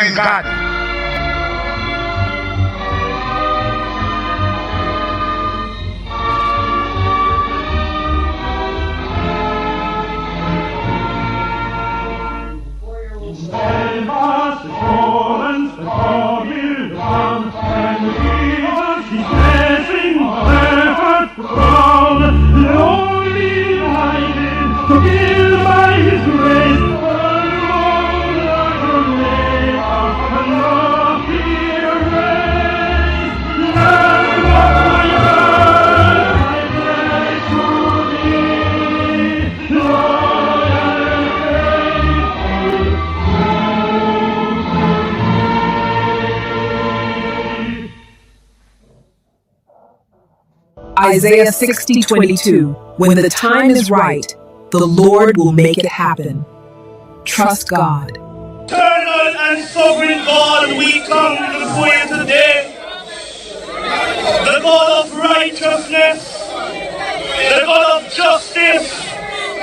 my God. Isaiah 60:22. When the time is right, the Lord will make it happen. Trust God. Eternal and sovereign God, we come before you today. The God of righteousness, the God of justice,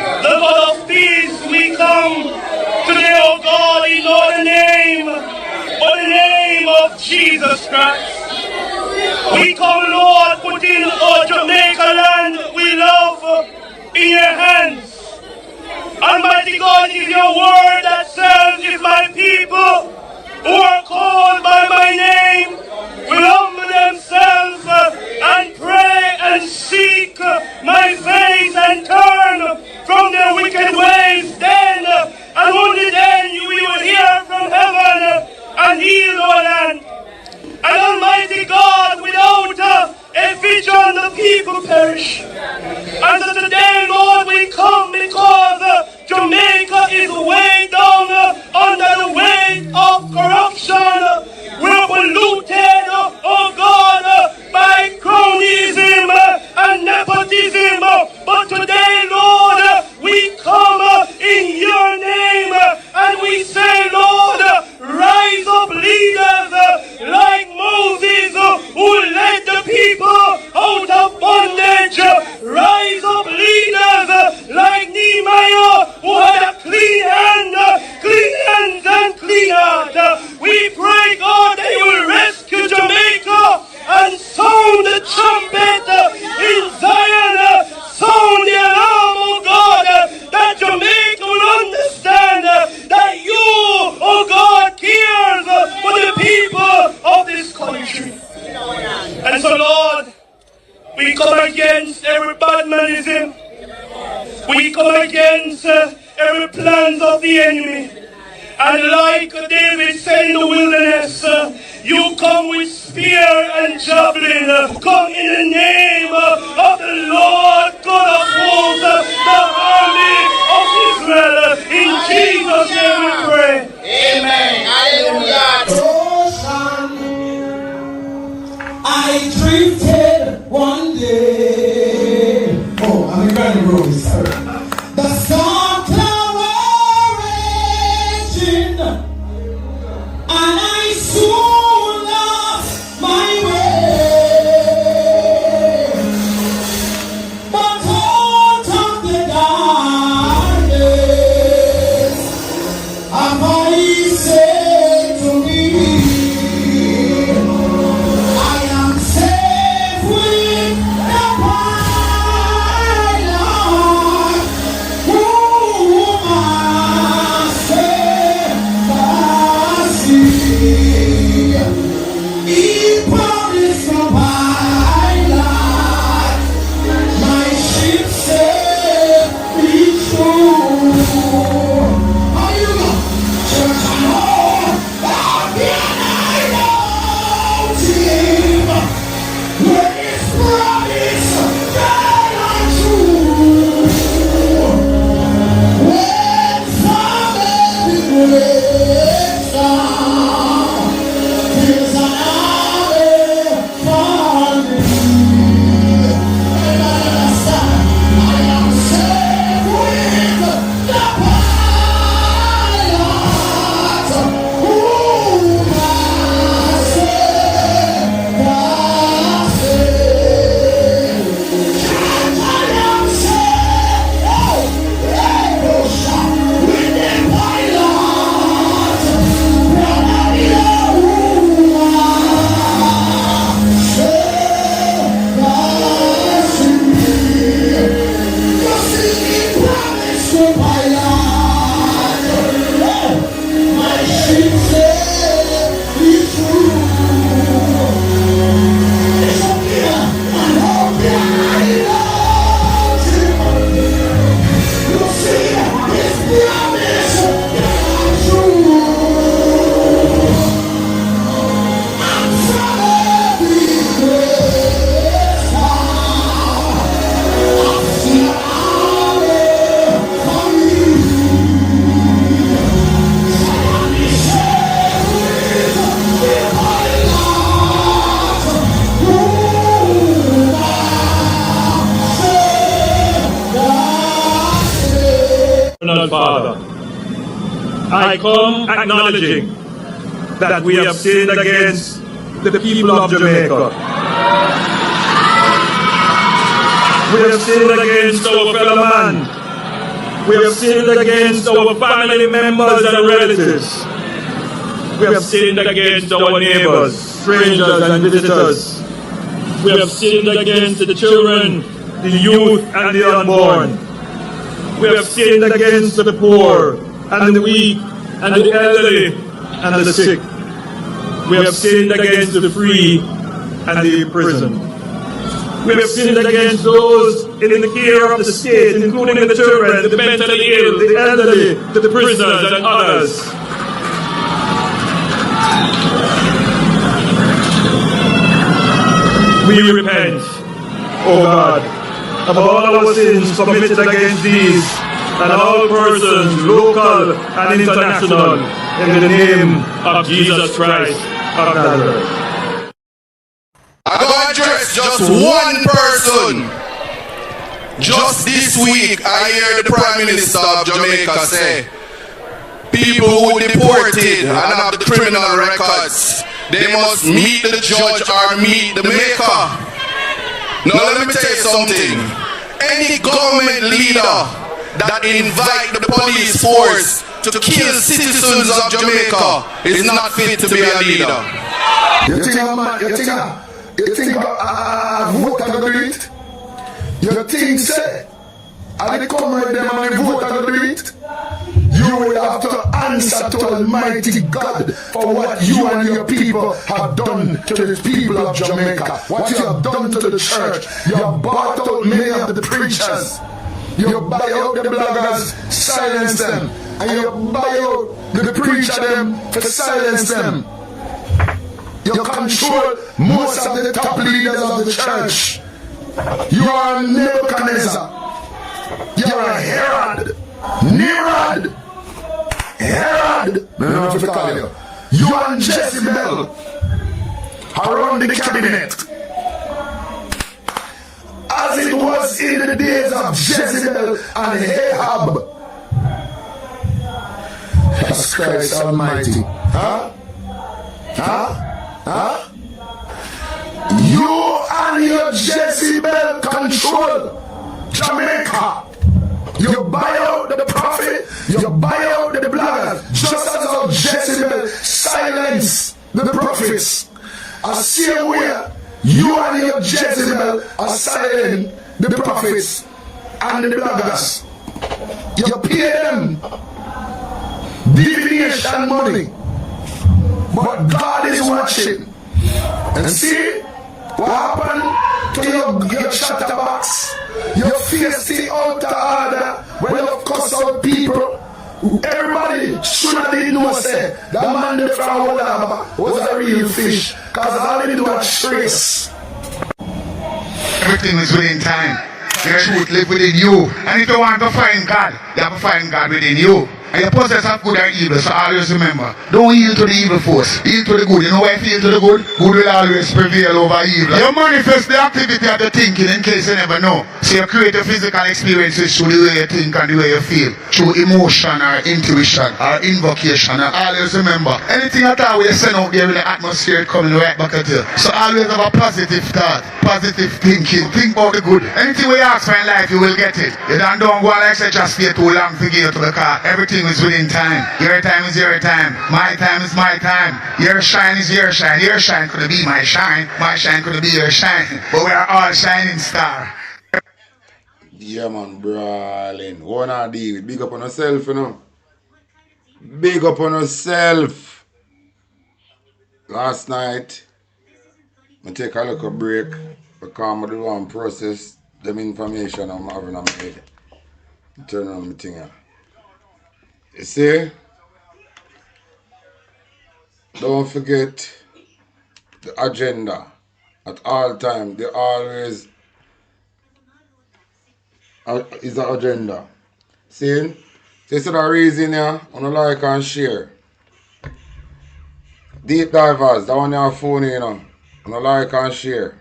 the God of peace, we come today, oh God, in the name of Jesus Christ. We come, Lord, putting our Jamaica land we love in your hands. Almighty God, is your word that says, if my people who are called by my name will humble themselves and pray and seek my face and turn from their wicked ways, then and only then you will hear from heaven and heal our land. And Almighty God, without a vision, the people perish. And so today, Lord, we come because Jamaica is weighed down under the weight of corruption. We're polluted, oh God, by cronyism and nepotism. But today, Lord, we come in your name and we say, Lord, rise up leaders like Moses who led the people out of bondage. Rise up leaders like Nehemiah who had a clean hands and clean heart. We pray, God, that you will rescue Jamaica and sound the trumpet in Zion. Sound the alarm, oh God, that Jamaica will understand that you, oh God, cares for the people of this country. And so, Lord, we come against every badmanism. We come against every plans of the enemy. And like David said in the wilderness, you come with spear and javelin. Come in the name of the Lord God of hosts, the army of Israel. In Jesus' name we pray. Amen. Hallelujah. I drifted one day. Oh, I'm in Granny Road, sorry. The storm cloud were raging, and I soon lost my way. But out of the darkness, I I come acknowledging that we have sinned against the people of Jamaica. We have sinned against our fellow man. We have sinned against our family members and relatives. We have sinned against our neighbors, strangers and visitors. We have sinned against the children, the youth and the unborn. We have sinned against the poor and the weak and the elderly and the sick. We have sinned against the free and the imprisoned. We have sinned against those in the care of the state, including the children, the mentally ill, the elderly, the prisoners and others. We repent, O God, of all our sins committed against these and all persons, local and international, in the name of Jesus Christ of Nazareth. I'm going to address just one person. Just this week, I hear the Prime Minister of Jamaica say, people who deported and have the criminal records, they must meet the judge or meet the maker. Now let me tell you something. Any government leader that invite the police force to kill citizens of Jamaica is not fit to be a leader. You think vote and do it? You think say, I come with them and vote and do it? You will have to answer to Almighty God for what you and your people have done to the people of Jamaica. What you have done to the church. You have bought out many of the preachers. You buy out the bloggers, silence them. And you buy out the preacher them to silence them. You control most of the top leaders of the church. You are a Nebuchadnezzar. You are a Herod. Nimrod. Herod. I don't know what to call you. You and Jezebel around the cabinet. As it was in the days of Jezebel and Ahab. That's Christ Almighty. Huh? You and your Jezebel control Jamaica. You buy out the prophet, you buy out the bloggers, just as how Jezebel silence the prophets. The same way, you and your Jezebel are silent the prophets and the bloggers. You pay them divination money. But God is watching. And see what happened to your chatterbox, your feisty outer order, when you cuss out people. Everybody should have didn't know say that man there from Walaba was a real fish. Because all they do was trace. Everything is within time. The truth live within you. And if you want to find God, you have to find God within you. And you possess of good and evil, so always remember, don't yield to the evil force, yield to the good. You know why if you yield to the good, good will always prevail over evil. You manifest the activity of the thinking in case you never know. So you create your physical experiences through the way you think and the way you feel, through emotion or intuition or invocation. And always remember, anything at all you send out there in the atmosphere coming right back at you. So always have a positive thought, positive thinking, think about the good. Anything we ask for in life, you will get it. You don't go like say just stay too long to get to the car. Everything is within time. Your time is your time. My time is my time. Your shine is your shine. Your shine could be my shine. My shine could be your shine. But we are all shining star. Yeah man, brawling. Wanna deal. Big up on yourself, you know. Big up on yourself. Last night, I take a little break because I do want to process them information I'm having on my head. Turn on my thing here. You see, don't forget the agenda at all times. There always is an agenda. See, this is the reason here, I don't like and share. Deep divers, that one your phone, you know, I don't like and share.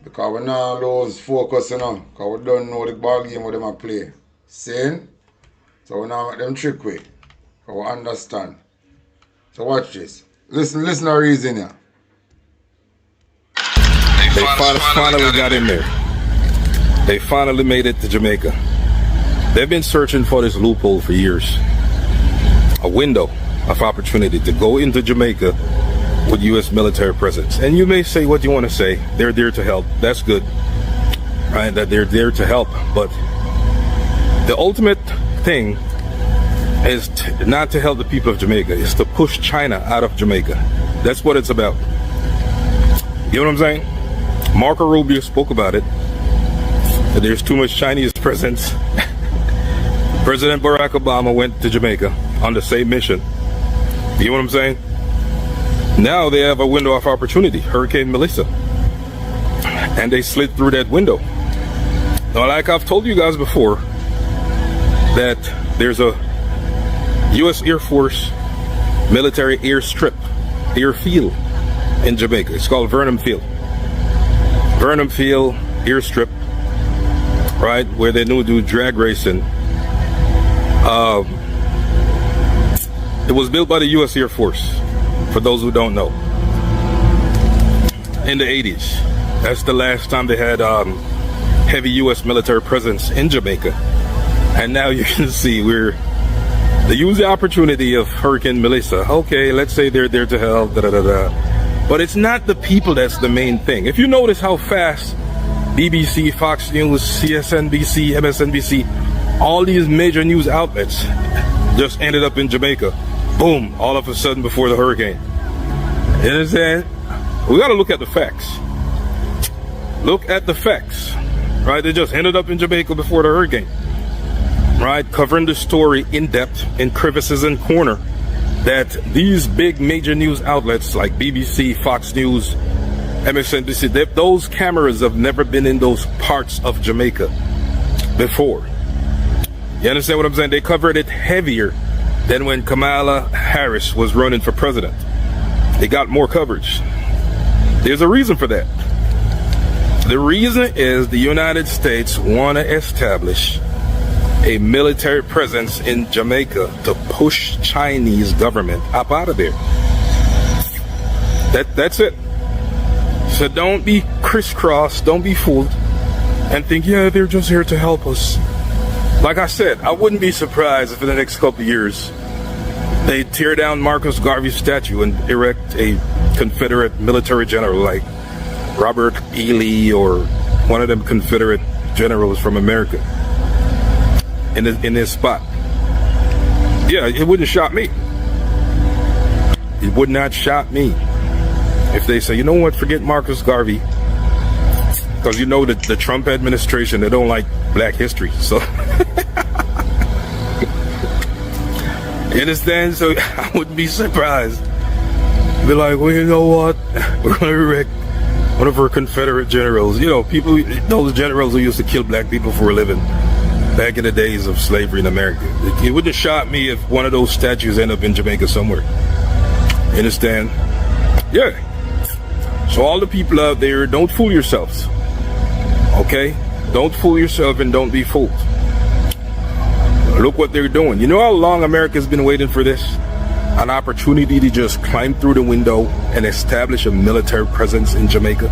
Because we not lose focus, you know, because we don't know the ball game what them play. See? So we now make them trick way. Oh, understand. So watch this. Listen to reason here. They finally got in there. They finally made it to Jamaica. They've been searching for this loophole for years. A window of opportunity to go into Jamaica with U.S. military presence. And you may say what you want to say. They're there to help. That's good. Right? That they're there to help. But the ultimate thing is not to help the people of Jamaica. It's to push China out of Jamaica. That's what it's about. You know what I'm saying? Marco Rubio spoke about it. That there's too much Chinese presence. President Barack Obama went to Jamaica on the same mission. You know what I'm saying? Now they have a window of opportunity, Hurricane Melissa. And they slid through that window. Now, like I've told you guys before, that there's a U.S. Air Force military airfield in Jamaica. It's called Vernon Field. Vernon Field airstrip, right, where they do drag racing. It was built by the U.S. Air Force, for those who don't know, in the 80s. That's the last time they had heavy U.S. military presence in Jamaica. And now you can see they use the opportunity of Hurricane Melissa. Okay, let's say they're there to help, but it's not the people that's the main thing. If you notice how fast BBC, Fox News, CSNBC, MSNBC, all these major news outlets just ended up in Jamaica. Boom, all of a sudden before the hurricane. You understand? We got to look at the facts. Look at the facts, right? They just ended up in Jamaica before the hurricane, right? Covering the story in depth, in crevices and corner, that these big major news outlets like BBC, Fox News, MSNBC, those cameras have never been in those parts of Jamaica before. You understand what I'm saying? They covered it heavier than when Kamala Harris was running for president. They got more coverage. There's a reason for that. The reason is the United States want to establish a military presence in Jamaica to push Chinese government up out of there. That's it. So don't be crisscross, don't be fooled, and think, yeah, they're just here to help us. Like I said, I wouldn't be surprised if in the next couple of years they tear down Marcus Garvey's statue and erect a Confederate military general like Robert E. Lee or one of them Confederate generals from America in this spot. Yeah, it wouldn't shock me. It would not shock me if they say, you know what, forget Marcus Garvey, because you know that the Trump administration, they don't like black history. So you understand? So I wouldn't be surprised. Be like, well, you know what, we're going to erect one of our Confederate generals. You know, people, those generals who used to kill black people for a living back in the days of slavery in America. It wouldn't shock me if one of those statues end up in Jamaica somewhere. You understand? Yeah. So all the people out there, don't fool yourselves. Okay? Don't fool yourself and don't be fooled. Look what they're doing. You know how long America's been waiting for this? An opportunity to just climb through the window and establish a military presence in Jamaica?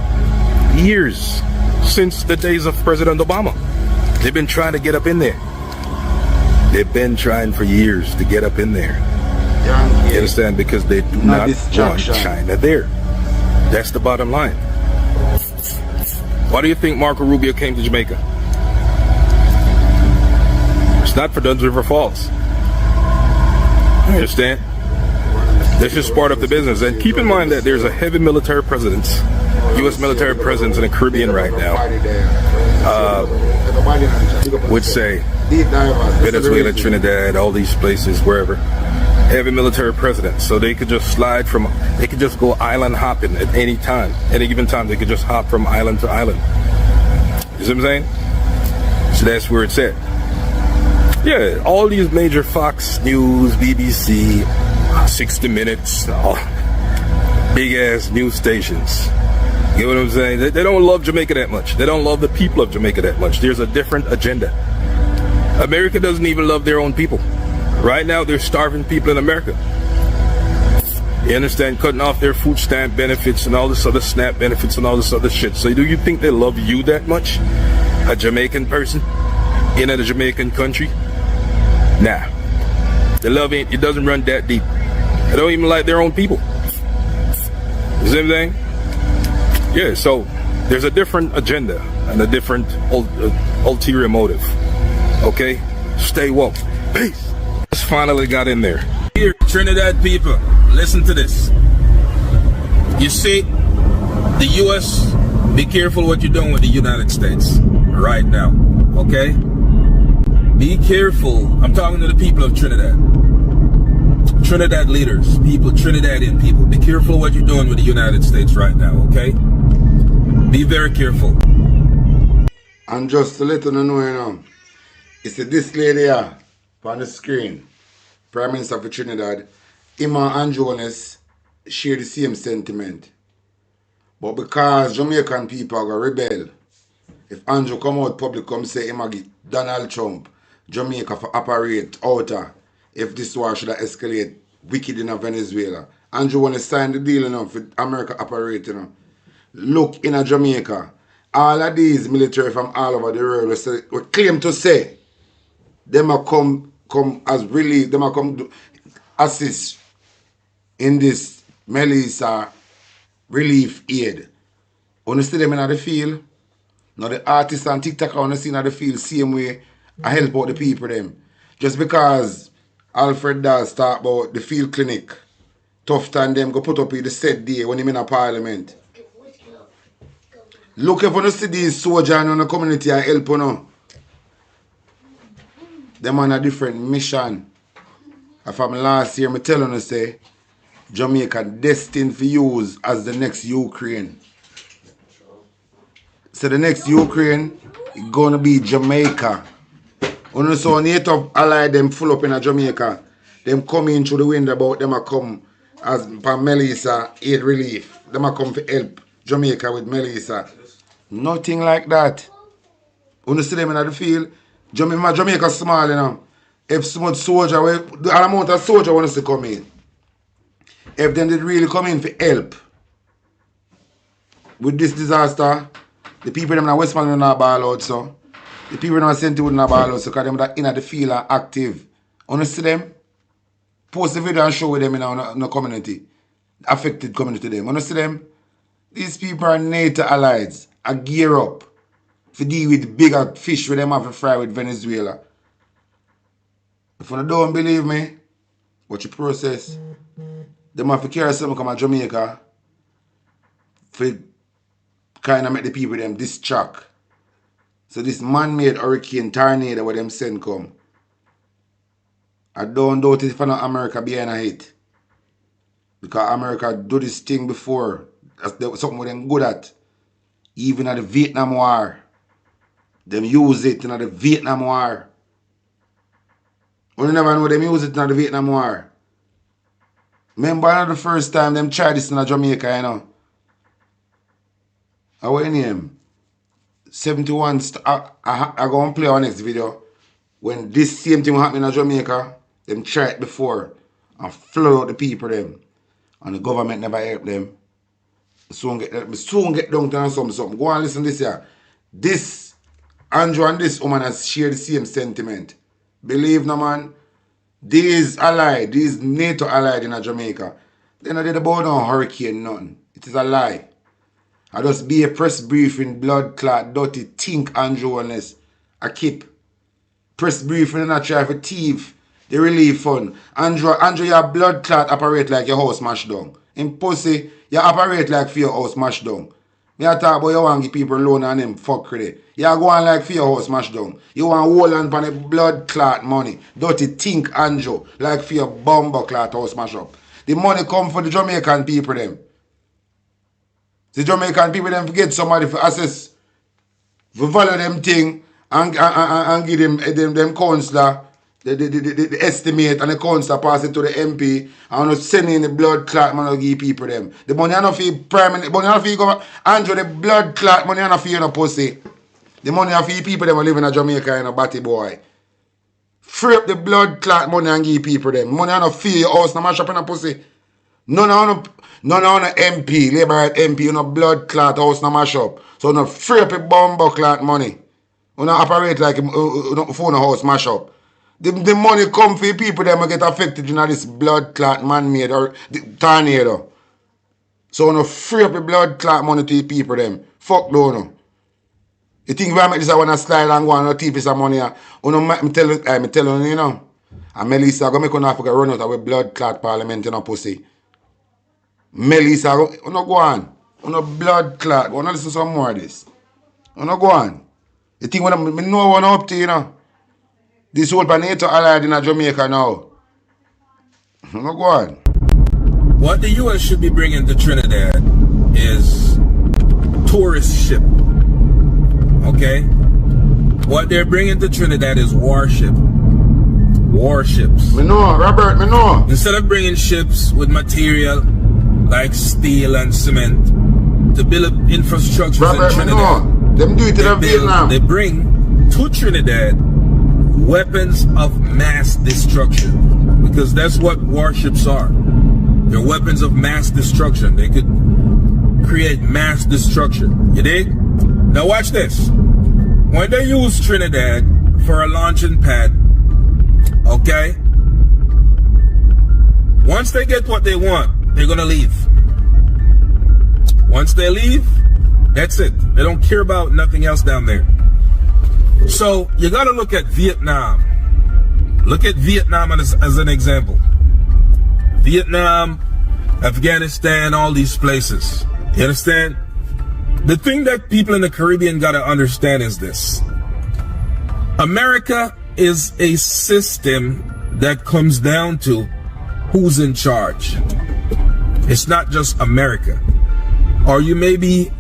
Years. Since the days of President Obama. They've been trying to get up in there. They've been trying for years to get up in there. You understand? Because they do not want China there. That's the bottom line. Why do you think Marco Rubio came to Jamaica? It's not for Duns River Falls. You understand? This is part of the business. And keep in mind that there's a heavy military presence, U.S. military presence in the Caribbean right now. Would say Venezuela, Trinidad, all these places, wherever. Heavy military presence. So they could just they could just go island hopping at any time. At any given time, they could just hop from island to island. You see what I'm saying? So that's where it's at. Yeah, all these major Fox News, BBC, 60 Minutes, big ass news stations. You know what I'm saying? They don't love Jamaica that much. They don't love the people of Jamaica that much. There's a different agenda. America doesn't even love their own people. Right now, they're starving people in America. You understand? Cutting off their food stamp benefits and all this other SNAP benefits and all this other shit. So do you think they love you that much? A Jamaican person in a Jamaican country? Nah. The love it doesn't run that deep. They don't even like their own people. You see what I'm saying? Yeah, so there's a different agenda and a different ulterior motive. Okay? Stay woke. Peace. Just finally got in there. Here, Trinidad people, listen to this. You see, the U.S., be careful what you're doing with the United States right now. Okay? Be careful. I'm talking to the people of Trinidad. Trinidad leaders, people, Trinidadian people, be careful what you're doing with the United States right now, okay? Be very careful. And just to let you know, it's this lady here on the screen, Prime Minister of Trinidad, Emma and Jonas share the same sentiment. But because Jamaican people are going to rebel, if Andrew come out public, come say him get Donald Trump, Jamaica for operate outer, if this war should escalate wicked in Venezuela. Andrew want to sign the deal for America operate. Look in Jamaica, all of these military from all over the world we claim to say them are come as relief, them are come assist in this Melissa relief aid. When you see them in the field, now the artists and TikTok want to see in the field same way I help out the people them. Just because Alfred Dawes talk about the field clinic, tough time them go put up in the set day when him in a parliament. Look if you see these soldiers in the community I help you now. Them on a different mission. And from last year, I tell you say Jamaica destined for use as the next Ukraine. So the next Ukraine is gonna be Jamaica. When you saw NATO ally them full up in a Jamaica, them come in through the window about them a come as for Melissa aid relief. Them a come to help Jamaica with Melissa. Nothing like that. When you see them in the field, Jamaica small, you know. If so much soldier, the amount of soldier want us to come in. If them did really come in for help with this disaster, the people them in Westmoreland not ball out, so. The people them sent to not ball out, so because them that in the field are active. When you see them, post the video and show with them in the community. Affected community them. When you see them, these people are NATO allies. I gear up to deal with bigger fish with them have to fry with Venezuela. If you don't believe me, watch the process. Them have to carry something come to Jamaica for kind of make the people them distract. So this man-made hurricane tornado where them send come. I don't doubt it if not America behind it. Because America do this thing before. That's something where them good at. Even at the Vietnam War. Them use it in the Vietnam War. You never know them use it in the Vietnam War. Remember the first time them tried this in Jamaica, you know. What name? 71. I go and play our next video. When this same thing happened in Jamaica, them tried it before and flood out the people them. And the government never helped them. Soon get down to something. Go and listen to this here. This Andrew and this woman has shared the same sentiment. Believe no man. These allied, these NATO allied in Jamaica, they not did about no hurricane nothing. It is a lie. I just be a press briefing, blood clot, dirty, think Andrew honest. I keep press briefing and I try to thief the relief fund. Andrew, your blood clot operate like your house smashed down. In pussy, you operate like for your house smashed down. Me a talk about you want to give people loan and them fuck credit. You go on like for your house smashed down. You want to hold on for the blood clot money. Dirty think Andrew like for your bomber clot house smash up. The money come for the Jamaican people them. The Jamaican people them get somebody for assess. For value them thing and give them counselor. The estimate and the council pass it to the MP and not send in the blood clot money to give people them. The money enough for permanent, money enough for go Andrew the blood clot money enough for you no pussy. The money enough for people them living in Jamaica in a batty boy. free up the blood clot money and give people them. Money on a fee your house, no mash up in a pussy. None on a MP, Labour MP, on a blood clot house, no mash up. So no free up a bumbo clot money. You don't operate like a phone house mash up. The money come for people that get affected in this blood clot man-made or the tornado. So no free up the blood clot money to the people them. Fuck no. You think if I make this I want to slide and go and no thief some money? I'm telling you, you know. And Melissa, I'm going to make one run out of a blood clot parliament, you know, pussy. Melissa, you know, go on. You know, blood clot. You know, listen to some more of this. You know, go on. You think when I know what I'm up to, you know. This whole Nato allied in Jamaica now. You know, go on. What the U.S. should be bringing to Trinidad is tourist ship. Okay? What they're bringing to Trinidad is warships. Me know, Robert, me know. Instead of bringing ships with material like steel and cement to build up infrastructure Robert, in Trinidad, me know. Them do it in Vietnam. They bring to Trinidad weapons of mass destruction, because that's what warships are. They're weapons of mass destruction. They could create mass destruction. You dig? Now watch this. When they use Trinidad for a launching pad, okay, once they get what they want, they're gonna leave. Once they leave, that's it. They don't care about nothing else down there. So you gotta look at Vietnam. Look at Vietnam as an example. Vietnam, Afghanistan, all these places. You understand? The thing that people in the Caribbean gotta understand is this. America is a system that comes down to who's in charge. It's not just America. Or you may be,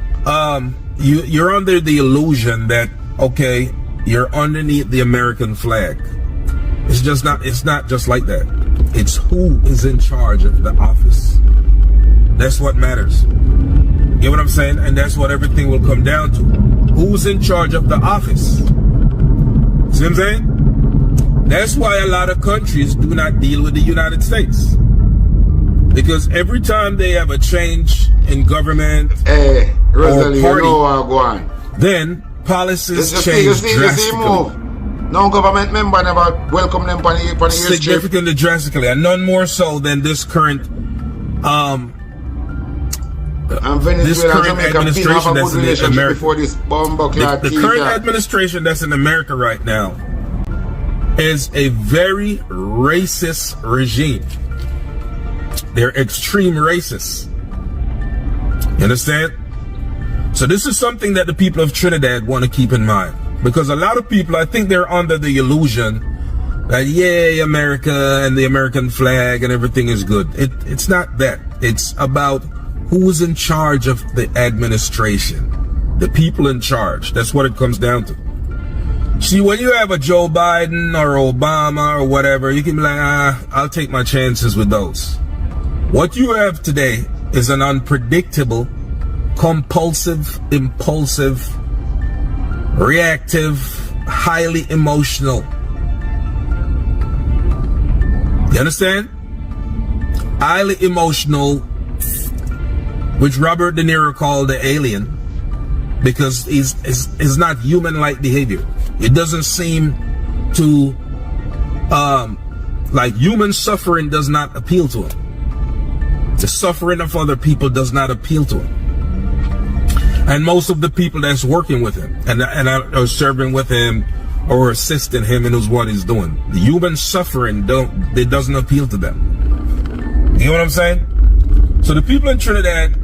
you're under the illusion that, okay, you're underneath the American flag. It's not just like that. It's who is in charge of the office. That's what matters. You know what I'm saying? And that's what everything will come down to. Who's in charge of the office? See what I'm saying? That's why a lot of countries do not deal with the United States. Because every time they have a change in government Rosalie, or party, you know go on. then policies change You see drastically. move. No government member never welcome them for the Significantly, drastically, and none more so than this current administration that's in America. Before this The current administration that's in America right now is a very racist regime. They're extreme racists. You understand? So this is something that the people of Trinidad want to keep in mind. Because a lot of people, I think they're under the illusion that, yay, America and the American flag and everything is good. It's not that. It's about who's in charge of the administration. The people in charge. That's what it comes down to. See, when you have a Joe Biden or Obama or whatever, you can be like, I'll take my chances with those. What you have today is an unpredictable, compulsive, impulsive, reactive, highly emotional. You understand? Highly emotional, which Robert De Niro called the alien, because he's not human-like behavior. It doesn't seem to, like human suffering does not appeal to him. The suffering of other people does not appeal to him. And most of the people that's working with him and are serving with him or assisting him in what he's doing, the human suffering doesn't appeal to them. You know what I'm saying? So the people in Trinidad,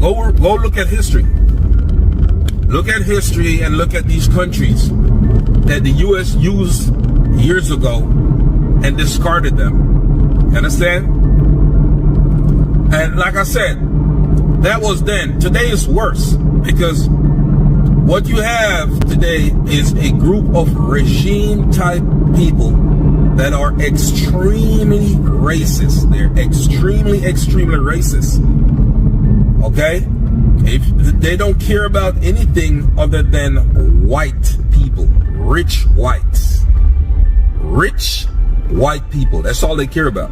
go look at history. Look at history and look at these countries that the U.S. used years ago and discarded them. You understand? And like I said, that was then. Today is worse, because what you have today is a group of regime type people that are extremely racist. They're extremely racist. Okay? If they don't care about anything other than white people, rich whites. Rich white people. That's all they care about.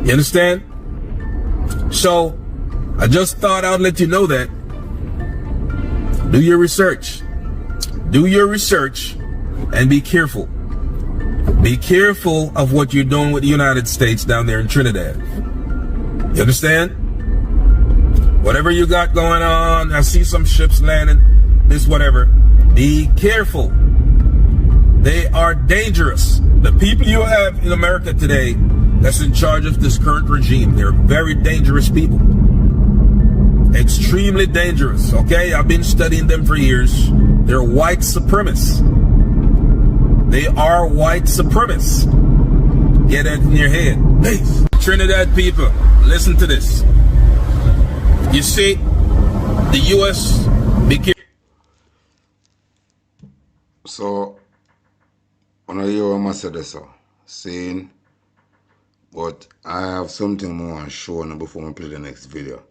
You understand? So I just thought I'd let you know that. Do your research. Do your research and be careful. Be careful of what you're doing with the United States down there in Trinidad. You understand? Whatever you got going on, I see some ships landing, this whatever. Be careful. They are dangerous. The people you have in America today that's in charge of this current regime, they're very dangerous people. Extremely dangerous, okay? I've been studying them for years. They're white supremacists. They are white supremacists. Get that in your head. Hey, Trinidad people, listen to this. You see, the U.S. became... So, I know you must say this, saying, but I have something more to show you before we play the next video.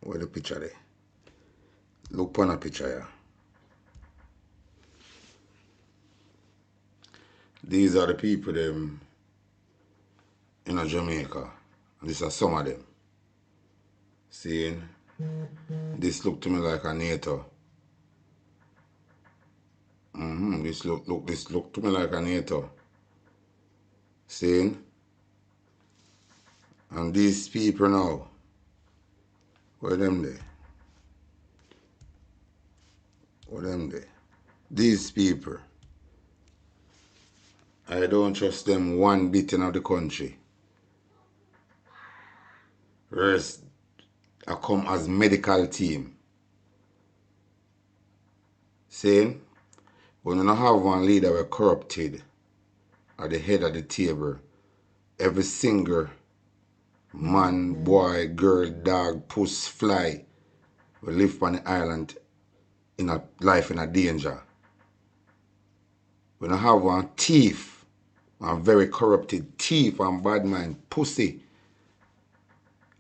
Where the picture there? Look on the picture here. These are the people them in Jamaica. These are some of them. Seeing this look to me like a Nato. This look to me like a Nato. Seeing? And these people now, where them there? Where them there? These people, I don't trust them one bit in the country. Rest, I come as medical team. Saying, when you don't have one leader we're corrupted at the head of the table, every single man, boy, girl, dog, puss, fly will live on the island in a life in a danger. When you have one thief, one very corrupted thief and bad mind, pussy,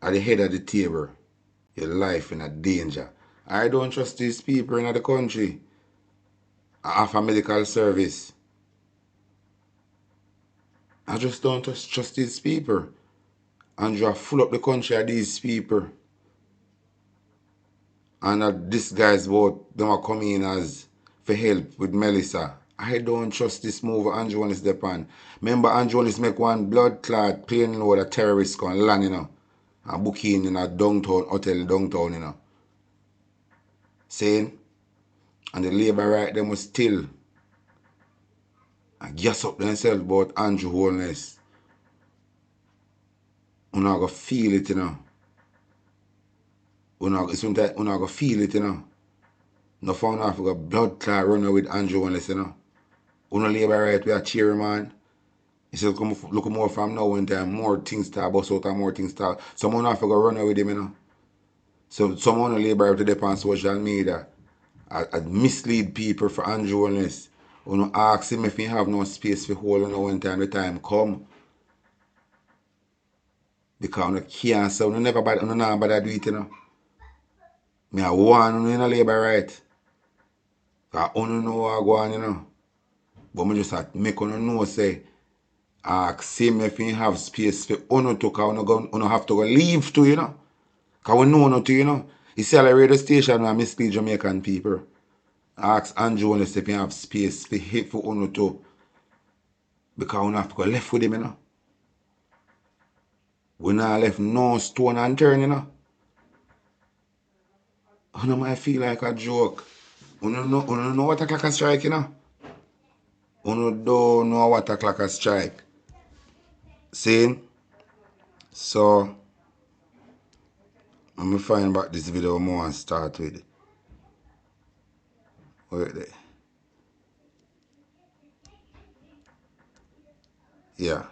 at the head of the table, your life in a danger. I don't trust these people in the country. I offer medical service. I just don't trust these people. And you full up the country of these people. And this guy's about them are coming in as for help with Melissa. I don't trust this move Andrew is depend. Remember Andrew is make one blood clot plane load of terrorists come land, you know. And booking in a downtown hotel downtown, you know. Saying, and the labor right them was still and gas up themselves about Andrew wholeness. You're not going to feel it, you know. You're not going to feel it, you know. No found out for a blood clot running with Andrew wholeness, you know. You're not labor right with a cheery man. He said, look more from now and then, more things start, bust out and more things start. Someone have to go run with him, you know. So someone on labor to depend on social media. I mislead people for Andrew wellness. You ask him if he have no space for hold on when time the time come. Because you can't say you never bother do it, you know. Me I want you in a labor right. Because you know what go on, you know. But I just have to make you know say ask him if he have space for you to because you have to go leave to, you know. Because we know nothing, you know. You see, at the radio station, I mislead Jamaican people. I ask Andrew if he have space for you to. Because we have to go left with him, you know. We not left no stone unturned, you know. You know, might feel like a joke. You don't know what a clock a strike, you know. You don't know what a clock a strike. See? So, I'm going to find back this video more and start with it. Wait there. Yeah.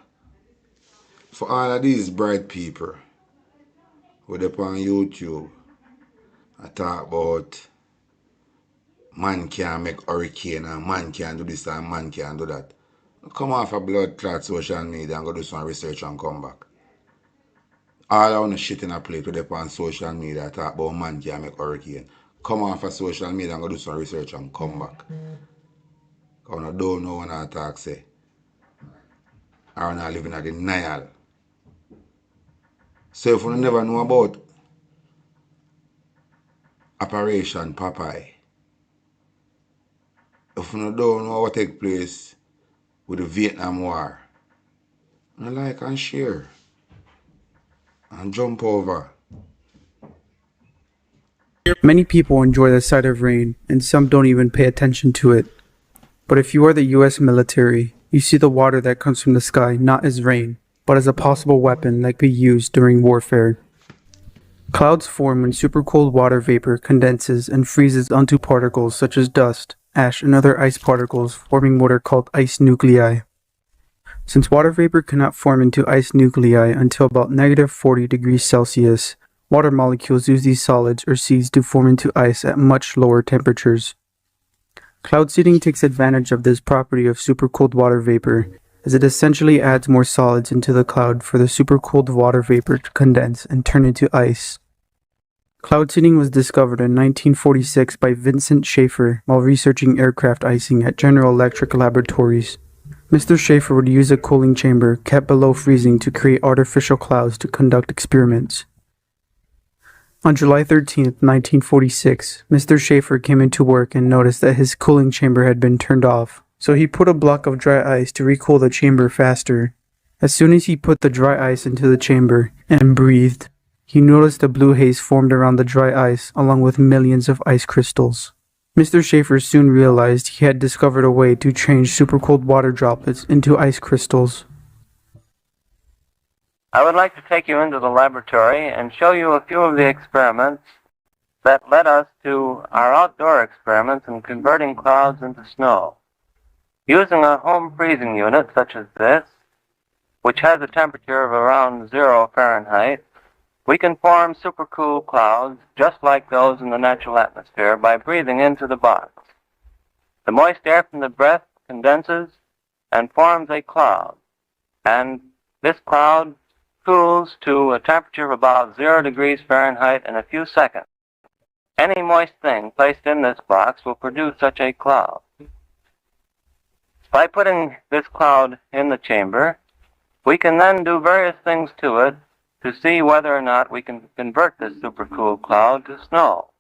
For all of these bright people who are on YouTube, I talk about man can't make hurricane and man can't do this and man can't do that. Come off a blood clot social media and go do some research and come back. All I want to shit in a plate with on social media talk about man can't make hurricane. come off of social media and go do some research and come back. Because I don't know when I talk say. Or not living in denial. So if you never know about Operation Popeye, if you don't know what take place with the Vietnam War, you like and share and jump over. Many people enjoy the sight of rain, and some don't even pay attention to it. But if you are the US military, you see the water that comes from the sky not as rain, but as a possible weapon that could be used during warfare. Clouds form when supercold water vapor condenses and freezes onto particles such as dust, ash, and other ice particles, forming what are called ice nuclei. Since water vapor cannot form into ice nuclei until about -40 degrees Celsius, water molecules use these solids or seeds to form into ice at much lower temperatures. Cloud seeding takes advantage of this property of supercold water vapor, as it essentially adds more solids into the cloud for the supercold water vapor to condense and turn into ice. Cloud seeding was discovered in 1946 by Vincent Schaefer while researching aircraft icing at General Electric Laboratories. Mr. Schaefer would use a cooling chamber kept below freezing to create artificial clouds to conduct experiments. On July 13, 1946, Mr. Schaefer came into work and noticed that his cooling chamber had been turned off, so he put a block of dry ice to recool the chamber faster. As soon as he put the dry ice into the chamber and breathed, he noticed a blue haze formed around the dry ice along with millions of ice crystals. Mr. Schaefer soon realized he had discovered a way to change supercold water droplets into ice crystals. I would like to take you into the laboratory and show you a few of the experiments that led us to our outdoor experiments in converting clouds into snow. Using a home freezing unit such as this, which has a temperature of around 0 Fahrenheit, we can form supercool clouds just like those in the natural atmosphere by breathing into the box. The moist air from the breath condenses and forms a cloud, and this cloud cools to a temperature of about 0 degrees Fahrenheit in a few seconds. Any moist thing placed in this box will produce such a cloud. By putting this cloud in the chamber, we can then do various things to it to see whether or not we can convert this supercool cloud to snow.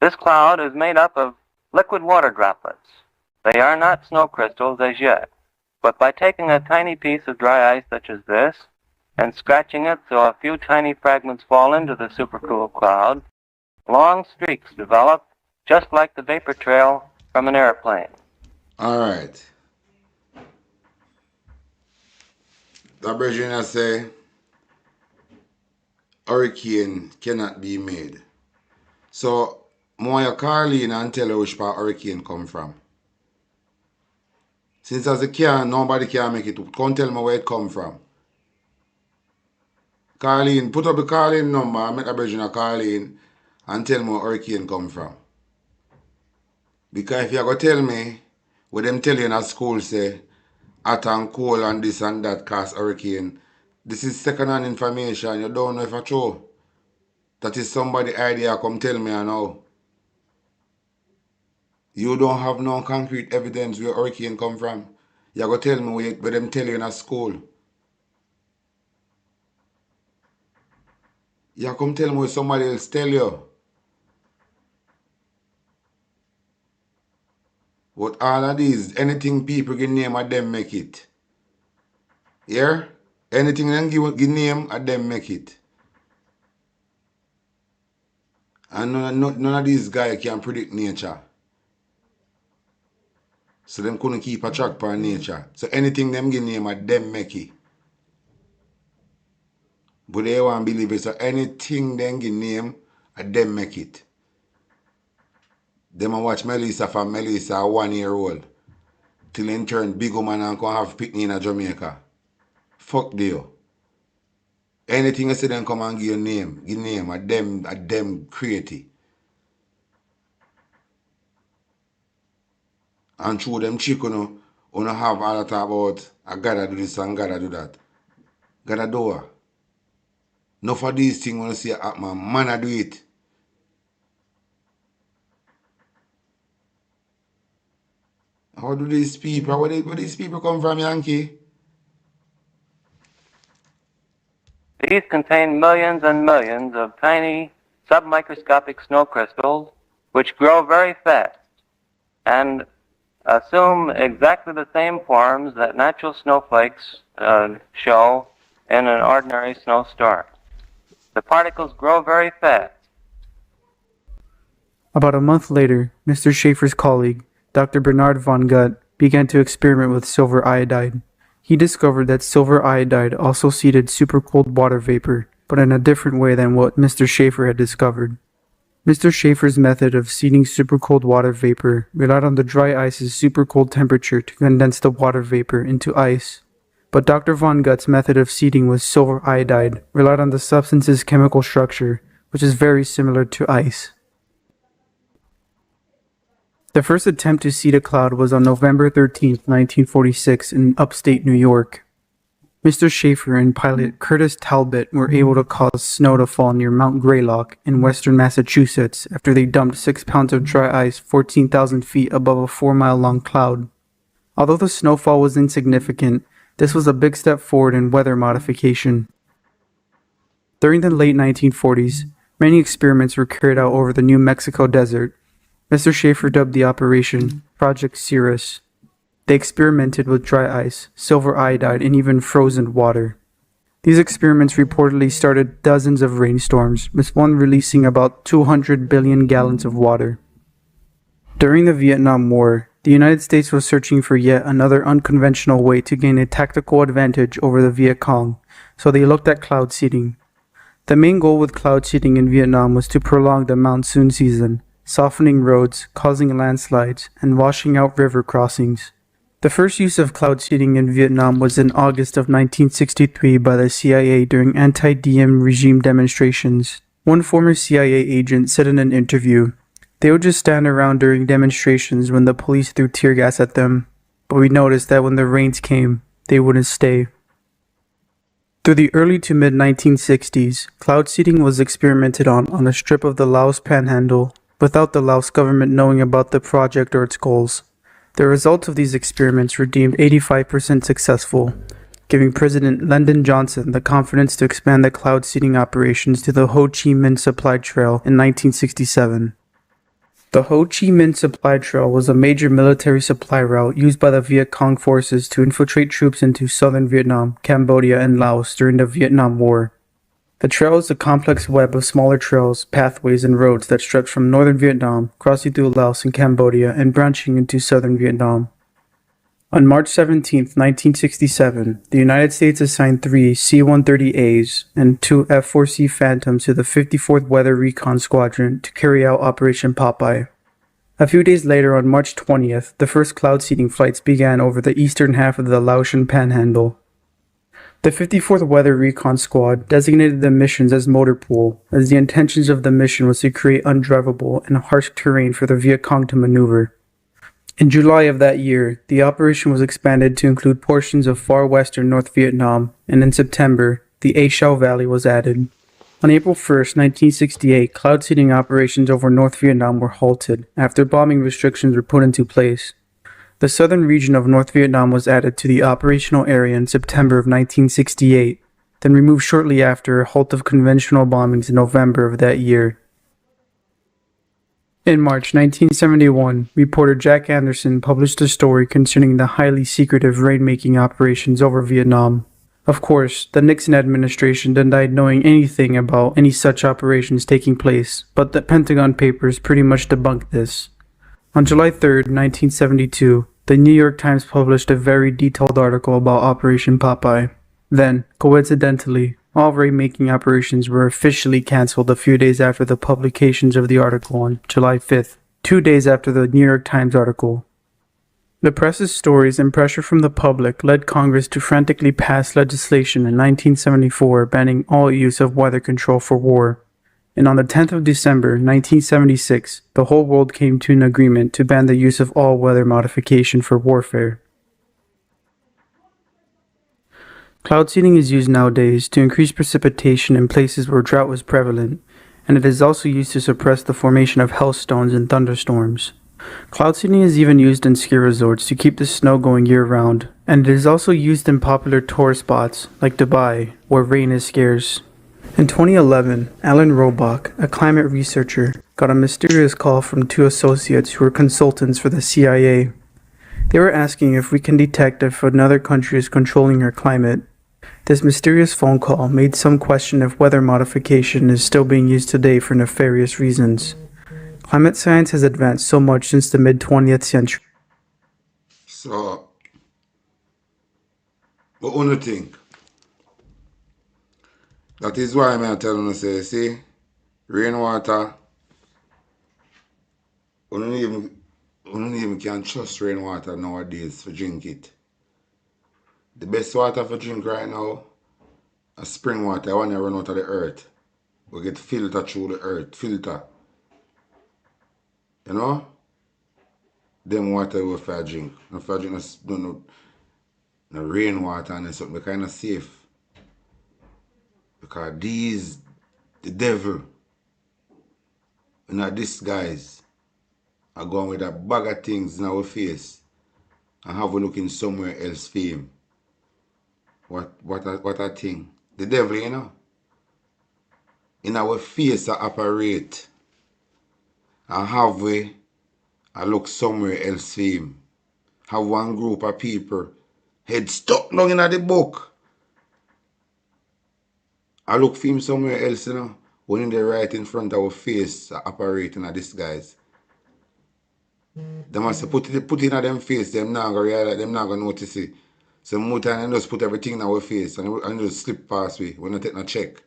This cloud is made up of liquid water droplets. They are not snow crystals as yet, but by taking a tiny piece of dry ice such as this and scratching it so a few tiny fragments fall into the supercool cloud, long streaks develop just like the vapor trail from an airplane. All right. The Virginia say hurricane cannot be made. So, more Carlene and tell her which part hurricane come from. Since as a can, nobody can make it. Come tell me where it come from. Carlene, put up the Carlene number and make a Virginia Carlene and tell me where hurricane come from. Because if you're going to tell me what them tell you in a school say, hot and cold and this and that cause hurricane, this is second-hand information. You don't know if it's true. That is somebody idea come tell me now. You don't have no concrete evidence where hurricane come from. You're going to tell me where them tell you in a school. You come tell me what somebody else tell you. But all of these, anything people give name of them make it. Yeah? Anything them give name of them make it. And none of these guys can predict nature. So them couldn't keep a track on nature. So anything them give name of them make it. But they won't believe it. So anything them give name of them make it. Them a watch Melissa from Melissa 1 year old. Till in turn big woman and come have picnic in Jamaica. Fuck deal. Anything you say them come and give name of them create it. And through them chick, you have all that about I gotta do this and gotta do that. Gotta do it. Enough of these things when you say man I do it. How do these people, where these people come from, Yankee? These contain millions and millions of tiny submicroscopic snow crystals which grow very fast and assume exactly the same forms that natural snowflakes show in an ordinary snowstorm. The particles grow very fast. About a month later, Mr. Schaefer's colleague, Dr. Bernard von Gutt, began to experiment with silver iodide. He discovered that silver iodide also seeded supercold water vapor, but in a different way than what Mr. Schaefer had discovered. Mr. Schaefer's method of seeding supercold water vapor relied on the dry ice's supercold temperature to condense the water vapor into ice. But Dr. von Gutt's method of seeding with silver iodide relied on the substance's chemical structure, which is very similar to ice. The first attempt to seed a cloud was on November 13, 1946 in upstate New York. Mr. Schaefer and pilot Curtis Talbot were able to cause snow to fall near Mount Greylock in western Massachusetts after they dumped 6 pounds of dry ice 14,000 feet above a 4-mile-long cloud. Although the snowfall was insignificant, this was a big step forward in weather modification. During the late 1940s, many experiments were carried out over the New Mexico desert. Mr. Schaefer dubbed the operation Project Cirrus. They experimented with dry ice, silver iodide, and even frozen water. These experiments reportedly started dozens of rainstorms, with one releasing about 200 billion gallons of water. During the Vietnam War, the United States was searching for yet another unconventional way to gain a tactical advantage over the Viet Cong, so they looked at cloud seeding. The main goal with cloud seeding in Vietnam was to prolong the monsoon season, softening roads, causing landslides, and washing out river crossings. The first use of cloud seeding in Vietnam was in August of 1963 by the CIA during anti-Diem regime demonstrations. One former CIA agent said in an interview, "They would just stand around during demonstrations when the police threw tear gas at them, but we noticed that when the rains came, they wouldn't stay." Through the early to mid-1960s, cloud seeding was experimented on a strip of the Laos Panhandle, without the Laos government knowing about the project or its goals. The results of these experiments were deemed 85% successful, giving President Lyndon Johnson the confidence to expand the cloud seeding operations to the Ho Chi Minh Supply Trail in 1967. The Ho Chi Minh Supply Trail was a major military supply route used by the Viet Cong forces to infiltrate troops into southern Vietnam, Cambodia, and Laos during the Vietnam War. The trail is a complex web of smaller trails, pathways, and roads that stretch from northern Vietnam, crossing through Laos and Cambodia, and branching into southern Vietnam. On March 17, 1967, the United States assigned 3 C-130As and 2 F-4C Phantoms to the 54th Weather Recon Squadron to carry out Operation Popeye. A few days later, on March 20th, the first cloud seeding flights began over the eastern half of the Laotian Panhandle. The 54th Weather Recon Squad designated the missions as motor pool, as the intentions of the mission was to create undrivable and harsh terrain for the Viet Cong to maneuver. In July of that year, the operation was expanded to include portions of far western North Vietnam, and in September, the A Shau Valley was added. On April 1st, 1968, cloud seeding operations over North Vietnam were halted after bombing restrictions were put into place. The southern region of North Vietnam was added to the operational area in September of 1968, then removed shortly after a halt of conventional bombings in November of that year. In March 1971, reporter Jack Anderson published a story concerning the highly secretive rainmaking operations over Vietnam. Of course, the Nixon administration denied knowing anything about any such operations taking place, but the Pentagon Papers pretty much debunked this. On July 3, 1972, the New York Times published a very detailed article about Operation Popeye. Then, coincidentally, all rainmaking operations were officially canceled a few days after the publications of the article on July 5th, 2 days after the New York Times article. The press's stories and pressure from the public led Congress to frantically pass legislation in 1974 banning all use of weather control for war. And on the 10th of December, 1976, the whole world came to an agreement to ban the use of all weather modification for warfare. Cloud seeding is used nowadays to increase precipitation in places where drought was prevalent, and it is also used to suppress the formation of hailstones and thunderstorms. Cloud seeding is even used in ski resorts to keep the snow going year-round, and it is also used in popular tourist spots like Dubai, where rain is scarce. In 2011, Alan Robach, a climate researcher, got a mysterious call from two associates who were consultants for the CIA. They were asking if we can detect if another country is controlling our climate. This mysterious phone call made some question if weather modification is still being used today for nefarious reasons. Climate science has advanced so much since the mid-20th century. So, what do you think? That is why I tell you, say, see, rainwater, we don't even can trust rainwater nowadays for drink it. The best water for drink right now is spring water, when you run out of the earth. We get filter through the earth, filter. You know? Them water we for drink. No for drink no rainwater and something kind of safe. Because these, the devil, in our disguise, are going with a bag of things in our face and have we looking somewhere else for him. What a thing. The devil, you know. In our face I operate and have we I look somewhere else for him. Have one group of people head stuck down in the book. I look for him somewhere else, you know. When in the right in front of our face I operate in a disguise. They must put it in them face, them not gonna realize, them not gonna notice it. So more time they just put everything in our face and just slip past we. We not take no check.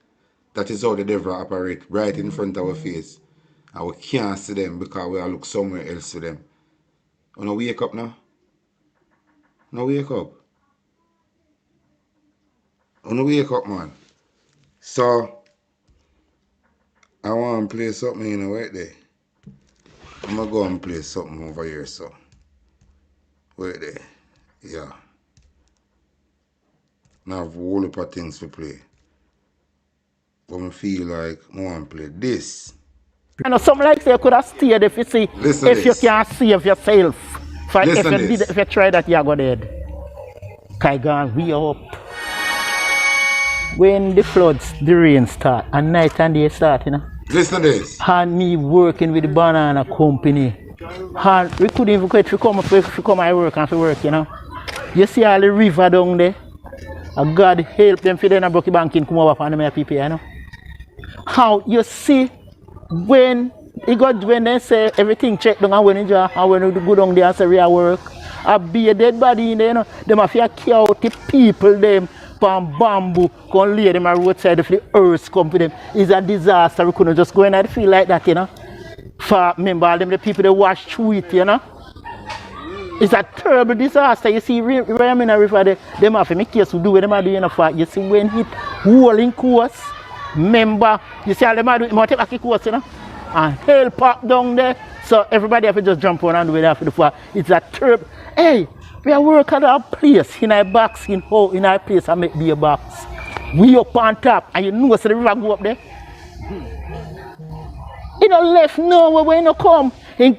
That is how the devil operate, right in front of our face. And we can't see them because we look somewhere else to them. You know, wake up now. No wake up. You know, wake up, man. So I want to play something, you know, right there. I'm going to go and play something over here, so. Wait there. Yeah. Now I have a whole heap of things to play. But I feel like I want to play this. You know, something like say you could have stayed if you see, Listen if you can't save yourself. If you try that, you're going dead. Kai gone way up. When the floods, the rain start, and night and day start, you know. Listen to this. And me working with the banana company. And we couldn't even quit to come and work and to work, you know. You see all the river down there? And God help them for them and broke the banking come over for them people, you know. How you see when they say everything checked down and when you go down there and say real work, I be a dead body in there, you know. Them have to carry out the people them from bamboo, can lay them on roadside if the earth come for them. It's a disaster. We couldn't just go in and feel like that, you know. For remember all them the people that wash through it, you know. It's a terrible disaster. You see, Raymond River, them have to make case to do what them are doing, for you see when it rolling course, remember, you see all them are doing, you take back the course, you know, and hell pop down there. So everybody have to just jump on and do it after the fire. It's a terrible. Hey, we are working at a place in a box in a place and make be a box. We up on top and you know so the river go up there. You know left nowhere when you come and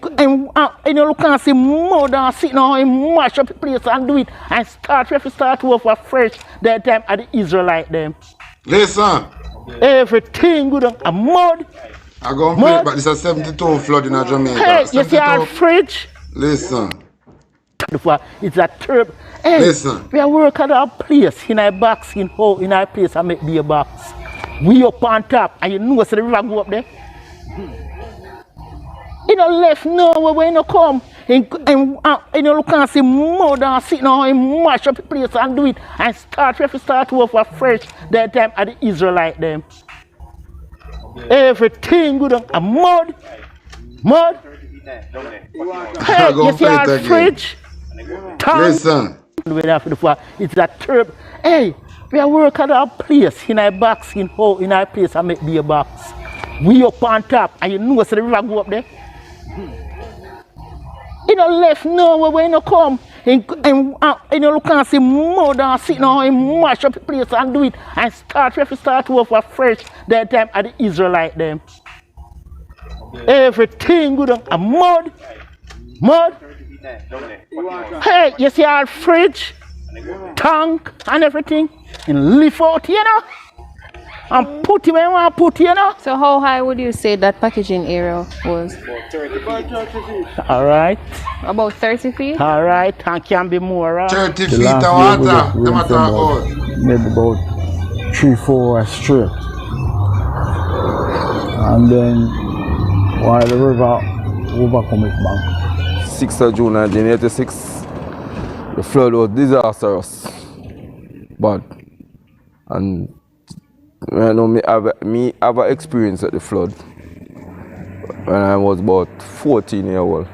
you know look and see mud and sit now and mash up the place and do it and start over fresh that time at the Israelite them. Listen. Everything good and mud. I go and play it, but this is 72 flood in Jamaica. Hey, you see our fridge? Listen. It's a terrible. Hey, listen. We are working at a place in a box in a place and make be a box. We up on top and you know so the river go up there. You know left nowhere when you come and you know look and see mud and sit now and mash up the place and do it and start over fresh that time at the Israelite them. Everything good and mud. Hey, you see our fridge? Listen. It's a terrible. Hey, we are working at a place in a box in a place and make be a box. We up on top and you know so the river go up there. You know left nowhere when you come and you know look and see mud and sit now and mash up the place and do it and start over fresh that time at the Israelite them. Everything good and mud. Mud. Hey, you see our fridge, tank, and everything, and lift out, you know, and put it where you want to put, you know. So how high would you say that packaging area was? All right. About 30 feet? All right, and can be more. 30 feet of water. No matter how. Maybe about 3-4 hours straight. And then while the river overcome its bank. 6th of June 1986, the flood was disastrous. But, and right now me have an experience at the flood when I was about 14 years old.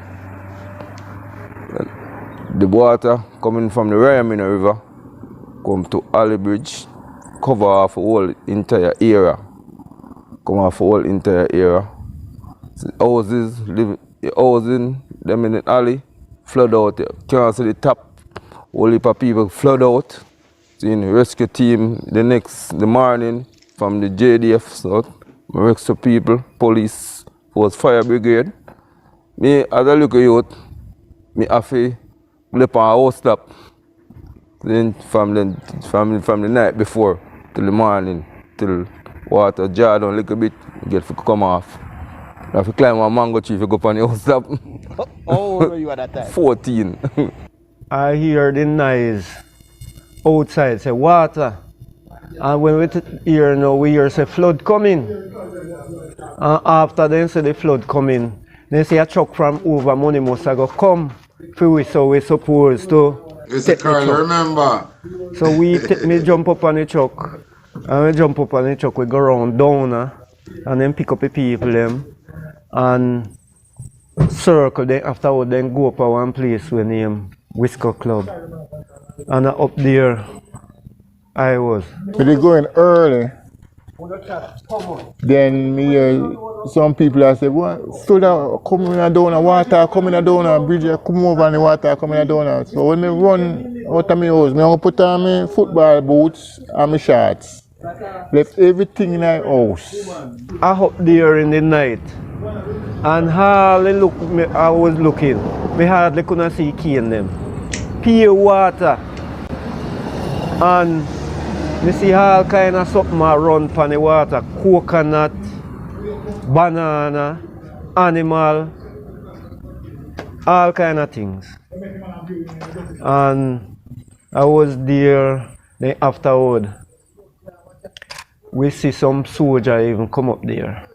The water coming from the Rayamina River come to Alley Bridge, cover off the whole entire area. Come off the whole entire area. So houses, housing, them in the alley, flood out. You can't see the top. Whole heap of people flood out. So, rescue team the morning from the JDF, so rescue people, police, force fire brigade. Me as a little youth, me have to live on a house top. Then from the night before till the morning, till water jar down a little bit, get to come off. I have to climb a mango tree to go up on the house top. How old were you at that time? 14. I hear the noise outside, say water. And when we hear now, we hear say flood coming. And after they say the flood coming, they say a truck from over money must go come. For we so we supposed to. It's a car, remember. So me jump up on the truck. And we jump up on the truck, we go round down and then pick up the people them and circle them afterward, then go up to one place we name Whisker Club. And up there I was. But they going early. Then me some people I say, well, so that coming down the water, coming down the bridge, come over and the water coming down. So when I run out of my house, I put on my football boots and my shorts. Left everything in my house. I up there in the night and hardly I was looking. Me hardly couldn't see cane them. Pure water. And me see all kind of something run on the water. Coconut, banana, animal, all kind of things. And I was there, then afterward, we see some soldier even come up there.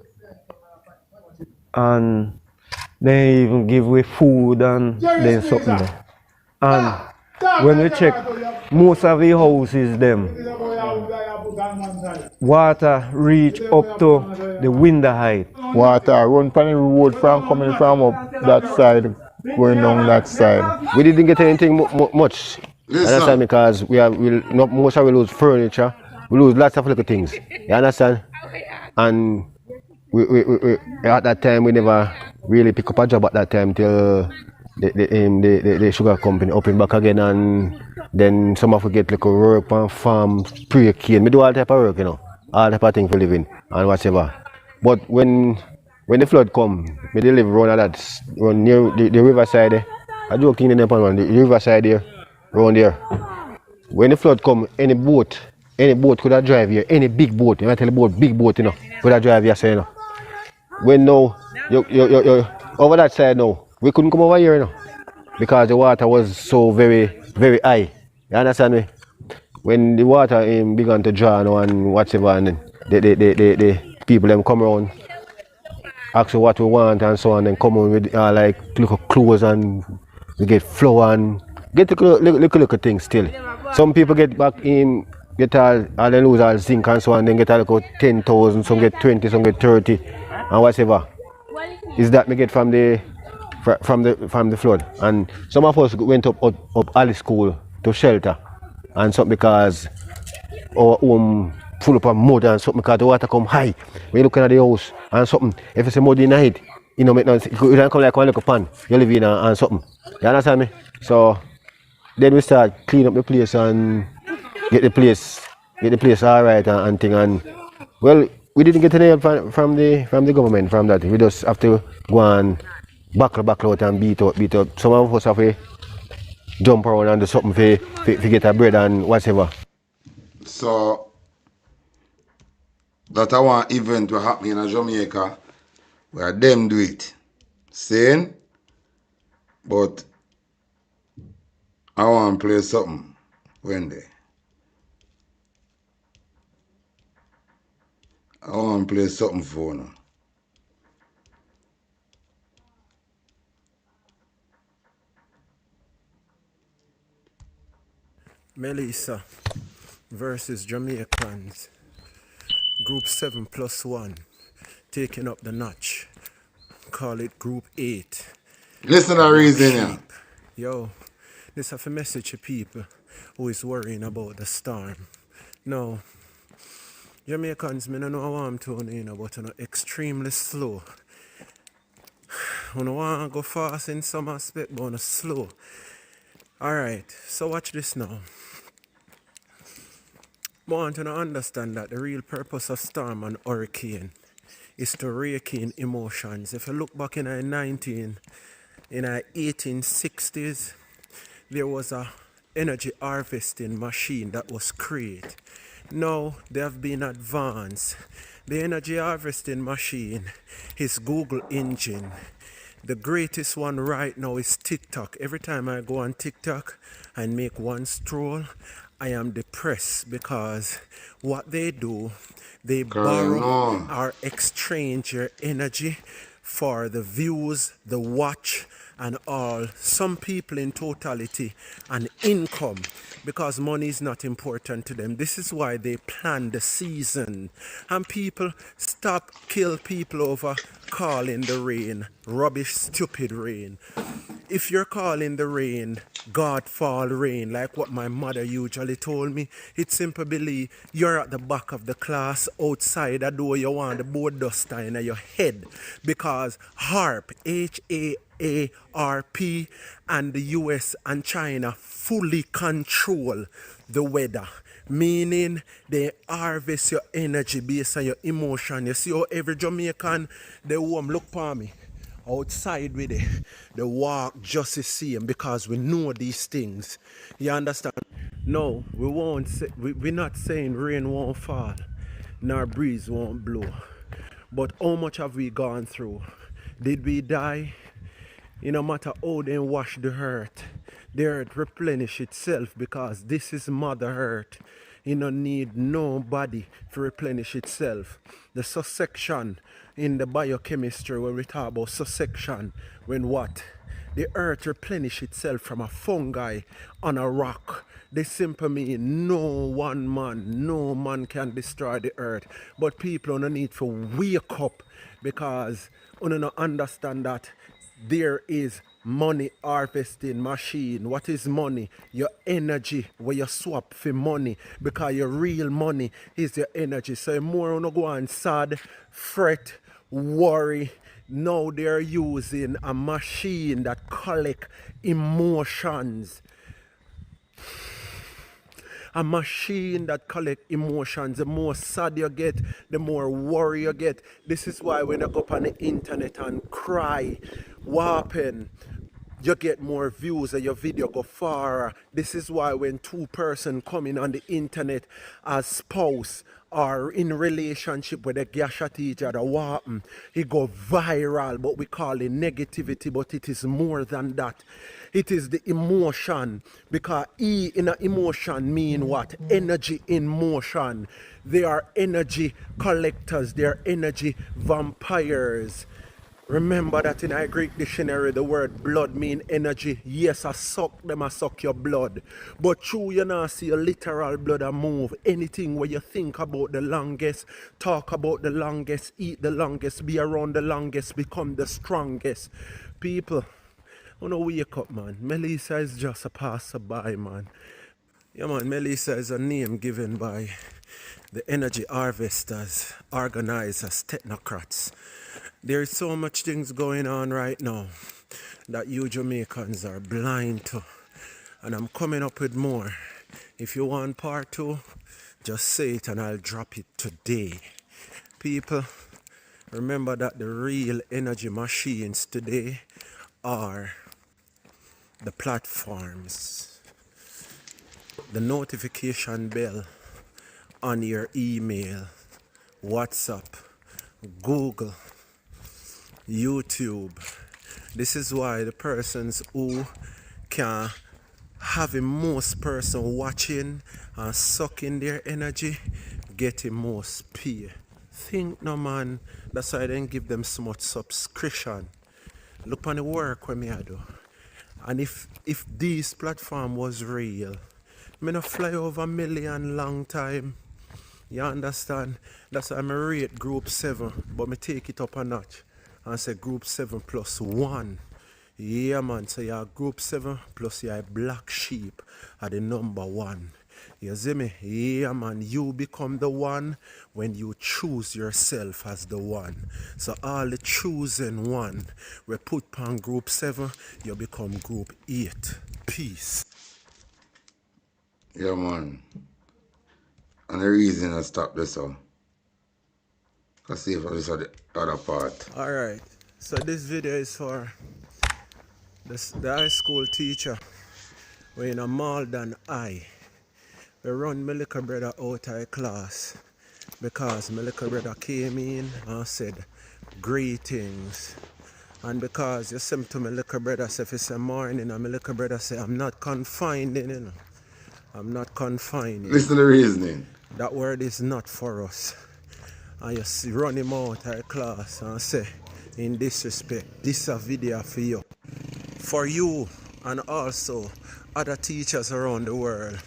And they even give we food and then something there. And when we check, most of the houses them, water reach up to the window height. Water run on the road from coming from up that side, going down that side. We didn't get anything much. Understand? Because most of we lose furniture, we lose lots of little things. You understand? And we at that time we never really pick up a job at that time till the sugar company open back again, and then some of us get like a work on farm, spray cane. We do all type of work, all type of things for living and whatever. But when the flood come, we live around that, near the riverside there. I do a thing in the riverside there, around there. When the flood come, any boat could have drive here, any big boat, I tell you about big boat, could have drive here, so, When now, you over that side now, we couldn't come over here, because the water was so very, very high. You understand me? When the water began to draw now and whatever, and the people them come around, ask what we want and so on, and come on with like little clothes and we get flour and get little things still. Some people get back in, get all they lose all zinc and so on, then get like 10,000, some get 20, some get 30 and whatever. Is that we get from the flood. And some of us went up early school to shelter and something because our home full up of mud and something because the water come high. When you looking at the house and something, if it's a mud in the head, make no sense. You don't come like one little pan you live in and something. You understand me? So then we start clean up the place and get the place alright and thing. And well, we didn't get any help from the government from that. We just have to go and buckle out and beat out. Some of us have to jump around and do something for get a bread and whatever. So that one event will happen in Jamaica where them do it. Saying, but I want to play something when they. I want to play something for you. Melissa versus Jamaicans. Group 7+1. Taking up the notch. Call it Group 8. Listen to the reason here. Yo, this is a message to people who is worrying about the storm. No, Jamaicans, I don't know what I'm doing, you know, but you know, extremely slow. I don't want to go fast in some aspect, but slow. Alright, so watch this now. I want you to understand that the real purpose of storm and hurricane is to rake in emotions. If you look back in the 1860s, there was a energy harvesting machine that was created. Now they have been advanced. The energy harvesting machine is Google engine. The greatest one right now is TikTok. Every time I go on TikTok and make one stroll, I am depressed because what they do, they borrow or exchange your energy for the views, the watch, and all. Some people in totality and income, because money is not important to them. This is why they plan the season. And people stop kill people over calling the rain rubbish, stupid rain. If you're calling the rain God fall rain, like what my mother usually told me, it's simply believe you're at the back of the class outside the door, you want the board duster in your head, because HARP, HAARP, and the US and China fully control the weather. Meaning they harvest your energy based on your emotion. You see how every Jamaican, they warm look for me outside with it. They walk just the same because we know these things. You understand? No, we won't say, we're not saying rain won't fall, nor breeze won't blow. But how much have we gone through? Did we die? It no matter how they wash the earth replenish itself, because this is Mother Earth. You don't need nobody to replenish itself. The succession in the biochemistry, when we talk about succession, when what? The earth replenish itself from a fungi on a rock. They simply mean no man can destroy the earth. But people don't need to wake up, because you don't understand that there is money harvesting machine. What is money? Your energy where you swap for money, because your real money is your energy. So more on go on sad, fret, worry. Now they're using a machine that collect emotions. A machine that collect emotions. The more sad you get, the more worry you get. This is why when you go up on the internet and cry, what happened? You get more views and your video go far. This is why when two person coming on the internet as spouse or in relationship with a gash at each other, what happen? It go viral, but we call it negativity, but it is more than that. It is the emotion, because E in an emotion mean what? Energy in motion. They are energy collectors, they are energy vampires. Remember that in our Greek dictionary, the word blood mean energy. Yes, I suck them, I suck your blood. But true, you not see a literal blood a move. Anything where you think about the longest, talk about the longest, eat the longest, be around the longest, become the strongest. People, I wanna wake up, man. Melissa is just a passerby, man. Yeah, man, Melissa is a name given by the energy harvesters, organizers, technocrats. There is so much things going on right now that you Jamaicans are blind to. And I'm coming up with more. If you want part 2, just say it and I'll drop it today. People, remember that the real energy machines today are the platforms, the notification bell on your email, WhatsApp, Google, YouTube. This is why the persons who can have the most person watching and sucking their energy get the most pay. Think no man, that's why I didn't give them so much subscription. Look on the work when me I do. And if this platform was real, me no fly over 1 million long time. You understand? That's why I rate group 7, but me take it up a notch and say group 7 plus 1. Yeah man, so you're group 7 plus you're black sheep are the number 1. You see me? Yeah man, you become the one when you choose yourself as the one. So all the choosing one, we put on group 7, you become group 8. Peace. Yeah, man. And the reason I stopped this one, because see if I just had the other part. Alright, so this video is for the high school teacher. We're in a Malden High. We run my little brother out of class because my little brother came in and said greetings. And because you sent to my little brother, say if it's a morning, and my little brother say, I'm not confined, you know. I'm not confined. Listen to the reasoning. That word is not for us. And you see, run him out of class and say, in disrespect, this is a video for you. For you and also other teachers around the world.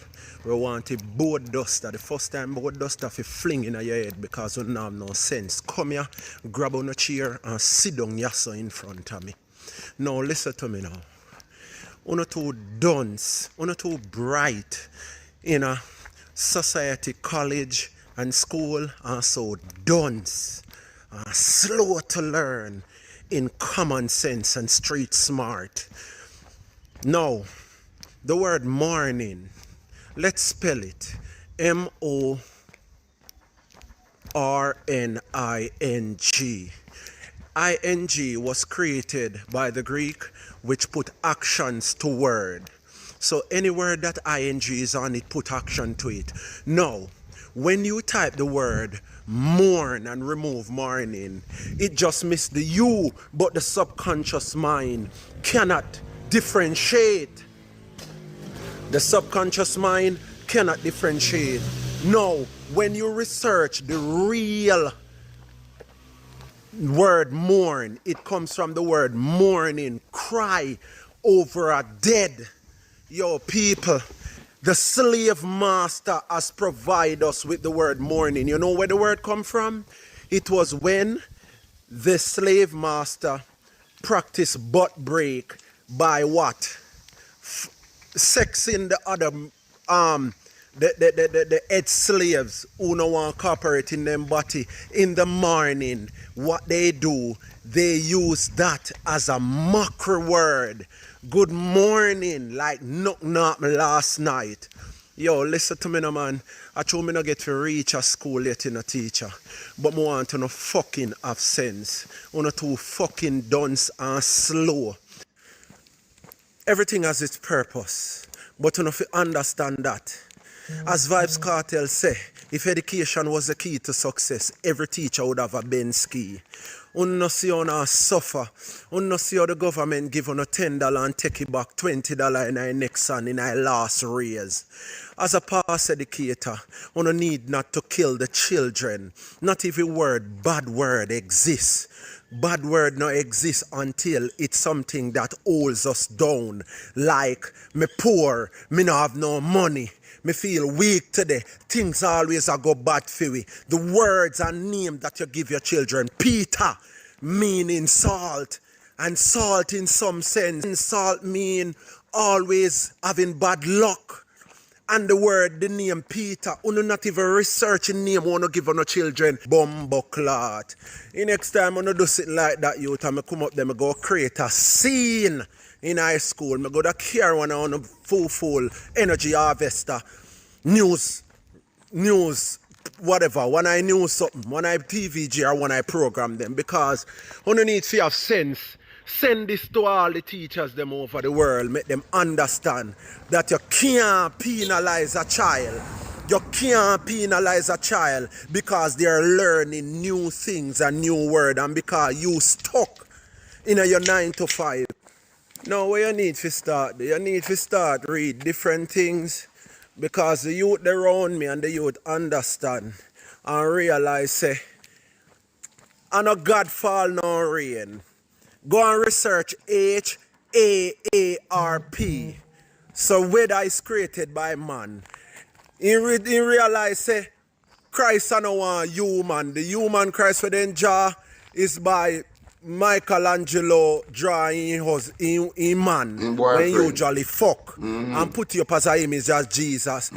We want a board duster. The first time board duster fi fling in your head because we don't have no sense. Come here, grab on a chair and sit down yassa in front of me. Now listen to me now. Una too dunce, una too bright in a society, college and school, and so dunce, slow to learn in common sense and street smart. Now, the word morning, let's spell it. M-O-R-N-I-N-G. ING was created by the Greek, which put actions to word. So any word that ing is on it, put action to it. Now, when you type the word mourn and remove morning, it just missed the U, but the subconscious mind cannot differentiate. The subconscious mind cannot differentiate. Now, when you research the real word mourn, it comes from the word mourning, cry over a dead. Yo, people, the slave master has provided us with the word mourning. You know where the word come from? It was when the slave master practiced butt break by what? Sexing the other the head slaves who no want cooperate in them body. In the morning, what they do, they use that as a mockery word. Good morning, like knock last night. Yo, listen to me no man. I told me not get to reach a school yet in a teacher. But I want to no fucking have sense. I want to fucking dunce and slow. Everything has its purpose. But you know, if you understand that. As Vibes Cartel say, if education was the key to success, every teacher would have a Bensky. You see how suffer. You see how the government give on a $10 and take it back $20 in our next and in our last raise. As a past educator, you need not to kill the children. Not every word, bad word exists. Bad word no exists until it's something that holds us down. Like, me poor, me no have no money. Me feel weak today. Things always a go bad for we. The words and name that you give your children. Peter meaning salt. And salt in some sense. And salt mean always having bad luck. And the word, the name Peter, you not even research a name you want to give on your children. Bumbleclot. The next time you do something like that, youth, and I come up there, I go create a scene in high school. I go to carry one on a full energy harvester. News, whatever. When I knew something, when I TVG or when I program them. Because you need to have sense Send this to all the teachers them over the world. Make them understand that you can't penalize a child. You can't penalize a child because they're learning new things and new word, and because you stuck in your 9 to 5. Now where you need to start? You need to start read different things, because the youth around me and the youth understand and realize say, I know God fall no rain. Go and research HAARP. So weather is created by man. In realize say Christ and one human. The human Christ for the jaw is by Michelangelo drawing in man when usually fuck and put you up as a image as Jesus.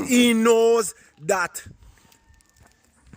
He knows that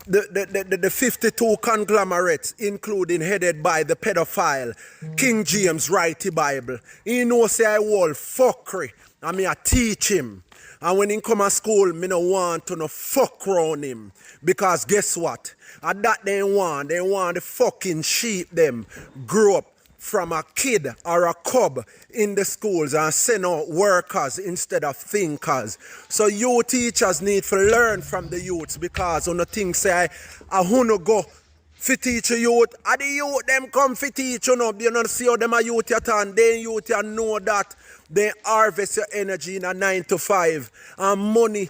the 52 conglomerates, including headed by the pedophile, King James write the Bible. He knows say I will fuckery, and me I teach him. And when he come to school, me no want to no fuck round him. Because guess what? At that they want the fucking sheep them grow up from a kid or a cub in the schools and send out workers instead of thinkers. So you teachers need to learn from the youths, because on the thing say I wanna go for teach a youth, and the youth them come for teach you know. You know see how them a youth at and then youth you know that they harvest your energy in a 9 to 5 and money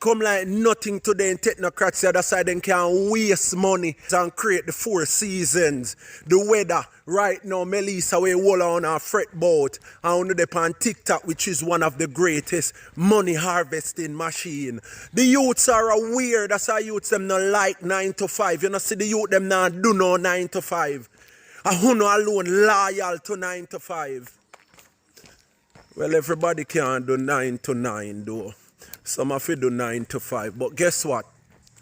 come like nothing to them technocrats the other side. They can waste money and create the 4 seasons. The weather right now, Melissa we hold on our fret boat and on the on TikTok, which is one of the greatest money harvesting machine. The youths are aware, that's why youths them not like 9 to 5. You know see the youth them not do no 9 to 5. And who no alone loyal to 9 to 5. Well, everybody can't do 9 to 9 though. Some of you do 9 to 5. But guess what?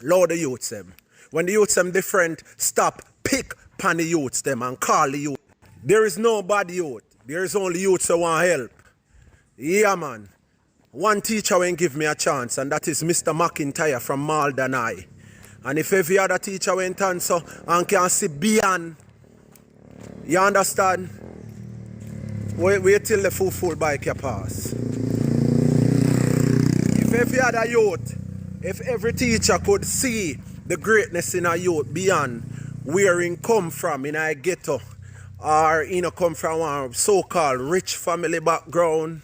Lord the youths them. When the youths them different, stop, pick pan the youths them and call the youth. There is no bad youth. There is only youths that want help. Yeah, man. One teacher won't give me a chance, and that is Mr. McIntyre from Maldenay. And if every other teacher went on so and can see beyond, you understand? Wait till the full bike you pass. If every other youth, if every teacher could see the greatness in a youth beyond where he come from in a ghetto, or come from a so-called rich family background,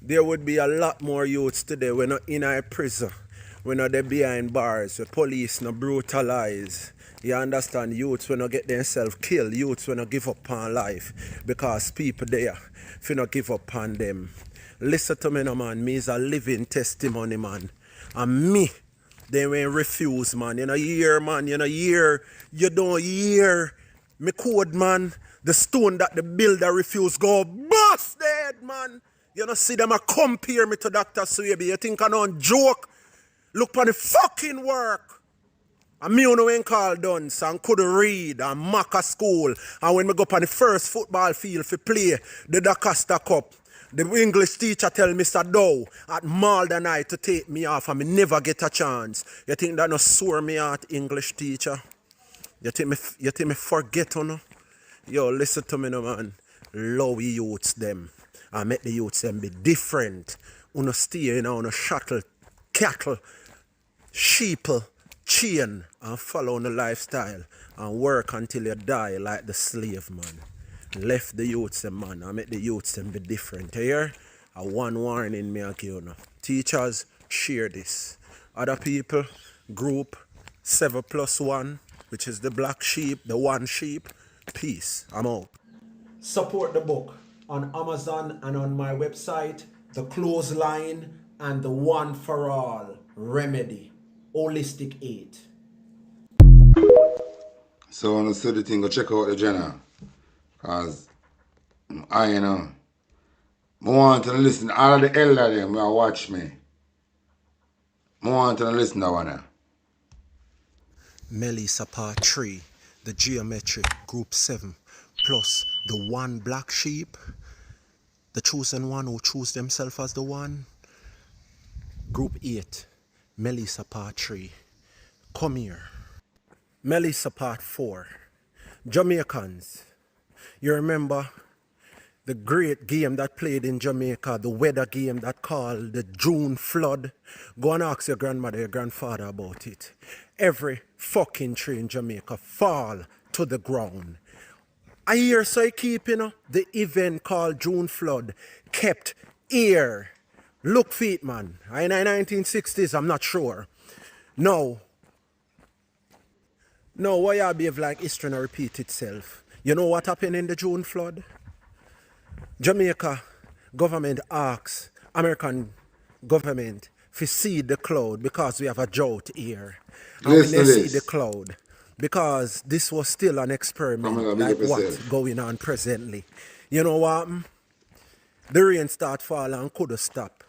there would be a lot more youths today. We're not in a prison. We're not there behind bars. The police not brutalize. You understand? Youths will not get themselves killed. Youths will not give up on life. Because people there, if you not give up on them. Listen to me, no, man. Me is a living testimony, man. And me, they won't refuse, man. You know, hear, man. You know, hear. You don't hear. Me code, man. The stone that the builder refused go busted, man. You know, see them a compare me to Dr. Swaby. You think I don't joke? Look for the fucking work. And me only when called dunce and could read and mock a school. And when me go up on the first football field to play the DaCosta Cup, the English teacher tell Mr. Dow at Maldenay to take me off and me never get a chance. You think that no sore me out, English teacher? You think me forget or no? Yo, listen to me no, man. Love youths them. And make the youths them be different. Uno stay in uno shuttle, cattle, sheeple, chain, and follow on the lifestyle and work until you die like the slave, man. Left the youths them, man. I make the youths them be different. Here, a one warning me give you now. Teachers, share this. Other people, group 7+1, which is the black sheep, the one sheep. Peace. I'm out. Support the book on Amazon and on my website, The Clothesline and The One for All Remedy. Holistic 8. So when I see the thing, go check out the channel. Because I want to listen. All of the elder them will watch me. I want to listen to one now. Melissa Part 3, the geometric group 7, plus the one black sheep, the chosen one who choose themselves as the one. Group 8, Melissa Part 3. Come here. Melissa Part 4, Jamaicans. You remember the great game that played in Jamaica, the weather game that called the June flood? Go and ask your grandmother, your grandfather about it. Every fucking tree in Jamaica fall to the ground. A year so I keep, the event called June flood kept here. Look feet, man. In the 1960s, I'm not sure. No, why y'all behave like history not repeat itself? You know what happened in the June flood? Jamaica government asks American government to seed the cloud because we have a drought here. And when they seed the cloud, because this was still an experiment like what's going on presently. You know what? The rain start falling and could stop.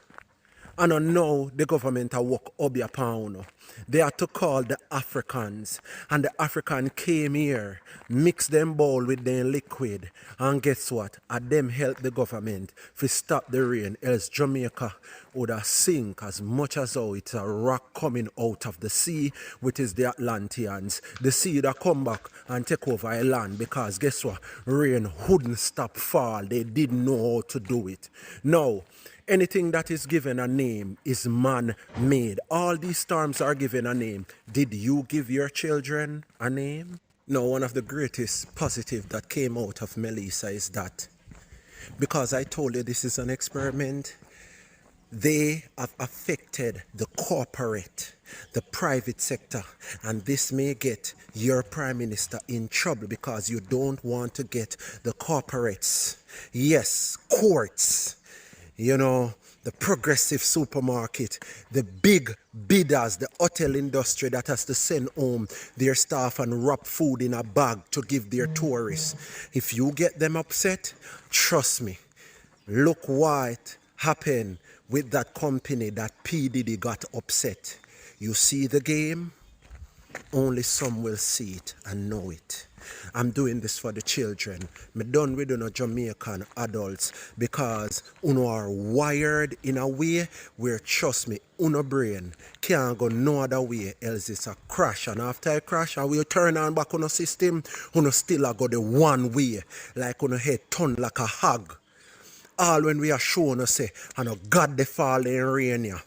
And I know the government are work up your pound. They had to call the Africans. And the African came here, mix them bowl with their liquid. And guess what? And them help the government to stop the rain. Else Jamaica would have sink as much as how it's a rock coming out of the sea, which is the Atlanteans. The sea that come back and take over a land because guess what? Rain wouldn't stop fall. They didn't know how to do it. Now, anything that is given a name is man-made. All these storms are given a name. Did you give your children a name? No, one of the greatest positive that came out of Melissa is that because I told you this is an experiment, they have affected the corporate, the private sector, and this may get your prime minister in trouble because you don't want to get the corporates, yes, courts, the progressive supermarket, the big bidders, the hotel industry that has to send home their staff and wrap food in a bag to give their tourists. If you get them upset, trust me, look what happened with that company that P. Diddy got upset. You see the game? Only some will see it and know it. I'm doing this for the children. Me done with Jamaican adults because uno are wired in a way where, trust me, uno brain can't go no other way else it's a crash. And after a crash and we turn on back on the system, uno still a go the one way. Like uno head turn like a hog. All when we are shown us say, and God the falling rain here.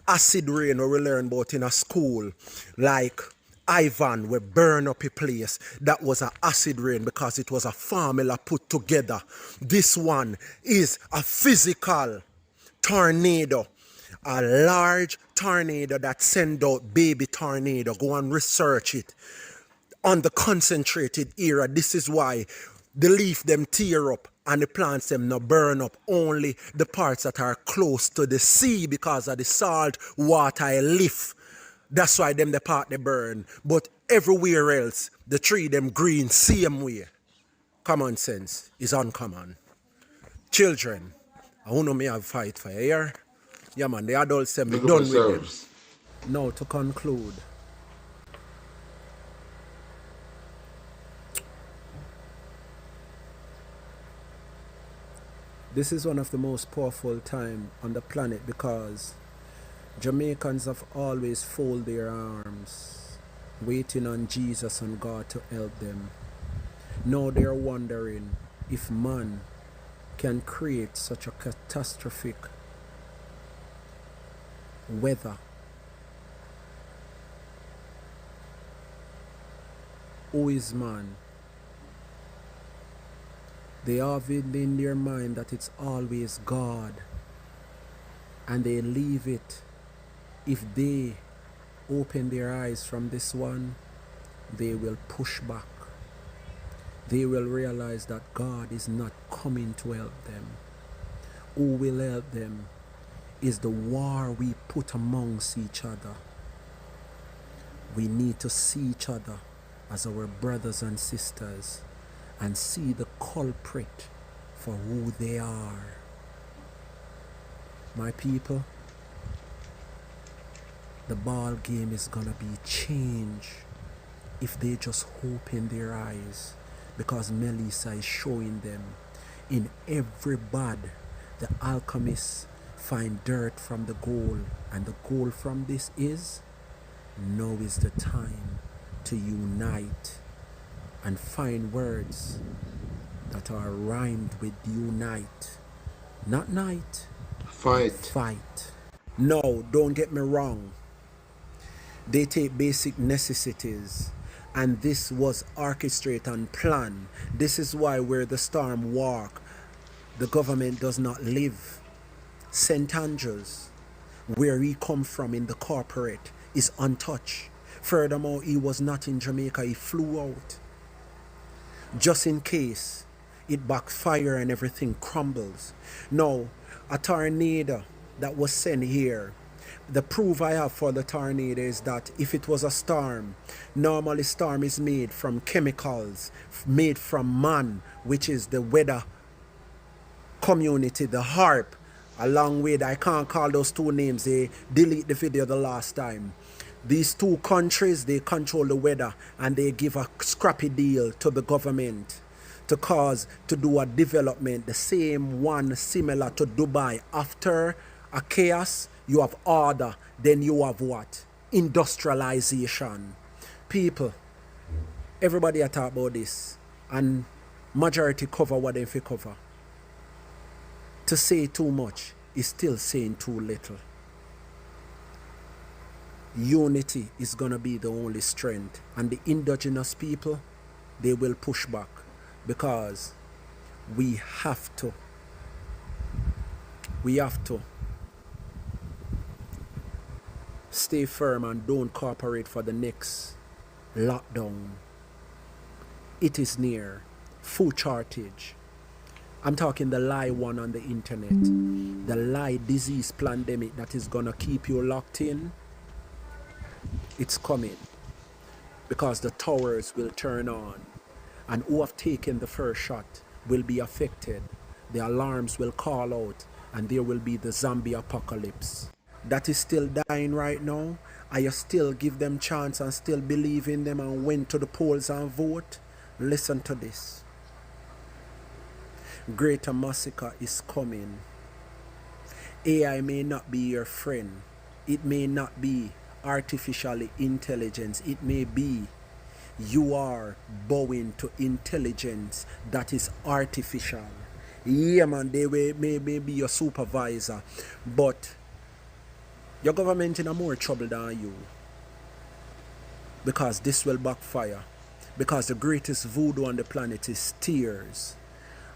Acid rain we learn about in a school. Like Ivan will burn up a place. That was an acid rain because it was a formula put together. This one is a physical tornado. A large tornado that send out baby tornado. Go and research it. On the concentrated era, this is why the leaf them tear up and the plants them no burn up. Only the parts that are close to the sea because of the salt water lift. That's why them the part they burn. But everywhere else, the tree them green same way. Common sense is uncommon. Children, I want to me have fight for here. Yeah man, the adults say me done with them. Now to conclude. This is one of the most powerful times on the planet because Jamaicans have always folded their arms, waiting on Jesus and God to help them. Now they're wondering if man can create such a catastrophic weather. Who is man? They have it in their mind that it's always God, and they leave it. If they open their eyes from this one, they will push back. They will realize that God is not coming to help them. Who will help them is the war we put amongst each other. We need to see each other as our brothers and sisters and see the culprit for who they are. My people, the ball game is gonna be changed if they just open their eyes, because Melissa is showing them in every bud the alchemists find dirt from the gold, and the goal from this is now is the time to unite and find words that are rhymed with unite. Not night. Fight. Fight. No, don't get me wrong. They take basic necessities, and this was orchestrated and planned. This is why where the storm walk, the government does not live. St. Andrews, where he come from in the corporate, is untouched. Furthermore, he was not in Jamaica, he flew out. Just in case it backfire and everything crumbles. Now, a tornado that was sent here, the proof I have for the tornado is that if it was a storm, normally storm is made from chemicals, made from man, which is the weather community, the HARP, along with, I can't call those two names, they delete the video the last time. These two countries, they control the weather and they give a scrappy deal to the government to do a development, the same one similar to Dubai. After a chaos, you have order, then you have what? Industrialization. People, everybody are talk about this, and majority cover what they fi cover. To say too much is still saying too little. Unity is going to be the only strength, and the indigenous people, they will push back, because we have to stay firm and don't cooperate for the next lockdown. It is near. Food shortage. I'm talking the lie one on the internet, the lie disease pandemic that is gonna keep you locked in. It's coming, because the towers will turn on, and who have taken the first shot will be affected. The alarms will call out, and there will be the zombie apocalypse. That is still dying right now. I still give them chance and still believe in them and went to the polls and vote. Listen to this. Greater massacre is coming. AI may not be your friend. It may not be artificial intelligence. It may be you are bowing to intelligence that is artificial. Yeah, man, they may be your supervisor, but your government in a more trouble than you, because this will backfire. Because the greatest voodoo on the planet is tears.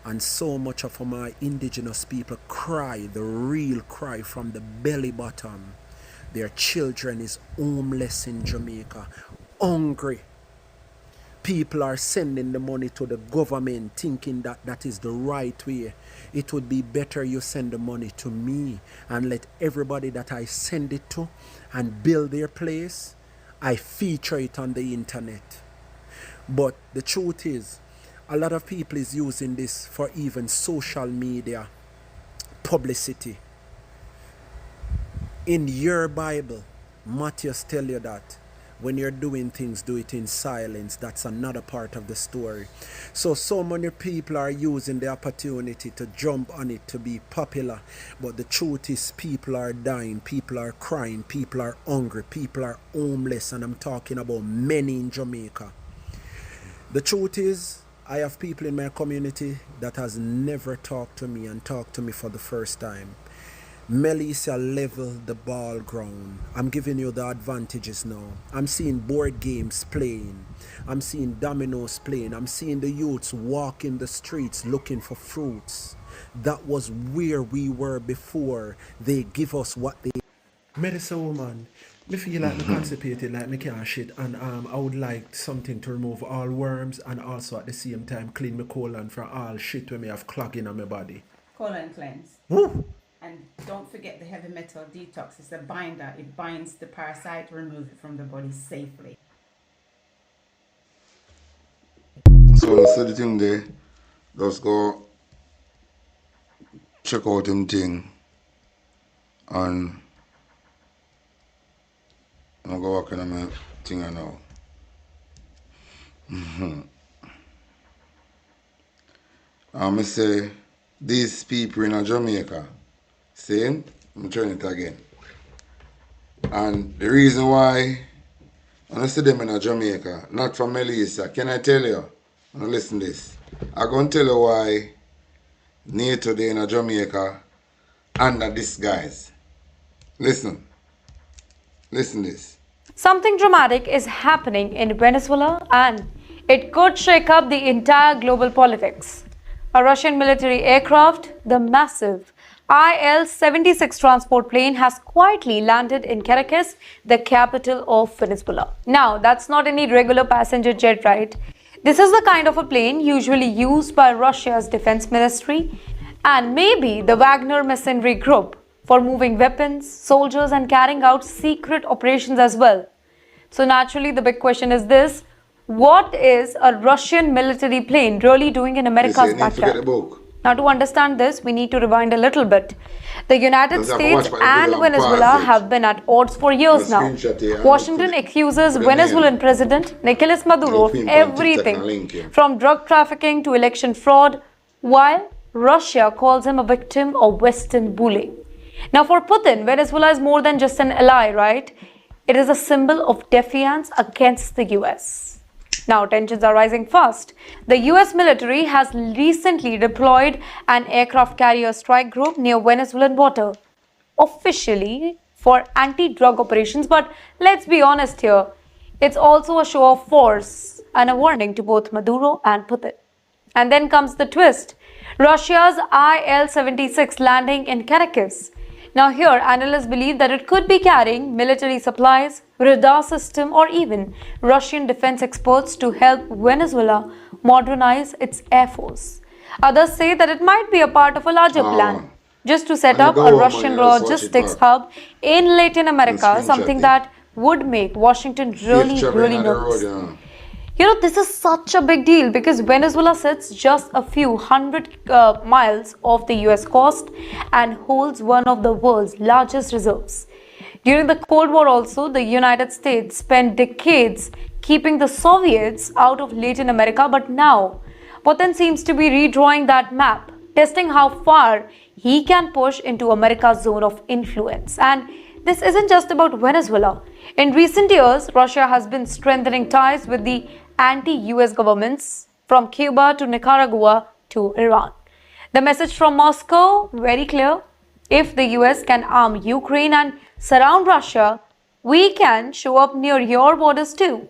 And so much of my indigenous people cry, the real cry from the belly bottom. Their children is homeless in Jamaica, hungry. People are sending the money to the government thinking that that is the right way. It would be better you send the money to me and let everybody that I send it to and build their place, I feature it on the internet. But the truth is, a lot of people is using this for even social media publicity. In your Bible, Matthew tell you that when you're doing things, do it in silence. That's another part of the story. So many people are using the opportunity to jump on it to be popular. But the truth is, people are dying, people are crying, people are hungry, people are homeless. And I'm talking about many in Jamaica. The truth is, I have people in my community that has never talked to me and talked to me for the first time. Melissa leveled the ball ground. I'm giving you the advantages now. I'm seeing board games playing. I'm seeing dominoes playing. I'm seeing the youths walk in the streets looking for fruits. That was where we were before they give us what they... Medicine woman, me feel like me constipated, like me can't shit, and I would like something to remove all worms and also at the same time clean my colon from all shit when me have clogging on my body. Colon cleanse. Woo! And don't forget the heavy metal detox. It's a binder. It binds the parasite, remove it from the body safely. So I said the thing there, just go check out him thing and I'm go working on my thing now. I say these people in Jamaica, same, I'm trying it again. And the reason why I see them in Jamaica, not from Melissa, can I tell you? Now listen to this. I'm going to tell you why Nato there in Jamaica under disguise. Listen. Listen this. Something dramatic is happening in Venezuela and it could shake up the entire global politics. A Russian military aircraft, the massive IL-76 transport plane, has quietly landed in Caracas, the capital of Venezuela. Now, that's not any regular passenger jet, right? This is the kind of a plane usually used by Russia's defense ministry and maybe the Wagner mercenary group for moving weapons, soldiers, and carrying out secret operations as well. So naturally, the big question is this: what is a Russian military plane really doing in America's backyard? Now, to understand this, we need to rewind a little bit. The United States and Venezuela have been at odds for years now. Washington accuses Venezuelan President Nicolas Maduro of everything from drug trafficking to election fraud, while Russia calls him a victim of Western bullying. Now, for Putin, Venezuela is more than just an ally, right? It is a symbol of defiance against the US. Now, tensions are rising fast. The US military has recently deployed an aircraft carrier strike group near Venezuelan water, officially for anti-drug operations. But let's be honest here, it's also a show of force and a warning to both Maduro and Putin. And then comes the twist: Russia's IL-76 landing in Caracas. Now here, analysts believe that it could be carrying military supplies, radar system, or even Russian defense experts to help Venezuela modernize its air force. Others say that it might be a part of a larger plan, just to set up a Russian logistics hub in Latin America, something that would make Washington really nervous. You know, this is such a big deal because Venezuela sits just a few hundred miles off the US coast and holds one of the world's largest reserves. During the Cold War also, the United States spent decades keeping the Soviets out of Latin America, but now Putin seems to be redrawing that map, testing how far he can push into America's zone of influence. And this isn't just about Venezuela. In recent years, Russia has been strengthening ties with the anti-US governments from Cuba to Nicaragua to Iran. The message from Moscow, very clear: if the US can arm Ukraine and surround Russia, we can show up near your borders too.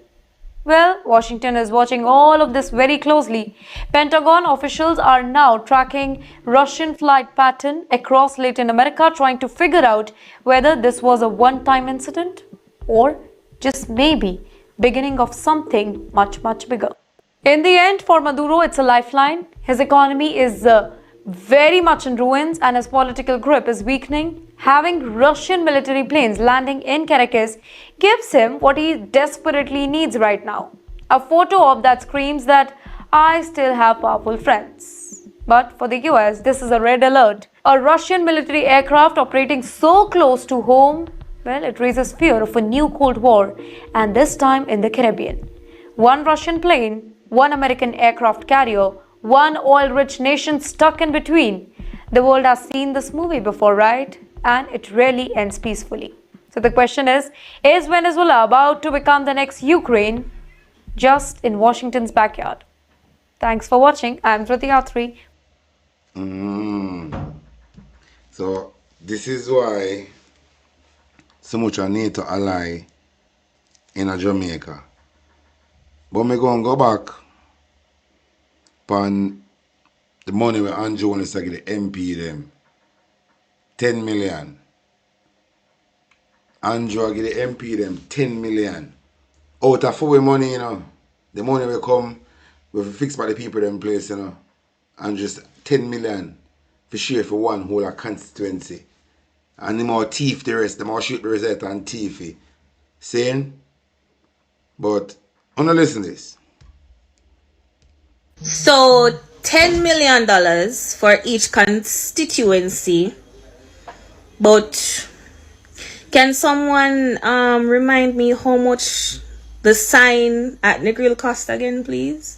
Well, Washington is watching all of this very closely. Pentagon officials are now tracking Russian flight pattern across Latin America, trying to figure out whether this was a one-time incident or just maybe beginning of something much bigger. In the end, for Maduro, it's a lifeline. His economy is very much in ruins and his political grip is weakening. Having Russian military planes landing in Caracas gives him what he desperately needs right now: a photo op that screams that I still have powerful friends. But for the US, this is a red alert. A Russian military aircraft operating so close to home, well, it raises fear of a new Cold War, and this time in the Caribbean. One Russian plane, one American aircraft carrier, one oil-rich nation stuck in between. The world has seen this movie before, right? And it rarely ends peacefully. So the question is Venezuela about to become the next Ukraine, just in Washington's backyard? Thanks for watching. I'm Dhruti Athri. So this is why so much I need to ally in Jamaica. But me going to go back on the money where Andrew wants to give the MP them. 10 million. Andrew give the MP them 10 million. Out of our money, you know. The money will come, we will fix by the people them place, you know. And just 10 million for share for one whole constituency. And the more thief the rest, the more shoot the result and thiefy. Saying? But, I'm not listen to this. So, $10 million for each constituency. But, can someone remind me how much the sign at Negril cost again, please?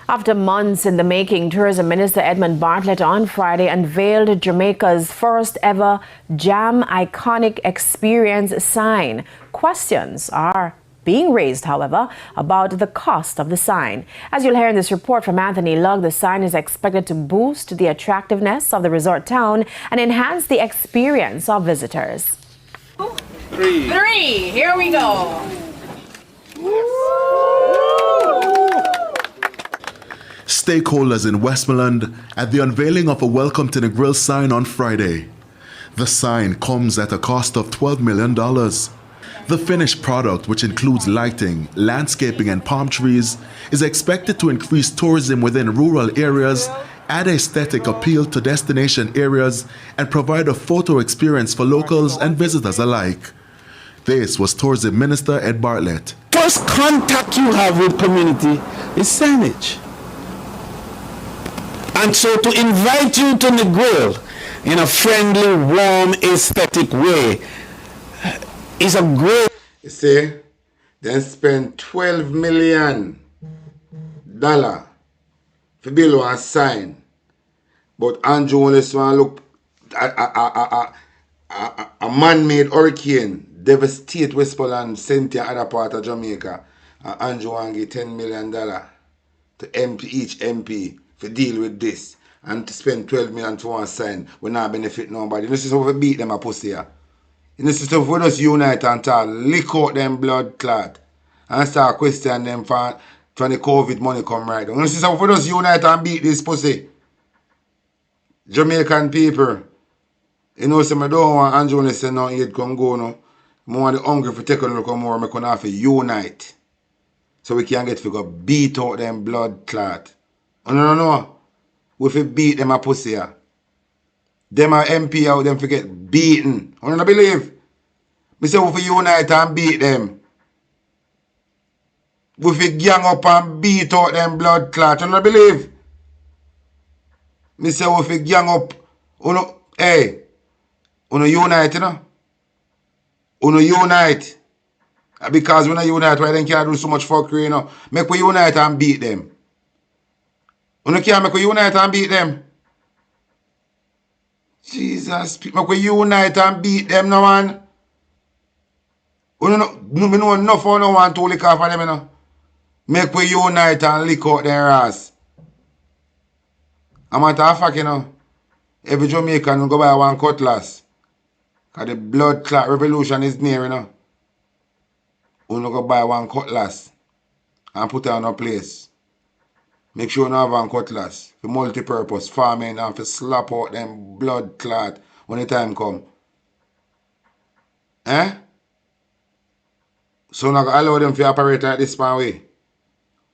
After months in the making, Tourism Minister Edmund Bartlett on Friday unveiled Jamaica's first ever Jam Iconic Experience sign. Questions are, being raised, however, about the cost of the sign. As you'll hear in this report from Anthony Lugg, the sign is expected to boost the attractiveness of the resort town and enhance the experience of visitors. Three. Here we go. Stakeholders in Westmoreland at the unveiling of a Welcome to the Grill sign on Friday. The sign comes at a cost of $12 million. The finished product, which includes lighting, landscaping, and palm trees, is expected to increase tourism within rural areas, add aesthetic appeal to destination areas, and provide a photo experience for locals and visitors alike. This was Tourism Minister Ed Bartlett. First contact you have with community is signage. And so to invite you to the grill in a friendly, warm, aesthetic way is a great... You see, they spend $12 million for build one sign. But Andrew only want to look a man-made hurricane devastate Westmoreland, Cynthia, other part of Jamaica. And Andrew want to give $10 million to each MP to deal with this. And to spend $12 million for one sign will not benefit nobody. This is how we beat them a pussy here. This is how we just unite and talk, lick out them blood clot and start questioning them for the COVID money come right down. This is how we just unite and beat this pussy. Jamaican people, you know, so I don't want Andrew to say no, he'd come go no. I want the hungry for take a look more, I can have to unite. So we can get to go beat out them blood clot. Oh, no. We fi beat them a pussy here. Them a MP out, them forget beaten. I don't believe. Me say we fi unite and beat them. We fi gang up and beat out them blood clot. I don't believe. Me say we fi gang up. Hey, uno unite, you know? Uno unite. Because when I unite, why they can't do so much fuckery, you know? Make we unite and beat them. Uno can't make we unite and beat them. Jesus, make we unite and beat them, no man. Uno know enough for no one to lick off of them, you know. Make we unite and lick out their ass. I'm matter of fact, you know, every Jamaican will go buy one cutlass. Because the blood clot revolution is near, you know. Uno go buy one cutlass and put it on a place. Make sure you have one cutlass for multi-purpose farming and for slap out them blood clot when the time come. Eh? So now allow them to operate like this way.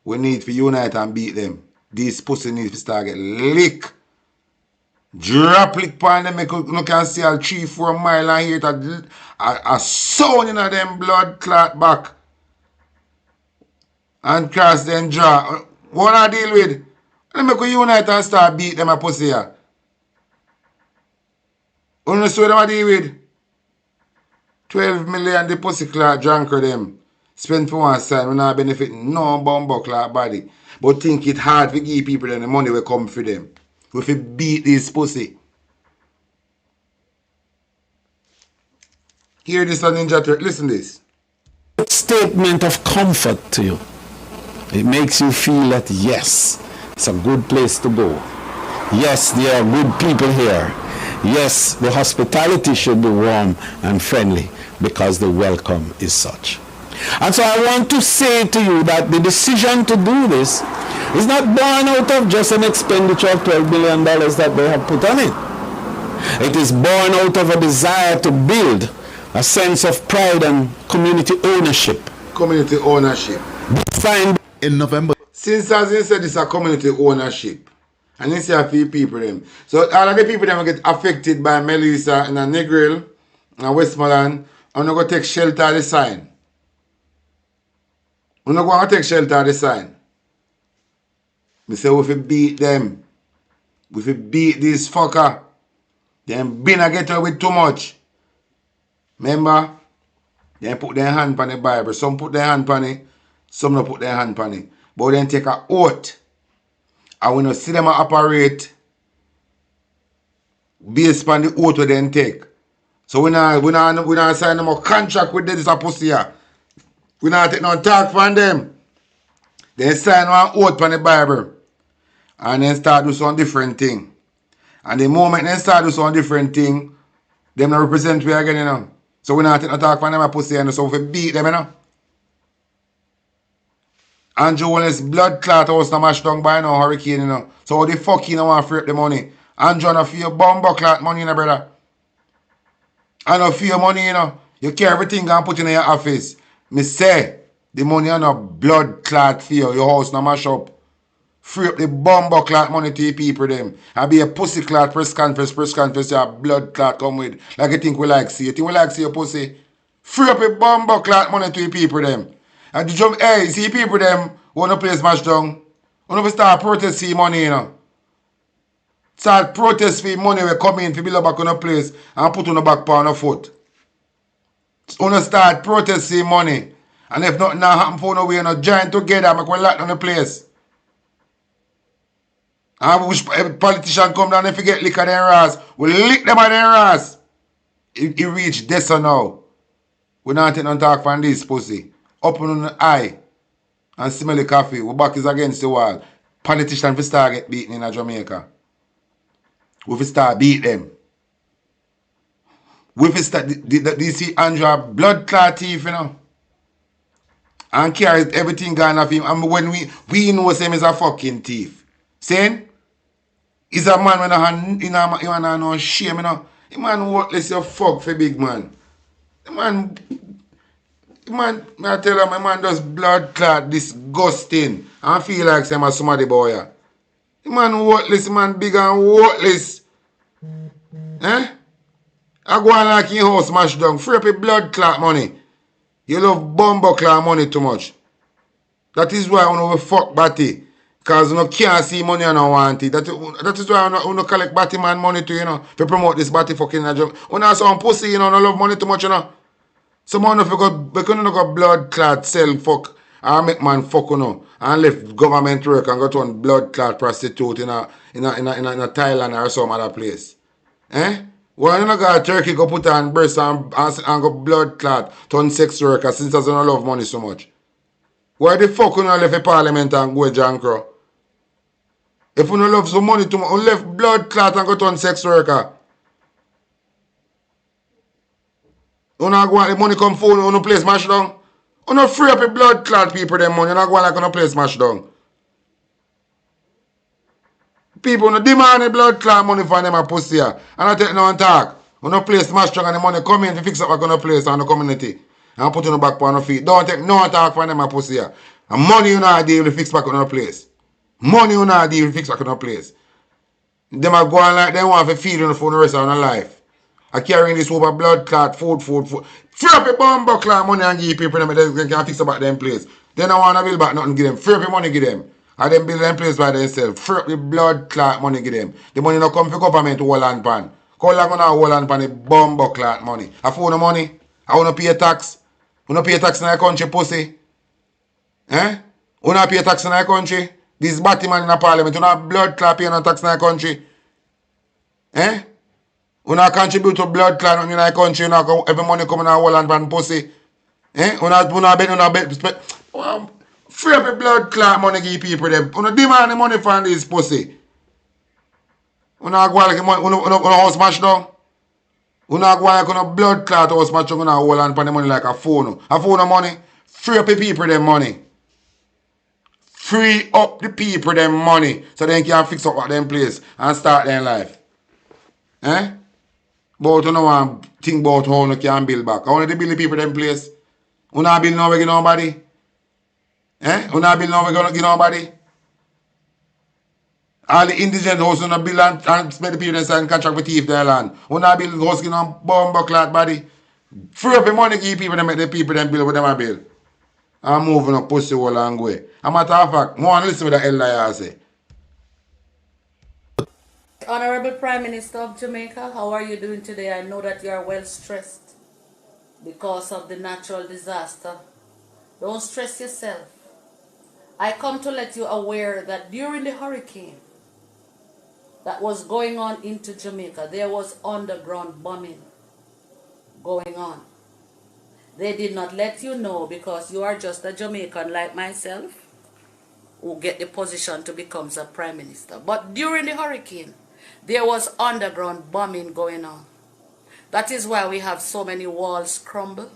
We need to unite and beat them. These pussy need to start get lick. Drop lick pan them, make you can see all 3-4 miles and hear it a sound in them blood clot back. And cross them draw. What I deal with? Let me go unite and start beat them a pussy here. You know what I deal with? 12 million the pussy clot drunker them. Spend for one side, we not benefit no bumbo clot body. But think it hard to give people the money will come for them. We fi beat this pussy. Hear this on Ninja Turtle. Listen this. Statement of comfort to you. It makes you feel that yes, it's a good place to go. Yes, there are good people here. Yes, the hospitality should be warm and friendly because the welcome is such. And so I want to say to you that the decision to do this is not born out of just an expenditure of $12 billion that they have put on it. It is born out of a desire to build a sense of pride and community ownership. Community ownership. Defined in November. Since as he said, it's a community ownership. And you see a few people them. So all of the people them get affected by Melissa and a Negril and Westmoreland, and go take shelter of the sign. We not going to take shelter of the sign. We say we fi beat them. We fi beat this fucker. Them been a get away with too much. Remember? They put their hand on the Bible. Some put their hand on it. Some not put their hand on it. But then take a oath. And we not see them operate based on the oath we then take. So we not sign them a contract with this pussy here. We not take no talk from them. They sign one oath from the Bible. And then start do some different thing. And the moment they start do some different thing, them not represent we again, you know. So we not take no talk from them a pussy, and so we beat them, you know. Andrew Wallace blood clot house na mash down by no hurricane, you know. So how the fuck you know want to free up the money? Andrew no for your bumbo clot money, you know, brother. I know for your money, you know. You carry everything and put in your office. Me say, the money on a blood clot for you. Your house no mash up. Free up the bumbo clot money to the people them. And be a pussy clot press conference, your blood clot come with. Like you think we like see. You think we like see your pussy? Free up a bumbo clot money to the people them. And the jump, hey, see people them want to play smash down. Want to start protest for money, you know. Start protest for money we come in to build back on a place and put on the back pound of foot. Want to start protest for money. And if nothing happen for no way, no join together, make we lock down the place. And wish politician come down and forget lick of their ass. We lick them on their ass. It reach this or now. We not take no talk from this pussy. Open on the eye and smell the coffee. We back is against the wall. Politician will start get beaten in Jamaica. We will start beat them. We will start this see Andrew blood clot thief, you know. And carries everything gone off him. And when we know him is a fucking thief. Saying? He's a man when he have no shame, you know. The man worthless your fuck for big man. The man, I tell you, my man does blood clot, disgusting. I feel like I'm somebody boy. Yeah. The man worthless, man big and worthless. Eh? I go on like in house smash down. Free up your blood clot money. You love bumbo clot money too much. That is why I want to fuck batty. Because you can't see money and I want it. That is why I want to collect batty man money too, you know. To promote this batty fucking job. When I saw pussy, you know, I love money too much, you know. Some man if you got blood clot, sell fuck, and make man fuck, you know. And left government work and go to one blood clot prostitute in a Thailand or some other place. Eh? Why you not got turkey go put on breast and go blood clot turn sex worker since I don't love money so much? Why the fuck you not left a parliament and go jankro? If you don't love some money too much, you left blood clot and go turn sex worker. You not go and the money come phone, you no play smash down. You not free up a blood clot people them money, you not go like you no play smash down. People no demand the blood clot money for them a pussy here. And I take no one talk. You no play smash down and the money come in to fix up a gonna place on the community. And put on the back on the feet. Don't take no one talk for them a pussy here. And money you not deal to fix back on the place. Money you not deal to fix back on the place. Them are going like they want to feed on the for the rest of their life. I carrying this over blood clot, food. Free up your bumbo clot money and give people them they can fix about them place. They don't want to build back nothing give them. Free up your money give them. And them build them place by themselves. Free up the blood clot money give them. The money not come for government to hold on pan. Call like on hold on pan the bumbo clot money. I phone the money. I want to pay tax. You don't pay tax in our country, pussy. Eh? You don't pay tax in our country. This batty man in the parliament. You don't blood clot pay no tax in our country. Eh? You not contribute to blood clot in our country. You not every money coming out Holland pan pussy. Eh? You not bet. Free up your blood clot money give people them. You not demand the money from this pussy. You not go like money. You not house smash down. You not go like a blood clot house smash down. You not hold on pan the money like a phone. A phone of money. Free up the people them money. Free up the people them money. So they can fix up at them place and start their life. Eh? But you know one think about how you can build back. I want to build the people them place. You not build now we give nobody. Eh? You not build now we gonna give nobody. All the indigenous houses you not build and spend the people and contract with thief their land. You not build house give no bomb clot body. Free up the money give people them make the people them build what them a build. I'm moving up pussy hole and go. A matter of fact, more listen to the hell I say. Honorable Prime Minister of Jamaica, how are you doing today? I know that you are well stressed because of the natural disaster. Don't stress yourself. I come to let you aware that during the hurricane that was going on into Jamaica, there was underground bombing going on. They did not let you know because you are just a Jamaican like myself who get the position to become a prime minister. But during the hurricane, there was underground bombing going on. That is why we have so many walls crumble.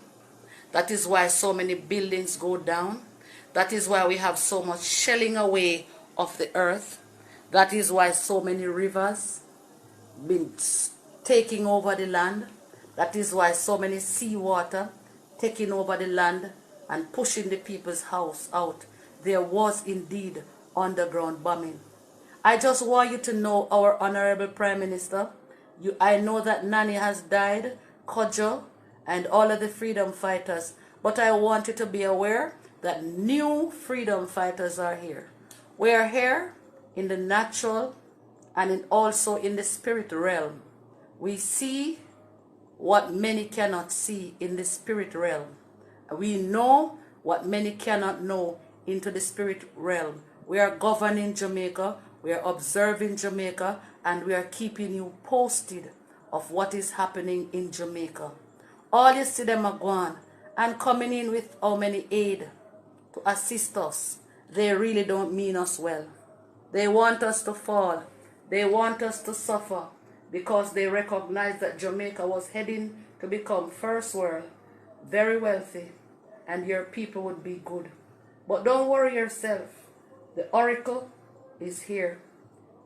That is why so many buildings go down. That is why we have so much shelling away of the earth. That is why so many rivers been taking over the land. That is why so many seawater taking over the land and pushing the people's house out. There was indeed underground bombing. I just want you to know, our Honorable Prime Minister, I know that Nani has died, Kojo, and all of the freedom fighters, but I want you to be aware that new freedom fighters are here. We are here in the natural and also in the spirit realm. We see what many cannot see in the spirit realm. We know what many cannot know into the spirit realm. We are governing Jamaica, we are observing Jamaica, and we are keeping you posted of what is happening in Jamaica. All you see them are gone and coming in with how many aid to assist us. They really don't mean us well. They want us to fall. They want us to suffer because they recognize that Jamaica was heading to become first world, very wealthy, and your people would be good. But don't worry yourself. The oracle is here.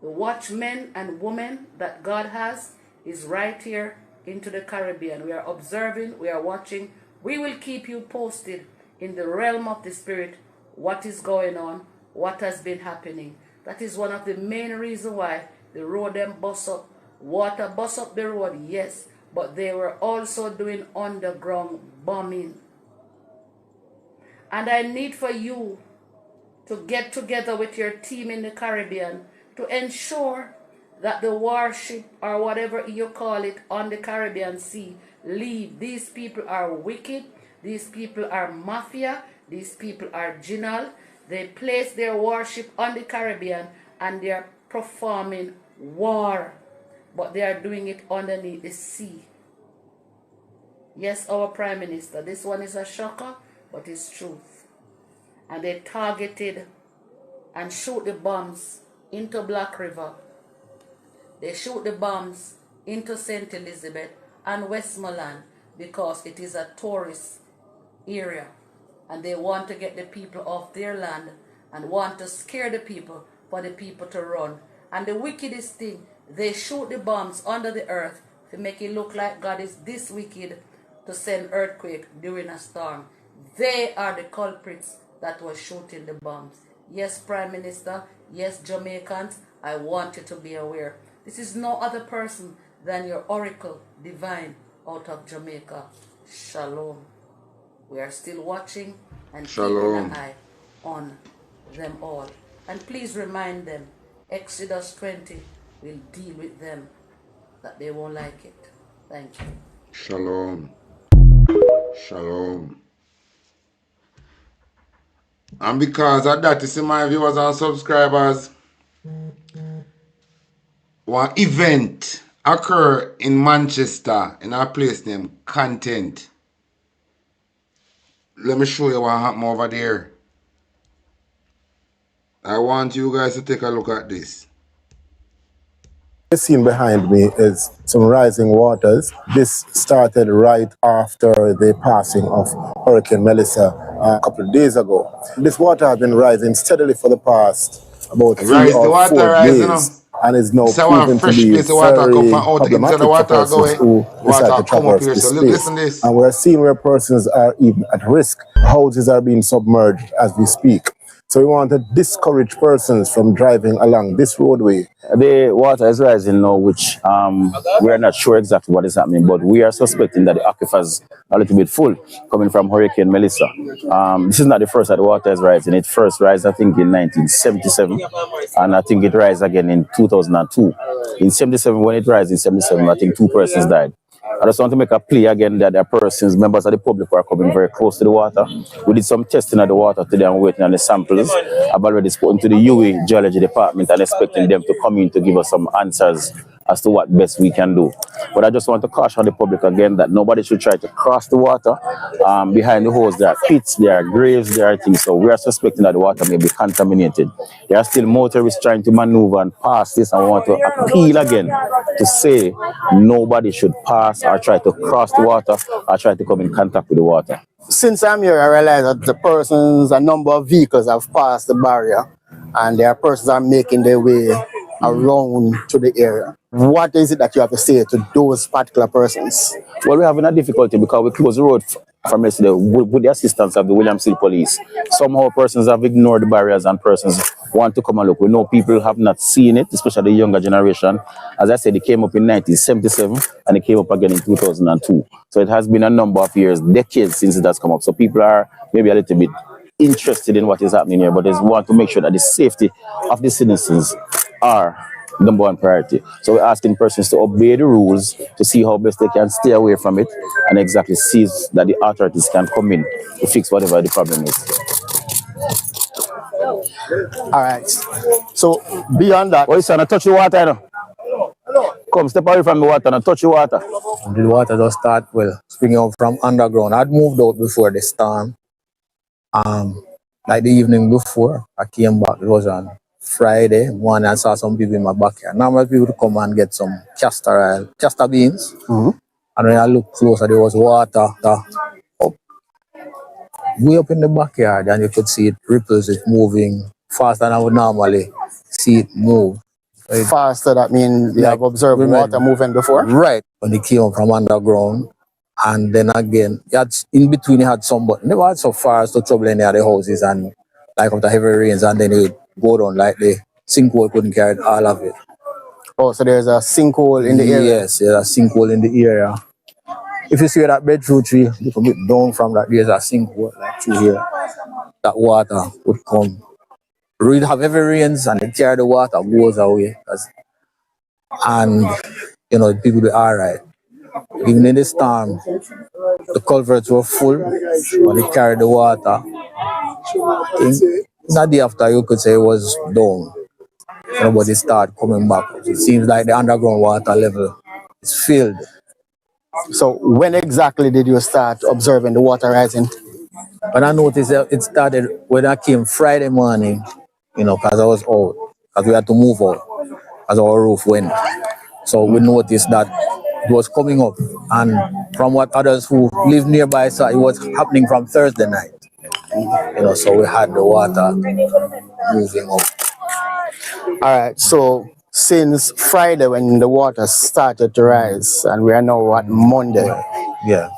The watchmen and women that God has is right here into the Caribbean. We are observing, we are watching. We will keep you posted in the realm of the spirit, what is going on, what has been happening. That is one of the main reasons why the road them bust up. Water bust up the road, yes, but they were also doing underground bombing. And I need for you to get together with your team in the Caribbean to ensure that the warship or whatever you call it on the Caribbean Sea leave. These people are wicked. These people are mafia. These people are jinal. They place their warship on the Caribbean and they are performing war. But they are doing it underneath the sea. Yes, our Prime Minister, this one is a shocker, but it's truth. And they targeted and shoot the bombs into Black River. They shoot the bombs into St. Elizabeth and Westmoreland because it is a tourist area. And they want to get the people off their land and want to scare the people for the people to run. And the wickedest thing, they shoot the bombs under the earth to make it look like God is this wicked to send earthquake during a storm. They are the culprits that were shooting the bombs. Yes, Prime Minister, yes, Jamaicans, I want you to be aware. This is no other person than your oracle divine out of Jamaica. Shalom. We are still watching and keeping an eye on them all. And please remind them, Exodus 20 will deal with them, that they won't like it. Thank you. Shalom. Shalom. And because of that, you see my viewers and subscribers, one event occur in Manchester in a place named Content. Let me show you what happened over there. I want you guys to take a look at this. The scene behind me is some rising waters. This started right after the passing of Hurricane Melissa a couple of days ago. This water has been rising steadily for the past about 3 or 4 days and is now proven to be very problematic for persons who decide to traverse this space. And we're seeing where persons are even at risk. Houses are being submerged as we speak. So we want to discourage persons from driving along this roadway. The water is rising now, which we are not sure exactly what is happening, but we are suspecting that the aquifers are a little bit full coming from Hurricane Melissa. This is not the first that the water is rising. It first rose, I think, in 1977, and I think it rose again in 2002. In 77, when it rose in 77, I think 2 persons died. I just want to make a plea again that there are persons, members of the public, who are coming very close to the water. We did some testing of the water today and waiting on the samples. I've already spoken to the UE Geology Department and expecting them to come in to give us some answers as to what best we can do. But I just want to caution the public again that nobody should try to cross the water. Behind the hose there are pits, there are graves, there are things. So we are suspecting that the water may be contaminated. There are still motorists trying to maneuver and pass this, and I want to appeal again to say nobody should pass or try to cross the water or try to come in contact with the water. Since I'm here, I realize that a number of vehicles have passed the barrier, and there are persons are making their way around to the area. What is it that you have to say to those particular persons? Well, we're having a difficulty because we closed the road from yesterday with the assistance of the Williams Hill Police. Somehow persons have ignored the barriers and persons want to come and look. We know people have not seen it, especially the younger generation. As I said, it came up in 1977 and it came up again in 2002. So it has been a number of years, decades since it has come up. So people are maybe a little bit interested in what is happening here, but they want to make sure that the safety of the citizens are number one priority. So we're asking persons to obey the rules to see how best they can stay away from it and exactly see that the authorities can come in to fix whatever the problem is. All right. So beyond that, oh, son, touch the water, you know. Come, step away from the water and touch the water. The water just start springing up from underground. I'd moved out before the storm. Like the evening before, I came back. It was on Friday morning. I saw some people in my backyard. Normal people would come and get some castor beans. And when I looked closer, there was water up, way up in the backyard, and you could see it ripples. It moving faster than I would normally see it move. Faster, that means you have observed water moving before? Right. When it came from underground. And then again, in between it had some, but never had so far as to trouble any of the houses, and like after heavy rains, and then it would go down like the sinkhole couldn't carry all of it. Oh, so there's a sinkhole in the area? Yes, there's a sinkhole in the area. If you see that bedroot tree, you can get down from that, there's a sinkhole like through here. That water would come. We'd have heavy rains and it carry the water, goes away. And, you know, people be all right. Even in the storm, the culverts were full, but they carried the water. Not the after, you could say it was down. Nobody started coming back. It seems like the underground water level is filled. So when exactly did you start observing the water rising? When I noticed it started when I came Friday morning, you know, because I was out, because we had to move out, as our roof went. So we noticed that it was coming up, and from what others who live nearby saw, it was happening from Thursday night. You know, so we had the water moving up. All right, so since Friday when the water started to rise, and we are now at Monday. Yeah.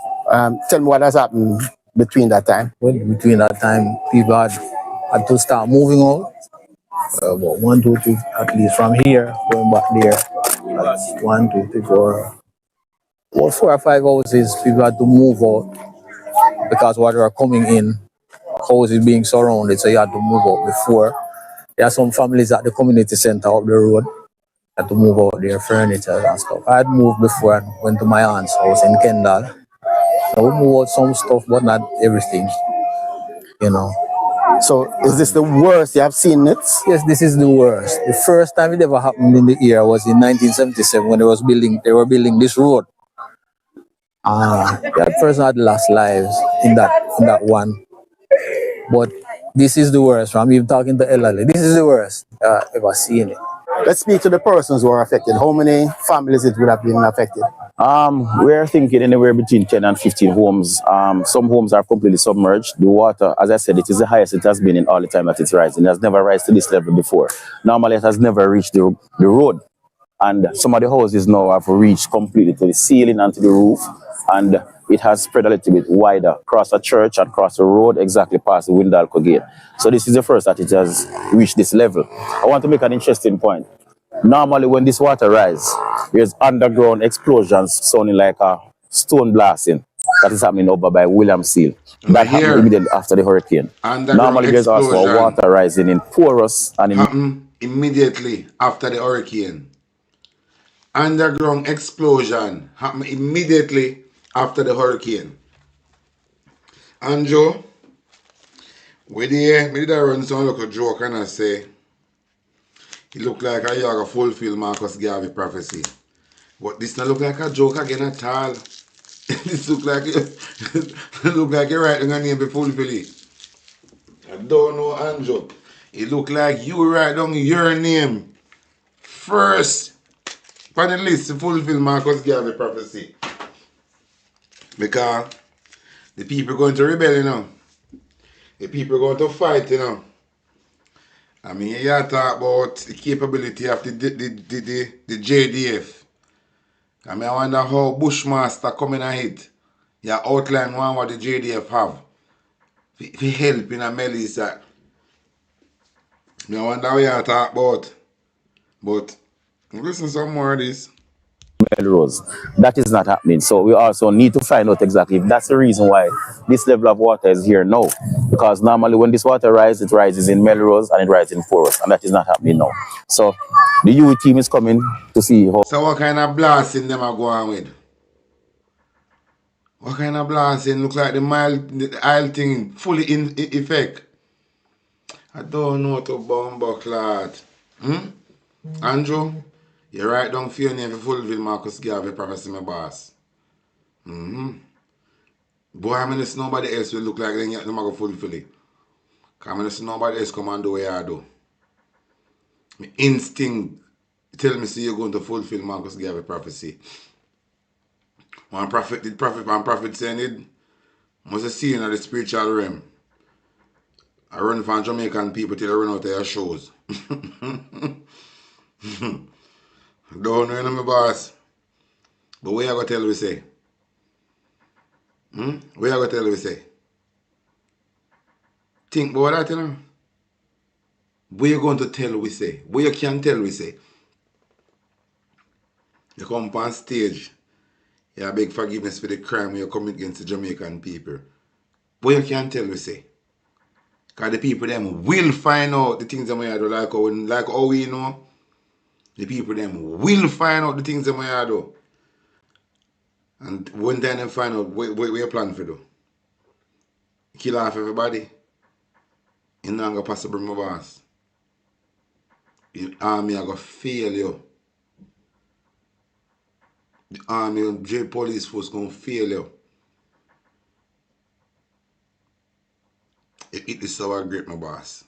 Tell me what has happened between that time. Well, between that time, people had to start moving out. About 1, 2, 3, at least from here, going back there. 1, 2, 3, 4. About 4 or 5 houses, people had to move out because water are coming in, houses being surrounded, so you had to move out before. There are some families at the community center up the road, had to move out their furniture and stuff. I had moved before and went to my aunt's house in Kendall. So we moved out some stuff, but not everything, you know. So is this the worst you have seen it? Yes, this is the worst. The first time it ever happened in the area was in 1977 when they were building this road. That person had lost lives in that one. But this is the worst. I'm even talking to Elderly. This is the worst ever seen it. Let's speak to the persons who are affected. How many families it would have been affected? We're thinking anywhere between 10 and 15 homes. Some homes are completely submerged. The water, as I said, it is the highest it has been in all the time that it's rising. It has never risen to this level before. Normally, it has never reached the road. And some of the houses now have reached completely to the ceiling and to the roof. And it has spread a little bit wider across the church and across the road, exactly past the Windalco gate. So this is the first that it has reached this level. I want to make an interesting point. Normally, when this water rises, there's underground explosions sounding like a stone blasting. That is happening over by Williams Hill. That happened immediately after the hurricane. Normally, there's also a water rising in porous and happened immediately after the hurricane. Underground explosion happened immediately after the hurricane. Andrew, me did run some local joke and I say, It look like a you are going to fulfill Marcus Garvey prophecy. But this not look like a joke again at all. This look like look like you're writing a name to fulfill it. I don't know, Andrew. It look like you write down your name first on the list to fulfill Marcus Garvey prophecy. Because the people are going to rebel, you know. The people are going to fight, you know. I mean, you talk about the capability of the JDF. I mean, I wonder how Bushmaster coming ahead. You outline what the JDF have. For help in a Melissa. I wonder what you talk about. But listen some more of this. Melrose. That is not happening. So we also need to find out exactly if that's the reason why this level of water is here now. Because normally when this water rises, it rises in Melrose and it rises in Forest, and that is not happening now. So the UE team is coming to see how. So what kind of blasting them are going with? What kind of blasting look like the aisle thing fully in effect? I don't know to bomber clot. Andrew, you write down for your name for fulfill Marcus Garvey prophecy, my boss. Boy, I mean, there's nobody else will look like them going to fulfill it. Because I mean, there's nobody else come and do what I do. My instinct tell me, see, you're going to fulfill Marcus Garvey prophecy. One prophet did prophet, one prophet saying it must see in the spiritual realm. I run from Jamaican people till I run out of their shows. Don't know, my boss. But what you going to tell we say? What you going to tell we say? Think about that, you know. What you going to tell we say? What you can tell we say? You come on stage, you beg forgiveness for the crime you commit against the Jamaican people. What you can tell we say? Because the people them will find out the things that we do, like how we know. The people them will find out the things that we do. And one time they find out what you plan for do. Kill off everybody. It's not going to possible, my boss. The army are going to fail you. The army and J police force going to fail you. You eat the sour grape, my boss.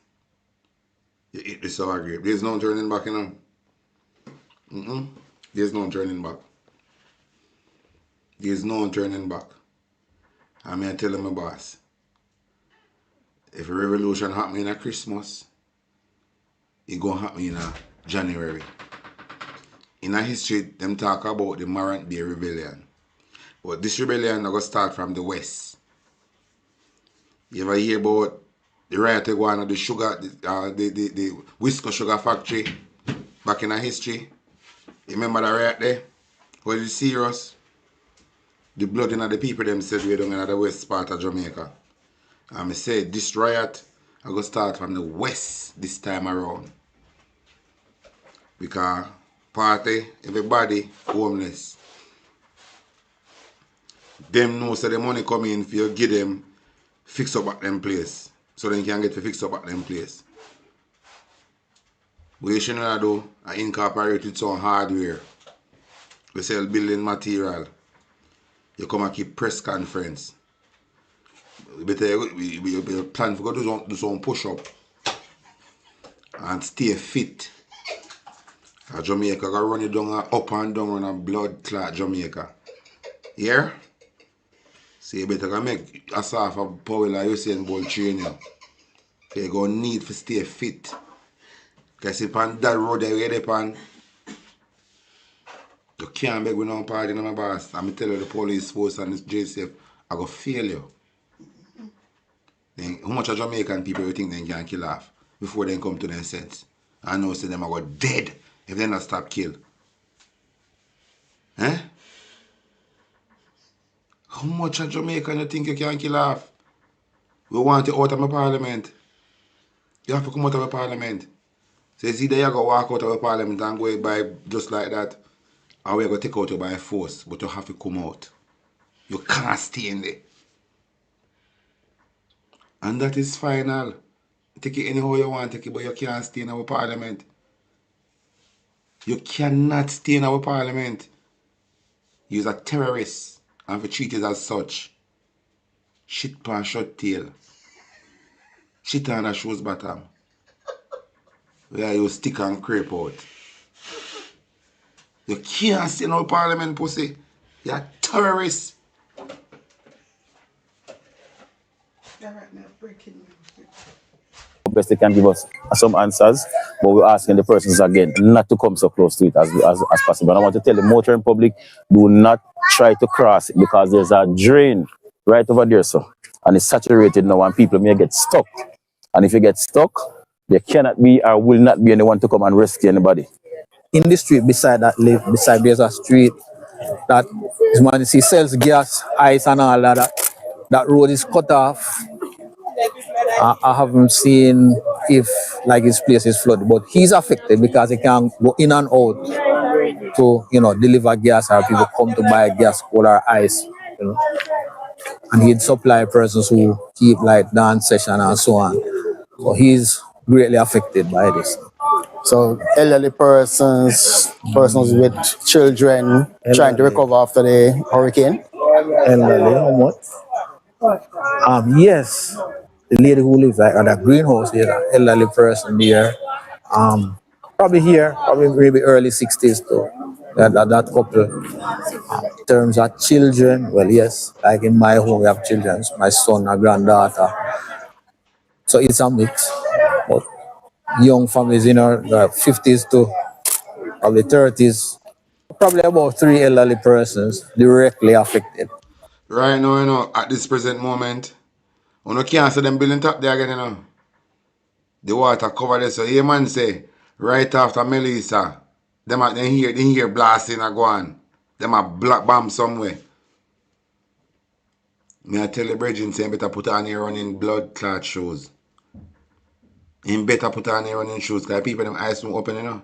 You eat the sour grape. There's no turning back, you know. There's no turning back. There's no turning back. I mean, I tell my boss, if a revolution happen in a Christmas, it going to happen in a January. In a history, them talk about the Marant Bay Rebellion. But this rebellion is going to start from the west. You ever hear about the riot going on the sugar, the whisker sugar factory back in our history? You remember the riot there? Was it serious? The blood in the people them said we're down in the west part of Jamaica. And I said this riot I go start from the west this time around. Because party, everybody homeless. Them know so the money come in for you give them fix up at them place. So they can get to fix up at them place. We should do I incorporate with some hardware. We sell building material. You come and keep press conference. We plan to go do some push up and stay fit. Jamaica go run it down up and down on a blood clot Jamaica. Yeah? So you better go make a sort of power like Usain Bolt training. So you go need to stay fit. Because if on that road that you're upon, you can't beg with no party no my boss. I'm tell you the police force and this JCF I go fail you. Then how much of Jamaican people you think they can kill off before they come to their sense? I know say them are dead if they not stop kill. Eh? How much of Jamaican you think you can kill off? We want you out of my parliament. You have to come out of the parliament. So it's either you go walk out of the parliament and go by just like that, or we're going to take out you by force, but you have to come out. You can't stay in there. And that is final. Take it anyhow you want, take it, but you can't stay in our parliament. You cannot stay in our parliament. You're a terrorist and be treated as such. Shit pan short tail. Shit on a shoes bottom. Where you stick and creep out. You can't stay in our parliament, pussy. You're a terrorist. Best they can give us some answers, but we're asking the persons again not to come so close to it as possible. And I want to tell the motoring public, do not try to cross it because there's a drain right over there, so, and it's saturated now and people may get stuck. And if you get stuck, there cannot be or will not be anyone to come and rescue anybody. In the street beside that lift, beside there's a street that this man he sells gas, ice and all that. That road is cut off. I haven't seen if like his place is flooded, but he's affected because he can go in and out to deliver gas or people come to buy gas, coal or ice, and he'd supply persons who keep like dance session and so on. So he's greatly affected by this. So elderly persons with children trying to recover after the hurricane. Elderly, how much? Yes. The lady who lives like at that greenhouse, there's an elderly person there. Probably here, probably maybe early 60s too. That couple. In terms of children, well, yes, like in my home, we have children, my son, my granddaughter. So it's a mix. But young families in our 50s to probably 30s, probably about 3 elderly persons directly affected. Right now, at this present moment, you can't see them building top there again, The water cover there. So here man say, right after Melissa, them hear blasting a go on. Them a black bomb somewhere. Me I tell the brethren say, better put on your running blood clot shoes. You better put on your running shoes, because people them eyes don't open,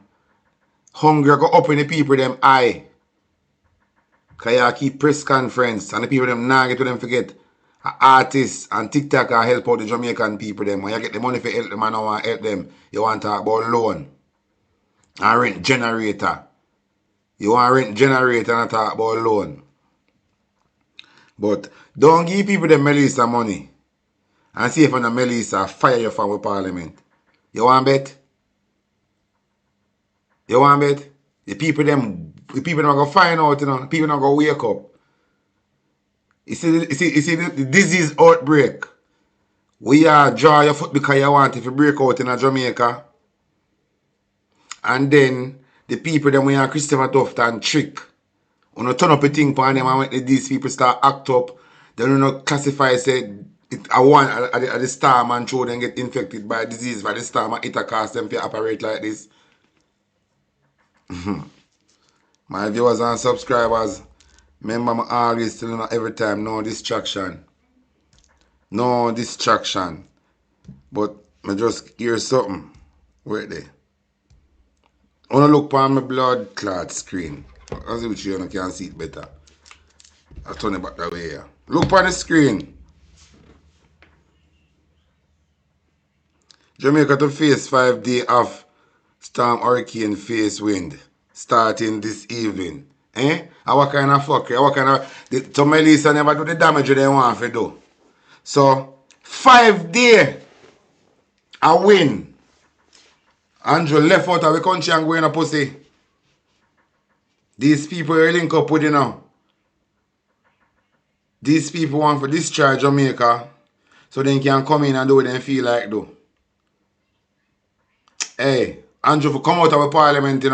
Hunger go open the people them eye. Because you keep press conference and the people them now get to them forget. Artists and TikTok can help out the Jamaican people them. When you get the money for help them and don't want to help them, you want to talk about loan and rent generator. You want to rent generator and talk about loan. But don't give people the Melissa money and see if the Melissa fire you from the parliament. You want bet? You want bet? The people them are going to find out, The people are going to wake up. You see the disease outbreak. We are draw your foot because you want it to break out in Jamaica. And then the people them we are Christopher Tuft and trick. When you turn up a thing for them and when these people start act up, then you know classify say at the star man show them get infected by disease by the star man it cause them to operate like this. My viewers and subscribers, remember I always tell you every time, no distraction. No distraction. But I just hear something. Wait there. I want to look on my blood clot screen. As which you can see it better. I'll turn it back that way here. Look on the screen. Jamaica to face 5 days of storm hurricane face wind starting this evening. And what kind of fucker? What kind of... So Melissa never do the damage they want to do. So 5 days a win. Andrew left out of the country and going a pussy. These people are link up with These people want to discharge Jamaica so they can come in and do what they feel like do. Hey, Andrew, for come out of the parliament,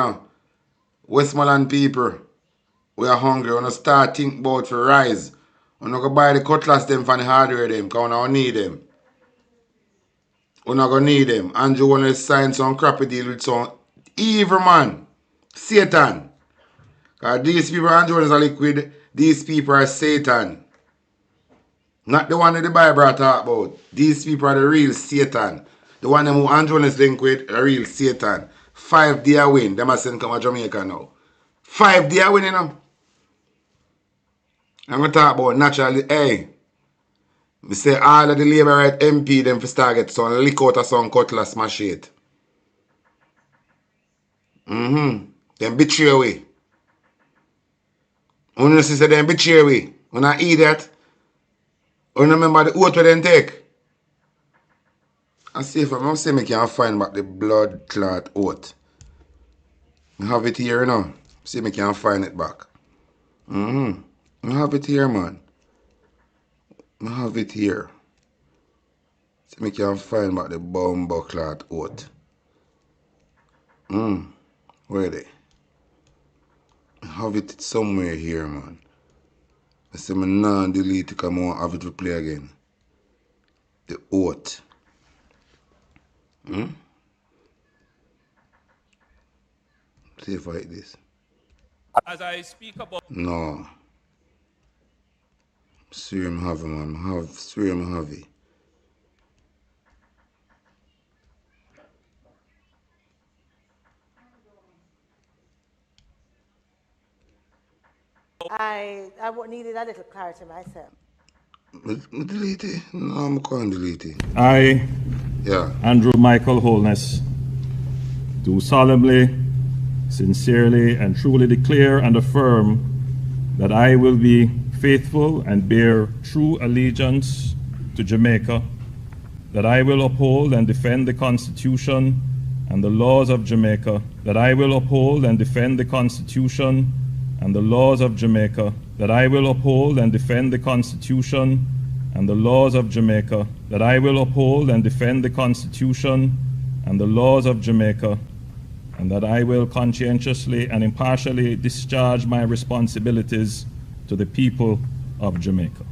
Westmoreland people, we are hungry. We want to start think about for rise. We not go buy the cutlass them from the hardware them because we don't need them. We're not going to need them. Andrew want to sign some crappy deal with some evil man. Satan. Because these people, Andrew is a liquid. These people are Satan. Not the one that the Bible talk about. These people are the real Satan. The one who Andrew is linked with, the real Satan. 5 days win. They must send come to Jamaica now. 5 days win, I'm going to talk about naturally. Hey. I say all of the Labour right MP them for start get some lick out of some cutlass machete. Them betray we. When you say them betray we, when I eat that, when I remember the oath we then take. I see if I say me can find back the blood clot oath. I have it here now. See me can find it back. I have it here, man. I have it here. See me can find back the bumbo clot oath. Where are they? I have it somewhere here, man. I say me not delete it because I want to have it to play again. The oath. See if I hit this. As I speak about... No. Swear him have it, man. Swear him have it. I needed a little clarity myself. Delete it? No, I'm going to delete it. I, Yeah. Andrew Michael Holness, do solemnly, sincerely, and truly declare and affirm that I will be faithful and bear true allegiance to Jamaica, that I will uphold and defend the Constitution and the laws of Jamaica, that I will uphold and defend the Constitution and the laws of Jamaica, that I will uphold and defend the Constitution and the laws of Jamaica, that I will uphold and defend the Constitution and the laws of Jamaica, and that I will conscientiously and impartially discharge my responsibilities to the people of Jamaica.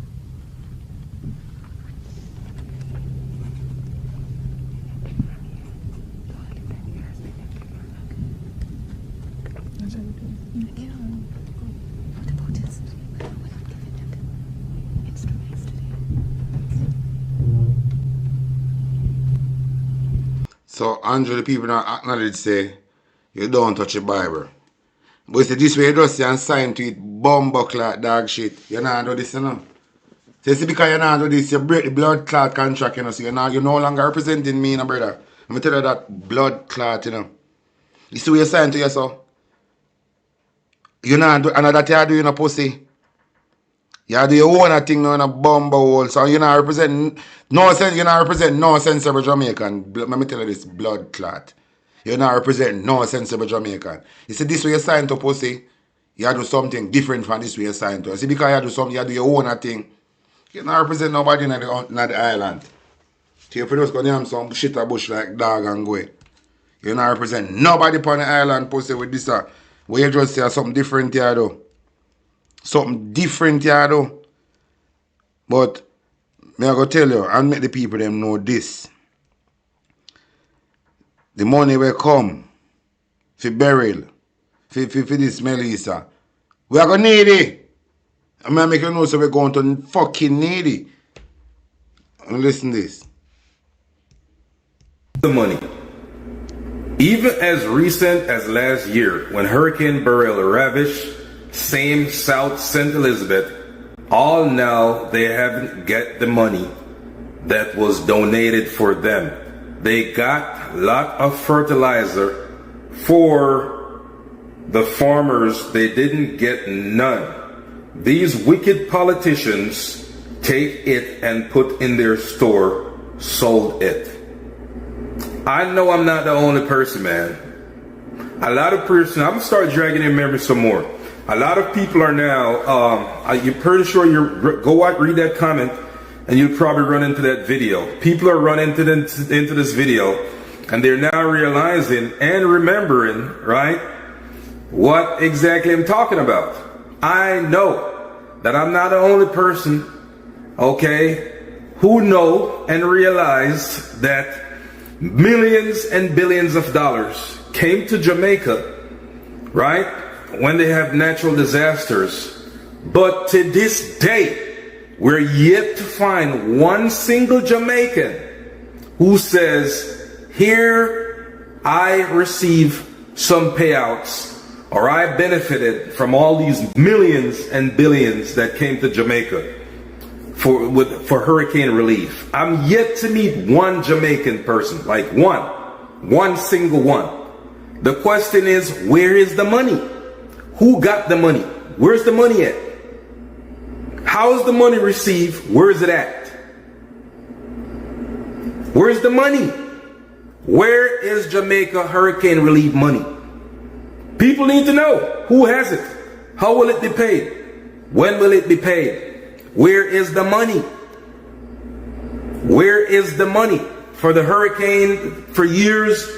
So, Andrew, the people now acknowledge say, you don't touch the Bible. But you say this way you just say and sign to it, bumbo clot dog shit. You not do this, you know. So you see, because you not do this, you break the blood clot contract, you know. So you're no longer representing me, you know, brother. I'm going to tell you that blood clot, you know. You see what you sign to yourself? You not do, and that you do, you know, pussy. You do your own thing now in a bumbo hole. So you're not representing no sense, you're not representing no sensible Jamaican. Let me tell you this, blood clot. You're not representing no sensible Jamaican. You see this way you sign to pussy, you do something different from this way you sign to. You see, because you do something, you do your own thing. You're not representing nobody in the island. So if you just go down some shit a bush like dog and go. You're not representing nobody on the island pussy with this. Where you just say something different here though. Something different here though. But me I go tell you and make the people them know this. The money will come for burial, for this Melissa. We are going to need it. I'm going to make you know so we're going to fucking need it. And listen to this. The money. Even as recent as last year, when Hurricane Beryl ravaged same South St. Elizabeth, all now they haven't get the money that was donated for them. They got a lot of fertilizer for the farmers. They didn't get none. These wicked politicians take it and put in their store, sold it. I know I'm not the only person, man. A lot of person, I'm gonna start dragging in memory some more. A lot of people are now, you're pretty sure go out, read that comment, and you'll probably run into that video. People are running into this video, and they're now realizing and remembering, right, what exactly I'm talking about. I know that I'm not the only person, okay, who know and realized that millions and billions of dollars came to Jamaica, right, when they have natural disasters. But to this day, we're yet to find one single Jamaican who says, here I receive some payouts, or I benefited from all these millions and billions that came to Jamaica for hurricane relief. I'm yet to meet one Jamaican person, like one single one. The question is, where is the money? Who got the money? Where's the money at? How is the money received? Where is it at? Where's the money? Where is Jamaica hurricane relief money? People need to know who has it. How will it be paid? When will it be paid? Where is the money? Where is the money? For the hurricane, for years,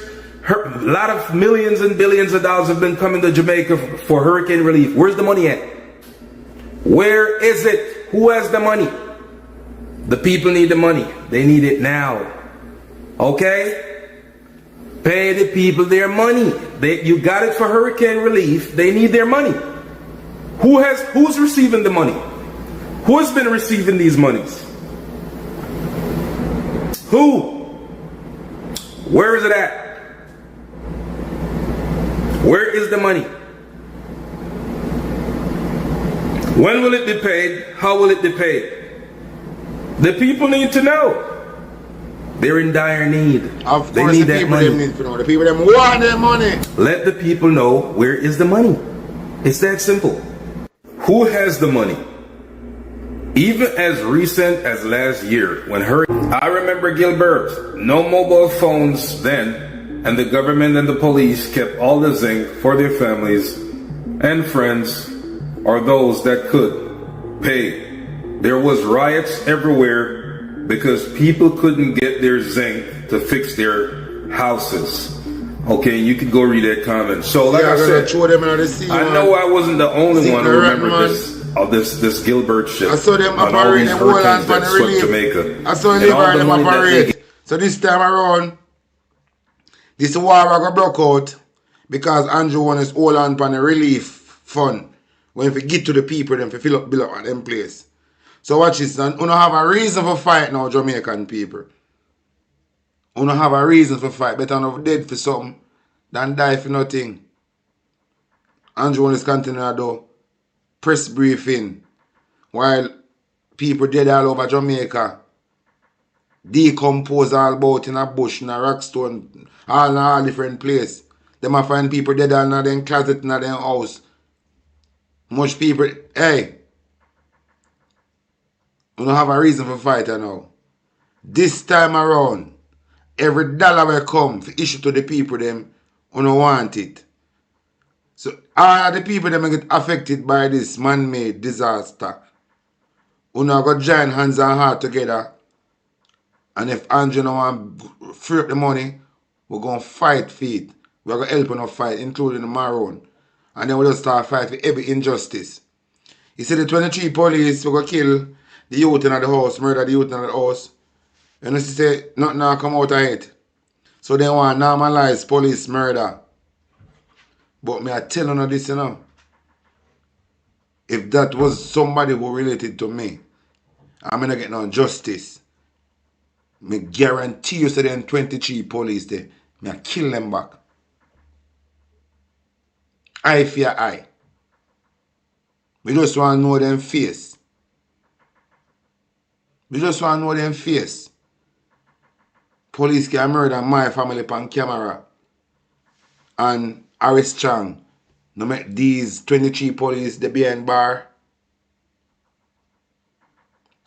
a lot of millions and billions of dollars have been coming to Jamaica for hurricane relief. Where's the money at? Where is it? Who has the money? The people need the money. They need it now. Okay? Pay the people their money. You got it for hurricane relief. They need their money. Who's receiving the money? Who has been receiving these monies? Who? Where is it at? Where is the money? When will it be paid? How will it be paid? The people need to know. They're in dire need. Of they course, need the that people money. them need to know. The people them want their money. Let the people know where is the money. It's that simple. Who has the money? Even as recent as last year, when I remember Gilbert, no mobile phones then, and the government and the police kept all the zinc for their families and friends, or those that could pay. There was riots everywhere because people couldn't get their zinc to fix their houses. Okay, you can go read that comment. So like I said, I know I wasn't the only one who remembered this Gilbert shit. I saw them on all operate these in Holland hurricanes for that the swept relief. Jamaica. I saw And them all the money that they operate. So this time around, this war I got broke out because Andrew won his whole hand on the relief fund. When we get to the people, then we build up at them place. So watch this, and we don't have a reason for fight now, Jamaican people. We don't have a reason for fight. Better enough dead for something than die for nothing. Andrew won his continuing to do press briefing while people dead all over Jamaica, decompose all about in a bush, in a rockstone, all in all different place. Them a find people dead all in their closet, in their house. Much people, hey, we don't have a reason for fight now. This time around, every dollar will come for issue to the people them who don't want it. So all the people them get affected by this man-made disaster. We now got join hands and heart together. And if Andrew don't want to free up the money, we're going to fight for it. We're going to help in a fight, including the Maroon. And then we'll just start fight for every injustice. You see the 23 police, we're going to kill the youth in the house, murder the youth in the house. And you say, nothing now come out of it. So they want to normalize police murder. But me I tell you this, you know. If that was somebody who related to me, I'm not getting no justice. Me guarantee you say them 23 police there, me I kill them back. Eye for your eye. We just want to know them face. We just want to know them face. Police can murder my family on camera. And arrest Chang. No make these 23 police they behind bar.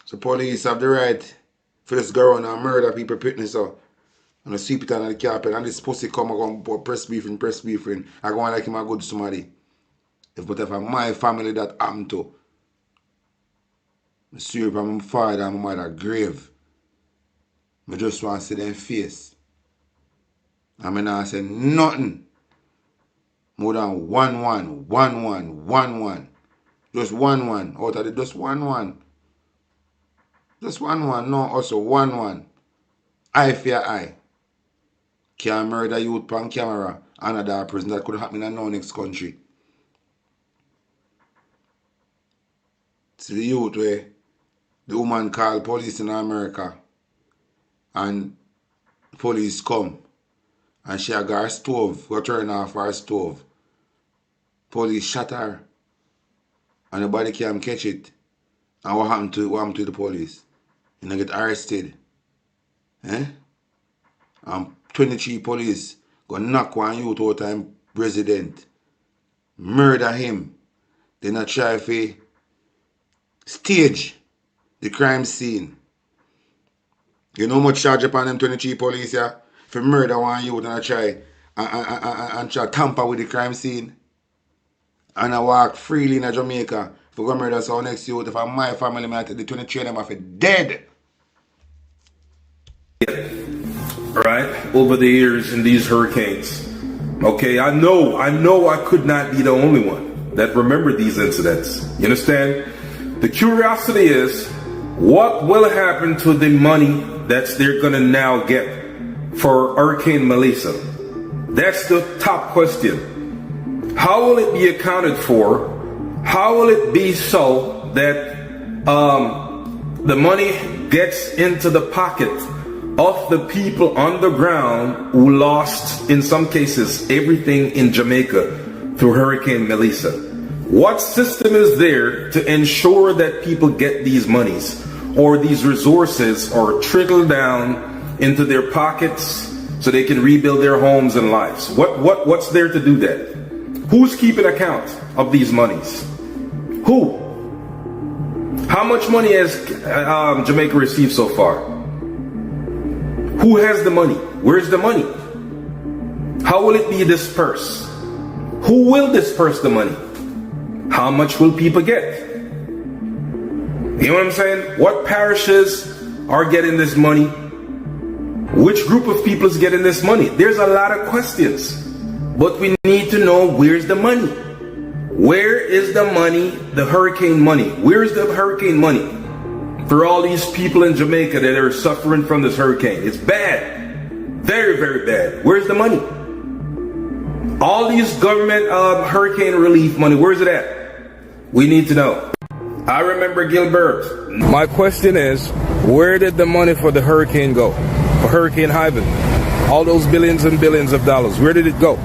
So police have the right for this go around and murder people putting so. And I sweep it under the carpet and this pussy come and go press briefing. I go on like him a good somebody. But if my family that happened to, I swear if my father and my mother grave, I just want to see them face. And I not say nothing more than 1-1, 1-1, 1-1. Just 1-1. Out of the just 1-1. Just 1-1. No, also 1-1. Eye for your eye. Can't murder youth on camera. Another person that could happen in no next country. See the youth where the woman called police in America and police come and she got her stove, go turn off her stove. Police shot her and nobody can catch it. And what happened to the police? You know, get arrested. 23 police go knock one youth out of president, murder him, then I try to stage the crime scene. You know how much charge upon them 23 police here for murder one youth and I try and try tamper with the crime scene. And I walk freely in Jamaica for go murder so next youth. If I'm my family, I take the 23 of them off dead. Right? Over the years in these hurricanes. Okay, I know I could not be the only one that remembered these incidents. You understand? The curiosity is, what will happen to the money that they're gonna now get for Hurricane Melissa? That's the top question. How will it be accounted for? How will it be so that the money gets into the pocket of the people on the ground who lost, in some cases, everything in Jamaica through Hurricane Melissa? What system is there to ensure that people get these monies or these resources or trickle down into their pockets so they can rebuild their homes and lives? What's there to do that? Who's keeping account of these monies? Who? How much money has Jamaica received so far? Who has the money? Where's the money? How will it be dispersed? Who will disperse the money? How much will people get? You know what I'm saying? What parishes are getting this money? Which group of people is getting this money? There's a lot of questions. But we need to know, where's the money? Where is the money, the hurricane money? Where's the hurricane money for all these people in Jamaica that are suffering from this hurricane? It's bad. Very, very bad. Where's the money? All these government hurricane relief money, where's it at? We need to know. I remember Gilbert. My question is, where did the money for the hurricane go? For Hurricane Ivan? All those billions and billions of dollars, where did it go?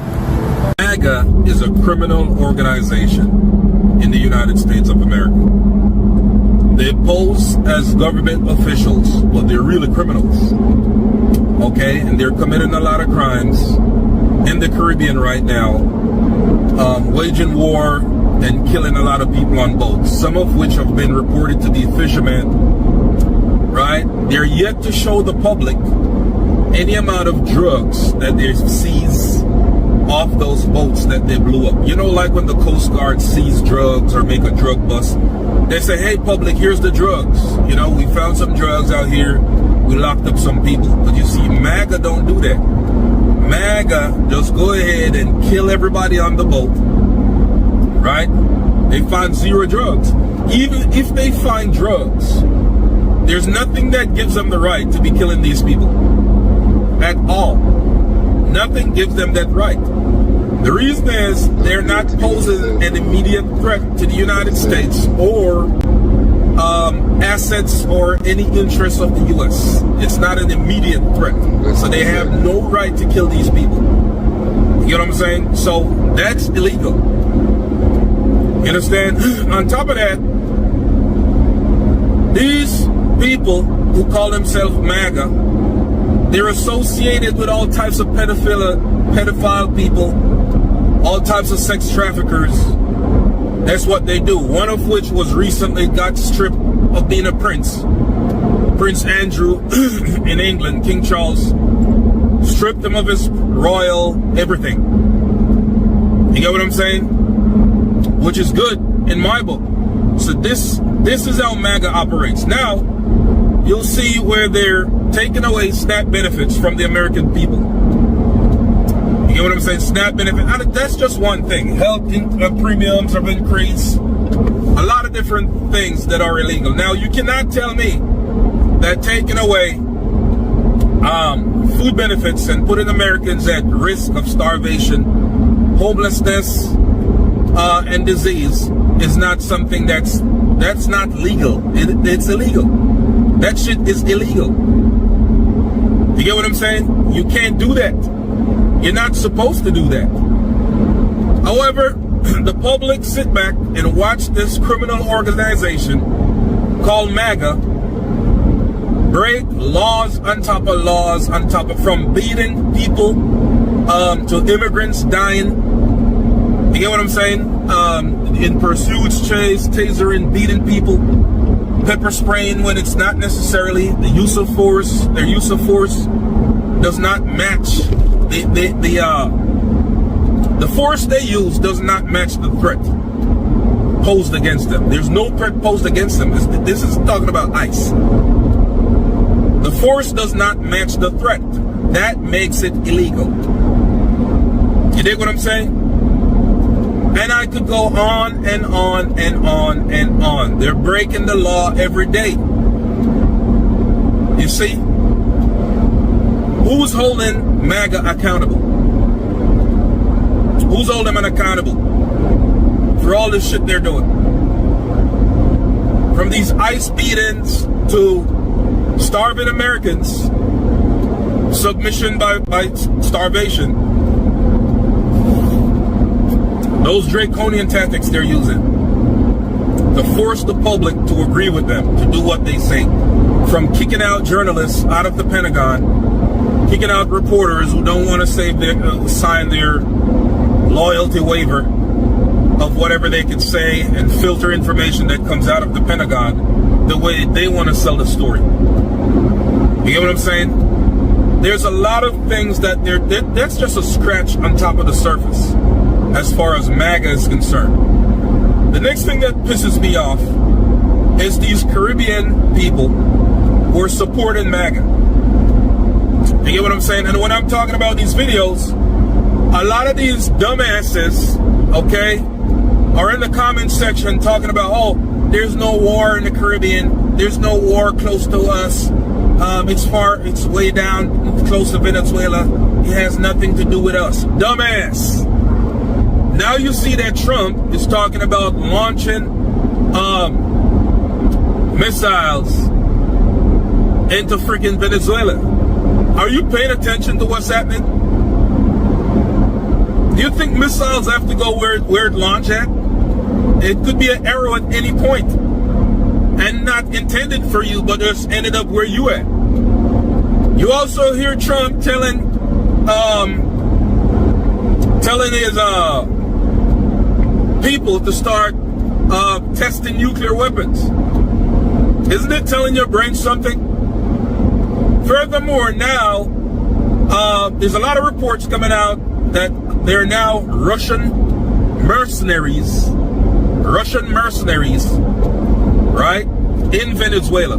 MAGA is a criminal organization in the United States of America. They pose as government officials, but they're really criminals. Okay, and they're committing a lot of crimes in the Caribbean right now, waging war and killing a lot of people on boats, some of which have been reported to be fishermen, right? They're yet to show the public any amount of drugs that they seize off those boats that they blew up. You know, like when the Coast Guard seize drugs or make a drug bust, they say, hey, public, here's the drugs. You know, we found some drugs out here. We locked up some people. But you see, MAGA don't do that. MAGA just go ahead and kill everybody on the boat, right? They find zero drugs. Even if they find drugs, there's nothing that gives them the right to be killing these people at all. Nothing gives them that right. The reason is they're not posing an immediate threat to the United States or assets or any interests of the U.S. It's not an immediate threat. So they have no right to kill these people. You know what I'm saying? So that's illegal. You understand? On top of that, these people who call themselves MAGA, they're associated with all types of pedophile people, all types of sex traffickers. That's what they do. One of which was recently got stripped of being a prince. Prince Andrew in England, King Charles, stripped him of his royal everything. You get what I'm saying? Which is good in my book. So this is how MAGA operates. Now, you'll see where they're taking away SNAP benefits from the American people. You get what I'm saying? SNAP benefit. That's just one thing. Health premiums have increased. A lot of different things that are illegal. Now, you cannot tell me that taking away food benefits and putting Americans at risk of starvation, homelessness, and disease is not something that's not legal. It's illegal. That shit is illegal. You get what I'm saying? You can't do that. You're not supposed to do that. However, the public sit back and watch this criminal organization called MAGA break laws on top of laws on top of, from beating people to immigrants dying. You get what I'm saying? In pursuits, chase, tasering, beating people, pepper spraying when it's not necessarily the use of force. Their use of force does not match the force they use does not match the threat posed against them. There's no threat posed against them. This is talking about ICE. The force does not match the threat. That makes it illegal. You dig what I'm saying? And I could go on and on and on and on. They're breaking the law every day. You see? Who's holding MAGA accountable? Who's holding them accountable for all this shit they're doing? From these ICE beatings to starving Americans, submission by starvation, those draconian tactics they're using to force the public to agree with them, to do what they say. From kicking out journalists out of the Pentagon, kicking out reporters who don't want to sign their loyalty waiver of whatever they can say and filter information that comes out of the Pentagon the way they want to sell the story. You get what I'm saying? There's a lot of things that's just a scratch on top of the surface as far as MAGA is concerned. The next thing that pisses me off is these Caribbean people who are supporting MAGA. You get what I'm saying? And when I'm talking about these videos, a lot of these dumbasses, okay, are in the comment section talking about, oh, there's no war in the Caribbean. There's no war close to us. It's way down close to Venezuela. It has nothing to do with us. Dumbass. Now you see that Trump is talking about launching missiles into freaking Venezuela. Are you paying attention to what's happening? Do you think missiles have to go where it launched at? It could be an arrow at any point and not intended for you, but just ended up where you at. You also hear Trump telling his people to start testing nuclear weapons. Isn't it telling your brain something? Furthermore, now there's a lot of reports coming out that there are now Russian mercenaries, right, in Venezuela.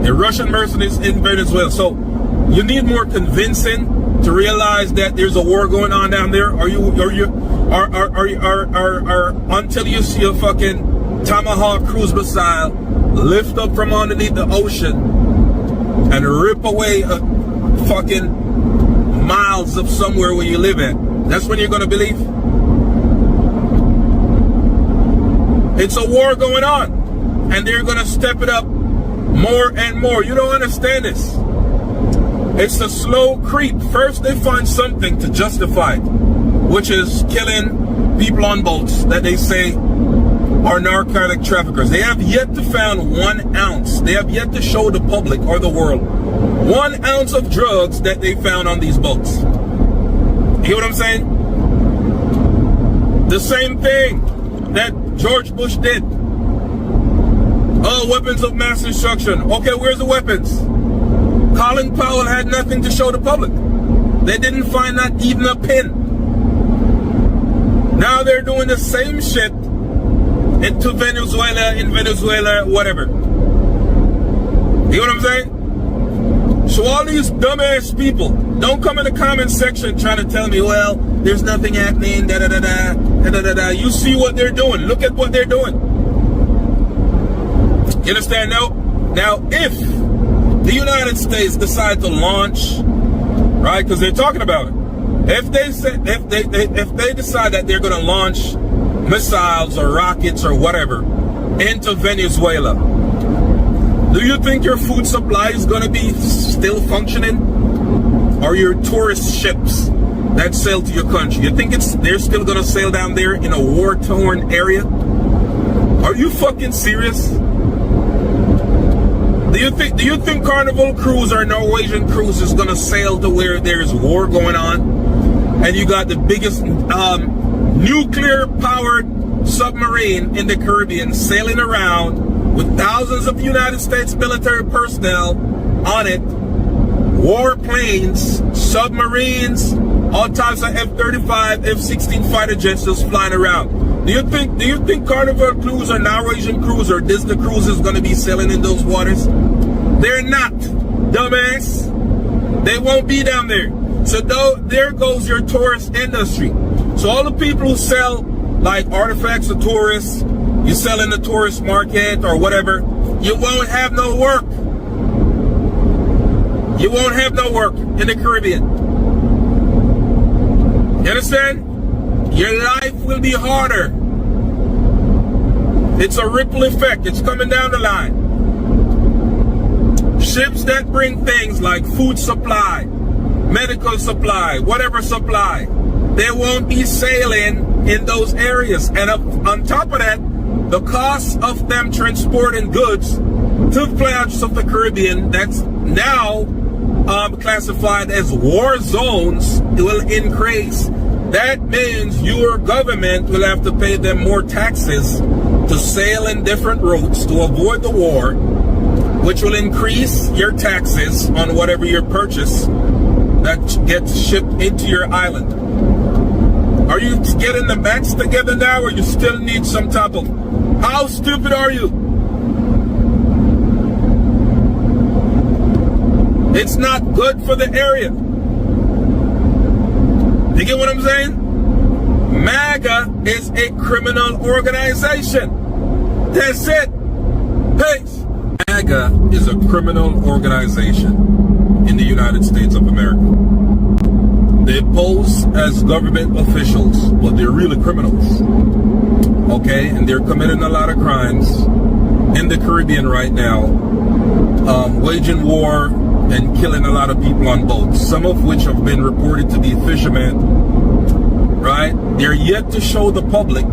The Russian mercenaries in Venezuela. So you need more convincing to realize that there's a war going on down there. Are until you see a fucking Tomahawk cruise missile lift up from underneath the ocean and rip away a fucking miles of somewhere where you live at. That's when you're gonna believe. It's a war going on, and they're gonna step it up more and more. You don't understand this. It's a slow creep. First they find something to justify it, which is killing people on boats that they say are narcotic traffickers. They have yet to find 1 ounce. They have yet to show the public or the world 1 ounce of drugs that they found on these boats. You hear what I'm saying? The same thing that George Bush did. Oh, weapons of mass destruction. Okay, where's the weapons? Colin Powell had nothing to show the public. They didn't find not even a pin. Now they're doing the same shit into Venezuela, whatever. You know what I'm saying? So all these dumbass people, don't come in the comment section trying to tell me, well, there's nothing happening, da-da-da-da. You see what they're doing. Look at what they're doing. You understand now? Now, if the United States decide to launch, right, because they're talking about it, if they decide that they're going to launch missiles or rockets or whatever into Venezuela, do you think your food supply is going to be still functioning? Or your tourist ships that sail to your country? You think they're still going to sail down there in a war-torn area? Are you fucking serious? Do you think Carnival Cruise or Norwegian Cruise is gonna sail to where there's war going on, and you got the biggest nuclear-powered submarine in the Caribbean sailing around with thousands of United States military personnel on it, war planes, submarines, all types of F-35, F-16 fighter jets just flying around? Do you think Carnival Cruise or Norwegian Cruise or Disney Cruise is going to be sailing in those waters? They're not, dumbass. They won't be down there. So there goes your tourist industry. So all the people who sell like artifacts to tourists, you sell in the tourist market or whatever, you won't have no work. You won't have no work in the Caribbean. You understand? Your life will be harder. It's a ripple effect. It's coming down the line. Ships that bring things like food supply, medical supply, whatever supply, they won't be sailing in those areas. And on top of that, the cost of them transporting goods to the parts of the Caribbean that's now classified as war zones, it will increase. That means your government will have to pay them more taxes to sail in different routes to avoid the war, which will increase your taxes on whatever you purchase that gets shipped into your island. Are you getting the max together now, or you still need some type of... How stupid are you? It's not good for the area. You get what I'm saying? MAGA is a criminal organization. That's it. Peace. MAGA is a criminal organization in the United States of America. They pose as government officials, but they're really criminals. Okay? And they're committing a lot of crimes in the Caribbean right now, waging war and killing a lot of people on boats, some of which have been reported to be fishermen, right? They're yet to show the public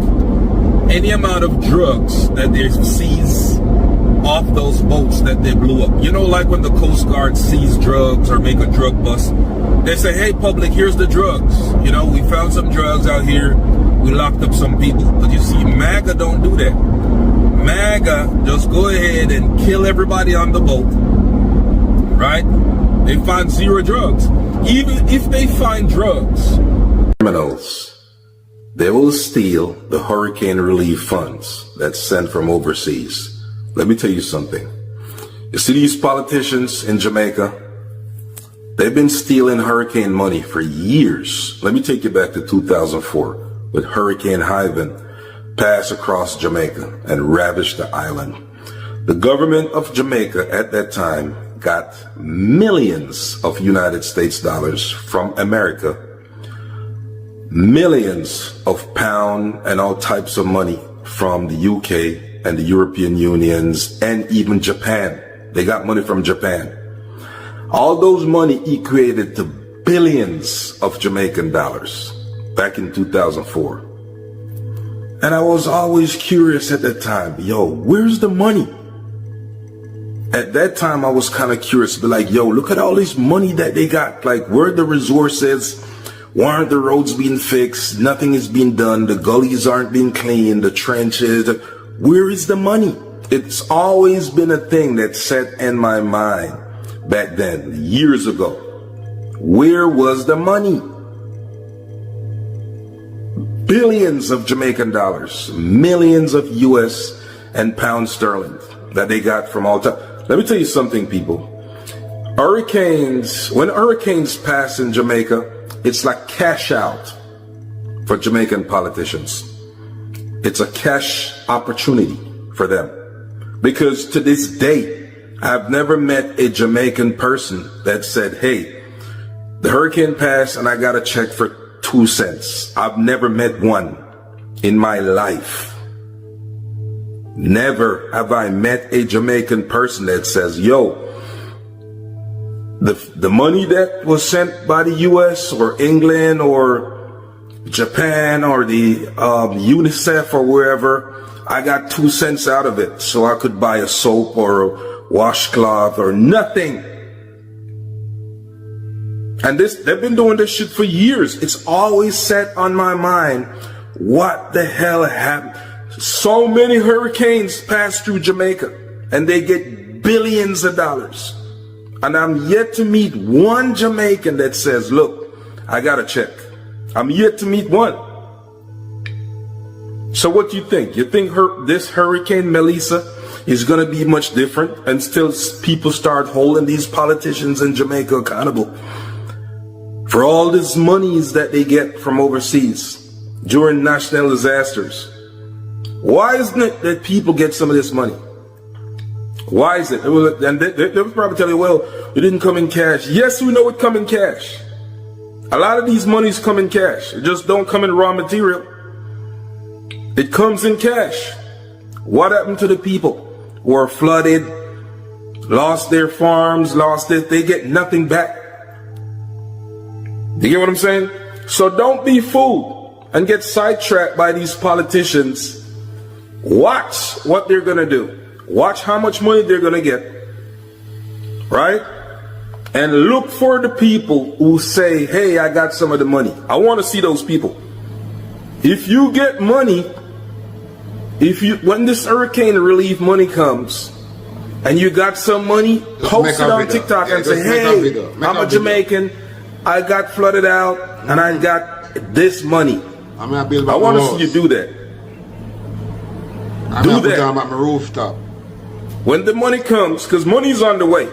any amount of drugs that they seize off those boats that they blew up. You know, like when the Coast Guard seize drugs or make a drug bust, they say, hey, public, here's the drugs. You know, we found some drugs out here. We locked up some people. But you see, MAGA don't do that. MAGA just go ahead and kill everybody on the boat. Right? They find zero drugs. Even if they find drugs. Criminals, they will steal the hurricane relief funds that's sent from overseas. Let me tell you something. You see these politicians in Jamaica? They've been stealing hurricane money for years. Let me take you back to 2004 with Hurricane Ivan passed across Jamaica and ravaged the island. The government of Jamaica at that time got millions of United States dollars from America, millions of pounds and all types of money from the UK and the European Unions and even Japan. They got money from Japan. All those money equated to billions of Jamaican dollars back in 2004. And I was always curious at that time, yo, where's the money? At that time, I was kind of curious, but like, yo, look at all this money that they got. Like, where are the resources? Why aren't the roads being fixed? Nothing is being done. The gullies aren't being cleaned. The trenches. Where is the money? It's always been a thing that sat in my mind back then, years ago. Where was the money? Billions of Jamaican dollars, millions of US and pound sterling that they got from all time. Let me tell you something, people. When hurricanes pass in Jamaica, it's like cash out for Jamaican politicians. It's a cash opportunity for them. Because to this day, I've never met a Jamaican person that said, hey, the hurricane passed and I got a check for 2 cents. I've never met one in my life. Never have I met a Jamaican person that says, yo, the money that was sent by the US or England or Japan or the UNICEF or wherever, I got 2 cents out of it so I could buy a soap or washcloth or nothing. And they've been doing this shit for years. It's always set on my mind, what the hell happened? So many hurricanes pass through Jamaica and they get billions of dollars. And I'm yet to meet one Jamaican that says, look, I got a check. I'm yet to meet one. So what do you think? You think this Hurricane Melissa is going to be much different until people start holding these politicians in Jamaica accountable for all these monies that they get from overseas during national disasters? Why isn't it that people get some of this money? Why is it? And they'll probably tell you, well, it didn't come in cash. Yes, we know it come in cash. A lot of these monies come in cash. It just don't come in raw material. It comes in cash. What happened to the people who are flooded, lost their farms, they get nothing back? You get what I'm saying? So don't be fooled and get sidetracked by these politicians. Watch what they're going to do. Watch how much money they're going to get. Right? And look for the people who say, hey, I got some of the money. I want to see those people. If you get money, when this hurricane relief money comes and you got some money, post it on TikTok and say, hey, I'm a Jamaican. I got flooded out and I got this money. I want to see you do that. Do that. I'm at my rooftop. When the money comes, because money's on the way.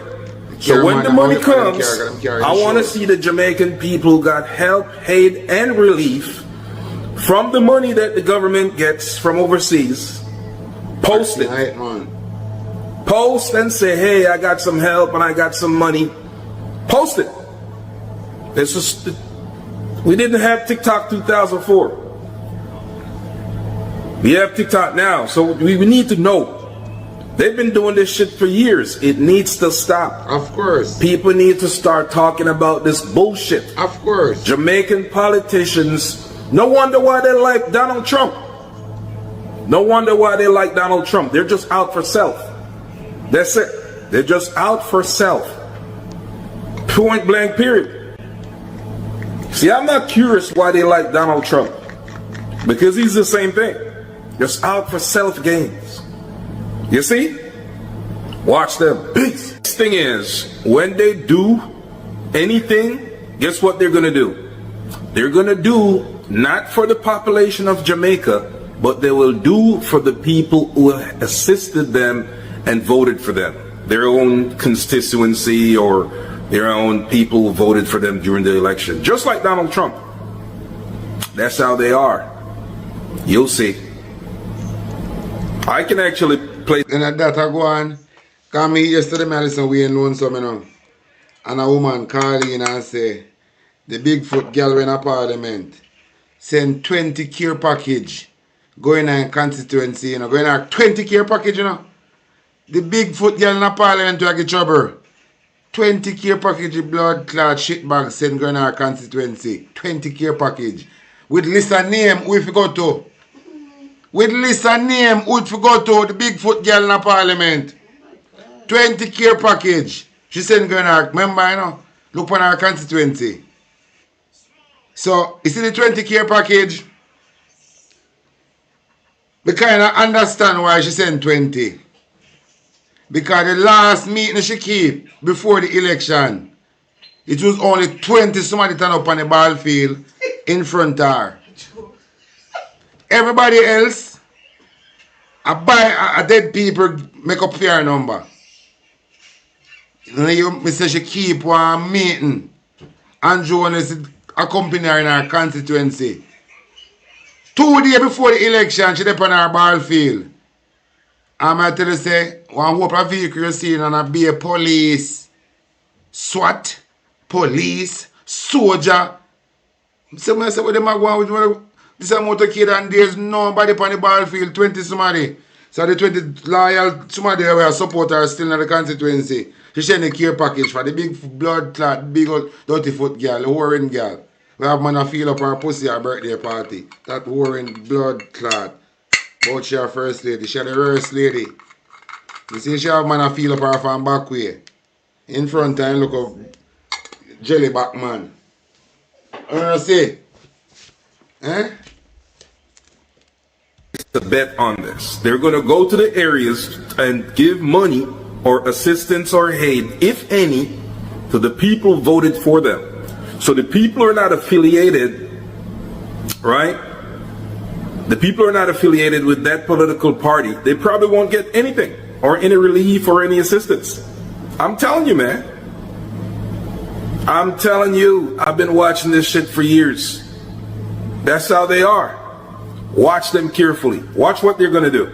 So when the money comes, I want to see the Jamaican people who got help, aid, and relief from the money that the government gets from overseas. Post it. Post and say, hey, I got some help and I got some money. Post it. It's just, we didn't have TikTok 2004. We have TikTok now, so we need to know. They've been doing this shit for years. It needs to stop. Of course. People need to start talking about this bullshit. Of course. Jamaican politicians, no wonder why they like Donald Trump. No wonder why they like Donald Trump. They're just out for self. That's it. They're just out for self. Point blank, period. See, I'm not curious why they like Donald Trump. Because he's the same thing. Just out for self gains. You see? Watch them. Peace. This thing is, when they do anything, guess what they're going to do? They're going to do not for the population of Jamaica, but they will do for the people who assisted them and voted for them. Their own constituency or their own people who voted for them during the election. Just like Donald Trump. That's how they are. You'll see. I can actually play. And at that I go on. Cause me yesterday I listen we alone some you know. And a woman call in and say the Bigfoot girl in a parliament send 20 care package going in constituency, you know, going in 20 care package, you know. The Bigfoot girl in a parliament to get trouble. 20 care package blood clot shit bag send going in our constituency. 20 care package. With list of name who if you go to. With list and name who to go to the Bigfoot girl in the parliament. 20 care package. She said going to remember, you know, look on our constituency. So, you see the 20 care package? We kind of understand why she sent 20. Because the last meeting she keep before the election, it was only 20 somebody turn up on the ball field in front of her. Everybody else, I buy a dead people make up fair number. Me say she keep one meeting. And Jonas accompany her in her constituency. 2 days before the election, she dey on her ball field. And I tell you say, one hope a vehicle you see and a be a police, SWAT, police, soldier. So I say, what them are going with this motorcade and there's nobody on the ball field, 20 somebody. So the 20 loyal somebody who are supporters still in the constituency. She send a care package for the big blood clot, big old dirty foot girl, the Warren girl. We have man a feel up her pussy at her birthday party. That Warren blood clot. But she a first lady. She a the first lady. You see she have man a feel up her from back way. In front and look up jelly back man. You see? Eh? To bet on this. They're going to go to the areas and give money or assistance or aid, if any, to the people who voted for them. So the people are not affiliated, right? The people are not affiliated with that political party. They probably won't get anything or any relief or any assistance. I'm telling you, man. I'm telling you, I've been watching this shit for years. That's how they are. Watch them carefully. Watch what they're going to do.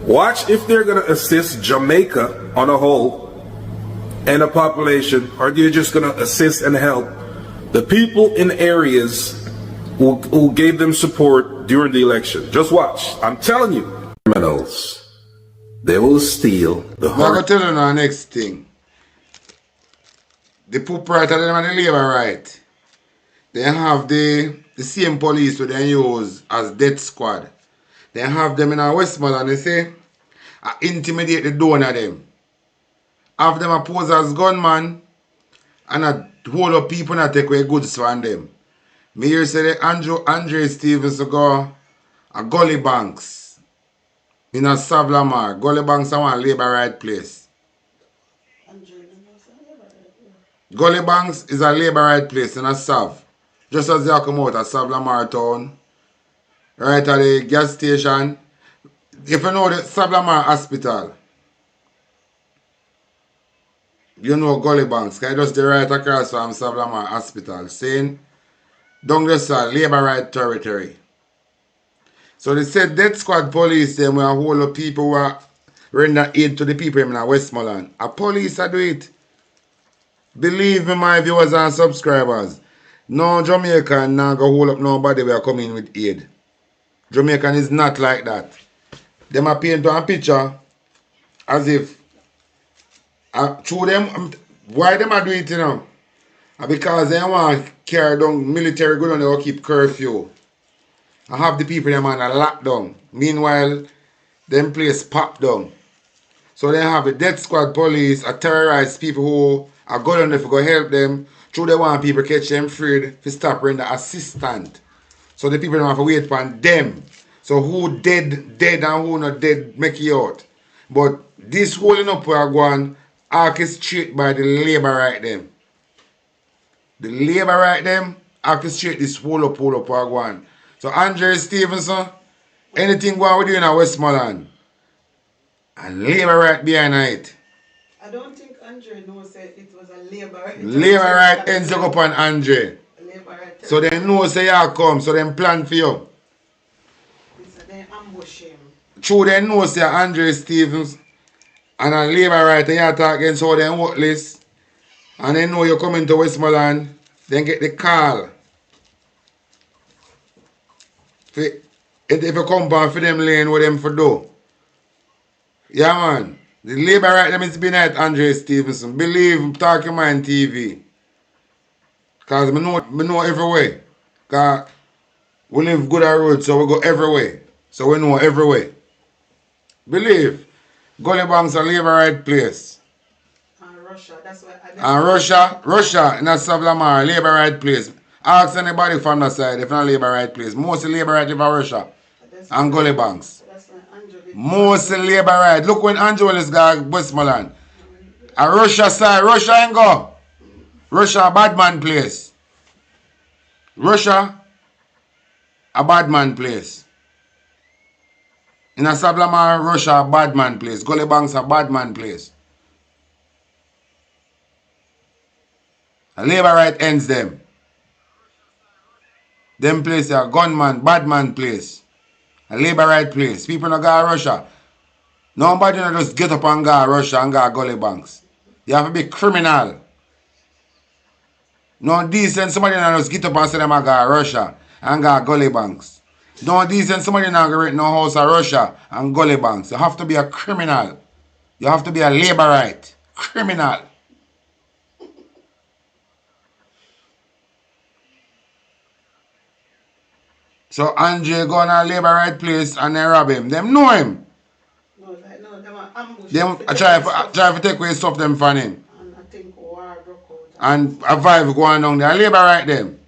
Watch if they're going to assist Jamaica on a whole and a population, or they're just going to assist and help the people in areas who gave them support during the election. Just watch. I'm telling you. Criminals. They will steal the heart. I'm going to tell you now next thing. The poop right and the labor right. They have the same police that they use as death squad. They have them in Westmoreland, they say, intimidate the donor them. Have them pose as gunman and hold up people and take away goods from them. Me here say that Andre Stevens go a Gully Banks in a Savlamar. Gully Banks is one labor right place. Gully Banks is a labor right place in a Sav. Just as you come out of Savlamar town, right at the gas station. If you know the Savlamar Hospital, you know Gully Banks, because just the right across from Savlamar Hospital, saying, down this labor right territory. So they said death squad police, them were a whole lot of people who are render aid to the people in Westmoreland. A police do it. Believe me, my viewers and subscribers. No Jamaican now go hold up nobody we are coming with aid. Jamaican is not like that. Them are paint on a picture as if through them, why them are doing it, you know? Because they want to carry down military good and they will keep curfew. I have the people them on a lockdown. Meanwhile, them place pop down. So they have the death squad police terrorize people who are going there to go help them. Through they want people catch them free to stop render assistant. So the people don't have to wait for them. So who dead and who not dead make it out. But this holding up we are going orchestrate by the labor right them. The labor right them orchestrate this hold up we are going. So Andre Stevenson, anything going with you in Westmoreland, and labor right behind it. I don't think Andre knows that it was a labor right. Labor right ends up on Andre. So they know say you come, so they plan for you. So they ambush him. True, they know say Andre Stevens and a labor right and you attack against all them worthless. And they know you're coming to Westmoreland, then get the call. If you come back for them lane with them for do. Yeah man. The labor right them is been at Andre Stevenson. Believe Talking Man TV. Cause me know everywhere. Cause we live good road, so we go everywhere. So we know everywhere. Believe. Gully Banks a labor right place. And Russia, that's why. And Russia in a Savlamar, labor right place. Ask anybody from that side if not labor right place. Mostly labor right in Russia. And Gully Banks. Mostly labor right. Look when Angeles got Westmoreland. A Russia side, Russia ain't go. Russia a bad man place. Russia a bad man place. In a Savlamar, Russia a bad man place. Gully Banks a bad man place. A labor right ends them. Them place a gunman, bad man place. A labor right place. People no go to Russia. Nobody no just get up and go to Russia and go to Gully Banks. You have to be criminal. No decent somebody no just get up and say them a go to Russia and go to Gully Banks. No decent somebody no go rent no house in Russia and Gully Banks. You have to be a criminal. You have to be a labor right. Criminal. So Andre go on a labor right place and they rob him. Them know him. No, them are ambush. Them I try to take away stuff them from him. And I think war broke out. And a vibe going on there. Labour right them.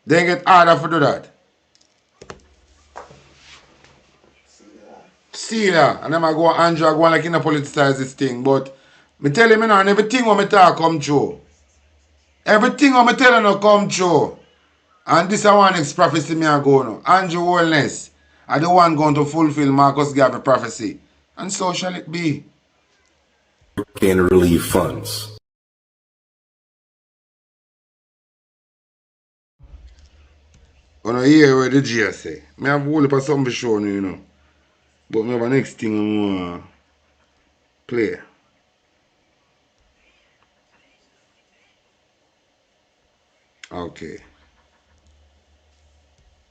They get harder to do that. See that. And then I go Andrew, I go like in a politicize this thing. But me tell him now, and everything what me talk come true. Everything what me tell you come true. And this is one next prophecy me I go now. Andrew Wellness are the one going to fulfill Marcus Garvey prophecy. And so shall it be. Hurricane relief funds. When I hear what the G say, I have a whole heap of something to show you, you know. But I have a next thing I want to play. Okay.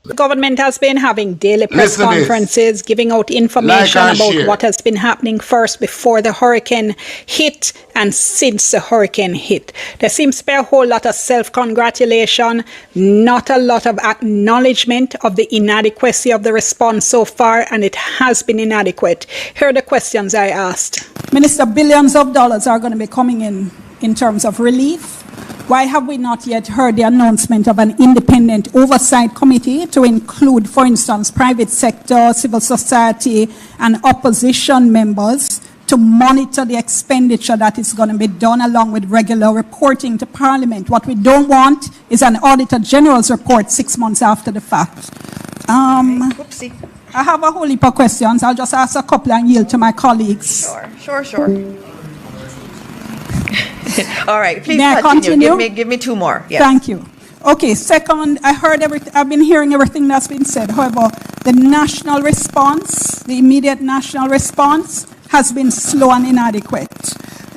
The government has been having daily press conferences, giving out information about what has been happening first before the hurricane hit and since the hurricane hit. There seems to be a whole lot of self-congratulation, not a lot of acknowledgement of the inadequacy of the response so far, and it has been inadequate. Here are the questions I asked. Minister, billions of dollars are going to be coming in terms of relief. Why have we not yet heard the announcement of an independent oversight committee to include, for instance, private sector, civil society, and opposition members to monitor the expenditure that is going to be done along with regular reporting to Parliament? What we don't want is an Auditor General's report 6 months after the fact. Whoopsie. I have a whole heap of questions. I'll just ask a couple and yield to my colleagues. Sure. All right, please May I continue. Give me two more. Yes. Thank you. Okay, second, I've been hearing everything that's been said. However, the national response, the immediate national response, has been slow and inadequate.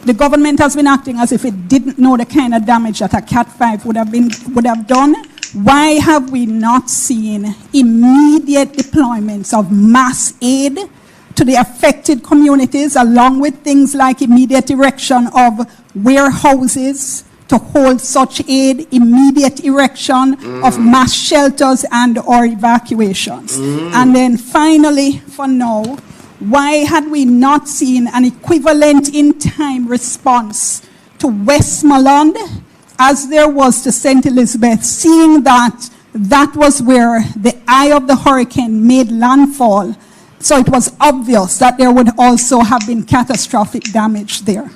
The government has been acting as if it didn't know the kind of damage that a Cat 5 would have done. Why have we not seen immediate deployments of mass aid to the affected communities, along with things like immediate erection of warehouses to hold such aid, immediate erection of mass shelters and or evacuations? And then finally, for now, why had we not seen an equivalent in-time response to Westmoreland as there was to St. Elizabeth, seeing that that was where the eye of the hurricane made landfall? So it was obvious that there would also have been catastrophic damage there.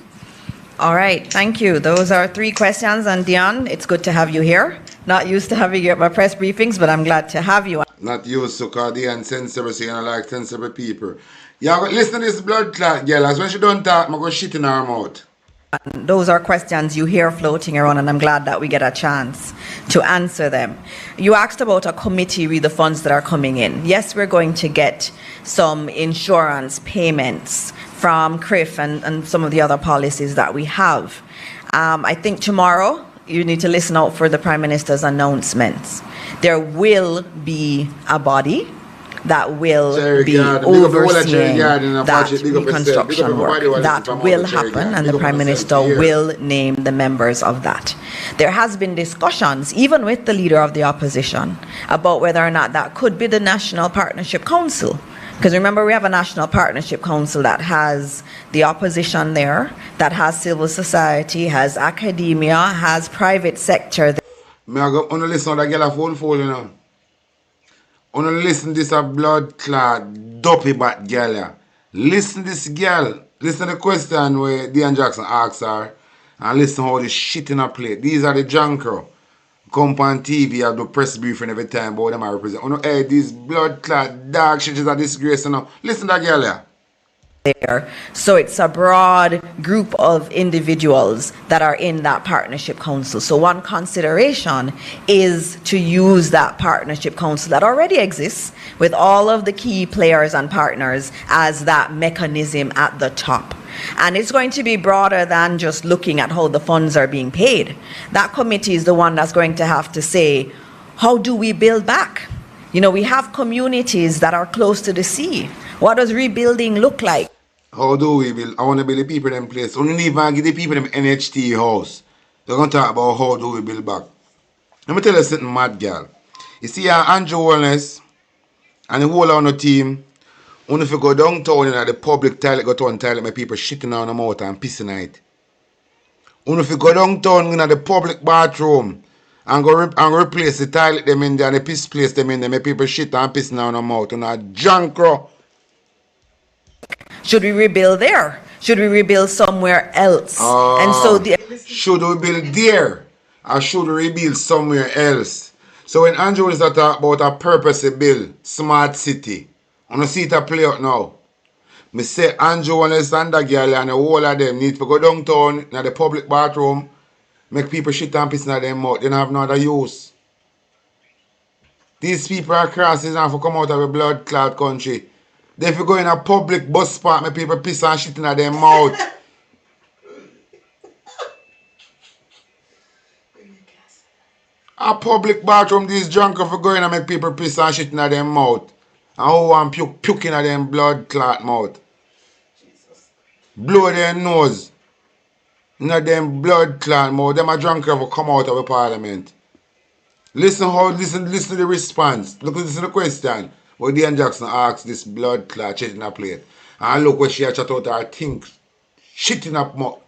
All right, thank you. Those are three questions. And Dion, it's good to have you here. Not used to having you at my press briefings, but I'm glad to have you. Not used to, because Dion sensible, so you know, like sensible people. Yeah, listen to this blood clot girl. As when she don't talk, I'm going to shit in her mouth. Those are questions you hear floating around, and I'm glad that we get a chance to answer them. You asked about a committee with the funds that are coming in. Yes, we're going to get some insurance payments from CRIF and some of the other policies that we have. I think tomorrow you need to listen out for the Prime Minister's announcements. There will be a body that will be overseeing that reconstruction work. That will happen, and the Prime Minister will name the members of that. There has been discussions, even with the Leader of the Opposition, about whether or not that could be the National Partnership Council. Because remember, we have a National Partnership Council that has the opposition there, that has civil society, has academia, has private sector. Me I go on listen to that girl a phone phone, you know. On listen this a blood clot dopey bat girl. Yeah. Listen this girl. Listen to the question where Dion Jackson asks her, and listen how the shit in her plate. These are the junker. Come on TV, I do press briefing every time about them I represent. Oh no, hey, this blood clot dog shit is a disgrace, you know. Listen to that girl, yeah. There. So it's a broad group of individuals that are in that partnership council. So one consideration is to use that partnership council that already exists with all of the key players and partners as that mechanism at the top. And it's going to be broader than just looking at how the funds are being paid. That committee is the one that's going to have to say, how do we build back? You know, we have communities that are close to the sea. What does rebuilding look like? How do we build? I want to build the people in place. We don't even give the people them NHT house. They're going to talk about how do we build back. Let me tell you something mad, girl. You see, Andrew Wellness And the whole on the team, when if you go downtown in the public toilet, go to one toilet, my people shitting on the mouth and pissing on it. When if you go downtown in the public bathroom and go replace the toilet them in there and the piss place them in there, my people shit and pissing on the mouth. And a jankro. Should we rebuild there? Should we rebuild somewhere else? And so should we build there or should we rebuild somewhere else? So when Andrew is talking about a purpose build, smart city, I don't see it play out now. Me say Andrew and Alexander girl and the whole of them need to go downtown in the public bathroom, make people shit and piss in them mouth. They don't have no other use. These people are crosses and for come out of a blood clot country. They if you go in a public bus park, make people piss and shit in their mouth. A public bathroom, these drunk if you go in and make people piss and shit in their mouth. And who want puke in them blood clot mouth. Blow their nose. In them blood clot mouth. Them a drunk ever come out of the parliament. Listen to the response. Listen to the question. What Diane Jackson asked this blood clot shit in a plate. And look what she had chat out her think. Shit in a mouth.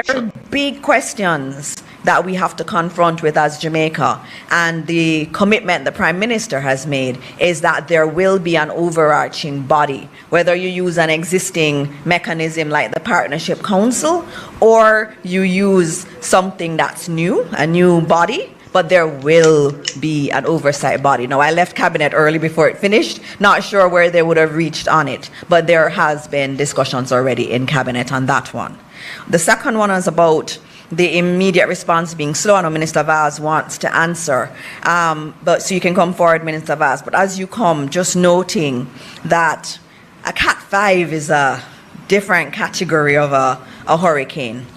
There are big questions that we have to confront with as Jamaica, and the commitment the Prime Minister has made is that there will be an overarching body, whether you use an existing mechanism like the Partnership Council or you use something that's new, a new body, but there will be an oversight body. Now, I left Cabinet early before it finished, not sure where they would have reached on it, but there has been discussions already in Cabinet on that one. The second one is about the immediate response being slow. I know Minister Vaz wants to answer, but so you can come forward, Minister Vaz. But as you come, just noting that a Cat 5 is a different category of a hurricane,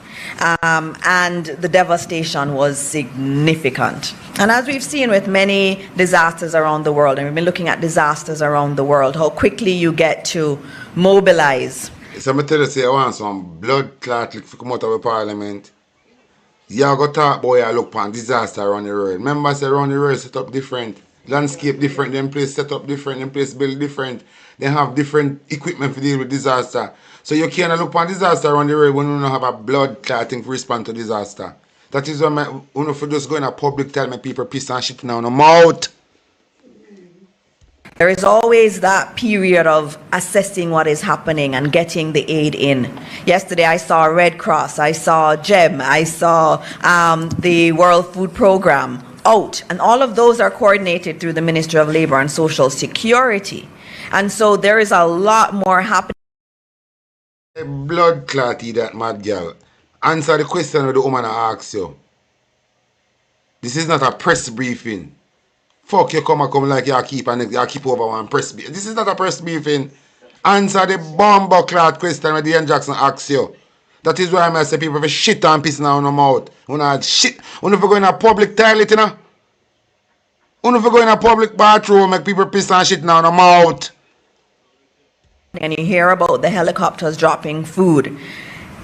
and the devastation was significant. And as we've seen with many disasters around the world, and we've been looking at disasters around the world, how quickly you get to mobilize. So I'm tell you, say I want some blood clot to come out of the parliament. You go talk about you look on disaster around the road. Remember, say around the road set up different, landscape different, them place set up different, them place build different. They have different equipment to deal with disaster. So you can't look on disaster around the road when you don't have a blood clotting to respond to disaster. That is why when you just go in a public tell me people piss and shit now in the mouth. There is always that period of assessing what is happening and getting the aid in. Yesterday I saw Red Cross, I saw GEM, I saw the World Food Programme out, and all of those are coordinated through the Ministry of Labour and Social Security. And so there is a lot more happening. Blood clotty, that mad girl. Answer the question that the woman asks you. This is not a press briefing. Fuck, you come like you keep over one press briefing. This is not a press briefing. Answer the bomber clot question that Diane Jackson asks you. That is why I say people have shit and piss now in the mouth. When I shit, when if you go in a public toilet, you know? When if you go in a public bathroom, make people piss and shit now in the mouth. And you hear about the helicopters dropping food.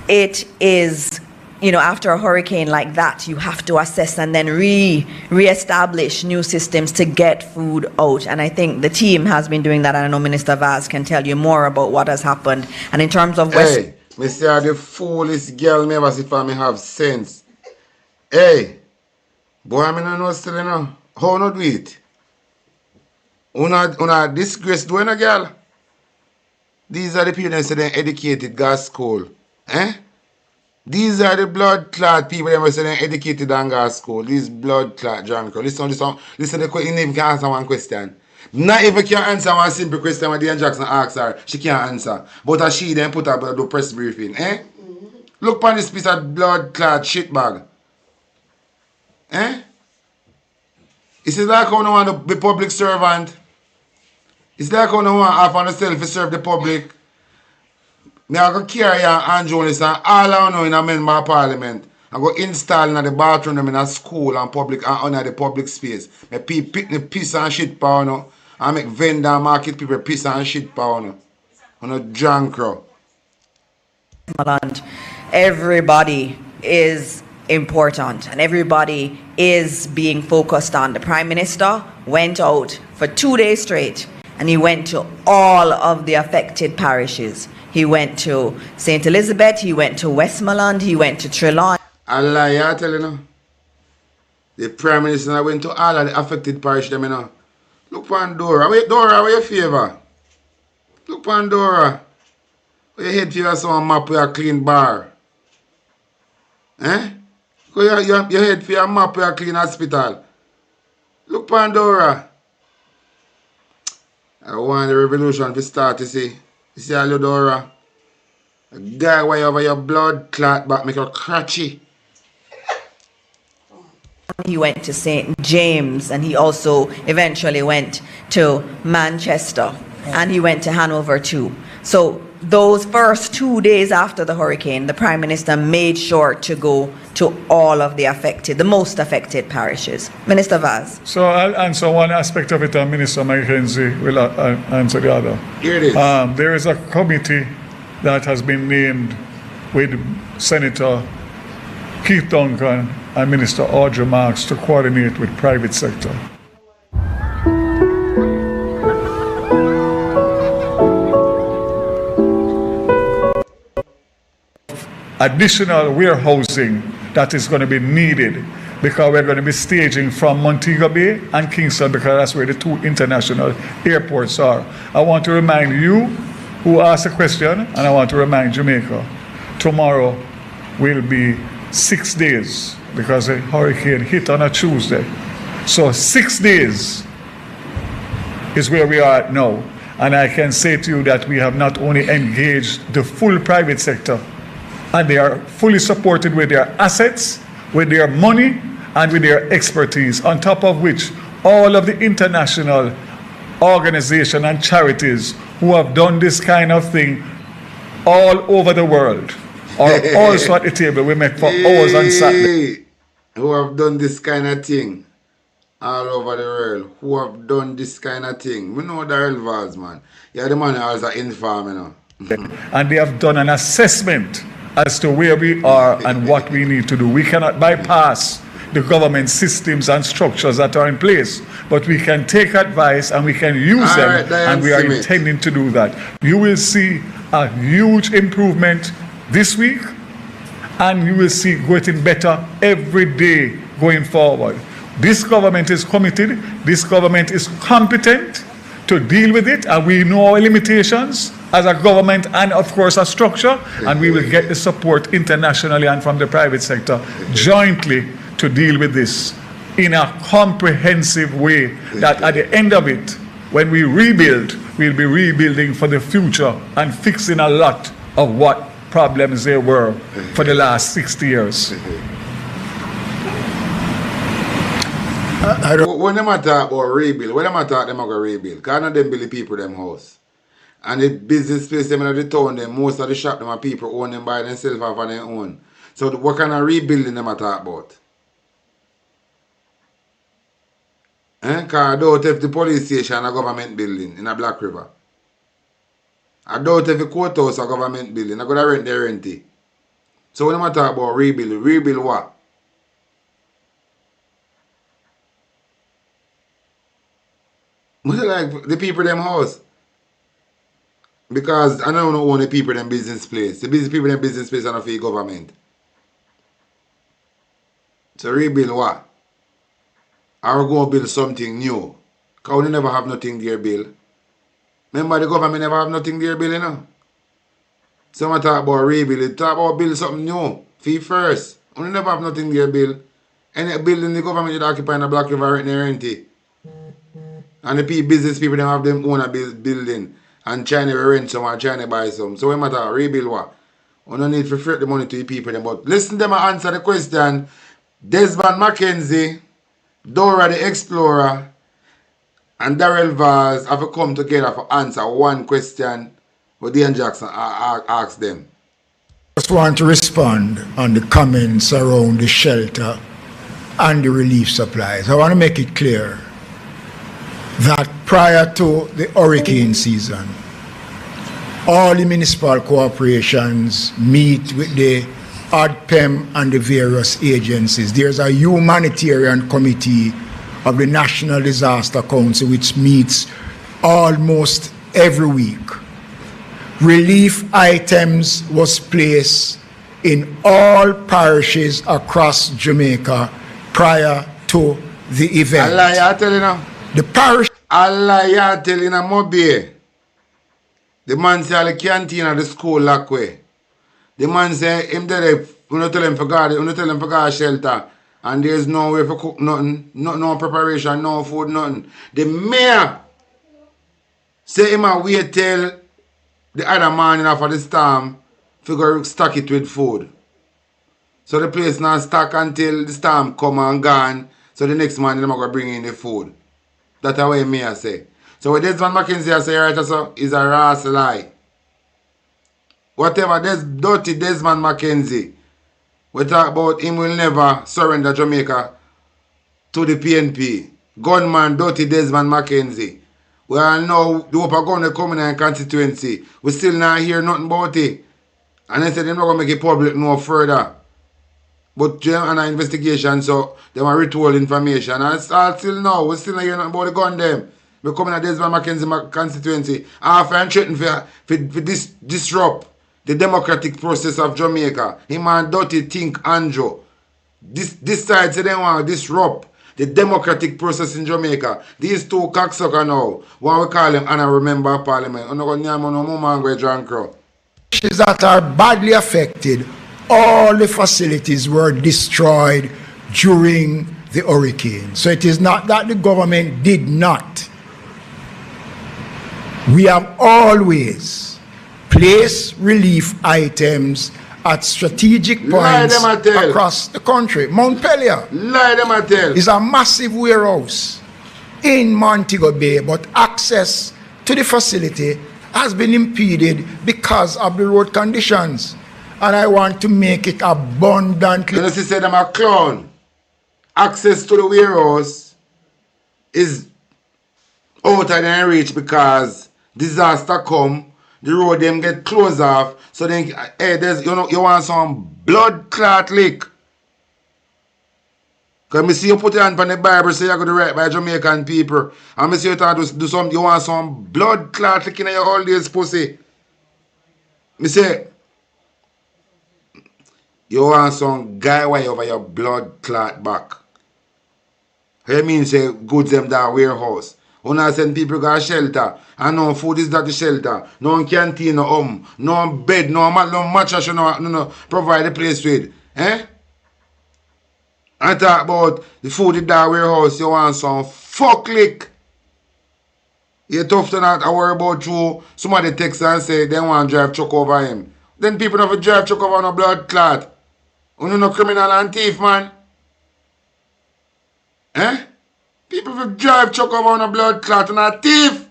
It is, you know, after a hurricane like that, you have to assess and then re-establish new systems to get food out. And I think the team has been doing that. And I know Minister Vaz can tell you more about what has happened. And in terms of Hey, Mr. the foolish girl me ever see for me have sense. Hey, boy, I don't know still, you know. How not do it? Una disgrace doing a girl? These are the people that say they're educated, got school. Eh? These are the blood clot people that say they're educated and got school. These blood clot drunk. Listen to the question. You can answer one question. Not even can answer one simple question when Diane Jackson asks her. She can't answer. But as she then put her the press briefing. Eh? Look on this piece of blood clot shit bag. Eh? It's like how no want to be public servant. It's like how no want half on yourself to serve the public. Me I go carry Ann Jones and all I know in a member of parliament. I go install in the bathroom them in a school and public and under the public space. Me pick the piss and shit power no. I make vendor market people piss and shit power no. On a drunk crowd. Everybody is important and everybody is being focused on. The Prime Minister went out for 2 days straight and he went to all of the affected parishes. He went to St. Elizabeth, he went to Westmoreland, he went to Trelawny. I lie, I tell you now. The Prime Minister went to all of the affected parish them, you know. Look on Dora. Wait, Dora, where your favor? Look on Dora. Where you head for your some map with a clean bar? Eh? Go your head for your map with a clean hospital. Look on Dora. I want the revolution to start, you see. You see how Dora? A guy way over your blood clot back make you cratchy. He went to St. James, and he also eventually went to Manchester, and he went to Hanover too. So those first 2 days after the hurricane, the Prime Minister made sure to go to all of the most affected parishes. Minister Vaz. So I'll answer one aspect of it, and Minister Mackenzie will answer the other. Here it is. There is a committee that has been named with Senator Keith Duncan and Minister Audrey Marks to coordinate with private sector. Additional warehousing that is going to be needed, because we're going to be staging from Montego Bay and Kingston, because that's where the two international airports are. I want to remind you who asked the question, and I want to remind Jamaica, tomorrow will be 6 days, because the hurricane hit on a Tuesday. So 6 days is where we are at now. And I can say to you that we have not only engaged the full private sector, and they are fully supported with their assets, with their money, and with their expertise, on top of which all of the international organizations and charities who have done this kind of thing all over the world are also at the table. We met for hours on Saturday. Who have done this kind of thing all over the world, who have done this kind of thing. We know the Releif, man. Yeah, the man is an inform, you know. And they have done an assessment as to where we are and what we need to do. We cannot bypass the government systems and structures that are in place, but we can take advice and we can use them, and we are intending to do that. You will see a huge improvement this week, and you will see getting better every day going forward. This government is committed, this government is competent to deal with it, and we know our limitations as a government and of course a structure, and we will get the support internationally and from the private sector jointly to deal with this in a comprehensive way, that at the end of it, when we rebuild, we'll be rebuilding for the future and fixing a lot of what problems there were for the last 60 years. When them talk about rebuild, when them talk them about rebuild, because none of them build the people them house. And the business place them in the town, them, most of the shop them are people own them by themselves or for their own. So what kind of rebuilding them talk about? Because I doubt if the police station a government building in a Black River. I doubt if the courthouse a government building. I gotta rent their renty. So when I talk about rebuild, rebuild what? Much like the people them house. Because I don't own the people them business place. The business people them business place are not for the government. So rebuild what? Or go build something new. Because we never have nothing there build. Remember the government never have nothing there build, you know? So I talk about rebuild, talk about build something new. Fee first. We never have nothing there build. Any building the government is occupying a Black River right near renty. And the business people them have them own a building. And China rent some and China buy some. So we matter rebuild what? We don't need to fret the money to the people them. But listen to them answer the question. Desmond Mackenzie, Dora the Explorer, and Darrell Vaz have to come together for answer one question what Ian Jackson asked them. I just want to respond on the comments around the shelter and the relief supplies. I want to make it clear that prior to the hurricane season, all the municipal corporations meet with the ODPEM and the various agencies. There's a humanitarian committee of the National Disaster Council which meets almost every week. Relief items was placed in all parishes across Jamaica prior to the event. Allah, you tell you now. The parish. Allah, you tell you now, Mobi. The man say the canteen at the school lock way. The man say him there, you not tell him for God, you not tell him for God shelter. And there's no way for cook nothing, no preparation, no food, nothing. The mayor say him a wait till the other morning after the storm figure stock it with food. So the place now stock until the storm come and gone. So the next morning them are going to bring in the food. That's the way mayor say. So what Desmond McKenzie say right so is a rash lie. Whatever this dirty Desmond McKenzie, we talk about him will never surrender Jamaica to the PNP. Gunman, dirty Desmond McKenzie. We all know the hope are going to come in the constituency. We still not hear nothing about it. And they said they're not going to make it public no further. But on an investigation, so they want retold information. And still now, we still not hear nothing about the gun them. We come in the Desmond McKenzie constituency. After and threaten for disrupt the democratic process of Jamaica. Him and dirty think Andrew. This side say they want to disrupt the democratic process in Jamaica. These two cocksuckers now, what we call them honorary member of parliament. That are badly affected, all the facilities were destroyed during the hurricane. So it is not that the government did not. We have always placed relief items at strategic points across the country. Mount Pelier is a massive warehouse in Montego Bay, but access to the facility has been impeded because of the road conditions. And I want to make it abundantly. You know, she said I'm a clown. Access to the warehouse is out of their reach because disaster come. The road them get closed off. So then, hey, there's, you want some blood clot lick. Because I see you put it on the Bible, say you're going to write by Jamaican people. And I see you do some, you want some blood clot lick in your old days pussy. I say, you want some guy way over your blood clot back. That means say goods them that warehouse. When send people go to shelter, and no food is that the shelter, no canteen, no bed, no mattress, no provide the place with. Eh? And talk about the food in that warehouse, you want some fuck lick. You're tough to not worry about you. Somebody text and say they want to drive truck over him. Then people have to drive truck over no blood clot. You no criminal and thief, man. Eh? People will drive truck over on a blood clot and a thief.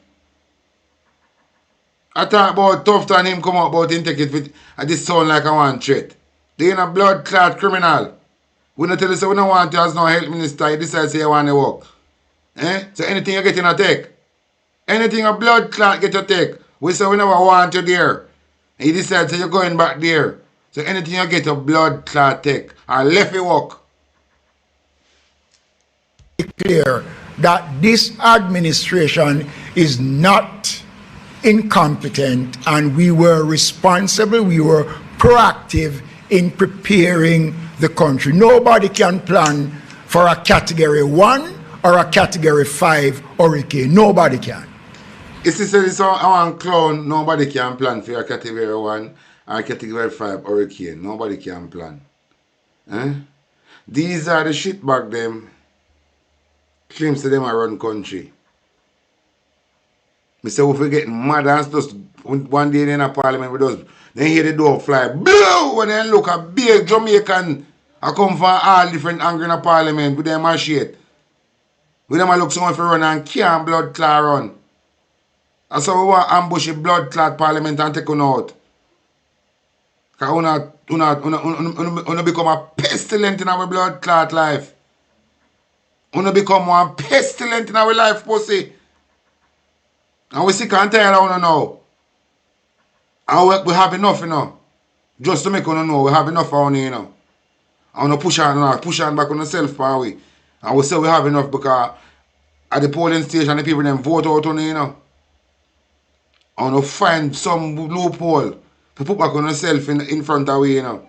I talk about tough and him come out about him take it with this sound like a one threat. They in a blood clot criminal. We don't tell you say we don't want you as no health minister, you decide say you want to work. Eh? So anything you get in a take. Anything a blood clot get you take. We say we never want you there. And you decide say you're going back there. So anything you get a blood clot take. And left you work. Clear that this administration is not incompetent and we were responsible, we were proactive in preparing the country. Nobody can plan for a category 1 or a category 5 hurricane. Nobody can. If you say this one clown, nobody can plan for a category 1 or category 5 hurricane. Nobody can plan. Eh? These are the shitbag them claims to them a run country. Me say if we get mad and just one day in a parliament with us, then hear the door fly blow when they look a big Jamaican I come from all different angles in a parliament with them a shit. With them a look someone for run and can't blood clot run. And so we want ambush a blood clot parliament and take on out. Because we become a pestilent in our blood clot life. We become one pestilent in our life, pussy. And we sick and tired of you now. And we have enough, you know. Just to make you know, we have enough of you, you know. And we push on back on yourself, for we. And we say we have enough because at the polling station, the people them vote out on you, you know. I want to find some loophole to put back on yourself in front of we, you know.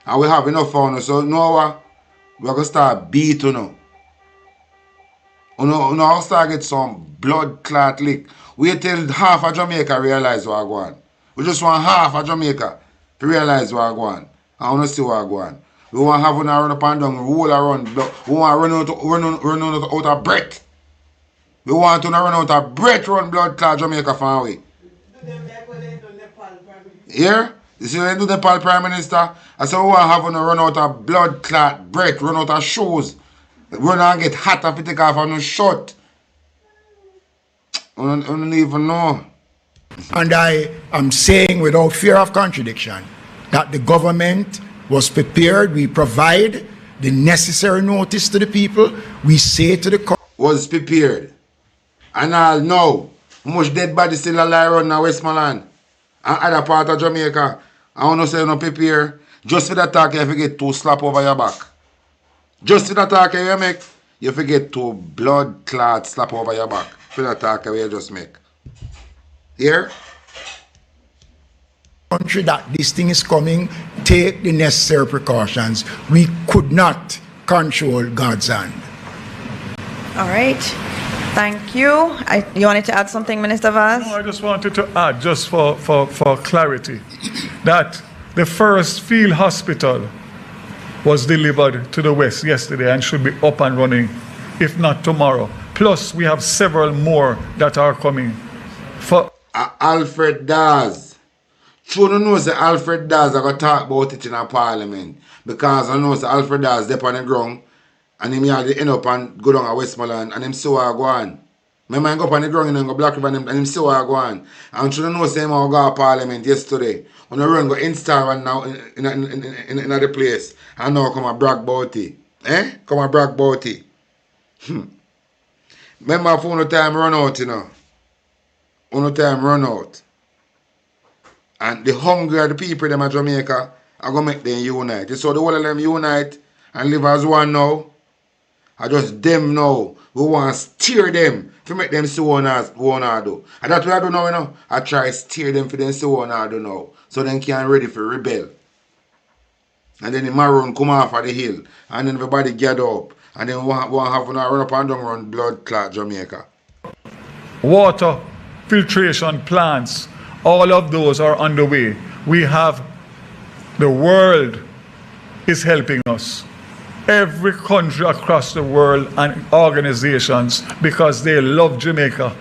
And we have enough for us. So now we're going to start beat, you know. I'll start get some blood clot lick. Wait till half of Jamaica realize what I go on. We just want half of Jamaica to realize what I go on. I want to see what I go on. We want to have one run up and down, roll around. We want to run out of breath. We want to run out of breath, run blood clot Jamaica from away. Here? You see when they do the Nepal Prime Minister? I said we want to have one run out of blood clot breath, run out of shoes. Run and get hot if you take off on a shot. I don't even know. And I am saying without fear of contradiction that the government was prepared. We provide the necessary notice to the people. We say to the was prepared. And I'll know how much dead body still alive around in Westmoreland and other part of Jamaica. I want to say no prepare. Just for that talk you forget to slap over your back. Just for that talk you make, you forget to blood clot slap over your back. For that talk you just make. Here? Country that this thing is coming, take the necessary precautions. We could not control God's hand. All right. Thank you. You wanted to add something, Minister Vaz? No, I just wanted to add, just for clarity, that the first field hospital was delivered to the West yesterday and should be up and running, if not tomorrow. Plus, we have several more that are coming. For Alfred Daz. True, no knows that Alfred Daz are going to talk about it in a parliament. Because I know that Alfred Daz is on the ground and him had to end up and go down to Westmoreland and him so are go on. My man go up on the ground and go Black River and him so are go on. And true, no knows that him go to parliament yesterday. When the run go install one now in the place. And now come and brag about it. Come and brag about it. Remember for no time run out, you know. No time run out. And the hungry of the people them of Jamaica are going to make them unite. So the whole of them unite and live as one now. I just them now. We want to steer them to make them see what we want to do. And that's what I do now, you know. I try to steer them for them see what I do now. So they can ready for rebel. And then the maroon come off of the hill. And then everybody gather up. And then we want to have one run up and down run blood clot Jamaica. water filtration plants, all of those are underway. We have, the world is helping us. Every country across the world and organizations, because they love Jamaica.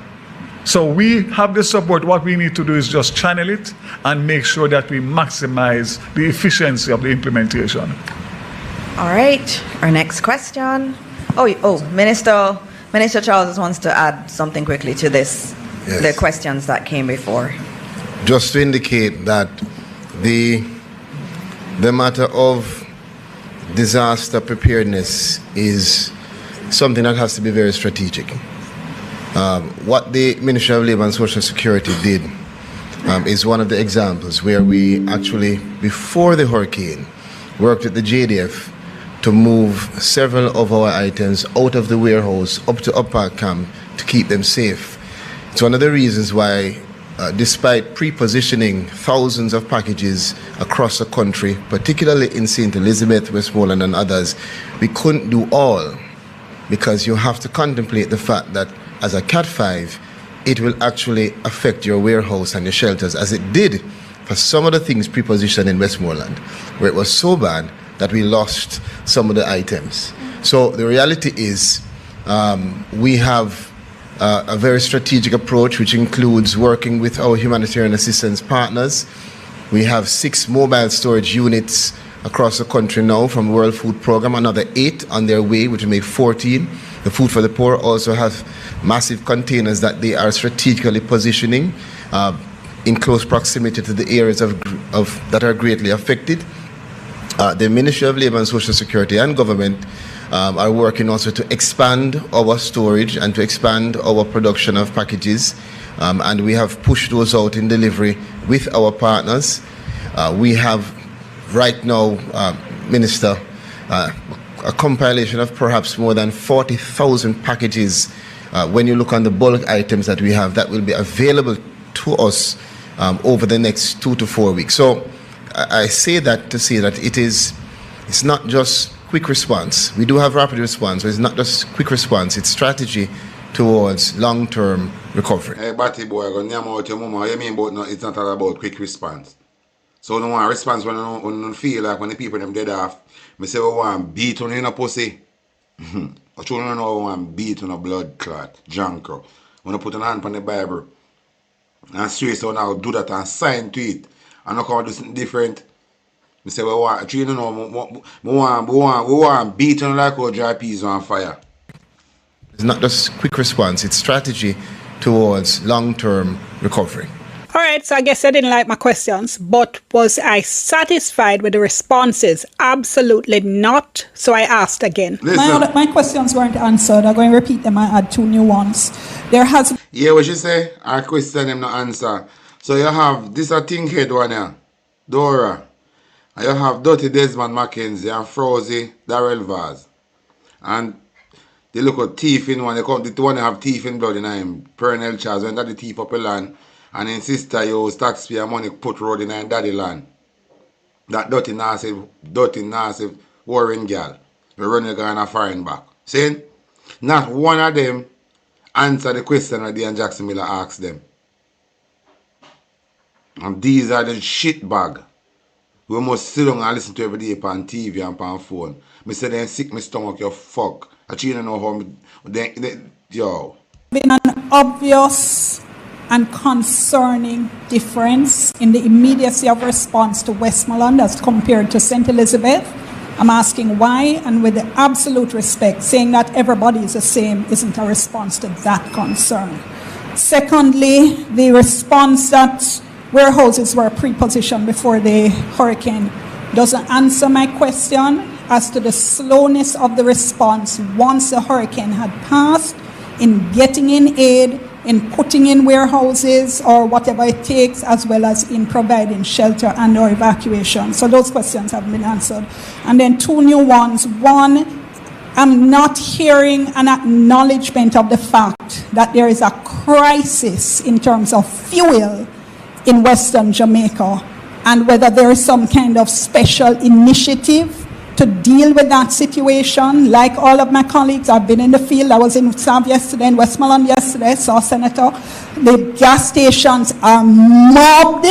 So we have the support. What we need to do is just channel it and make sure that we maximize the efficiency of the implementation. All right, our next question. Minister Charles wants to add something quickly to this, yes. The questions that came before. Just to indicate that the matter of disaster preparedness is something that has to be very strategic. What the Ministry of Labour and Social Security did is one of the examples where we actually, before the hurricane, worked with the JDF to move several of our items out of the warehouse up to Upper Camp to keep them safe. It's one of the reasons why, despite pre-positioning thousands of packages across the country, particularly in St. Elizabeth, Westmoreland and others, we couldn't do all, because you have to contemplate the fact that as a Cat 5, it will actually affect your warehouse and your shelters, as it did for some of the things pre-positioned in Westmoreland, where it was so bad that we lost some of the items. So the reality is we have a very strategic approach, which includes working with our humanitarian assistance partners. We have 6 mobile storage units across the country now from the World Food Programme, another 8 on their way, which will make 14. The Food for the Poor also have massive containers that they are strategically positioning in close proximity to the areas that are greatly affected. The Ministry of Labour and Social Security and government are working also to expand our storage and to expand our production of packages, and we have pushed those out in delivery with our partners. We have right now, Minister, a compilation of perhaps more than 40,000 packages when you look on the bulk items that we have that will be available to us over the next 2 to 4 weeks. So I say that to say that it's not just quick response. We do have rapid response, but it's not just quick response. It's strategy towards long-term recovery. Hey, Batty boy, I go name out your mama. What you mean about it's not all about quick response? So no want response when you feel like when the people them dead off. Me say we want beat on in a pussy. I don't know we want beat on a blood clot, junker. When you put an hand on the Bible and straight so now do that and sign to it. And not come do something different. Me say we want we want beat on like how dry peas on fire. It's not just quick response, it's strategy towards long-term recovery. All right, so I guess I didn't like my questions, but was I satisfied with the responses? Absolutely not. So I asked again. My questions weren't answered. I'm going to repeat them and add 2 new ones. There has... Yeah, what you say? I question them no answer. So you have this a thing head one here, Dora. And you have Dirty Desmond Mackenzie and Frozy Darrell Vaz. And they look at teeth in one, the one have teeth in blood in him, Pernell Charles, when that the teeth up a land. And then sister use taxpayer money put road in daddy land. That dirty nasty warring girl. We run the guy in a foreign back. See? Not one of them answer the question that Dan Jackson Miller asked them. And these are the shit bag. We must sit down and listen to every day on TV and on phone. Me say then sick my stomach, you fuck. I don't know how yo. Been an obvious and concerning difference in the immediacy of response to Westmoreland as compared to St. Elizabeth. I'm asking why, and with the absolute respect, saying that everybody is the same isn't a response to that concern. Secondly, the response that warehouses were pre-positioned before the hurricane doesn't answer my question as to the slowness of the response once the hurricane had passed in getting in aid, in putting in warehouses or whatever it takes, as well as in providing shelter and or evacuation. So those questions have been answered. And then 2 new ones. One, I'm not hearing an acknowledgement of the fact that there is a crisis in terms of fuel in Western Jamaica, and whether there is some kind of special initiative to deal with that situation. Like all of my colleagues, I've been in the field. I was in Sav yesterday, in Westmoreland yesterday, saw Senator. The gas stations are mobbed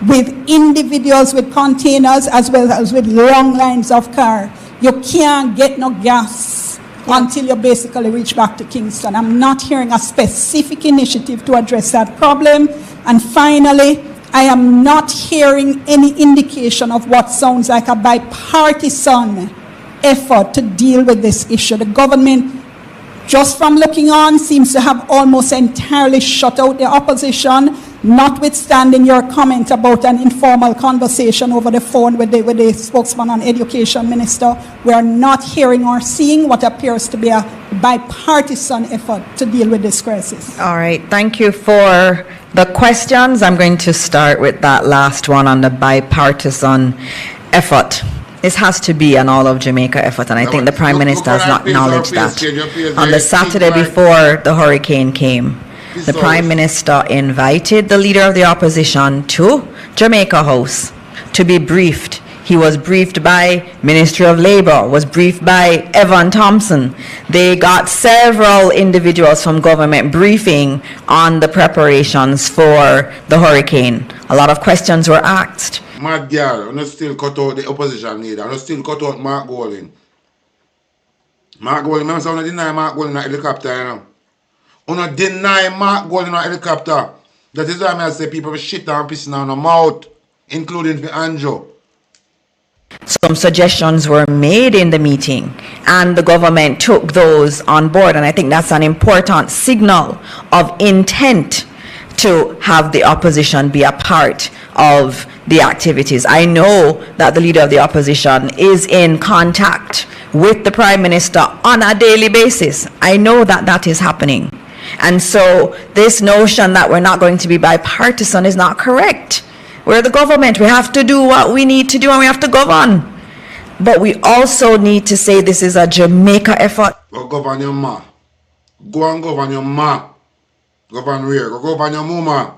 with individuals with containers as well as with long lines of car. You can't get no gas until you basically reach back to Kingston. I'm not hearing a specific initiative to address that problem. And finally, I am not hearing any indication of what sounds like a bipartisan effort to deal with this issue. The government, just from looking on, seems to have almost entirely shut out the opposition, notwithstanding your comment about an informal conversation over the phone with the spokesman on education minister. We are not hearing or seeing what appears to be a bipartisan effort to deal with this crisis. All right, thank you for the questions. I'm going to start with that last one on the bipartisan effort. This has to be an all of Jamaica effort, and I think the Prime Minister has not acknowledged that. On the Saturday before the hurricane came, the Prime Minister invited the Leader of the Opposition to Jamaica House to be briefed. He was briefed by Ministry of Labour, was briefed by Evan Thompson. They got several individuals from government briefing on the preparations for the hurricane. A lot of questions were asked. Mad girl, I'm not still cut out the opposition leader. I'm not still cut out Mark Golding. Mark Golding, remember I don't deny Mark Golding in a helicopter, you know. I don't deny Mark Golding in a helicopter. That is why I say people shit and pissing on the mouth, including for Andrew. Some suggestions were made in the meeting, and the government took those on board, and I think that's an important signal of intent to have the opposition be a part of the activities. I know that the Leader of the Opposition is in contact with the Prime Minister on a daily basis. I know that that is happening. And so this notion that we're not going to be bipartisan is not correct. We're the government. We have to do what we need to do, and we have to govern. But we also need to say this is a Jamaica effort. Go govern your ma. Go and govern your ma. Govern where? Go govern your mama.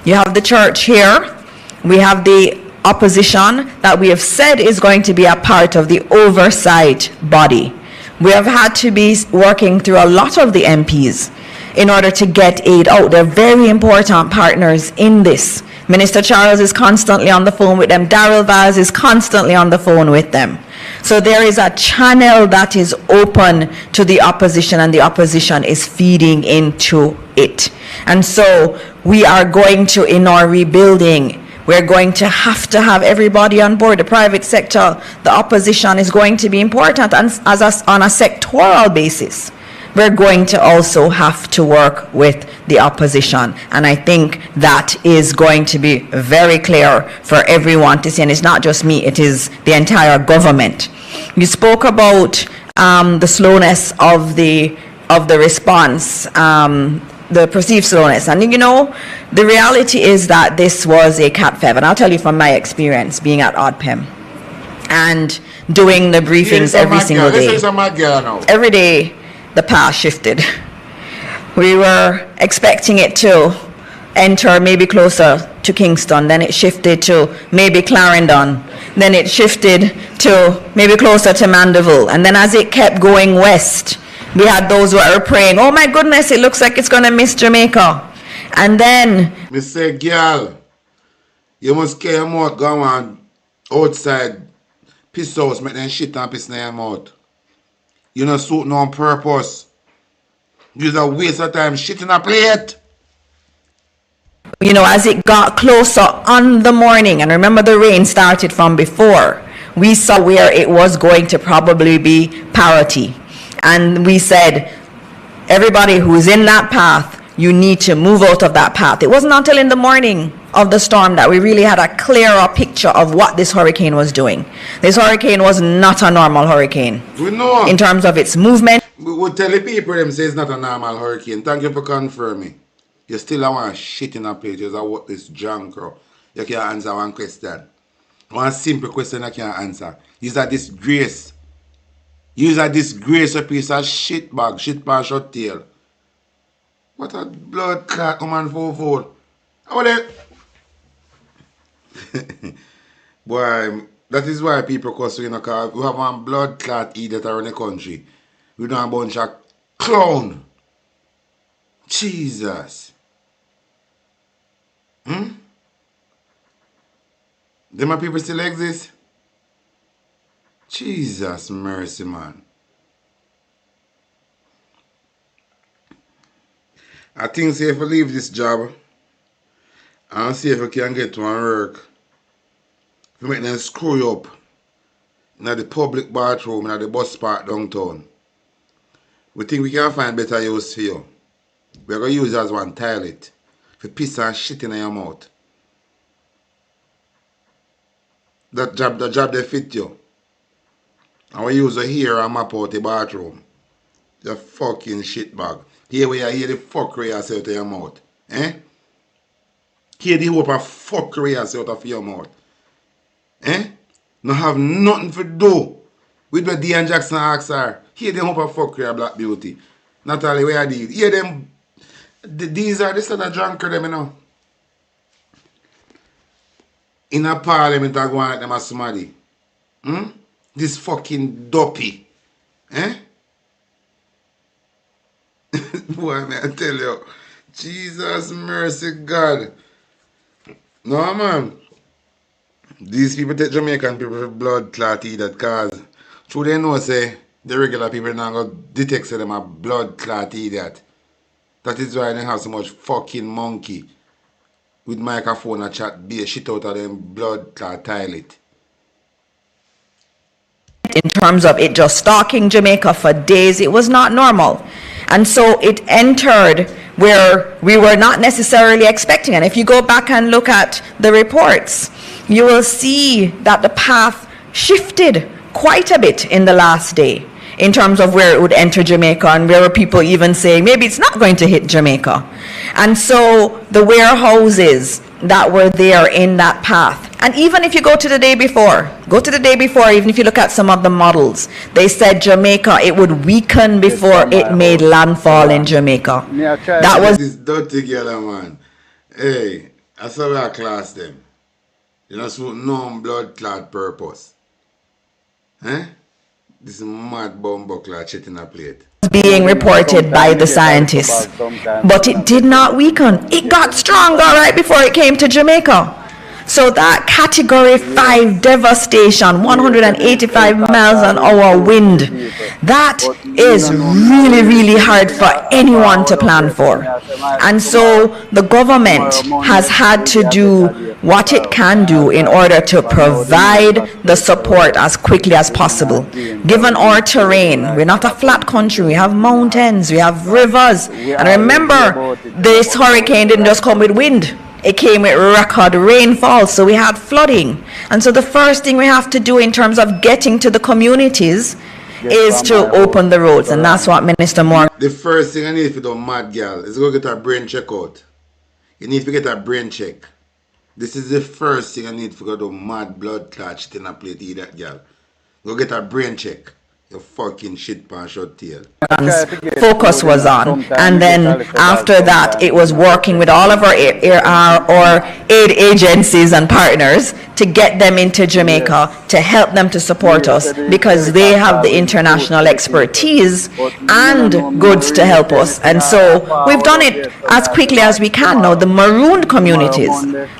You have the church here. We have the opposition that we have said is going to be a part of the oversight body. We have had to be working through a lot of the MPs in order to get aid out. They're very important partners in this. Minister Charles is constantly on the phone with them. Darrell Vaz is constantly on the phone with them. So there is a channel that is open to the opposition, and the opposition is feeding into it. And so we are going to, in our rebuilding, we're going to have everybody on board. The private sector, the opposition is going to be important, and on a sectoral basis, we're going to also have to work with the opposition. And I think that is going to be very clear for everyone to see. And it's not just me, it is the entire government. You spoke about the slowness of the response, the perceived slowness. And you know, the reality is that this was a cat fev. And I'll tell you from my experience being at ODPEM and doing the briefings every single day. Every day, the path shifted. We were expecting it to enter maybe closer to Kingston, then it shifted to maybe Clarendon, then it shifted to maybe closer to Mandeville, and then as it kept going west, we had those who were praying, oh my goodness, it looks like it's going to miss Jamaica. And then me say, girl, you must carry your mouth go on outside piss house, make them shit and piss in your mouth. You know, suit no on purpose. It's a waste of time shit in a plate. You know, as it got closer on the morning, and remember the rain started from before, we saw where it was going to probably be parity. And we said, everybody who's in that path, you need to move out of that path. It wasn't until in the morning of the storm that we really had a clearer picture of what this hurricane was doing. This hurricane was not a normal hurricane. We know. In terms of its movement. We would tell the people them say it's not a normal hurricane. Thank you for confirming. You still want shit in a page. You what this junk. You can't answer one question. One simple question I can't answer. Use a disgrace. Use a disgrace, a piece of shit bag, shit pan short tail. What a blood clot come on 4-4. How they? Boy, that is why people cause you know, cause we have one blood clot idiot around the country. We don't have a bunch of clown. Jesus. Them my people still exist? Jesus mercy, man. I think say if I leave this job and see if I can get to work, if I make them screw you up in the public bathroom in the bus park downtown, we think we can find better use for you. We're going to use it as one toilet for piss and shit in your mouth. The job they fit you. And we use it here and map out the bathroom. The fucking shit bag. Here we are, hear the fuckery you say out of your mouth. Eh? Hear the hope of fuckery you say out of your mouth. Eh? No have nothing to do with what Dean Jackson asks her. Hear them hope of fuckery of Black Beauty. Natalie, where are these? Hear them. These are the sort of drunker them, you know. In a parliament I go on at them as somebody. This fucking dopey. Eh? Boy, man, I tell you. Jesus mercy God. No, man. These people take Jamaican people for blood clot that cause. True they know say the regular people now go detect say them a blood clot idiot. That is why they have so much fucking monkey with microphone and chat be a shit out of them blood clot toilet. In terms of it just stalking Jamaica for days, it was not normal. And so it entered where we were not necessarily expecting. And if you go back and look at the reports, you will see that the path shifted quite a bit in the last day in terms of where it would enter Jamaica, and there were people even saying maybe it's not going to hit Jamaica. And so the warehouses that were there in that path, and even if you go to the day before, even if you look at some of the models, they said Jamaica, it would weaken before it made landfall in Jamaica. That was this dirty girl, man. Hey, That's how we are class them. You know, so no blood clot purpose. Eh? This mad bumbo clot shit in a plate. Being reported by the scientists, but it did not weaken. It got stronger right before it came to Jamaica. So that category 5 devastation, 185 miles an hour wind, that is really, really hard for anyone to plan for. And so the government has had to do what it can do in order to provide the support as quickly as possible. Given our terrain, we're not a flat country, we have mountains, we have rivers. And remember, this hurricane didn't just come with wind. It came with record rainfall, so we had flooding. And so the first thing we have to do in terms of getting to the communities is to open the roads, and that's what Minister Moore. The first thing I need to do, mad girl, is go get a brain check out. You need to get a brain check. This is the first thing I need to go do, mad blood clot shit in a plate, eat that girl. Go get a brain check. You fucking shit pan short tail. Focus was on, and then after that it was working with all of our aid agencies and partners to get them into Jamaica, to help them to support us, because they have the international expertise and goods to help us. And so we've done it as quickly as we can. Now the marooned communities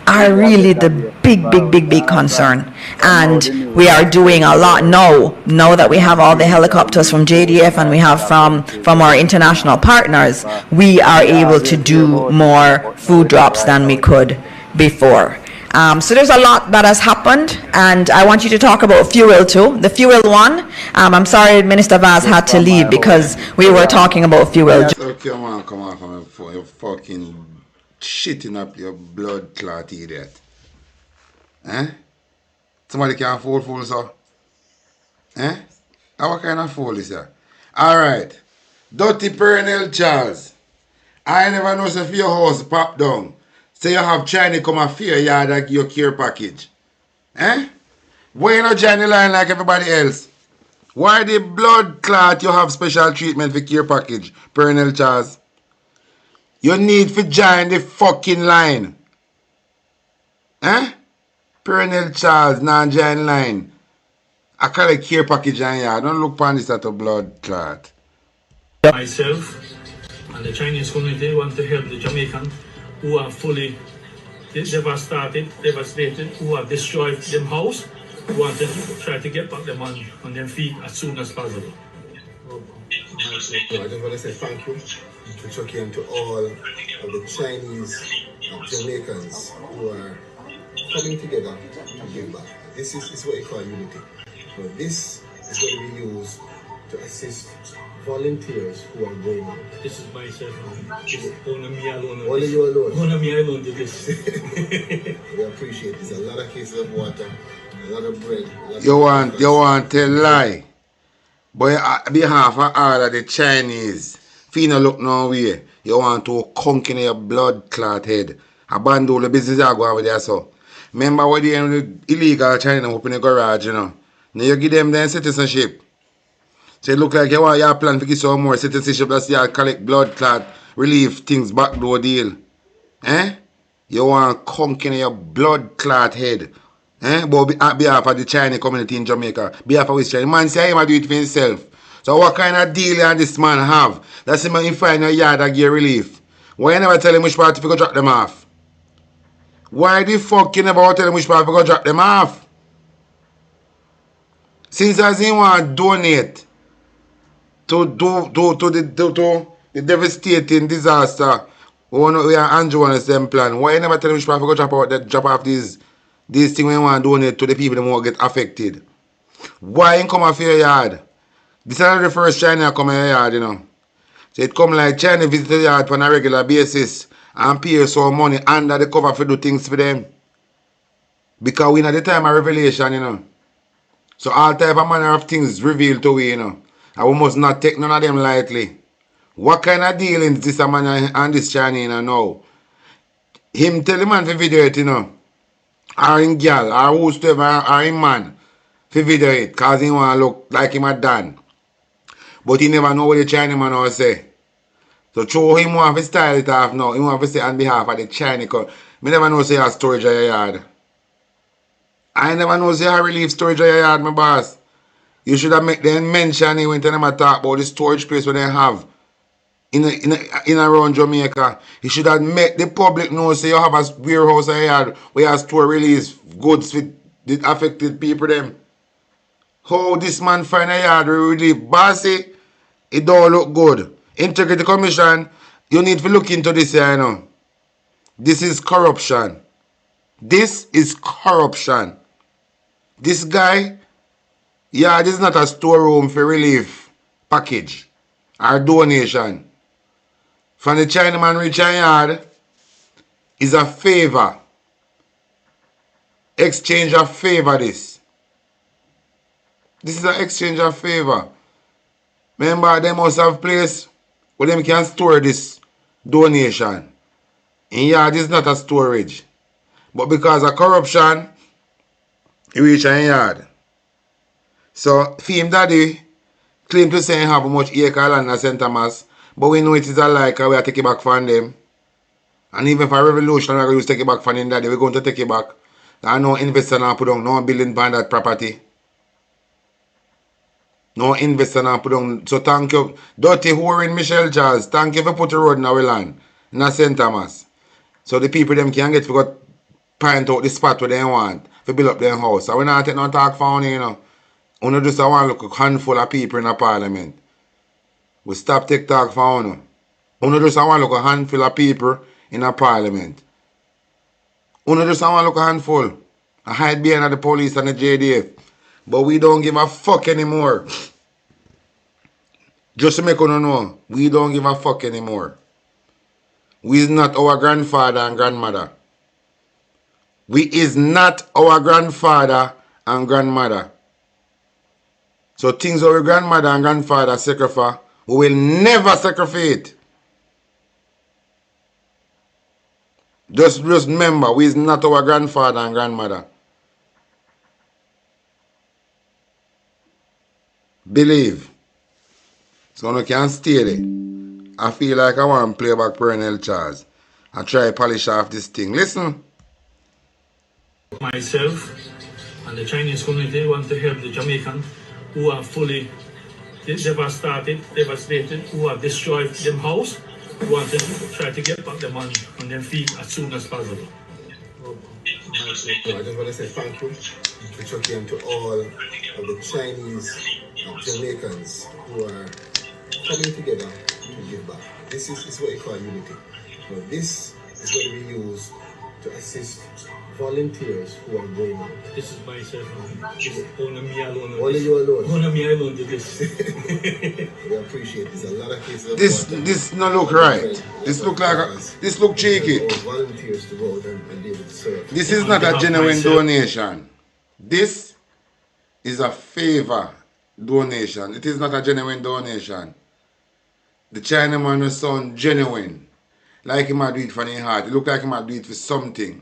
are really the big concern, and we are doing a lot now that we have all the helicopters from JDF and we have from our international partners. We are able to do more food drops than we could before. So there's a lot that has happened, and I want you to talk about fuel too. The fuel one, I'm sorry Minister Vaz had to leave because we were talking about fuel. Okay, man, come on from your fucking shitting up your blood clot idiot. Eh? Somebody can afford fool, sir? Eh? What kind of fool is that? Alright. Dirty Perennial Charles. I never know if your house pop down. Say you have China come a fear yard like your care package. Eh? Why you not join the line like everybody else? Why the blood clot you have special treatment for care package, Perennial Charles? You need to join the fucking line. Eh? Perennial Charles, non-join line. I call it care package and yeah, don't look upon this at a blood clot. Myself and the Chinese community want to help the Jamaicans who are fully devastated, who have destroyed them house, who want to try to get back them on their feet as soon as possible. I just want to say thank you to Chucky and to all of the Chinese and Jamaicans who are coming together to give back. This is what you call unity. So this is going to be used to assist volunteers who are going out. This is myself. Only me alone. Only you alone. Only me alone did this. We appreciate this. A lot of cases of water, a lot of bread. You want to lie. But on behalf of all of the Chinese, if you don't look no way, you want to conk in your blood clot head. Abandon the business you go on with there, so. Remember what the illegal China open the garage, you know. Now you give them their citizenship. So it look like you want your plan to get some more citizenship, that's your collect blood clot, relief things, backdoor deal. Eh? You want conk in your blood clot head. Eh? But on behalf of the Chinese community in Jamaica, behalf of which China, man say he do it for himself. So what kind of deal does this man have? That's him in find your yard and get relief. Why you never tell him which part to go drop them off? Why the fuck you never tell him which part to go drop them off? Since as he want to donate to the devastating disaster, we are Andrew on the same plan. Why you never tell him which part to go drop off these things when you want to donate to the people that won't get affected? Why you come off your yard? This is not the first China come in your yard, you know. So it come like China visit the yard on a regular basis and pay some money under the cover for do things for them. Because we in at the time of revelation, you know. So all type of manner of things revealed to we, you know. And we must not take none of them lightly. What kind of dealings this a man and this Chinese, you know, now? Him tell the man for video it, you know. Or him girl, or whosoever, or him man for video it. Because he want to look like him a done. But he never know what the Chinese man will say. So through him want to style it off now. He want to say on behalf of the Chinese. Me never know say you have storage at your yard. I never know say you have Releif storage at your yard, my boss. You should have make them mention it when them talk about the storage place where they have in around Jamaica. You should have make the public know say you have a warehouse at your yard where you have store release goods with the affected people them. How this man find a yard where Releif bossy, it don't look good. Integrity Commission, you need to look into this here, you know. This is corruption. This is corruption. This guy, yeah, this is not a storeroom for Releif package or donation. From the Chinaman reach a yard is a favor. Exchange of favor this. This is an exchange of favor. Remember, they must have place where them can store this donation. In yard is not a storage. But because of corruption, he reach a yard. So, Fame Daddy claim to say he have much acre land at St. Thomas, but we know it is a like we are taking back from them. And even for revolution, we're going to take it back from them Daddy. We're going to take it back. There are no investor now put on no building on that property. No investor now put on. So thank you. Dirty whoring Michelle Charles. Thank you for putting the road in our land. In St. Thomas. So the people them can get to go point out the spot where they want to build up their house. So we not take no talk for you know. Only just want to look a handful of people in the parliament. We stop take talk for you. Only just want to look a handful of people in the parliament. Only just want to look a handful. I hide behind the police and the JDF. But we don't give a fuck anymore. Just to make you know, we don't give a fuck anymore. We is not our grandfather and grandmother. We is not our grandfather and grandmother. So things our grandmother and grandfather sacrifice, we will never sacrifice. Just remember, we is not our grandfather and grandmother. Believe. So I can't stay there. I feel like I want to play back Perennial Charles and try to polish off this thing. Listen. Myself and the Chinese community want to help the Jamaican who are fully devastated, who have destroyed them house, who want to try to get back them on their feet as soon as possible. I just want to say thank you to Chucky and to all of the Chinese and Jamaicans who are coming together to give back. This is what you call unity. Now this is what we use to assist volunteers who are going out. This is myself. Only me alone. Only you alone. Only me alone did this. We appreciate this. A lot of cases. This not look right. This look like this look cheeky. Volunteers to go out and be able to serve. This is not a genuine donation. This is a favor donation. It is not a genuine donation. The Chinaman will sound genuine. Like he might do it for his heart. It look like he might do it for something.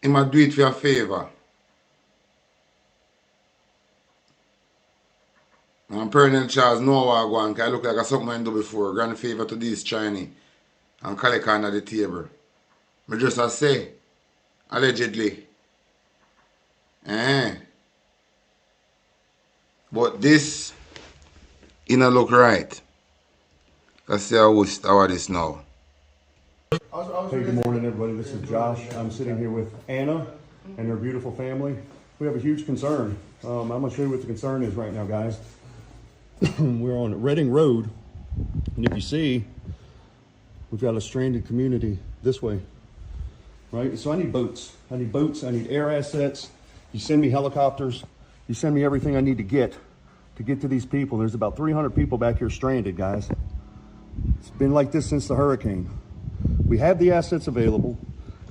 He might do it for a favor. And Perennial Charles know what I want, because I look like something I do before. Grand favor to this Chinese. And collect under the table. But just I say, allegedly. But this, it don't look right. Let's see how this now. Hey, good morning, everybody. This is Josh. I'm sitting here with Anna and her beautiful family. We have a huge concern. I'm going to show you what the concern is right now, guys. We're on Reading Road, and if you see, we've got a stranded community this way, right? So I need boats. I need air assets. You send me helicopters. You send me everything I need to get to these people. There's about 300 people back here stranded, guys. It's been like this since the hurricane. We have the assets available.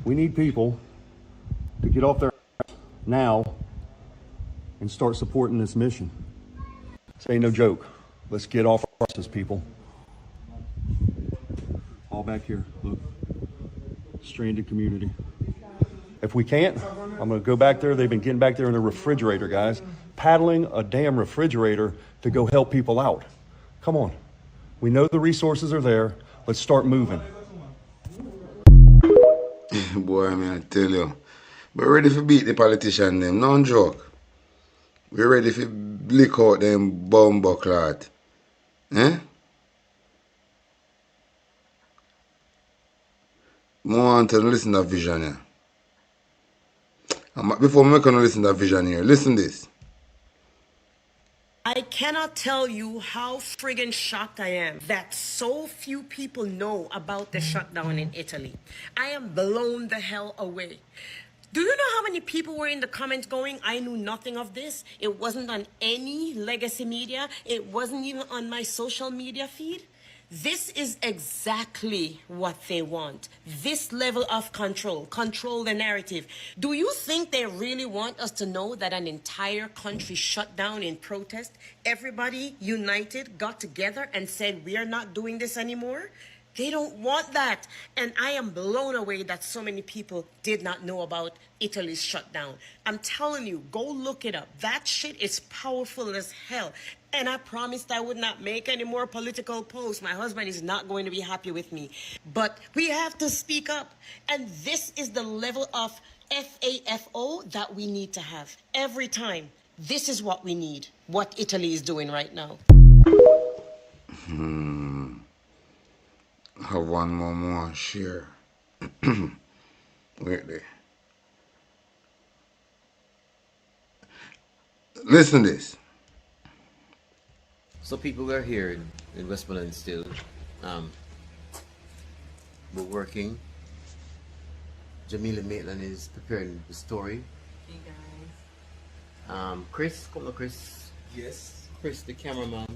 We need people to get off their ass now and start supporting this mission. This ain't no joke. Let's get off our asses, people. All back here, look. Stranded community. If we can't, I'm gonna go back there. They've been getting back there in a refrigerator, guys. Paddling a damn refrigerator to go help people out. Come on. We know the resources are there. Let's start moving. Boy, I mean, I tell you. We're ready to beat the politician them, no joke. We're ready to lick out them bumbo clot. Eh? I want to listen to that vision here. Before we can listen to that vision here, listen this. I cannot tell you how friggin' shocked I am that so few people know about the shutdown in Italy. I am blown the hell away. Do you know how many people were in the comments going, I knew nothing of this? It wasn't on any legacy media. It wasn't even on my social media feed. This is exactly what they want. This level of control the narrative. Do you think they really want us to know that an entire country shut down in protest? Everybody united, got together and said, we are not doing this anymore? They don't want that. And I am blown away that so many people did not know about Italy's shutdown. I'm telling you, go look it up. That shit is powerful as hell. And I promised I would not make any more political posts. My husband is not going to be happy with me. But we have to speak up. And this is the level of FAFO that we need to have every time. This is what we need, what Italy is doing right now. I have one more share. Wait there. Listen to this. So people were here in Westmoreland still. We're working. Jamila Maitland is preparing the story. Hey guys. Chris, come on Chris. Yes. Chris, the cameraman.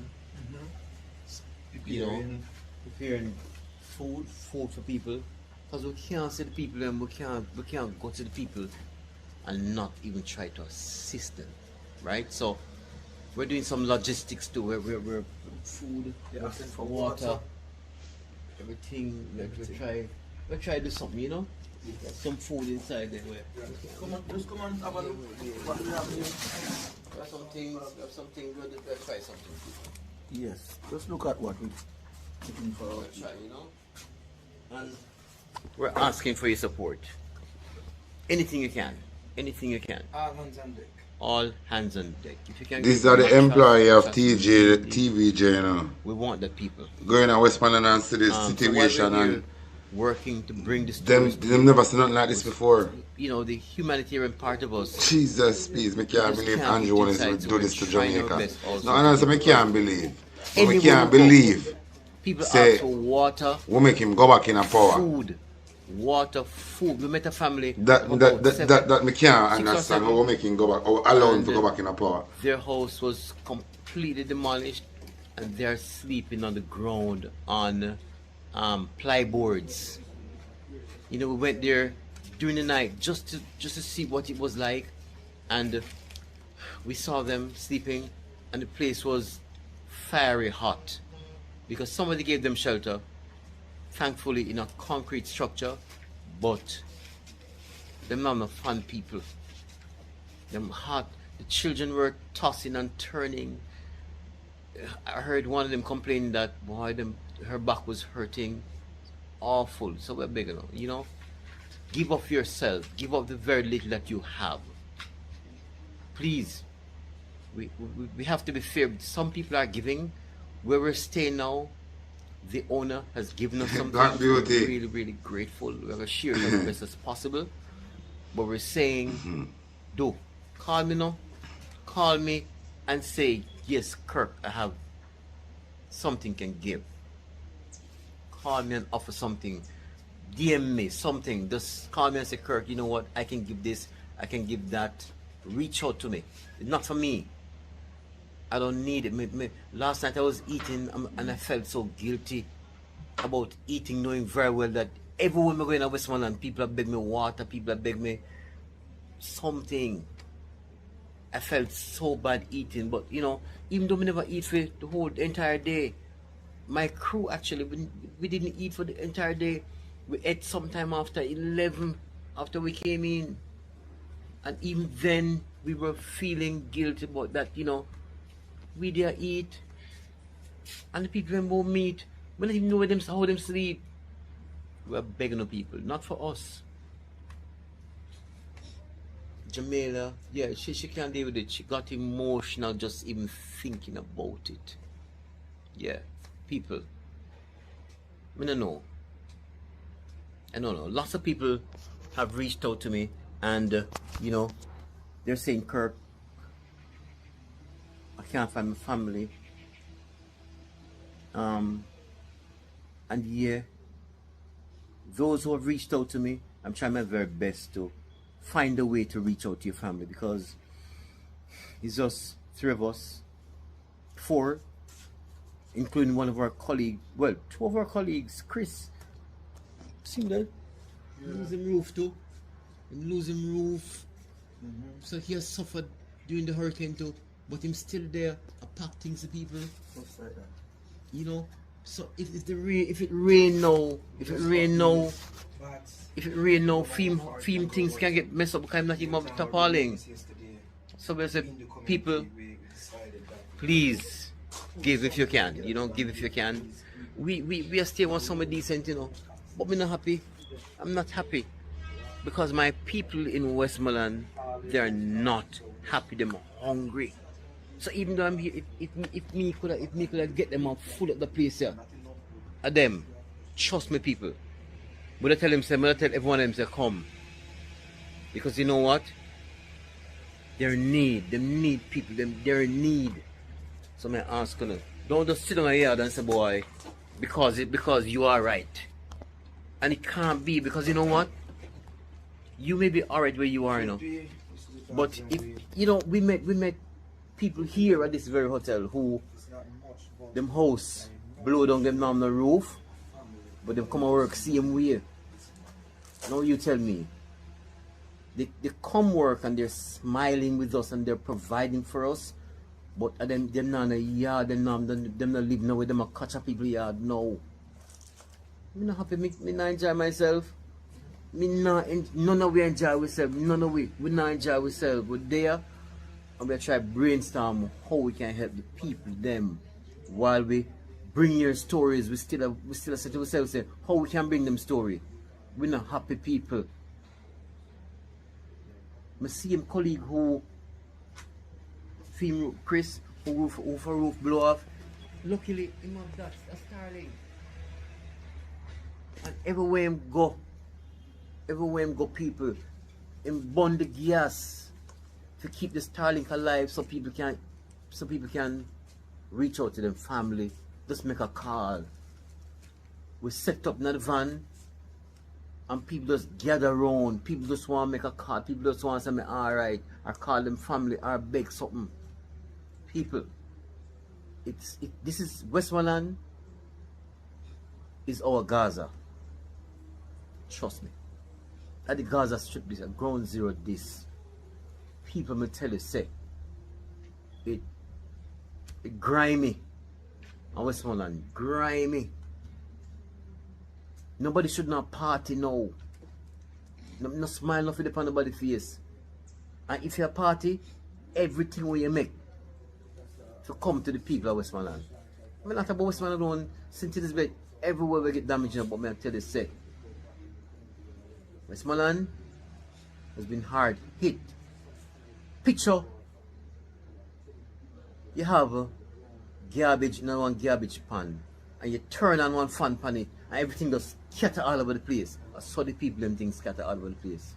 You know, preparing food for people. Because we can't see the people and we can't go to the people and not even try to assist them. Right? So we're doing some logistics too. We're food, for water, everything. Like we try to do something, you know. There's some food inside there. Come on, just come on, have a look. What do we have here? We have something good. Let's try something. Yes, just look at what we're looking for. We'll try, you know. And we're asking for your support. Anything you can. Anything you can. All hands on deck. All hands on deck. If you can. These are the employee of TVJ, you know. We want the people. Going to Westmoreland and see this situation and working to bring this. Them never seen nothing like this before. You know, the humanitarian part of us. Jesus, please, I can't believe Andrew wanted to do this to Jamaica. No, I can't believe. I can't believe. People ask for water. We make him go back in a power. Food. Water, food. We met a family. That me can't understand how we make him go back, or allow him to go back in a power. Their house was completely demolished and they're sleeping on the ground on plyboards. You know, we went there during the night just to see what it was like, and we saw them sleeping and the place was fiery hot because somebody gave them shelter, thankfully in a concrete structure, but them not fun people. Them hot. The children were tossing and turning. I heard one of them complaining that boy, her back was hurting. Awful. So we're begging, you know, give up yourself. Give up the very little that you have. Please. We have to be fair. Some people are giving. Where we're staying now, the owner has given us something. We're really, really grateful. We're going to share it as best as possible. But we're saying, do call me now. Call me and say, yes, Kirk, I have something can give. Call me and offer something. DM me something. Just call me and say, Kirk, you know what? I can give this. I can give that. Reach out to me. It's not for me. I don't need it. Last night I was eating and I felt so guilty about eating, knowing very well that everywhere I go in Westmoreland, people have begged me water, people have begged me something. I felt so bad eating, but you know, even though we never eat for the whole entire day, my crew actually, we didn't eat for the entire day. We ate sometime after 11, after we came in, and even then we were feeling guilty about that, you know. We there eat, and the people when we meet, we don't even know how them sleep. We are begging the people, not for us, Jamaica, yeah, she can't deal with it. She got emotional just even thinking about it. Yeah, people. I don't know. I don't know. Lots of people have reached out to me, and you know, they're saying, Kirk, I can't find my family. And yeah, those who have reached out to me, I'm trying my very best to find a way to reach out to your family, because it's just 3 of us, 4, including one of our colleagues. Well, 2 of our colleagues, Chris, see that? Losing roof too. I'm losing roof. So he has suffered during the hurricane too, but him still there, I pack things to people. You know, so if it rain now, theme things can get messed up because I'm not even up the tarpaulin. So we say, people, please give if you can. You know, give if you can. We are still want somewhere decent, you know, but we're not happy. I'm not happy because my people in Westmoreland, they're not happy. They're hungry. So even though I'm here, if me could get them out full of the place here, them, trust me, people. But I tell them, I tell everyone them, say come, because you know what? They're in need. They need people. They're in need. So I ask you, don't just sit on my yard and say, boy, because you are right. And it can't be, because you know what? You may be alright where you are, you know. But if you know, we met people here at this very hotel who them house blow down them on the roof, but them come and work same way. Now you tell me. They come work and they're smiling with us and they're providing for us, but them not in a yard, them not live now with them a catch up people yard. No. Me not happy, me not enjoy myself. None of we enjoy ourselves. None of we not enjoy ourselves. We're there and we try brainstorm how we can help the people them while we bring your stories. We still say to ourselves, say how we can bring them story. We're not happy people. I see him colleague who film Chris who roof blow off. Luckily him have that Starling. And everywhere him go people, him burn the gas to keep the Starlink alive so people can reach out to them family. Just make a call. We set up in the van and people just gather around. People just want to make a call. People just want to say, alright, or call them family or beg something. People, this is Westmoreland is our Gaza. Trust me. At the Gaza Strip, this ground zero this. People may tell you, say, it grimy. And Westmoreland, grimy. Nobody should not party now. No smile nothing upon nobody's face. And if you party, everything what you make to come to the people of Westmoreland. I mean, not about Westmoreland alone, since it is bit everywhere we get damaged, but I tell you, say, Westmoreland has been hard hit. Picture, you have a garbage in one garbage pan, and you turn on one fan pan it, and everything just scatter all over the place. I saw the people them things scatter all over the place.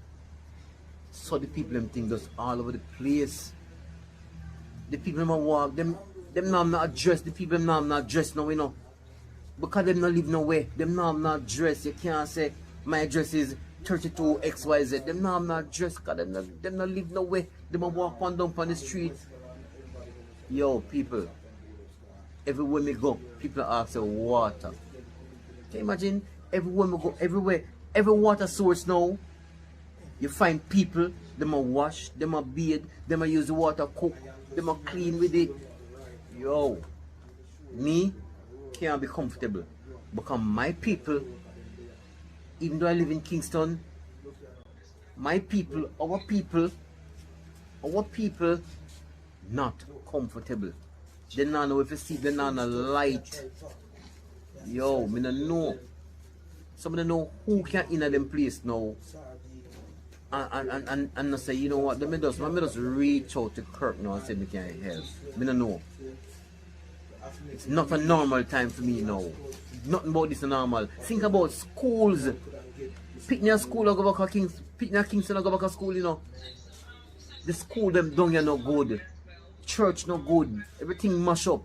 Saw the people them things just all over the place. The people them walk, them now not dressed. The people them now not dressed now, you know, because them not live nowhere. Them now not dressed. You can't say my address is 32 XYZ. Them now not dressed because them not live nowhere. Them walk on down on the street. Yo, people, everywhere we go, people ask for water. Can you imagine? Everywhere we go, every water source now, you find people, them a wash, them a bathe, them a use the water cook, them a clean with it. Yo, me can't be comfortable because my people, even though I live in Kingston, my people, our people, not comfortable. They not know if you see, they not know light. Yo, me not know. Some of them know who can in them place now and I say, you know what, let me just reach out to Kirk now and say me can help. Me don't know. It's not a normal time for me now. Nothing about this is normal. Think about schools. Pick a school or go back to Kingston. Pick a Kingston or go back to school, you know. The school them down here no good. Church no good. Everything mash up.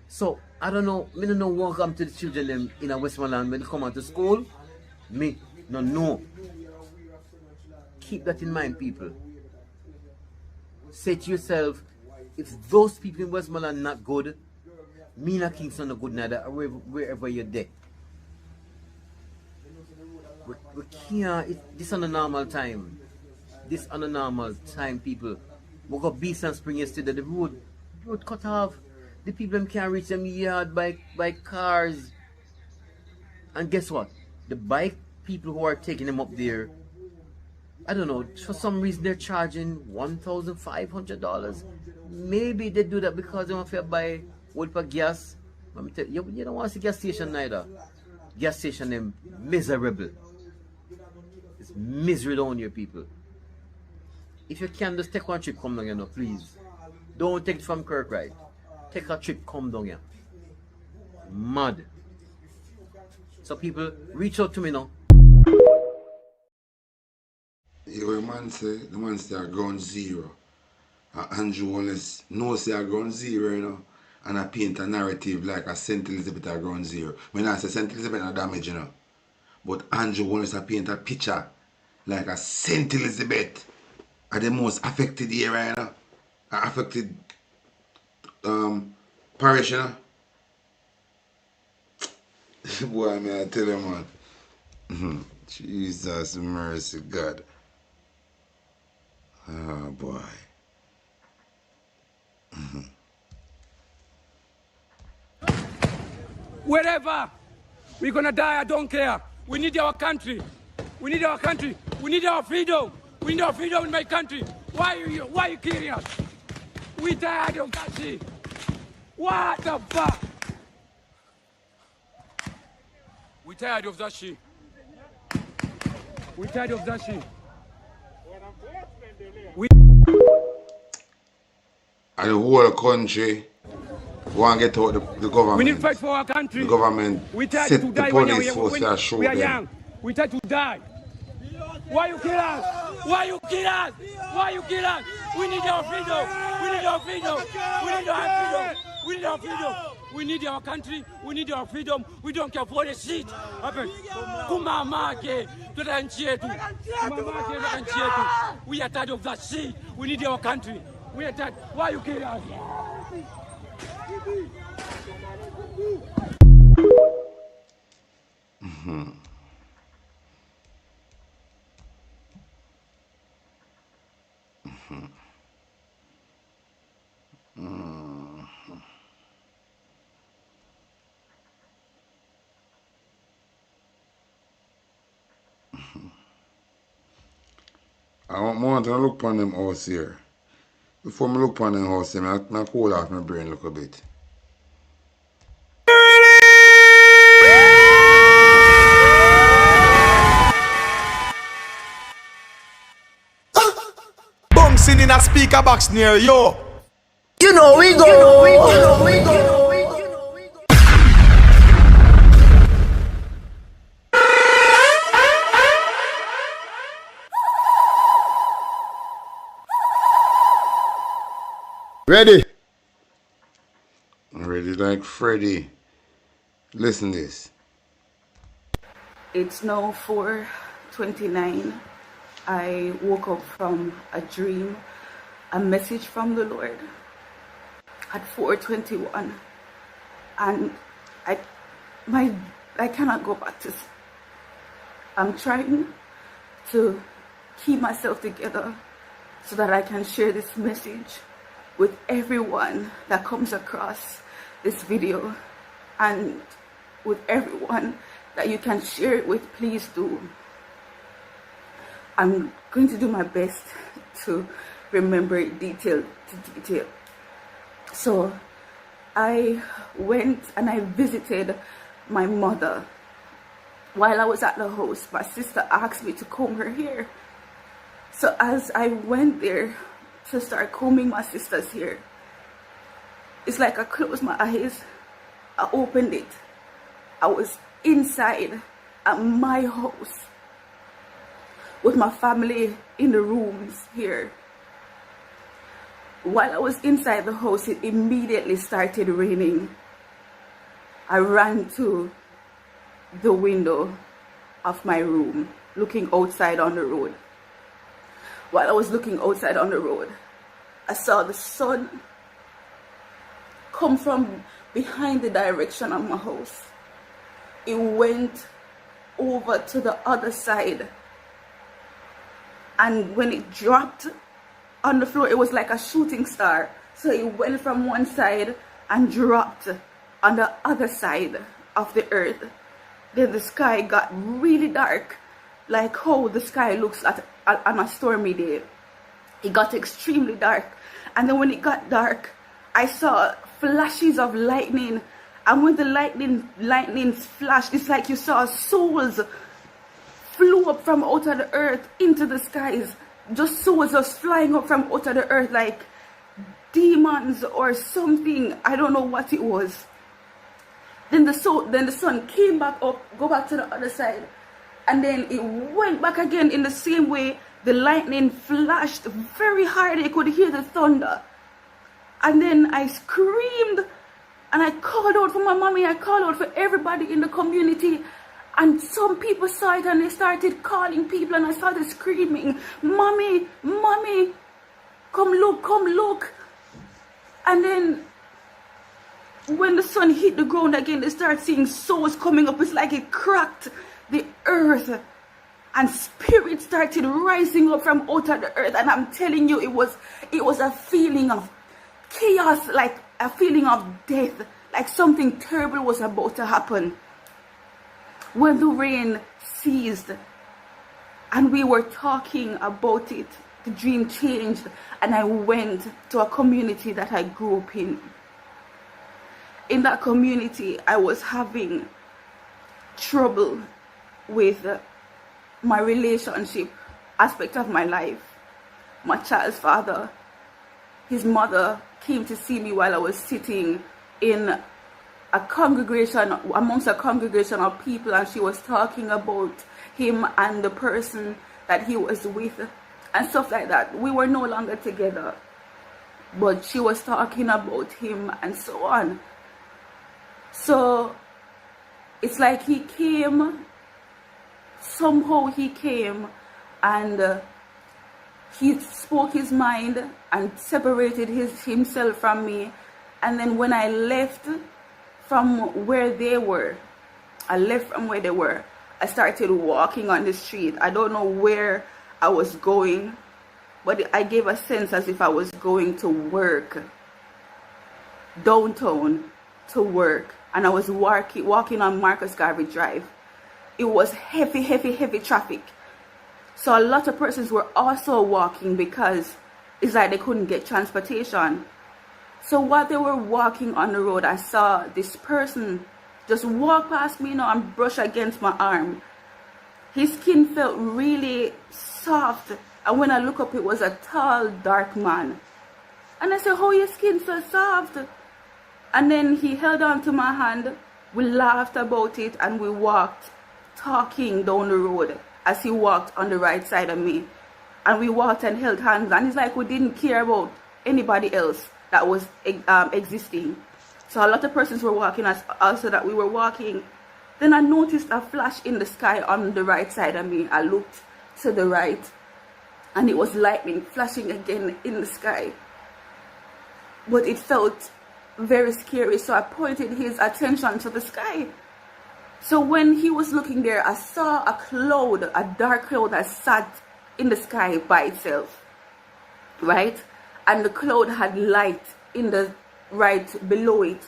So I don't know. Me don't know what come to the children them in Westmoreland when they come out to school. Me no know. Keep that in mind, people. Say to yourself, if those people in Westmoreland not good, me and Kingston not good neither, wherever you're there. We can't, this on a normal time. This on a normal time, people. We got Beast and Spring yesterday, the road cut off. The people them can't reach them yard by cars. And guess what? The bike people who are taking them up there, I don't know, for some reason they're charging $1,500. Maybe they do that because they want to buy oil for gas. Let me tell you, you don't want to see gas station neither. Gas station them miserable. It's misery down here, people. If you can, just take one trip, come down here now, please. Don't take it from Kirkbride. Take a trip, come down here. Mad. So people, reach out to me now. The man say ground zero. Andrew Wallace knows say ground zero, you know, and I paint a narrative like a St. Elizabeth at ground zero. When I say St. Elizabeth not damage, you know. But Andrew Wallace paint a picture like a St. Elizabeth are the most affected area, you know. Affected parish, you know. Boy, man, I tell you, man. Jesus mercy, God. Oh, boy. Wherever we're gonna die, I don't care. We need our country. We need our country. We need our freedom. We need our freedom in my country. Why are you killing us? We tired of that shit. What the fuck? We tired of that shit. We tired of that shit. And the whole country want to get out the government. We need to fight for our country. The government we tired set to the die police force to shoot we are them. young. We tired to die. Why you kill us? Why you kill us? Why you kill us? We need our freedom. We need our freedom. We need our freedom. We need our freedom. We need our country. We need our freedom. We don't care for the shit. Kumamake to the nchi yetu. Kumamake to the nchi yetu. We are tired of that shit. We need our country. We are tired. Why you kill us? I want to look upon them house here. Before I look upon them house here, I cool off my brain a little bit. Bouncing in a speaker box near you. You know we go. Ready? Ready like Freddy. Listen this. It's now 4:29. I woke up from a dream, a message from the Lord at 4:21, and I cannot go back to sleep. I'm trying to keep myself together so that I can share this message with everyone that comes across this video, and with everyone that you can share it with, please do. I'm going to do my best to remember it detail to detail. So I went and I visited my mother. While I was at the house, my sister asked me to comb her hair. So as I went there to start combing my sister's hair, it's like I closed my eyes, I opened it. I was inside at my house with my family in the rooms here. While I was inside the house, it immediately started raining. I ran to the window of my room, looking outside on the road. While I was looking outside on the road, I saw the sun come from behind the direction of my house. It went over to the other side. And when it dropped on the floor, it was like a shooting star. So it went from one side and dropped on the other side of the earth. Then the sky got really dark, like how the sky looks on a stormy day. It got extremely dark. And then when it got dark, I saw flashes of lightning. And when the lightning flashed, it's like you saw souls flew up from out of the earth into the skies. Just souls just flying up from out of the earth like demons or something. I don't know what it was. Then the sun came back up, go back to the other side. And then it went back again in the same way. The lightning flashed very hard. I could hear the thunder. And then I screamed and I called out for my mommy. I called out for everybody in the community. And some people saw it and they started calling people, and I started screaming, "Mommy, mommy, come look, come look." And then when the sun hit the ground again, they started seeing souls coming up. It's like it cracked the earth and spirits started rising up from out of the earth. And I'm telling you, it was a feeling of chaos, like a feeling of death, like something terrible was about to happen. When the rain ceased and we were talking about it, the dream changed and I went to a community that I grew up in. In that community, I was having trouble with my relationship aspect of my life. My child's father, his mother came to see me while I was sitting in a congregation, amongst a congregation of people, and she was talking about him and the person that he was with and stuff like that. We were no longer together, but she was talking about him and so on. So it's like he came, somehow he came and he spoke his mind and separated himself from me. And then when I left from where they were, I started walking on the street. I don't know where I was going, but I gave a sense as if I was going to work, downtown to work. And I was walking on Marcus Garvey Drive. It was heavy traffic. So a lot of persons were also walking because it's like they couldn't get transportation. So while they were walking on the road, I saw this person just walk past me, and brush against my arm. His skin felt really soft. And when I look up, it was a tall, dark man. And I said, "How your skin so soft?" And then he held on to my hand. We laughed about it and we walked, talking down the road as he walked on the right side of me. And we walked and held hands. And it's like we didn't care about anybody else that was existing. So a lot of persons were walking also that we were walking. Then I noticed a flash in the sky on the right side of me. I looked to the right and it was lightning flashing again in the sky. But it felt very scary, so I pointed his attention to the sky. So when he was looking there, I saw a cloud, a dark cloud that sat in the sky by itself, right? And the cloud had light in the right below it.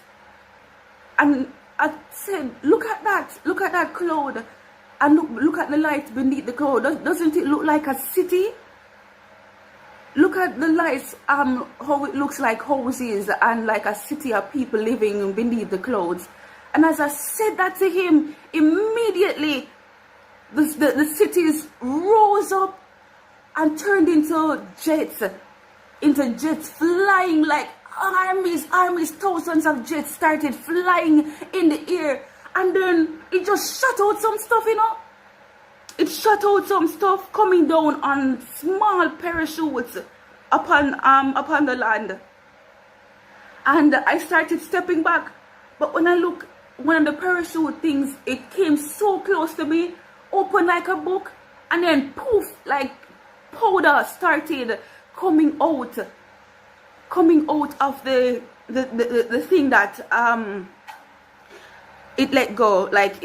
And I said, look at that cloud, and look at the light beneath the cloud. Doesn't it look like a city? Look at the lights, how it looks like houses and like a city of people living beneath the clouds. And as I said that to him, immediately the cities rose up and turned into jets flying like armies, thousands of jets started flying in the air. And then it just shot out some stuff, you know. It shot out some stuff coming down on small parachutes upon the land. And I started stepping back. But when I look, one of the parachute things, it came so close to me, open like a book, and then poof, like powder started coming out of the thing that it let go. Like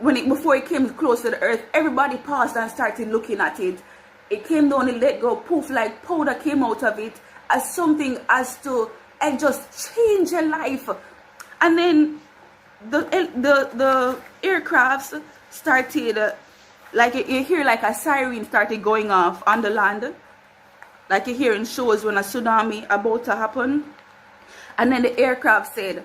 before it came close to the earth, everybody paused and started looking at it. It came down, it let go, poof, like powder came out of it as something as to and just change your life. And then the aircrafts started, like you hear like a siren started going off on the land, like you hear in shows when a tsunami about to happen. And then the aircraft said,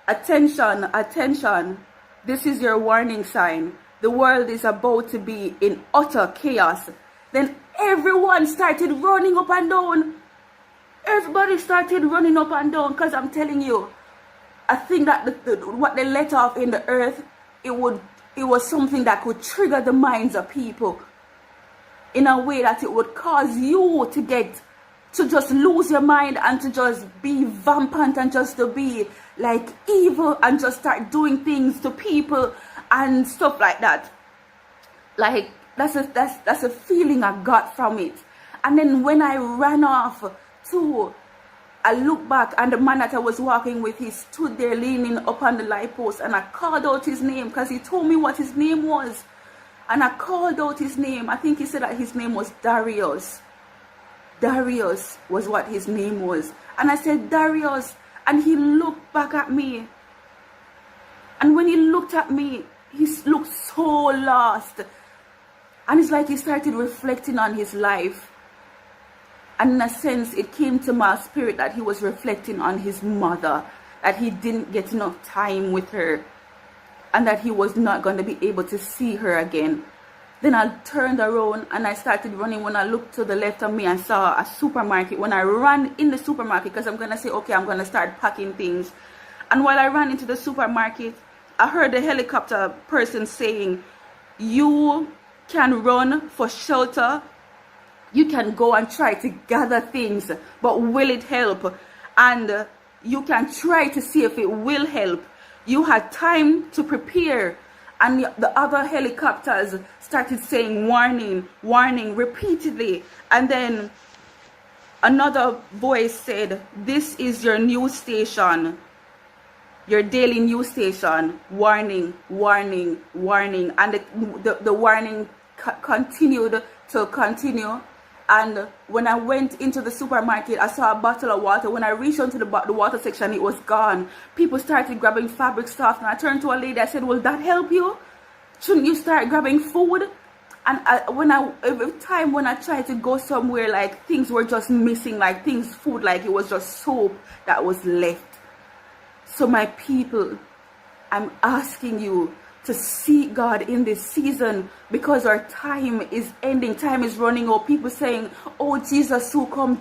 attention, attention, this is your warning sign. The world is about to be in utter chaos. Then everyone started running up and down. Everybody started running up and down, because I'm telling you, I think that what they let off in the earth, it was something that could trigger the minds of people in a way that it would cause you to just lose your mind and to just be vampant and just to be like evil and just start doing things to people and stuff like that. Like that's a feeling I got from it. And then when I ran off too, I looked back and the man that I was walking with, he stood there leaning up on the light post, and I called out his name because he told me what his name was. And I called out his name. I think he said that his name was Darius. Darius was what his name was. And I said, Darius. And he looked back at me. And when he looked at me, he looked so lost. And it's like he started reflecting on his life. And in a sense, it came to my spirit that he was reflecting on his mother, that he didn't get enough time with her, and that he was not going to be able to see her again. Then I turned around and I started running. When I looked to the left of me, I saw a supermarket. When I ran in the supermarket, because I'm going to say, okay, I'm going to start packing things. And while I ran into the supermarket, I heard the helicopter person saying, you can run for shelter. You can go and try to gather things, but will it help? And you can try to see if it will help. You had time to prepare. And the other helicopters started saying warning, warning repeatedly. And then another voice said, this is your news station, your daily news station, warning, warning, warning. And the warning continued to continue. And when I went into the supermarket, I saw a bottle of water. When I reached onto the water section, it was gone. People started grabbing fabric stuff. And I turned to a lady, I said, will that help you? Shouldn't you start grabbing food? And every time when I tried to go somewhere, like things were just missing, like food, like it was just soap that was left. So my people, I'm asking you to seek God in this season, because our time is ending, time is running out. People saying, oh, Jesus will come,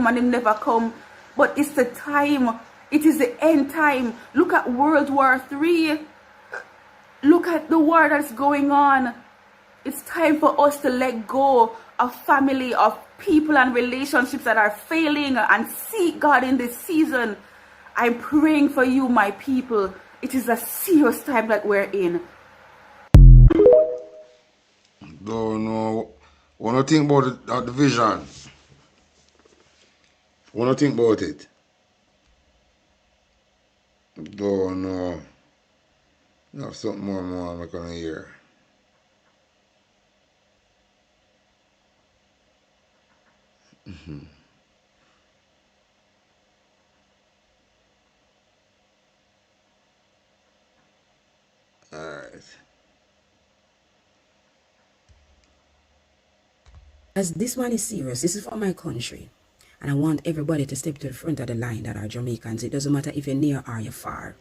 and he never come. But it's the time, it is the end time. Look at World War III. Look at the war that's going on. It's time for us to let go of family, of people and relationships that are failing, and seek God in this season. I'm praying for you, my people. It is a serious time that we're in. Don't know. Wanna think about the vision? Wanna think about it? Don't know. You have something more I'm gonna hear. Alright. As this one is serious, this is for my country. And I want everybody to step to the front of the line that are Jamaicans. It doesn't matter if you're near or you're far.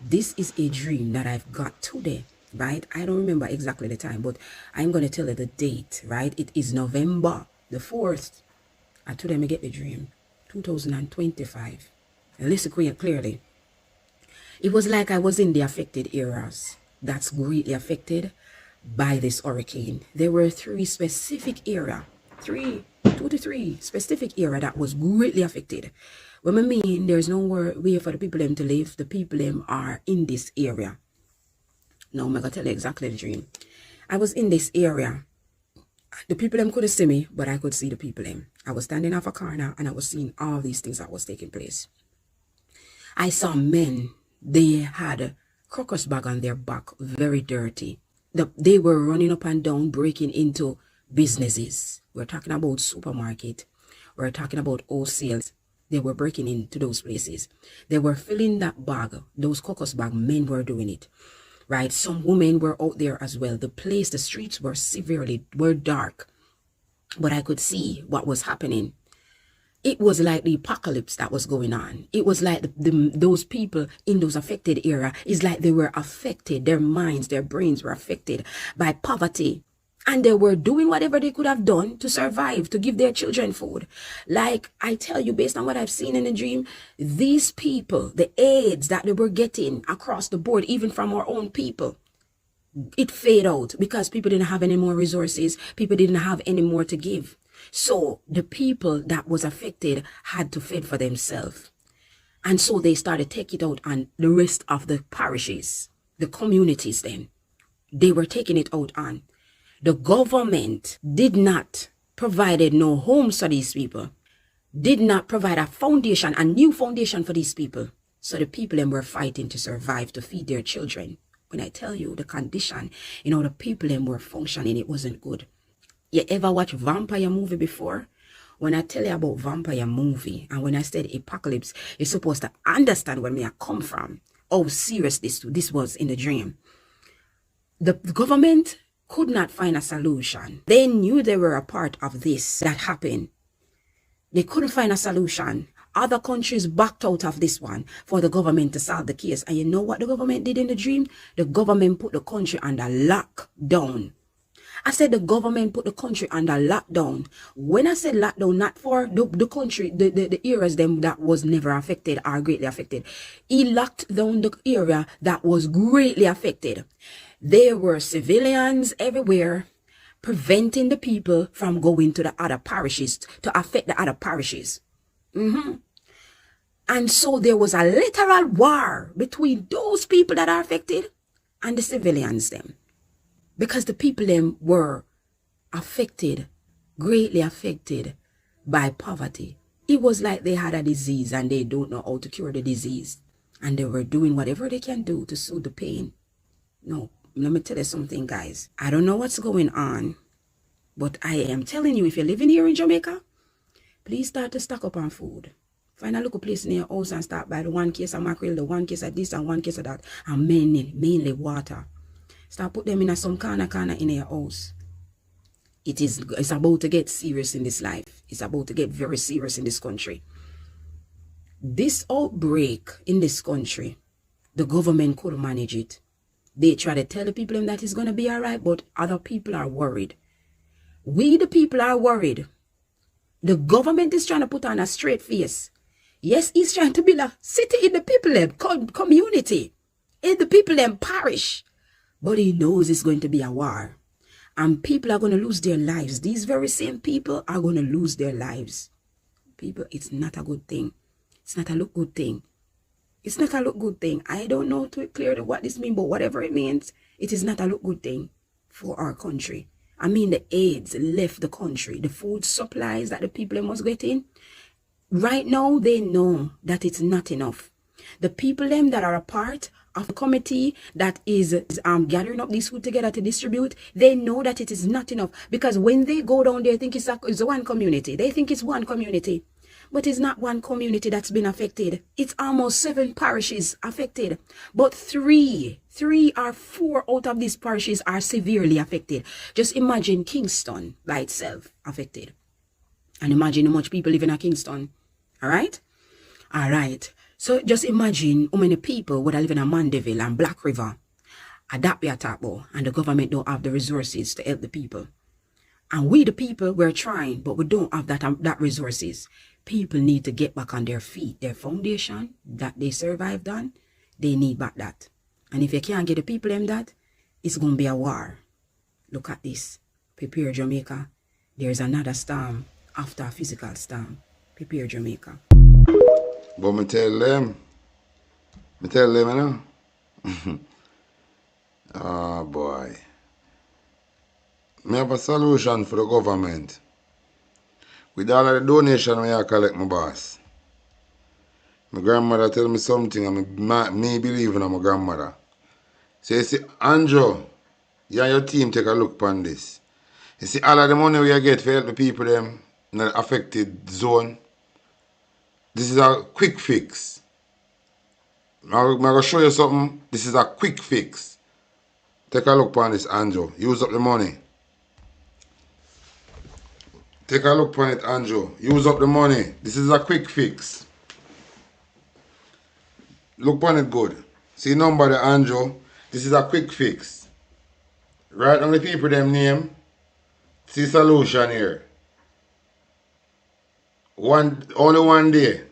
This is a dream that I've got today. right? I don't remember exactly the time, but I'm going to tell you the date, right? It is November the 4th. I told them I get the dream. 2025. And listen clearly. It was like I was in the affected areas that's greatly affected by this hurricane. There were three specific area, 2 to 3 specific area that was greatly affected. When I mean there's no way for the people them to live, the people them are in this area. Now I'm gonna tell you exactly the dream. I was in this area. The people them couldn't see me, but I could see the people them. I was standing off a corner and I was seeing all these things that was taking place. I saw men. They had a crocus bag on their back, very dirty. They were running up and down, breaking into businesses. We're talking about supermarket. We're talking about wholesales. They were breaking into those places. They were filling that bag, those crocus bag. Men were doing it, right? Some women were out there as well. The streets were dark, but I could see what was happening. It was like the apocalypse that was going on. It was like those people in those affected area, it's like they were affected. Their minds, their brains were affected by poverty. And they were doing whatever they could have done to survive, to give their children food. Like I tell you, based on what I've seen in the dream, these people, the aids that they were getting across the board, even from our own people, it faded out because people didn't have any more resources. People didn't have any more to give. So the people that was affected had to fend for themselves. And so they started taking it out on the rest of the parishes, the communities then. They were taking it out on. The government did not provide no homes for these people, did not provide a foundation, a new foundation for these people. So the people them were fighting to survive, to feed their children. When I tell you the condition, the people them were functioning, it wasn't good. You ever watch vampire movie before? When I tell you about vampire movie and when I said apocalypse, you're supposed to understand where I come from. How serious this was in the dream. The government could not find a solution. They knew they were a part of this that happened. They couldn't find a solution. Other countries backed out of this one for the government to solve the case. And you know what the government did in the dream? The government put the country under lockdown. I said the government put the country under lockdown. When I said lockdown, not for the country, the areas them that was never affected or greatly affected. He locked down the area that was greatly affected. There were civilians everywhere preventing the people from going to the other parishes to affect the other parishes. And so there was a literal war between those people that are affected and the civilians them. Because the people them were affected, greatly affected by poverty. It was like they had a disease and they don't know how to cure the disease. And they were doing whatever they can do to soothe the pain. No, let me tell you something, guys. I don't know what's going on, but I am telling you, if you're living here in Jamaica, please start to stock up on food. Find a local place near your house and start by the 1 case of mackerel, the 1 case of this and 1 case of that. And mainly water. Start put them in some corner in your house. It's about to get serious in this life. It's about to get very serious in this country. This outbreak in this country, the government couldn't manage it. They try to tell the people that it's going to be all right, but other people are worried. We, the people, are worried. The government is trying to put on a straight face. Yes, he's trying to build a city in the people community, in the people parish. But he knows it's going to be a war. And people are going to lose their lives. These very same people are going to lose their lives. People, it's not a good thing. It's not a look good thing. It's not a look good thing. I don't know to clearly what this means, but whatever it means, it is not a look good thing for our country. I mean, the AIDS left the country. The food supplies that the people must get in. Right now, they know that it's not enough. The people that are a part of the committee that is gathering up this food together to distribute, they know that it is not enough. Because when they go down there, they think it's one community. They think it's one community. But it's not one community that's been affected. It's almost 7 parishes affected. But 3 or 4 out of these parishes are severely affected. Just imagine Kingston by itself affected. And imagine how much people live in Kingston. All right? All right. So just imagine how many people would live in Mandeville and Black River And that we are talking about. And the government don't have the resources to help the people. And we the people, we're trying, but we don't have that resources. People need to get back on their feet. Their foundation that they survived on, they need back that. And if you can't get the people them that, it's going to be a war. Look at this. Prepare Jamaica. There's another storm after a physical storm. Prepare Jamaica. But me tell them, you know. Oh boy. Me have a solution for the government. With all of the donation I collect, my boss. My grandmother tell me something and me believe in my grandmother. So you see, Andrew, you and your team take a look upon this. You see, all of the money we get for help the people them in the affected zone, this is a quick fix. I'm going to show you something. This is a quick fix. Take a look upon this, Andrew. Use up the money. Take a look upon it, Andrew. Use up the money. This is a quick fix. Look upon it good. See number the Andrew. This is a quick fix. Write down the people them name. See solution here. Only 1 day.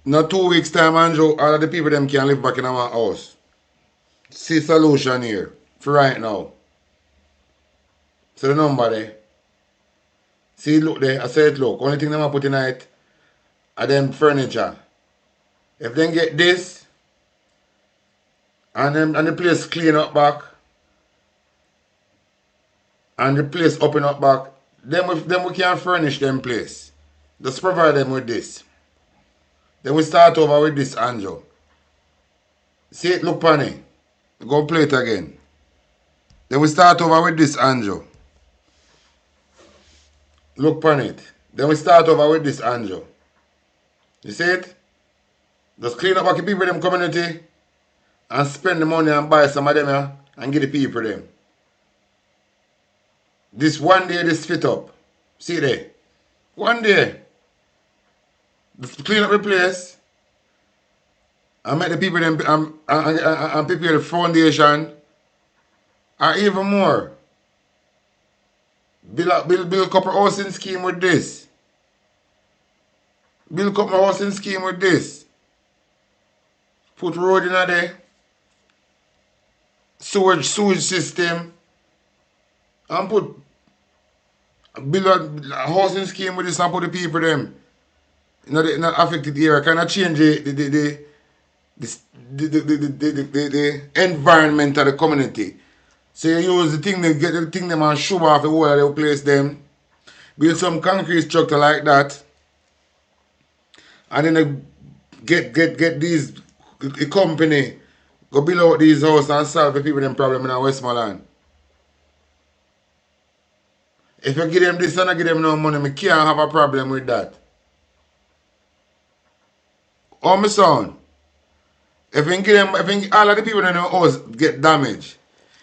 Not 2 weeks time, Andrew. All of the people them can live back in our house. See solution here. For right now. So the number there. See look there. I say it look. Only thing them I put in it are them furniture. If they get this and the place clean up back and the place open up back, then we can furnish them place. Just provide them with this. Then we start over with this, Andrew. See it, look on it. Go play it again. Then we start over with this, Andrew. Look on it. Then we start over with this, Andrew. You see it? Just clean up back the people in them community and spend the money and buy some of them here and give the people them. This 1 day this fit up. See there. 1 day. Just clean up the place and make the people them and prepare the foundation or even more. Build a couple housing scheme with this. Build a couple housing scheme with this. Put road in there. Sewage system. And build a housing scheme with this and put the people them in the affected area. Kind of change the environment of the community. So you use the thing, they get the thing them and shove off the wall of the place them. Build some concrete structure like that. And then they get these the company go build out these houses and solve the people them problem in Westmoreland. If you give them this and I give them no money, I can't have a problem with that. Oh my son. If all of the people in the house get damaged,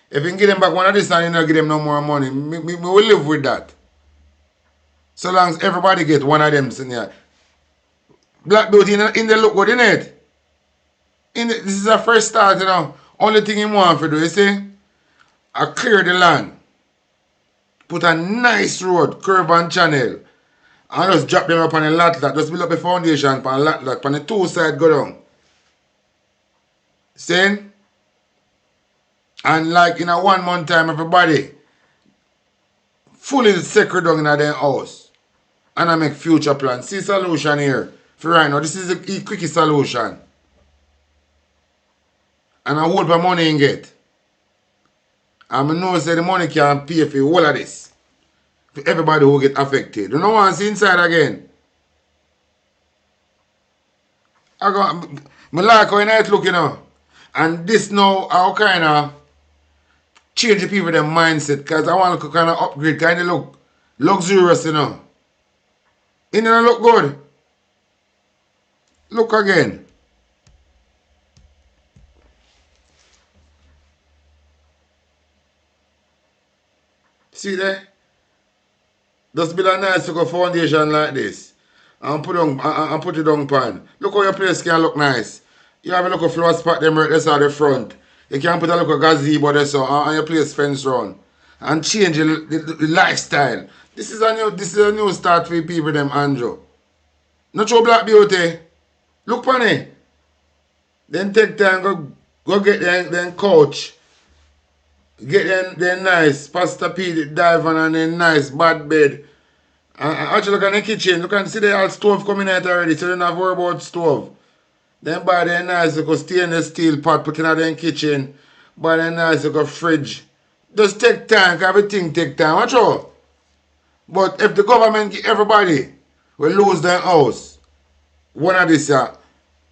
if you give them back one of this and you not give them no more money, me will live with that. So long as everybody get one of them in here. Black Beauty in the look good, innit? This is a first start, you know. Only thing you want to do, you see? I clear the land. Put a nice road, curve and channel. And just drop them up on the lot. Just build up a foundation on the lot. On the two side go down. See? And like in a 1 month time, everybody fully secure down in their house. And I make future plans. See solution here. For right now, this is the quickest solution. And I hold my money in get. And I know say the money can pay for all of this. For everybody who get affected. You know what I see inside again? I like how it look, you know. And this now, how kind of change the people their mindset. Because I want to kind of upgrade. Kind of look luxurious, you know. It don't look good. Look again. See there? Just build a nice little foundation like this. And put it on pan. Look how your place can look nice. You have a look of flower spot them right there at the front. You can put a look of gazebo there so and you place fence round. And change the lifestyle. This is a new start for people them, Andrew. Not your black beauty. Look on it. Then take time, go get them couch. Get them nice pasta pea divan and then nice bad bed. And actually look at the kitchen. Look and see the old stove coming out already. So you don't have to worry about stove. Then buy them nice look stainless steel pot put in the kitchen. Buy them nice look fridge. Just take time, because everything take time. Watch out. But if the government give everybody will lose their house, one of this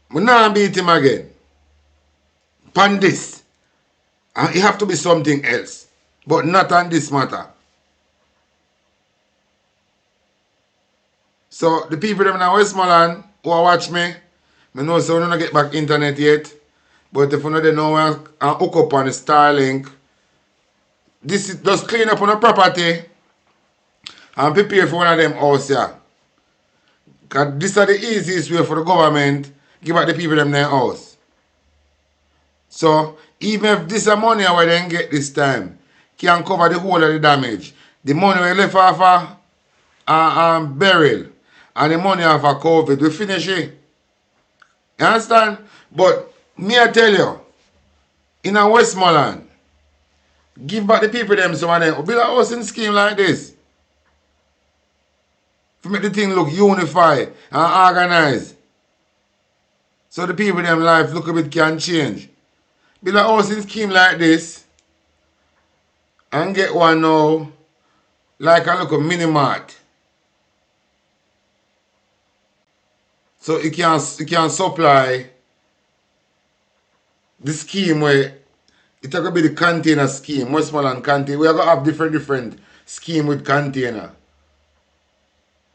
we not beat him again. Pan this. And it have to be something else. But not on this matter. So the people them in Westmoreland who are watch me, I know so we don't get back internet yet. But if you know they know and hook up on the Starlink, this is just clean up on the property and prepare for one of them house here. Because this is the easiest way for the government give out the people them their house. So even if this is money where they get this time, can cover the whole of the damage. The money we left off burial and the money off of COVID, we finish it. You understand? But me I tell you, in a Westmoreland, give back the people them some of them. Build a housing scheme like this. To make the thing look unified and organized. So the people them life look a bit can change. Build a housing scheme like this. And get one now like a look of mini mart. So it can supply the scheme where it's going to be the container scheme, Westmoreland container. We are going to have different scheme with container.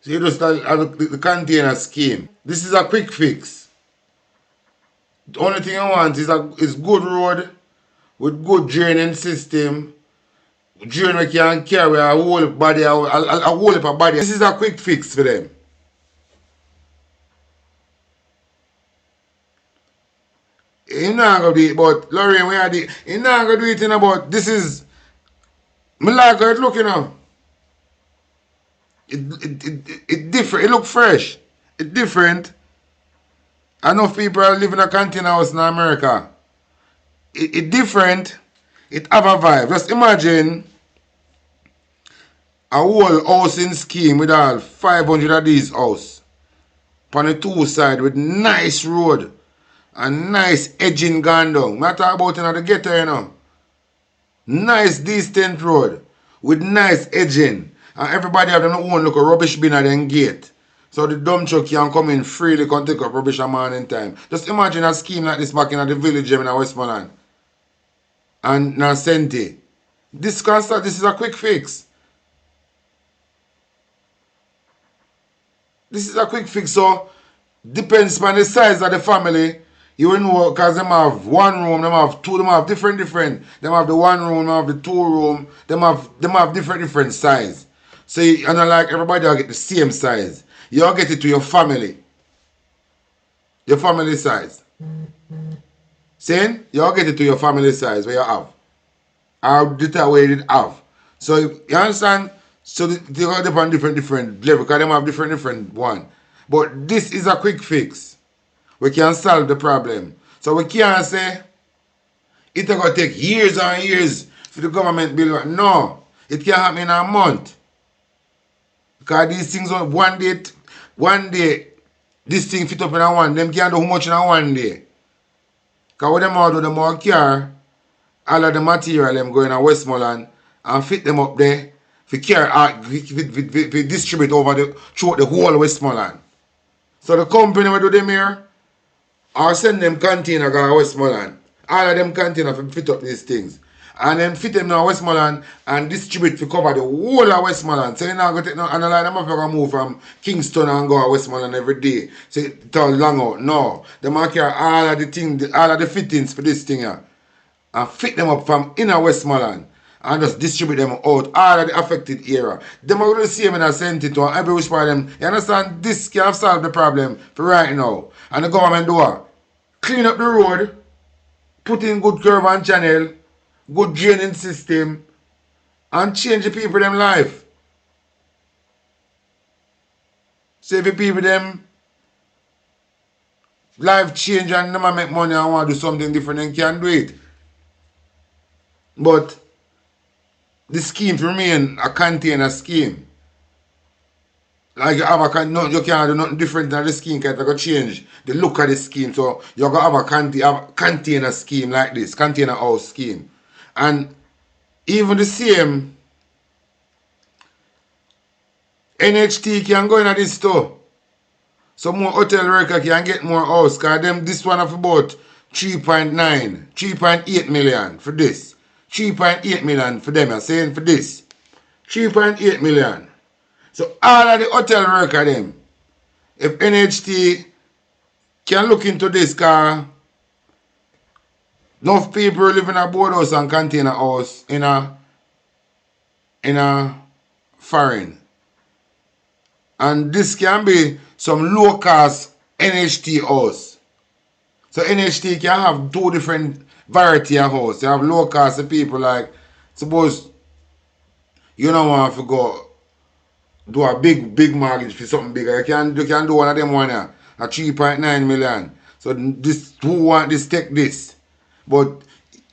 So you just have the container scheme. This is a quick fix. The only thing I want is good road with good draining system. Drain we can carry a whole body, a whole heap of body. This is a quick fix for them. You're not going to do it, but Lorraine, we are the. You're not going to do it in about. This is. I like how it look, you know. It different. It look fresh. It different. I know people are living in a container house in America. It different. It have a vibe. Just imagine a whole housing scheme with all 500 of these houses. On the two side with nice road. And nice edging gone down. I talk about in the ghetto, you know. Nice decent road. With nice edging. And everybody have their own look a rubbish bin at them gate. So the dump truck can come in freely, can take up rubbish a morning time. Just imagine a scheme like this back in the village in Westmoreland. And now Sente. This is a quick fix. This is a quick fix, so depends on the size of the family. You will know because them have one room, them have two, them have different. Them have the one room, them have the two room, them have different size. So you not like everybody will get the same size. You all get it to your family. Your family size. Saying you all get it to your family size where you have. Or the way you have. So you understand? So they all depend on different level because them have different one. But this is a quick fix. We can solve the problem. So we can't say it's going to take years and years for the government build. No, it can happen in a month. Because these things, one day, this thing fit up in a one. Them can't do how much in a one day. Because what them all do, them all care, all of the material them go in a Westmoreland and fit them up there for care, for distribute over throughout the whole Westmoreland. So the company will do them here, or send them container to Westmoreland. All of them container to fit up these things. And then fit them to Westmoreland and distribute to cover the whole of Westmoreland. So you're not going to take no, and a lot of them have to move from Kingston and go to Westmoreland every day. So it's all long out. No. They might carry all of the things, all of the fittings for this thing here. And fit them up from inner Westmoreland. And just distribute them out, all of the affected area. Them are going to see them and send it to every which part of them. You understand? This can solve the problem for right now. And the government do what? clean up the road, put in good curb and channel, good draining system, and change the people them life. So if the people them life change and them make money and want to do something different, then can do it. But the scheme remain a container scheme. Like you have you can't do nothing different than the scheme, because you got to change the look of the scheme. So you got to have a container scheme like this, container house scheme. And even the same NHT can go into this too. So more hotel worker can get more house, because this one of about 3.9, 3.8 million for this. 3.8 million for them, I'm saying for this. 3.8 million. So all of the hotel worker them, if NHT can look into this, because enough people live in a boardhouse and container house in a foreign. And this can be some low cost NHT house. So NHT can have two different variety of house. You have low cost people, like suppose you don't want to go do a big mortgage for something bigger. You can do one of them one here, a 3.9 million. So this who want this take this. But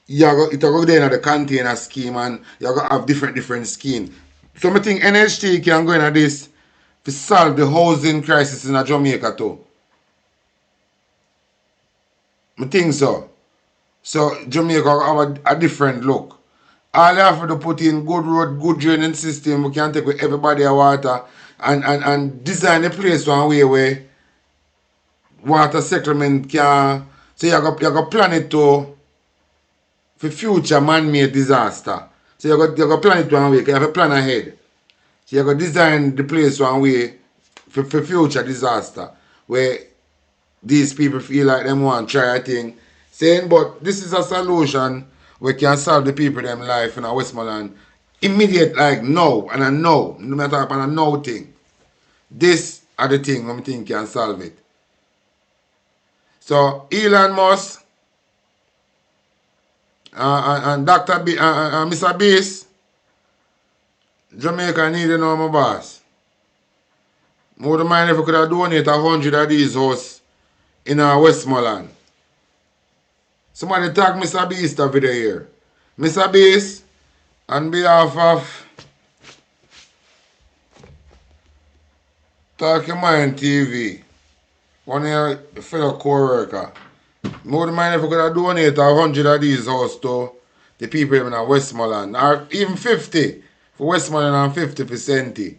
you got it go there in the container scheme, and you got have different scheme. So I think NHT can go into this to solve the housing crisis in Jamaica too. I think so. So Jamaica have a different look. All you have to put in good road, good draining system. We can take with everybody a water and design the place one way where water settlement can. So you got plan it to for future man-made disaster. So you got plan it one way. You have a plan ahead. So you got design the place one way for future disaster where these people feel like them want to try a thing. Saying, but this is a solution we can solve the people them life in Westmoreland immediate, like now, and I know, no matter upon a now thing. This are the thing I think can solve it. So Elon Musk and Dr. Mr. Beast, Jamaica need to know my boss. Would mind if we could have donated 100 of these houses in Westmoreland. Somebody tag Mr. Beast over here. Mr. Beast, on behalf of Talking Mind TV, one of your fellow co-worker, would mind if we could have donated 100 of these houses to the people in Westmoreland, or even 50 for Westmoreland and 50 for Senti.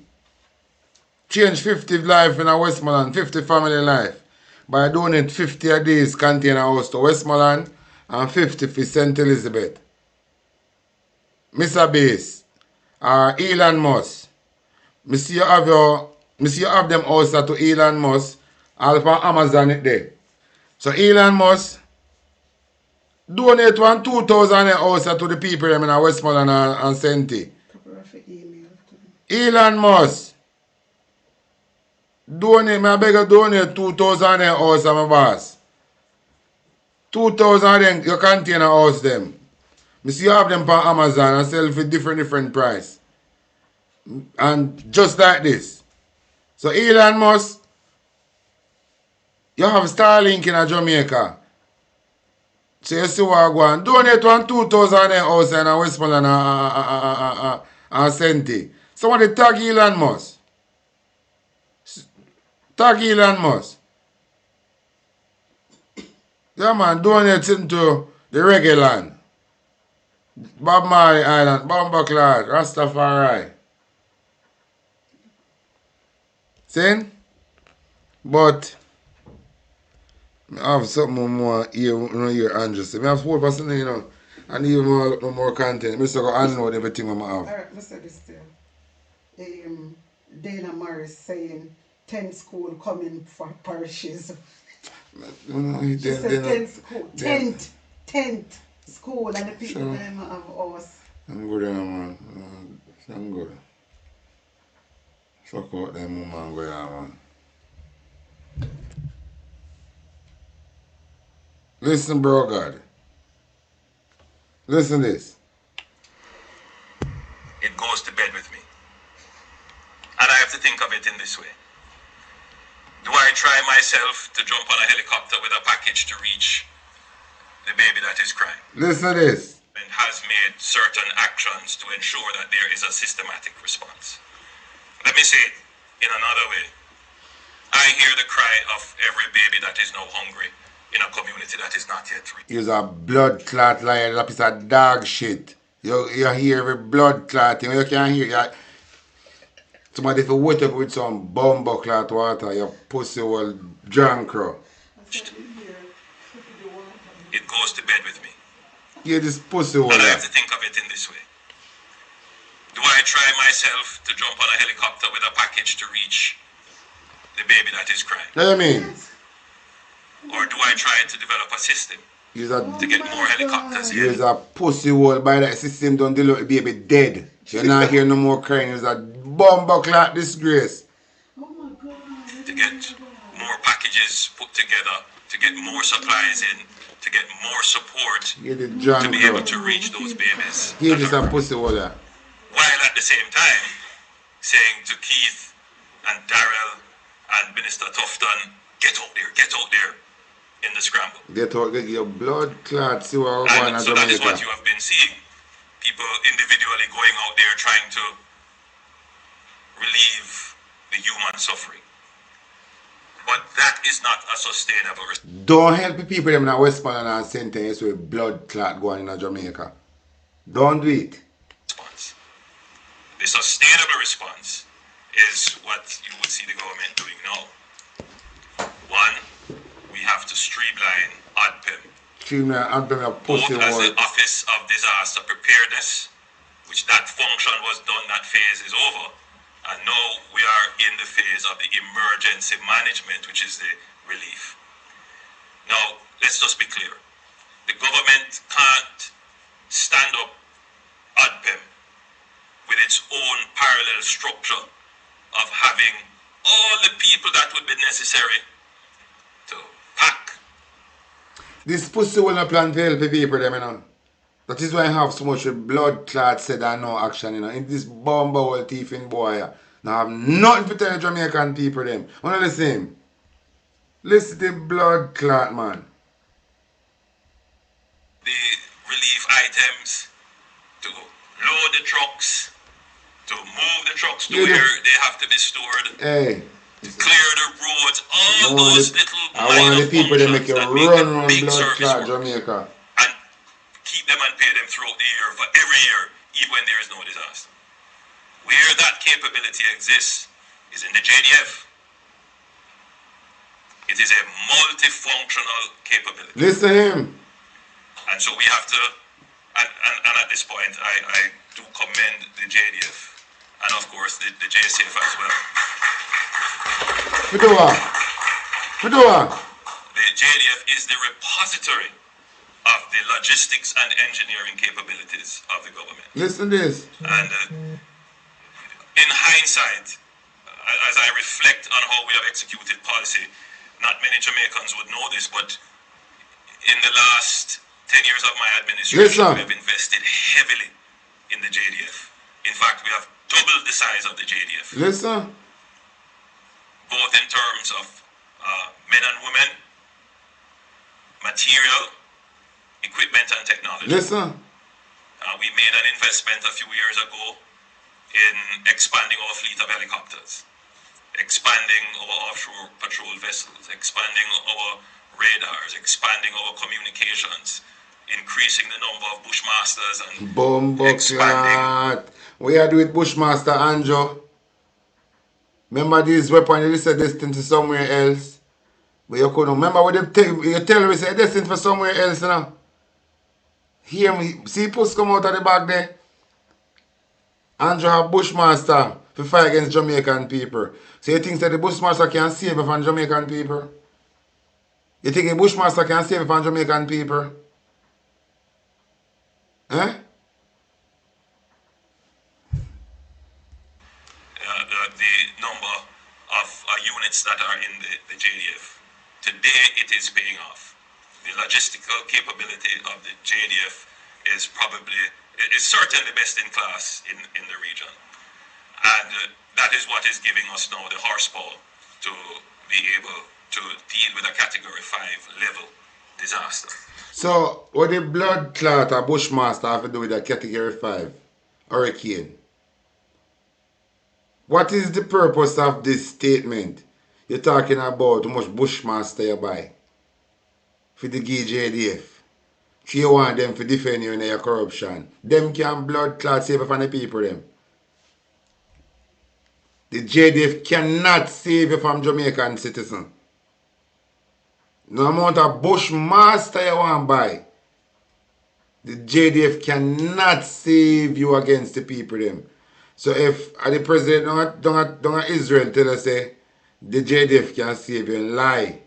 Change 50 life in Westmoreland, 50 family life, by donating 50 of these container house to Westmoreland and 50 for St. Elizabeth. Mr. Base, Elon Musk, me see you have them house to Elon Musk, all from Amazon it there. So Elon Musk, donate 2,000 house to the people in Westmoreland and Senti. Elon Musk, donate, I beg you donate 2,000 house to my boss. 2,000 them, you container house them. Me see you have them on Amazon and sell for different price. And just like this. So Elon Musk, you have Starlink in Jamaica. So you see what I go on. Donate 2,000 house in Westmoreland and Senti. Somebody tag Elon Musk. Tag Elon Musk. Yeah man, donate into the reggae land. Bob Marley Island, Bumbleclad, Rastafari. See? But I have something more here, Andrew. I have 4%, you know. I need more content. I still got to unload everything I have. Alright, Mr. Distil. Dana Morris saying 10 school coming for parishes. She said 10th school and the people them have us. I'm good, man. I'm good. Fuck out them woman go man. Listen, bro, God. Listen this. It goes to bed with me. And I have to think of it in this way. Do I try myself to jump on a helicopter with a package to reach the baby that is crying? Listen to this. And has made certain actions to ensure that there is a systematic response. Let me say it in another way. I hear the cry of every baby that is now hungry in a community that is not yet reached. You're a blood clot liar, a piece of dog shit. You hear every blood clot thing. You can't hear. Somebody if you wet up with some bumbo clot water, your pussy will drunk. It goes to bed with me. Yeah, this pussy will. And I have to think of it in this way. Do I try myself to jump on a helicopter with a package to reach the baby that is crying? What do you mean? Or do I try to develop a system to get more helicopters in? You're a pussy hole by that system done the little baby dead. You're not hearing no more crying. You're a bumbo clot disgrace. To get more packages put together, to get more supplies in, to get more support to be able to reach those babies. You're just a pussy hole. While at the same time saying to Keith and Darrell and Minister Tufton, get out there in the scramble. Get out, get your blood clot, see what we're going on. So that is what you have been seeing. People individually going out there trying to relieve the human suffering. But that is not a sustainable response. Don't help the people them in Westmoreland and sentence with blood clot going in Jamaica. Don't do it. The sustainable response is what you would see the government doing now. One, we have to streamline ODPEM. Both as the Office of Disaster Preparedness, which that function was done, that phase is over. And now we are in the phase of the emergency management, which is the relief. Now, let's just be clear. The government can't stand up ODPEM with its own parallel structure of having all the people that would be necessary to pack. This pussy will not plan to help the people them, you know. That is why I have so much blood clot said and no action, you know. In this bumble hole thieving boy, now have nothing to tell the Jamaican people them. Wanna listen? Listen to the blood clot, man. The relief items, to load the trucks, to move the trucks to where they have to be stored, hey, to clear the roads, all those little I want the people to make you run blood clot Jamaica. And keep them and pay them throughout the year for every year, even when there is no disaster. Where that capability exists is in the JDF. It is a multifunctional capability. Listen to him. And so we have to, and at this point, I do commend the JDF. And of course, the JCF as well. The JDF is the repository of the logistics and engineering capabilities of the government. Listen to this. And in hindsight, as I reflect on how we have executed policy, not many Jamaicans would know this, but in the last 10 years of my administration, we have invested heavily in the JDF. In fact, we have doubled the size of the JDF. Listen. Both in terms of men and women, material, equipment and technology. Listen. We made an investment a few years ago in expanding our fleet of helicopters, expanding our offshore patrol vessels, expanding our radars, expanding our communications, increasing the number of bushmasters and expanding. What you do with Bushmaster Anjo? Remember these weapons you said destined to somewhere else? But you couldn't remember what you tell me say destined for somewhere else, you know? Hear me, see puss come out of the back there. Anjo have Bushmaster to fight against Jamaican people. So you think that the Bushmaster can save you from Jamaican people? You think the Bushmaster can save you from Jamaican people? Eh? The number of units that are in the JDF. Today it is paying off. the logistical capability of the JDF is certainly best in class in the region. And that is what is giving us now the horsepower to be able to deal with a Category 5 level disaster. So, what the blood clot or Bushmaster have to do with a Category 5 hurricane? What is the purpose of this statement? You're talking about how much Bushmaster you buy for the JDF. You want them to defend you in your corruption. Them can blood clot save from the people them. The JDF cannot save you from Jamaican citizen. No amount of Bushmaster you want to buy. The JDF cannot save you against the people them. So if the president don't Israel tell us say the JDF can save you, lie.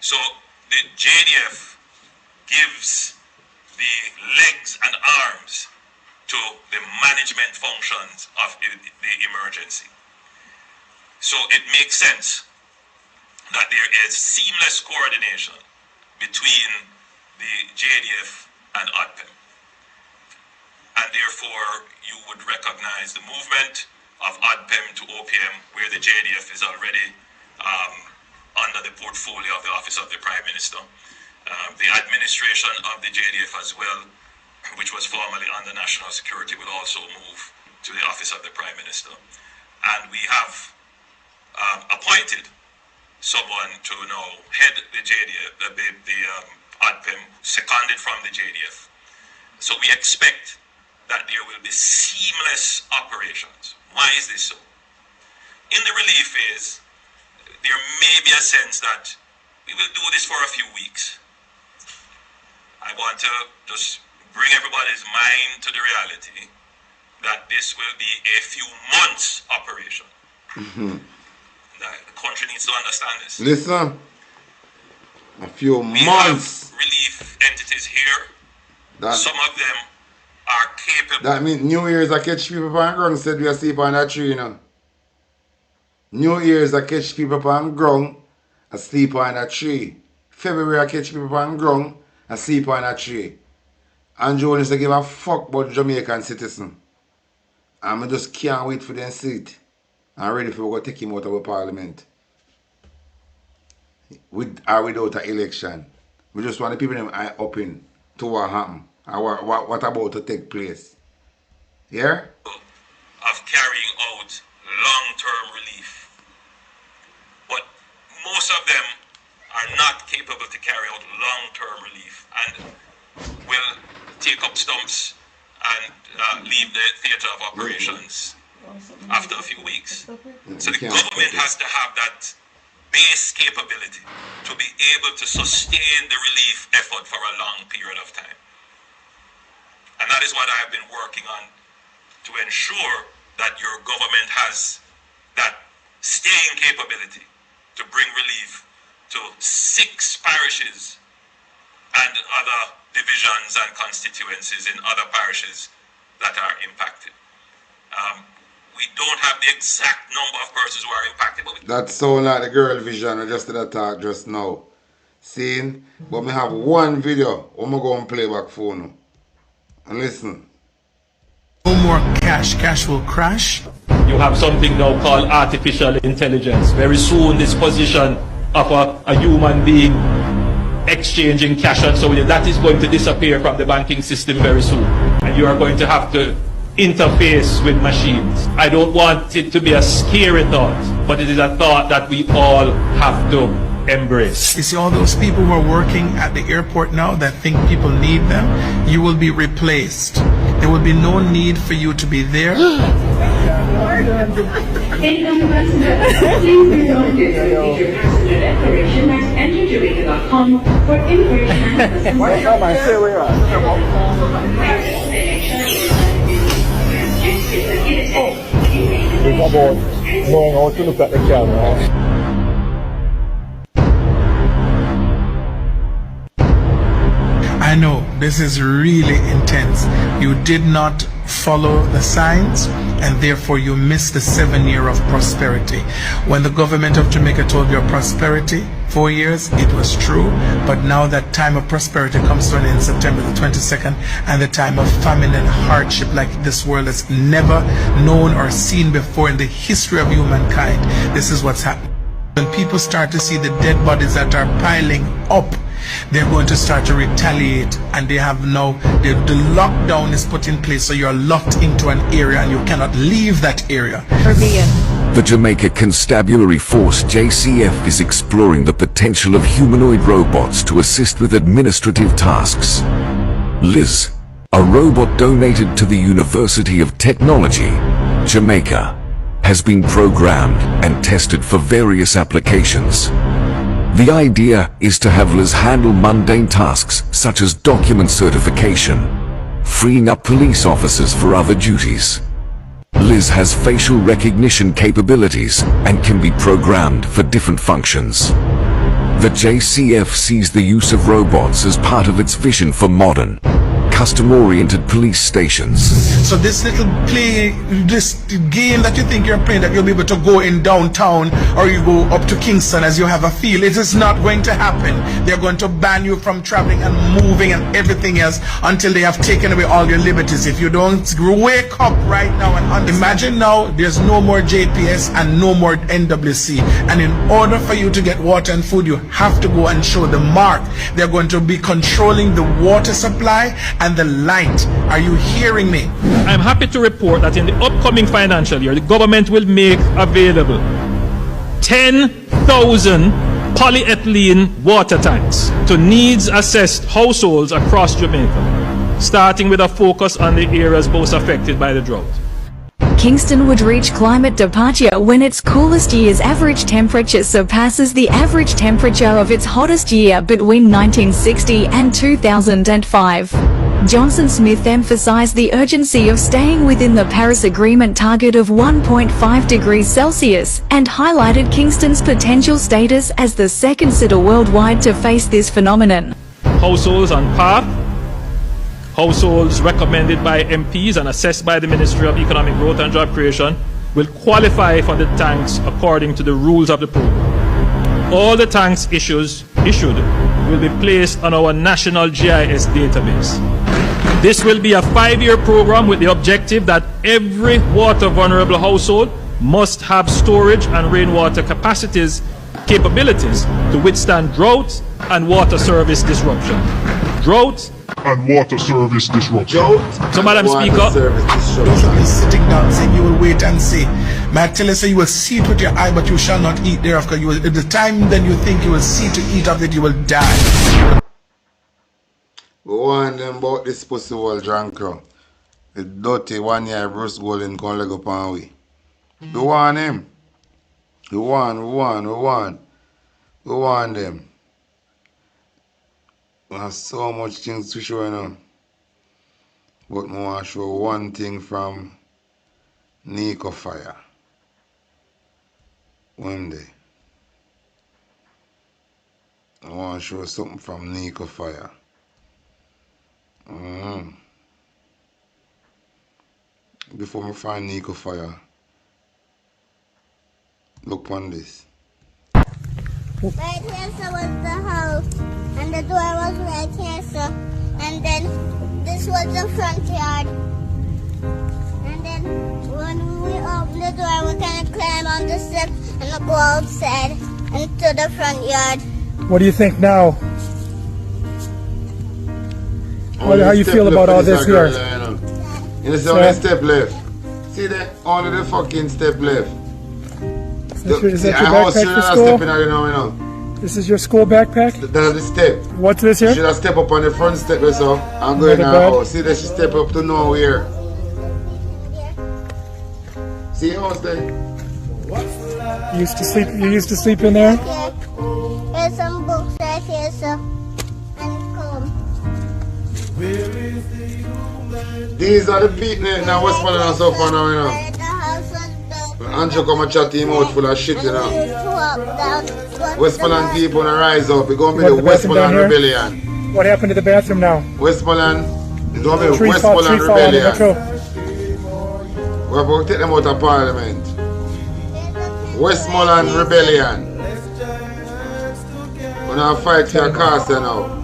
So the JDF gives the legs and arms to the management functions of the emergency. So it makes sense that there is seamless coordination between the JDF and ODPEM. And therefore, you would recognize the movement of ODPEM to OPM, where the JDF is already under the portfolio of the Office of the Prime Minister. The administration of the JDF as well, which was formerly under National Security, will also move to the Office of the Prime Minister. And we have appointed someone to now head the JDF, the ODPEM, seconded from the JDF. So we expect that there will be seamless operations. Why is this so? In the relief phase, there may be a sense that we will do this for a few weeks. I want to just bring everybody's mind to the reality that this will be a few months operation. The country needs to understand this. Listen, a few We months. have relief entities here. Some of them are capable. That means New Year's I catch people on ground, said we are sleep on that tree, you know. New Year's I catch people on ground, I sleep on that tree. February I catch people on ground, I sleep on that tree. And Jones to give a fuck about Jamaican citizen. And I just can't wait for them seat. I'm ready for go take him out of the parliament. With or without an election. We just want the people them eye open to what happen. And what about to take place. Yeah? Of carrying out long-term relief. But most of them are not capable to carry out long-term relief and will take up stumps and leave the theatre of operations after a few weeks. So the government has to have that base capability to be able to sustain the relief effort for a long period of time. And that is what I have been working on, to ensure that your government has that staying capability to bring relief to 6 parishes and other divisions and constituencies in other parishes that are impacted. We don't have the exact number of persons who are impacted. But that sound like the girl vision I just did a talk just now. Seeing? But me have one video. I'm going to go and play back for now. And listen. No more cash. Cash will crash. You have something now called artificial intelligence. Very soon this position of a human being exchanging cash and so on, that is going to disappear from the banking system very soon. And you are going to have to interface with machines. I don't want it to be a scary thought, but it is a thought that we all have to embrace. You see all those people who are working at the airport now that think people need them, you will be replaced. There will be no need for you to be there. Incoming passengers, please be reminded to receive your passenger declaration at enterjamaica.com for immigration and It's about knowing how to look at the camera. I I know this is really intense. You did not follow the signs, and therefore you missed the 7 year of prosperity. When the government of Jamaica told you of prosperity, 4 years, it was true, but now that time of prosperity comes to an end September the 22nd, and the time of famine and hardship like this world has never known or seen before in the history of humankind. This is what's happening. When people start to see the dead bodies that are piling up, they're going to start to retaliate, and they have now, the lockdown is put in place, so you're locked into an area and you cannot leave that area. The Jamaica Constabulary Force JCF is exploring the potential of humanoid robots to assist with administrative tasks. Liz, a robot donated to the University of Technology, Jamaica, has been programmed and tested for various applications. The idea is to have Liz handle mundane tasks such as document certification, freeing up police officers for other duties. Liz has facial recognition capabilities and can be programmed for different functions. The JCF sees the use of robots as part of its vision for modern, custom-oriented police stations. So this little this game that you think you're playing, that you'll be able to go in downtown or you go up to Kingston as you have a feel, it is not going to happen. They're going to ban you from traveling and moving and everything else until they have taken away all your liberties. If you don't wake up right now and imagine now, there's no more JPS and no more NWC. And in order for you to get water and food, you have to go and show the mark. They're going to be controlling the water supply and the light. Are you hearing me? I'm happy to report that in the upcoming financial year, the government will make available 10,000 polyethylene water tanks to needs-assessed households across Jamaica, starting with a focus on the areas most affected by the drought. Kingston would reach climate departure when its coolest year's average temperature surpasses the average temperature of its hottest year between 1960 and 2005. Johnson Smith emphasized the urgency of staying within the Paris Agreement target of 1.5 degrees Celsius and highlighted Kingston's potential status as the second city worldwide to face this phenomenon. Households on path, households recommended by MPs and assessed by the Ministry of Economic Growth and Job Creation will qualify for the tanks according to the rules of the program. All the tanks issued will be placed on our national GIS database. This will be a 5-year program with the objective that every water vulnerable household must have storage and rainwater capabilities to withstand drought and water service disruption. Drought and water service disruption. So, Madam Speaker, don't be sitting down saying you will wait and see. May I tell you, say you will see it with your eye, but you shall not eat thereof. Because you will, at the time then you think you will see to eat of it, you will die. We want them about this pussy wall drunk. The dirty 1 year Bruce Golden can leg up on we. We want him. We want them. We have so much things to show now. But I want to show one thing from Nico Fire. One day. I want to show something from Nico Fire. Before I find Nico Fire, look on this. Right here, so was the house, and the door was right here, so, and then this was the front yard, and then when we open the door, we can climb on the steps and go outside into the front yard. What do you think now? How you feel about all this here? You see only step left. See that? Only the fucking step left. Is that your backpack for school? This is your school backpack? That's the step. What's this here? She should step up on the front step or so and go in her house. See that she step up to nowhere. See your house there? You used to sleep in there? Yeah. There's some books right here, so, and comb. These are the people now what's going on so far now, you know. Andrew come and chat him out full of shit, you know. Westmoreland people wanna rise up. It's gonna be the Westmoreland Rebellion. What happened to the bathroom now? Westmoreland. It's going to be Tree Westmoreland fall on it, Rebellion. Nato. We're going to take them out of Parliament. Westmoreland Rebellion. We're going to fight for your cause now.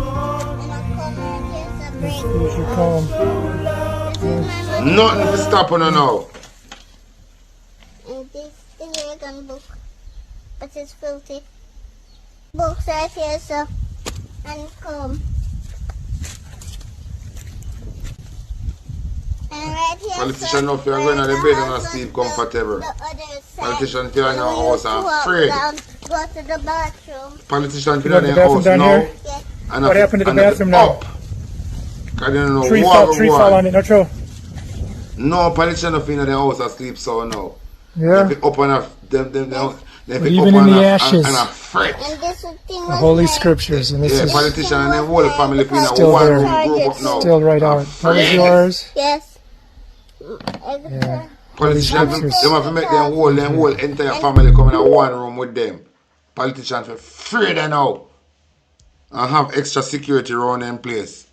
Here's your comb. Nothing to stop on now. And this is the Jamaican book, but it's filthy. Books right here, so, and comb. And right here, Politicians know if you're going to the bed and sleep comfortable. Politicians feel in your house and afraid. Go to the bathroom. Politicians feel in their house now. And what happened to the bathroom now? I don't know tree fall on it, Nato. No, politicians feel in their house and sleep so now. Yeah. They up and even in the ashes. And afraid. The Holy Scriptures, and this is politicians and their whole family in still one there. room group up now. Still right out. That was yours? Yes. Yeah. Politicians, they have to make their whole entire family come in one room with them. Politicians are afraid now. And have extra security around them place.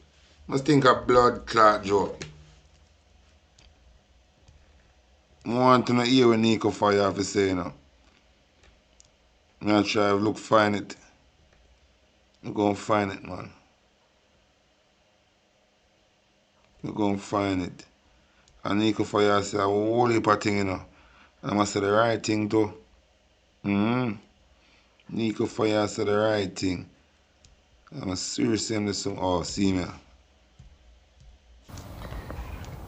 Must think of blood clot joke. I want to know hear what Nico for you have to say, you know. I'm going to try to look find it. I'm going to find it, man. I'm going to find it. And Nico for you say a whole heap of thing, you know. And I must say the right thing too. Nico for you say the right thing. I'm seriously in this. Oh, see me.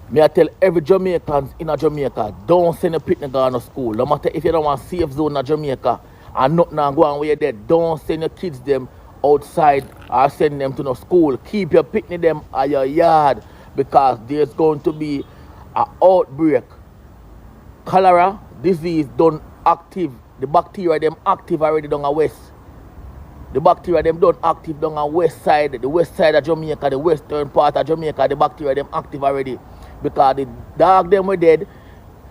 Me I tell every Jamaicans in a Jamaica, don't send a picnic go to school. No matter if you don't want safe zone in Jamaica and nothing go on where you're dead, don't send your kids them outside or send them to no school. Keep your picnic them at your yard because there's going to be an outbreak. Cholera disease done active. The bacteria them active already down the west. The bacteria them done active down the west side of Jamaica, the western part of Jamaica, the bacteria them active already. Because the dog them were dead,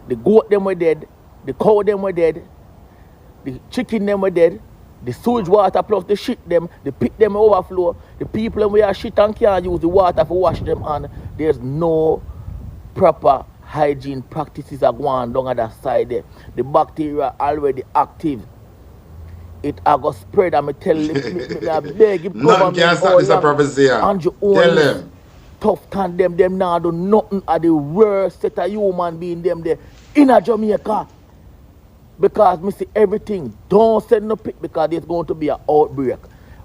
the goat them were dead, the cow them were dead, the chicken them were dead, the sewage water plus the shit them, the pit them overflow, the people them we are shit and can't use the water for wash them on. There's no proper hygiene practices are going on down that side there. The bacteria already active. It are going to spread, and I tell you, I beg you, nothing can stop this prophecy. Tell them. Tough time them now do nothing at the worst set of human being them there in a Jamaica. Because me see everything. Don't send no pick because there's going to be an outbreak.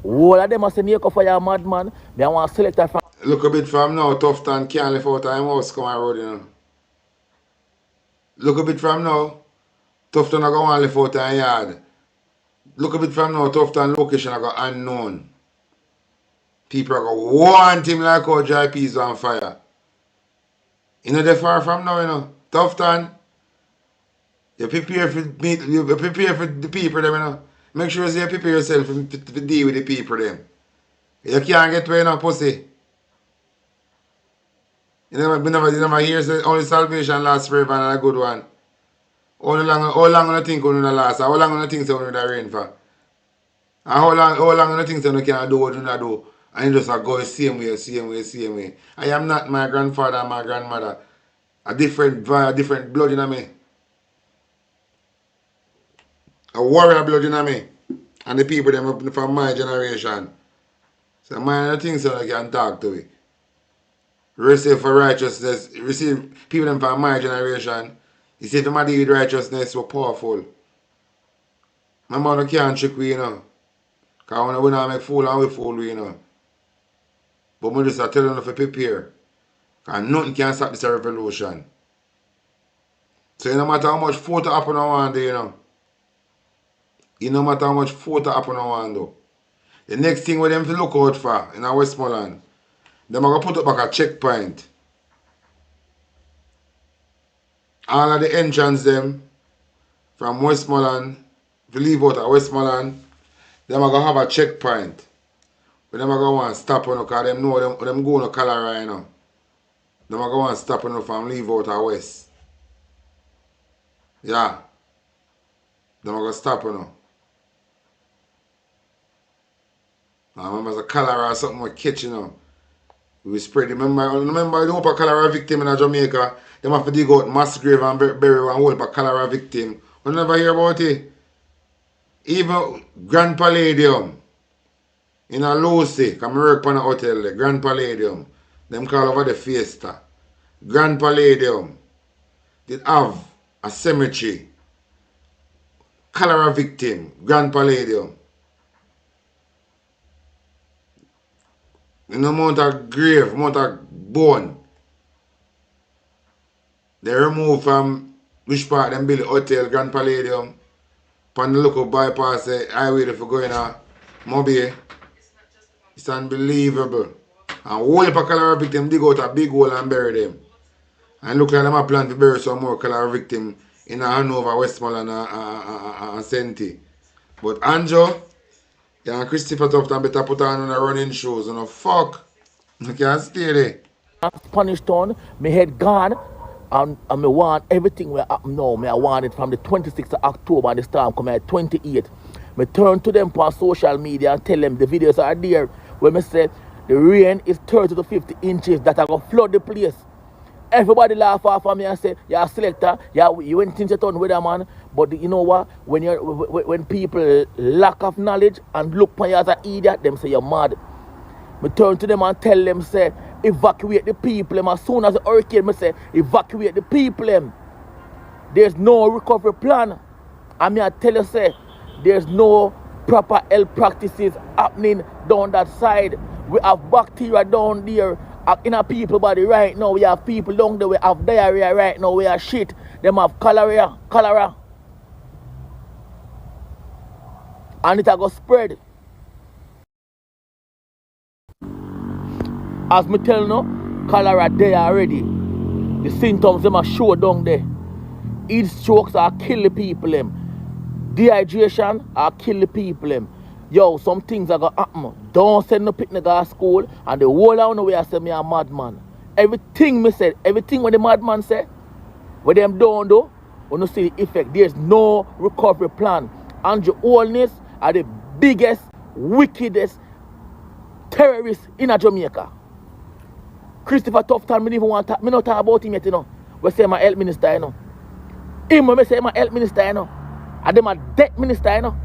All of them are saying you for your madman. They want to select that from. Look a bit from now, tough time can't live out of him house come on road, you know. Look a bit from now, tough time I go and live out of yard. Look a bit from now, tough time location I go unknown. People are going to want him like how dry peas on fire. You know, they're far from now, you know. Tough time. You prepare for meet, you prepare for the people, them, you know. Make sure you prepare yourself to deal with the people, them. You can't get away, you know, pussy. You never hear say only salvation lasts forever and a good one. How long you think you last? How long you think you will rain for? And how long you think you can do what you do? And you just go the same way. I am not my grandfather and my grandmother. A different blood in me. A warrior blood in me. And the people them from my generation. So my things so you can talk to me. Receive for righteousness. Receive people them from my generation. You see if you deal with righteousness so powerful. My mother can't trick we, you know. Because we don't make fool and we fool we, you know. But we just tell them to prepare. Because nothing can stop this revolution. So no matter how much photo happen on one day, you know. No matter how much photo happen on one day. The next thing we them to look out for in our Westmoreland, them are going to put up like a checkpoint. All of the entrance them from Westmoreland, if you leave out of Westmoreland, them are going to have a checkpoint. But them are going to want to stop on because them know them go to Colorado, you know. Them are going to want to stop on from leave out of West. Yeah. Them are going to stop on. I remember as a cholera or something was catching up. We spread it. Remember the whole cholera victim in Jamaica? They have to dig out mass grave and bury one whole cholera victim. You never hear about it? Even Grand Palladium in a Lucy, come work on a hotel there, Grand Palladium. Them call over the Fiesta. Grand Palladium did have a cemetery. Cholera victim, Grand Palladium. In the amount of grave, amount of bone. They remove from which part them build hotel, Grand Palladium. Upon the local bypass highway if you go in a Mobile. It's unbelievable. And whole heap of cholera victim dig out a big hole and bury them. And look like them a plan to bury some more cholera victim in a Hanover, Westmoreland and Senti. But Anjo, you and Christopher Tufton better put on a running shoes. You know, fuck. You can't stay there. Spanish Town, my head gone, and I want everything will happen now. I want it from the 26th of October and the storm come at 28th. I turn to them on social media and tell them the videos are there where I say the rain is 30 to 50 inches that are going to flood the place. Everybody laugh off of me and say, you're a selector, you went into town with a man. But you know what? When people lack of knowledge and look for you as an idiot, them say you're mad. I turn to them and tell them, say, evacuate the people. As soon as the hurricane, I say, evacuate the people. There's no recovery plan. And I tell you, say, there's no proper health practices happening down that side. We have bacteria down there in our people body right now. We have people down there, we have diarrhea right now. We have shit. Them have cholera. And it has got spread. As me tell you, cholera there already. The symptoms them are show down there. Heat strokes are kill the people them. Dehydration are kill the people them. Yo, some things are gonna happen. Don't send no picnic to school and the whole of the way I say me a madman. Everything me said, everything what the madman said, what them don't do, when you see the effect, there's no recovery plan. And your oldness are the biggest, wickedest terrorists in Jamaica. Christopher Tufton, me even want to me not talk about him yet, you know. We say my health minister, you know. Him we say my health minister, you know. And them a debt minister, you know.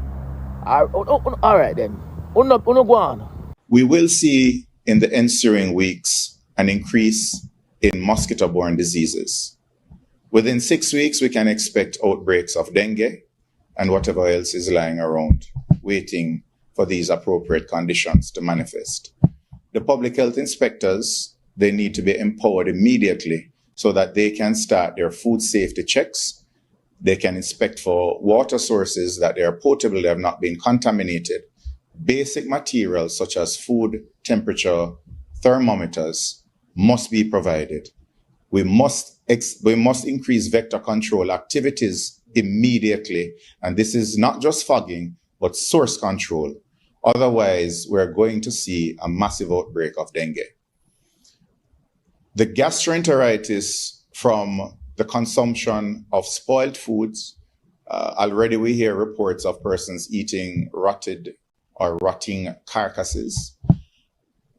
All right then. Uno go on. We will see in the ensuing weeks an increase in mosquito-borne diseases. Within 6 weeks, we can expect outbreaks of dengue and whatever else is lying around, waiting for these appropriate conditions to manifest. The public health inspectors, they need to be empowered immediately so that they can start their food safety checks. They can inspect for water sources that they are potable, they have not been contaminated. Basic materials such as food, temperature, thermometers must be provided. We must increase vector control activities immediately. And this is not just fogging, but source control. Otherwise, we're going to see a massive outbreak of dengue. The gastroenteritis from the consumption of spoiled foods. Already we hear reports of persons eating rotted or rotting carcasses.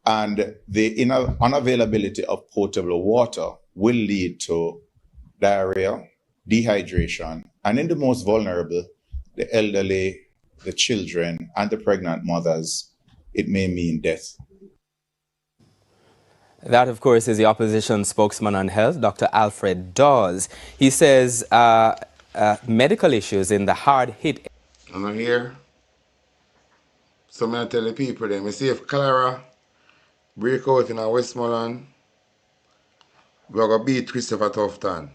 And the unavailability of potable water will lead to diarrhea, dehydration, and in the most vulnerable, the elderly, the children, and the pregnant mothers, it may mean death. That, of course, is the opposition spokesman on health, Dr. Alfred Dawes. He says medical issues in the hard-hit... I'm not here. So I tell the people them, you see if cholera break out in Westmoreland, we're going to beat Christopher Tufton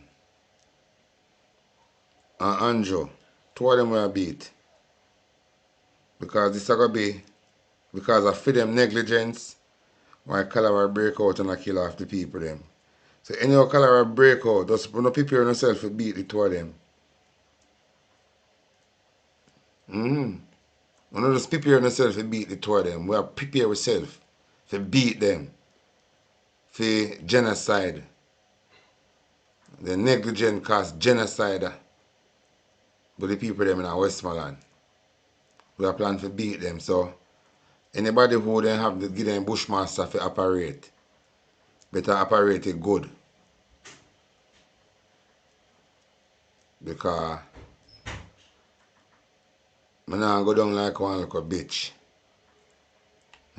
and Andrew. Two of them will beat. Because this is going to be because of them negligence why cholera break out and I kill off the people them. So any cholera break out, just prepare yourself to beat the two of them. You just prepare yourself to beat the two of them. We have prepare ourselves to beat them. For genocide. The negligent cause genocide. But the people them in Westmoreland. We are planning to beat them. So Anybody who then have to give them Bushmaster to operate, better operate it good. Because I now go down like one little bitch.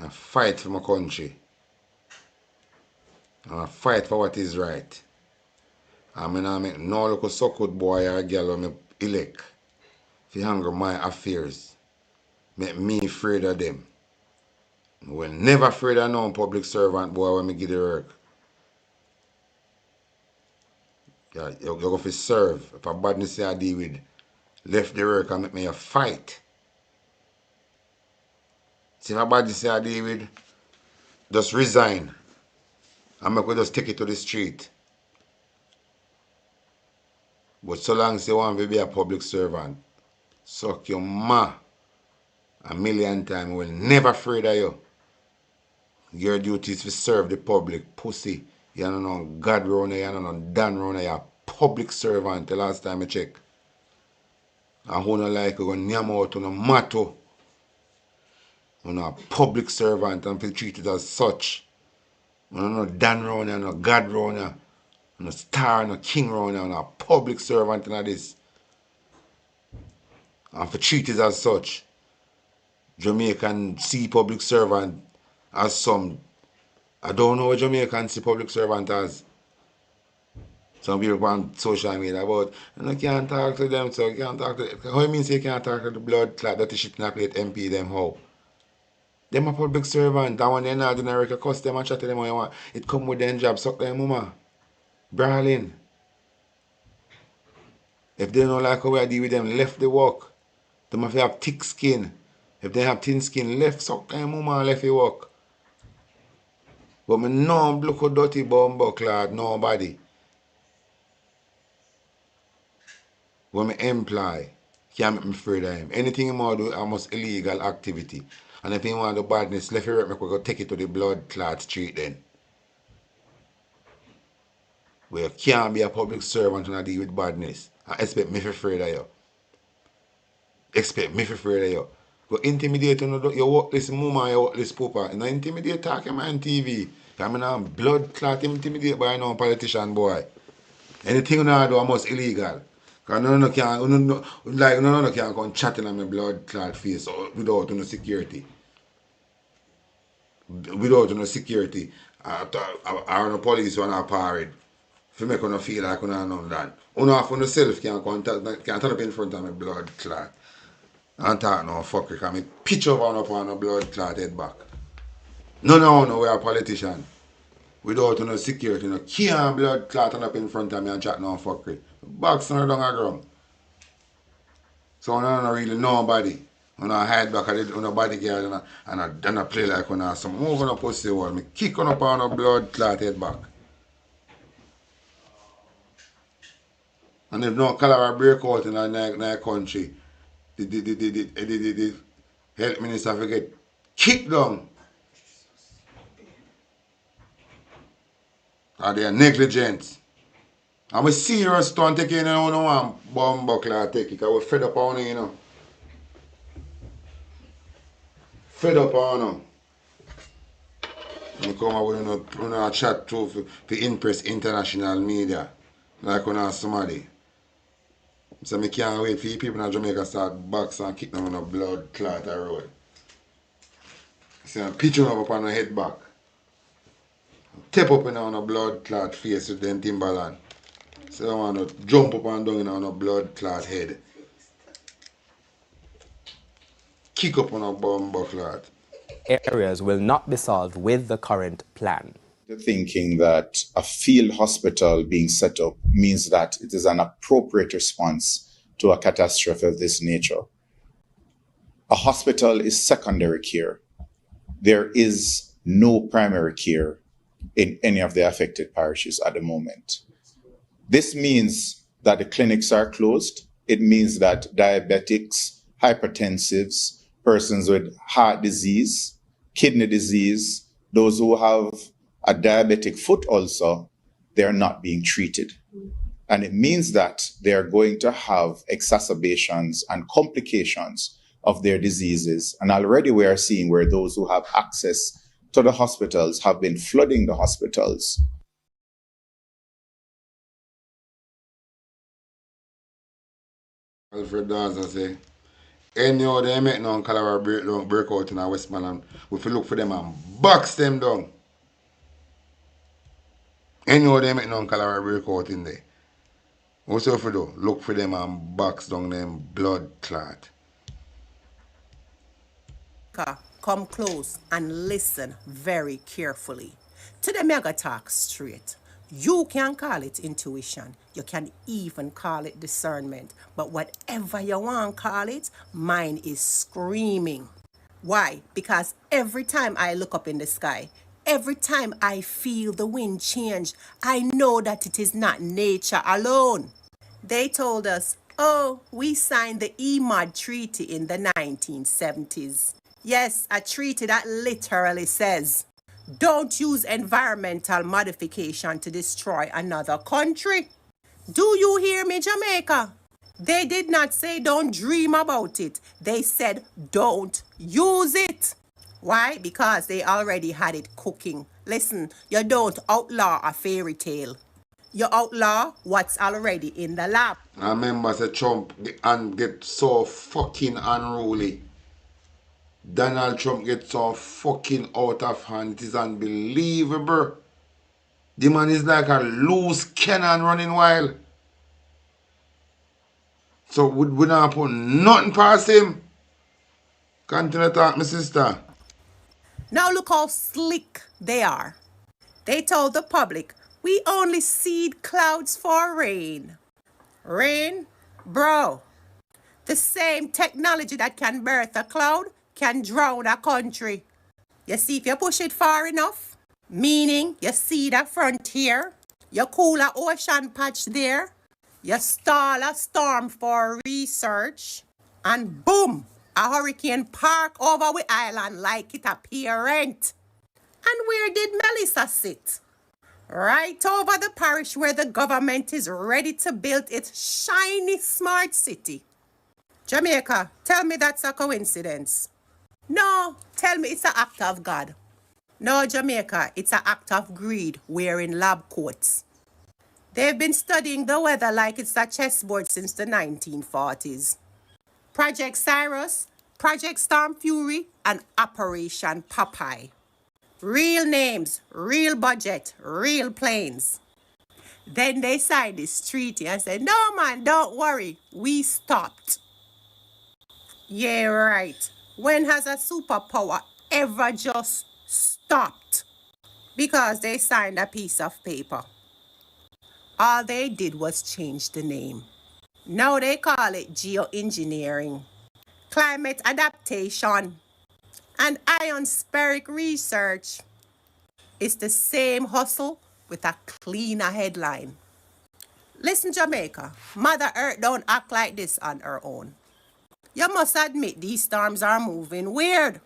I fight for my country. I fight for what is right. And I now make no little so-good boy or girl when I elect to handle my affairs. Make me afraid of them. I will never afraid of no public servant boy when I give the work. Yeah, you go to serve. If a badness I deal with, left the work and make me a fight. See if a badness I deal with, just resign. And make we just take it to the street. But so long as you want to be a public servant, suck your ma a million times. I will never afraid of you. Your duty is to serve the public. Pussy. You don't know God round here, you don't know Dan round here. You're a public servant the last time I check. And who don't like you, go nyam out on a motto. You're a public servant and be treated as such. You don't know Dan round here, no God round here. No star, no king round here. You're a public servant in this. And for treated as such. Jamaican see public servant as some. I don't know what Jamaican see public servant as. Some people on social media about, you can't talk to them, so you can't talk to them. How you mean say you can't talk to the blood clot that shit in a plate MP them how? Them a public servant, and when they're not doing a record, cuss them and chat to them how you want. It come with them job, suck them mama. Brawling. If they don't like how I deal with them, left the work. They must have thick skin. If they have thin skin, left suck them mama and left the work. But me no look a dirty bumbo clot, nobody. When I employ, can't make me afraid of him. Anything he want to do, almost illegal activity. And if he want the badness, left it, we go take it to the blood clot street then. Where you can't be a public servant and deal with badness. And expect me to be afraid of you. Expect me to be afraid of you. Go intimidate you work this mama, you work this pooper. And intimidate talking on TV. Because I'm not blood clot intimidate by no politician boy. Anything you do, almost illegal. Because none of them can come chatting on my blood clot face without no security. Without no security. Or no police when I parade. If you make you feel like you don't know that. You have for yourself can turn up in front of my blood clot. And talk no fuck because me pitch over upon a blood clot head back. None of you we are a politician. Without no security, no can't blood clot up in front of me and chat no fuckery. Box on down the ground. So I don't really know nobody. I don't hide back at the bodyguard and I play like when I some move on a pussy wall. Me kick on up on a blood clot head back. And if no cholera break out in our country, the health minister will get kicked down. Or they are negligent. And we serious don't take in no one bomb buckler take it because we're fed up on it, you know. Fed up on them. We come out with a chat to impress international media. Like when I somebody. So I can't wait for people in Jamaica start box and kick them on a blood clot road. So I'm pitching up on the head back. Tap up in on a blood clot face with them Timberland. So I want to jump up and down on a blood clot head. Kick up on a bomb clot. Areas will not be solved with the current plan. The thinking that a field hospital being set up means that it is an appropriate response to a catastrophe of this nature. A hospital is secondary care. There is no primary care in any of the affected parishes at the moment. This means that the clinics are closed. It means that diabetics, hypertensives, persons with heart disease, kidney disease, those who have a diabetic foot ulcer, they are not being treated. And it means that they are going to have exacerbations and complications of their diseases. And already we are seeing where those who have access to the hospitals have been flooding the hospitals. Alfred Dawson say, anyhow they make no cholera break out in Westmoreland, we have to look for them and box them down. Anyhow they make no cholera break out in there. What's you have to do? Look for them and box down them blood clot. Come close and listen very carefully. Today, me gonna talk straight. You can call it intuition. You can even call it discernment. But whatever you want to call it, mine is screaming. Why? Because every time I look up in the sky, every time I feel the wind change, I know that it is not nature alone. They told us, oh, we signed the EMOD Treaty in the 1970s. Yes, a treaty that literally says, don't use environmental modification to destroy another country. Do you hear me, Jamaica? They did not say don't dream about it. They said don't use it. Why? Because they already had it cooking. Listen, you don't outlaw a fairy tale. You outlaw what's already in the lab. I remember say Trump get so fucking unruly. Donald Trump gets so fucking out of hand. It is unbelievable. The man is like a loose cannon running wild. So we not put nothing past him. Continue to talk, my sister. Now look how slick they are. They told the public, we only seed clouds for rain. Rain? Bro, the same technology that can birth a cloud can drown a country. You see, if you push it far enough, meaning you see the frontier, you cool a ocean patch there, you stall a storm for research, and boom, a hurricane park over the island like it a parent. And where did Melissa sit? Right over the parish where the government is ready to build its shiny smart city. Jamaica, tell me that's a coincidence. No, tell me it's an act of God. No, Jamaica, it's an act of greed wearing lab coats. They've been studying the weather like it's a chessboard since the 1940s. Project Cyrus, Project Storm Fury, and Operation Popeye. Real names, real budget, real planes. Then they signed this treaty and said, no man, don't worry, we stopped. Yeah, right. When has a superpower ever just stopped? Because they signed a piece of paper. All they did was change the name. Now they call it geoengineering, climate adaptation, and ionospheric research. It's the same hustle with a cleaner headline. Listen, Jamaica, Mother Earth don't act like this on her own. You must admit these storms are moving weird.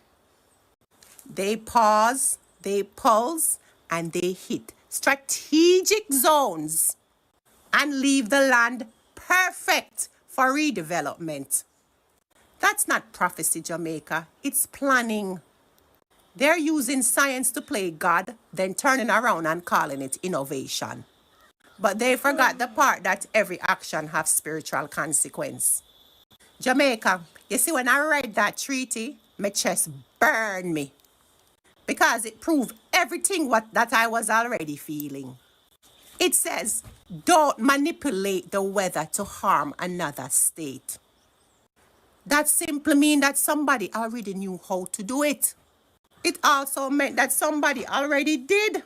They pause, they pulse, and they hit strategic zones and leave the land perfect for redevelopment. That's not prophecy, Jamaica. It's planning. They're using science to play God, then turning around and calling it innovation. But they forgot the part that every action has spiritual consequence. Jamaica, you see, when I read that treaty, my chest burned me. Because it proved everything that I was already feeling. It says, don't manipulate the weather to harm another state. That simply means that somebody already knew how to do it. It also meant that somebody already did.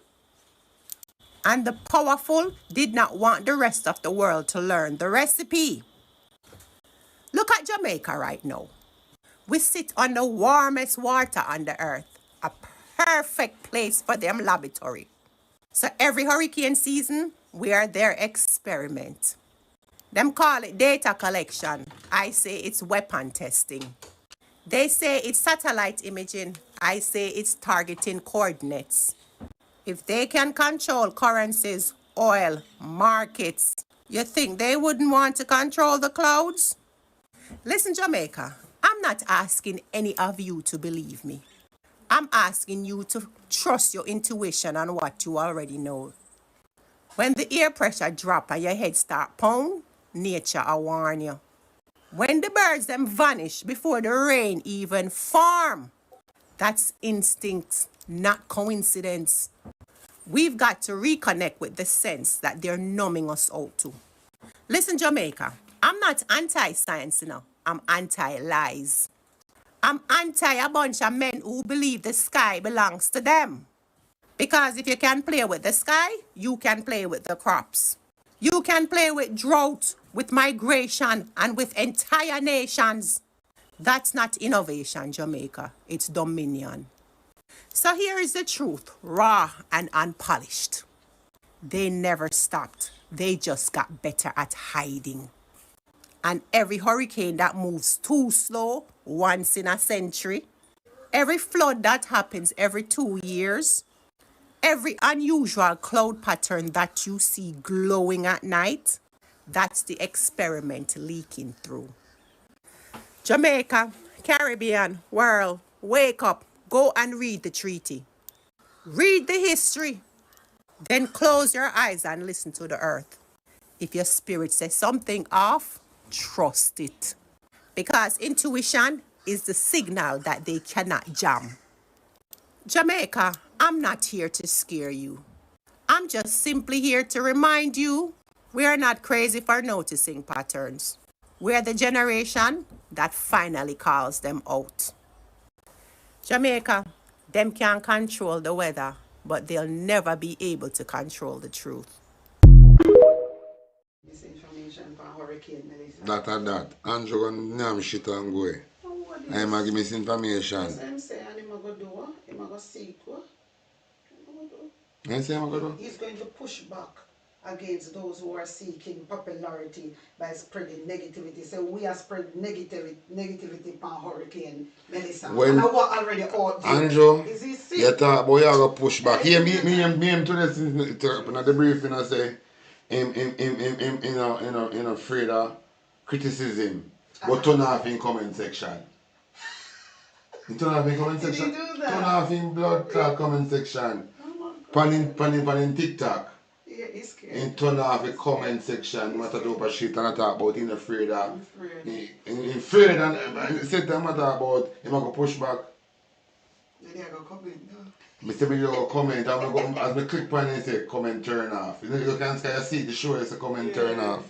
And the powerful did not want the rest of the world to learn the recipe. Look at Jamaica right now. We sit on the warmest water on the earth. A perfect place for them laboratory. So every hurricane season, we are their experiment. Them call it data collection. I say it's weapon testing. They say it's satellite imaging. I say it's targeting coordinates. If they can control currencies, oil, markets, you think they wouldn't want to control the clouds? Listen, Jamaica, I'm I'm not asking any of you to believe me. I'm asking you to trust your intuition on what you already know. When the air pressure drop and your head start pound, nature will warn you. When the birds them vanish before the rain even form, that's instinct, not coincidence. We've got to reconnect with the sense that they're numbing us out to. Listen, Jamaica, I'm not anti-science, I'm anti-lies. I'm anti a bunch of men who believe the sky belongs to them. Because if you can play with the sky, you can play with the crops. You can play with drought, with migration, and with entire nations. That's not innovation, Jamaica. It's dominion. So here is the truth, raw and unpolished. They never stopped. They just got better at hiding. And every hurricane that moves too slow, once in a century, every flood that happens every 2 years, every unusual cloud pattern that you see glowing at night, that's the experiment leaking through. Jamaica, Caribbean, world, wake up, go and read the treaty. Read the history. Then close your eyes and listen to the earth. If your spirit says something off, trust it. Because intuition is the signal that they cannot jam. Jamaica, I'm not here to scare you. I'm just simply here to remind you we are not crazy for noticing patterns. We're the generation that finally calls them out. Jamaica, them can control the weather, but they'll never be able to control the truth. Misinformation for Hurricane Melissa. That and that. Andrew and Nam shit and go. I'm going to give misinformation. I'm saying I'm going to do what? I'm going to seek what? He's going to push back against those who are seeking popularity by spreading negativity. So we are spreading negativity upon Hurricane Melissa. When and I was already out there. Andrew, is he sick? you talk about you going to push back. Here, me to this in the briefing, I say, him afraid of criticism, but turn off in comment section. You turn off in comment section? Turn off in blood clot comment section. Pan TikTok. Yeah, he's scared. And turn off the comment section, matter about shit and I talk about him afraid of. Afraid and said that matter about him going to push back. Then I go comment now. I say me go comment, I'm going to, as I click on it and say comment turn off. You know you can see the show is a comment turn off.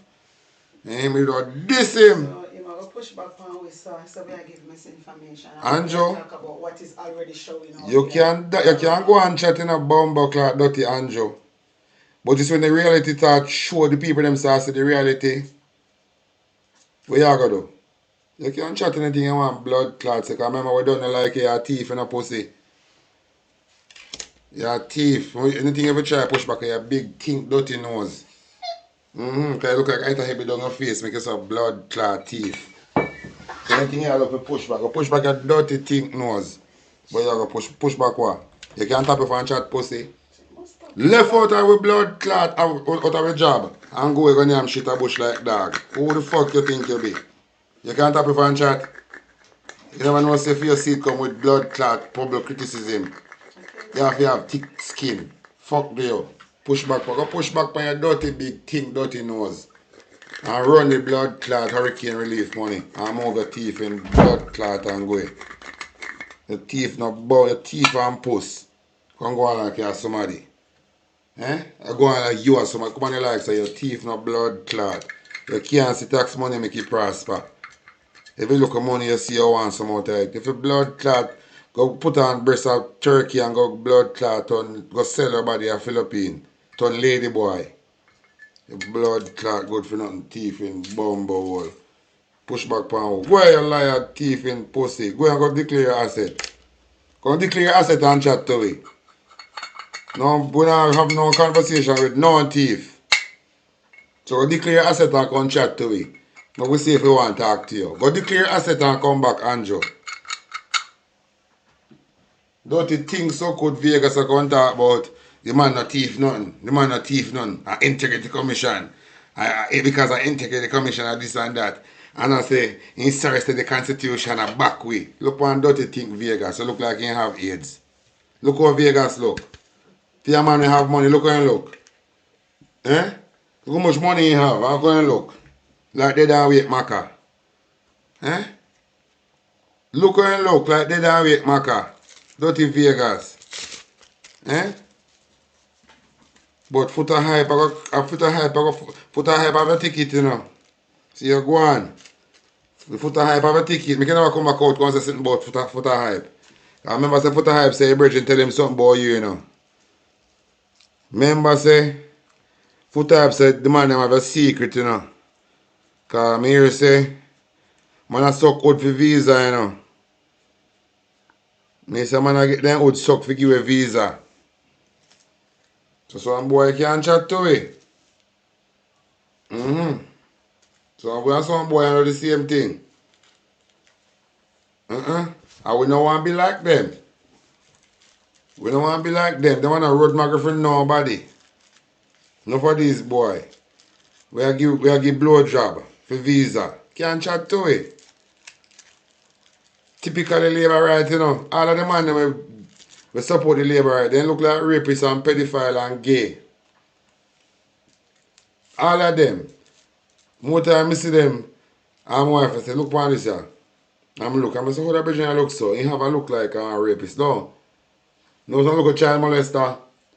And me do diss him. So you know push back on we saw, so we give misinformation. Andrew, talk about what is already showing out. You can go and chat in a bumble clock dirty Andrew. But it's when the reality start show the people themselves the reality. What you gonna do? You can't chat anything you want blood clots. Because remember we don't like your teeth and a pussy. Your teeth. Anything you ever try to push back your big think dirty nose. Because you look like I heavy down your face make you some blood clot teeth. Anything you have to push back. You push back your dirty think nose. But you gonna push back what? You can't tap if and chat pussy. Left out of a blood clot out of a job and go and name shit a bush like dog. Who the fuck you think you be? You can't tap if and chat. You never know if your seed come with blood clot, public criticism. You have to have thick skin. Fuck you. Push back. Go push back by your dirty big thing, dirty nose. And run the blood clot hurricane relief money. And move your teeth in blood clot and go. Your teeth not bow, your teeth and puss. Come go on like you're somebody. I go on like you or somebody. Come on your life so your teeth not blood clot. You can't see tax money make it prosper. If you look at money you see you want some out of it. If you blood clot, go put on breast of turkey and go blood clot and go sell your body a Philippine. Turn lady boy. Your blood clot good for nothing. Teeth in bumbo hole. Push back pound. Where you liar teeth in pussy? Go and go declare your asset. Go and declare your asset and chat to me. No, we don't have no conversation with no thief. So go declare your asset and come chat to me. Now we see if we want to talk to you. Go declare your asset and come back, Andrew. Dirty things so good Vegas I can talk about. The man not thief nothing. The man not thief nothing. I integrity commission. Because I integrity commission and this and that. And I say, in sorry say the constitution a back way. Look one dirty thing Vegas, so look like he have AIDS. Look how Vegas look. If your man have money, look how he look. Eh? Look how much money he have, how go and look. Like they don't wait Maca. Eh? Look how he look, like they don't wait Maca. Dirty Vegas. Eh? But foot a hype, foot a hype have a ticket, you know. See you go on. The foot a hype have a ticket. I can never come back out and say something about foot a hype. I remember say foot a hype say bridge and tell him something about you know. Remember say foot a hype said the man them have a secret, you know. Cause I hear say man a suck out for visa, you know. Me say man a get them out suck for give a visa. So some boy can't chat to it. So we have some boy and do the same thing. And we don't want to be like them. We don't want to be like them. They want to road marker for nobody. No for these boy. We are give blow job for visa. Can't chat to it. Typically labor right, you know. All of the man we support the labor right. They look like rapists and pedophile and gay. All of them. More time I see them, and my wife I say, look on this here. I'm look, I say, how that Virginia look so? He have a look like a rapist. No. No, some look a child molester.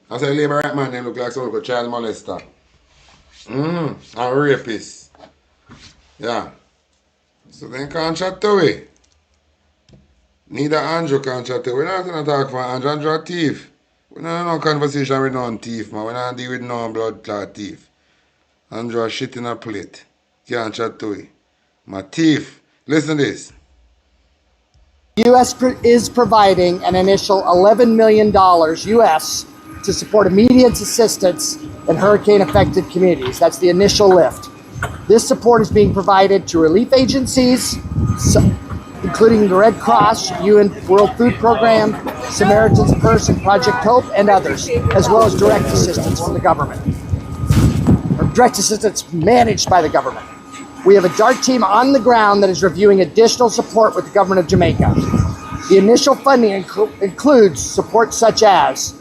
I say labor right man, they look like some look a child molester. A rapist. Yeah. So then can't chat to it. Neither Andrew can chat to it. We're not gonna talk for Andrew. Andrew a thief. We don't have no conversation with no thief, man. We don't deal with no blood clot thief. Andrew a shit in a plate. Can't chat to it. My thief. Listen to this. The U.S. is providing an initial $11 million U.S. to support immediate assistance in hurricane-affected communities. That's the initial lift. This support is being provided to relief agencies, including the Red Cross, UN World Food Program, Samaritan's Purse, and Project Hope, and others, as well as direct assistance from the government. Or direct assistance managed by the government. We have a DART team on the ground that is reviewing additional support with the government of Jamaica. The initial funding includes support such as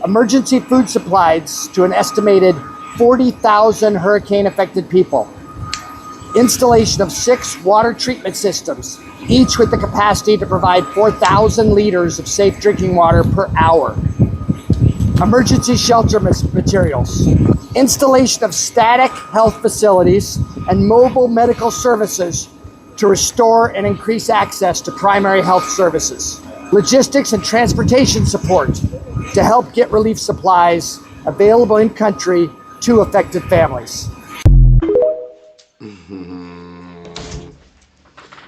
emergency food supplies to an estimated 40,000 hurricane-affected people, installation of 6 water treatment systems, each with the capacity to provide 4,000 liters of safe drinking water per hour, emergency shelter materials, installation of static health facilities and mobile medical services to restore and increase access to primary health services, logistics and transportation support to help get relief supplies available in country to affected families.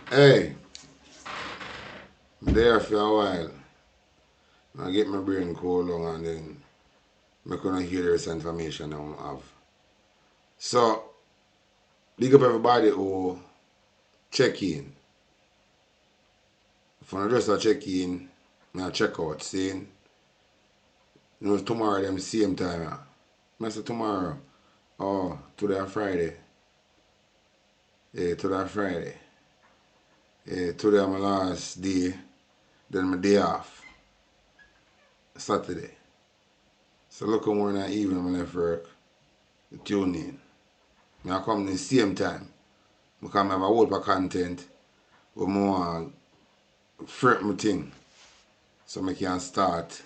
Hey, I'm there for a while. I get my brain cold long and then I'm gonna hear this information I don't have. So, big up everybody who check in. If I just check in, I check out, saying, you know, tomorrow them same time. I say tomorrow, oh, today Friday. Yeah, today Friday. Yeah, today my last day, then my day off. Saturday. So look at morning and evening when I left work. Tune in. I come in the same time. Because I have a whole of content with more fret my thing. So I can start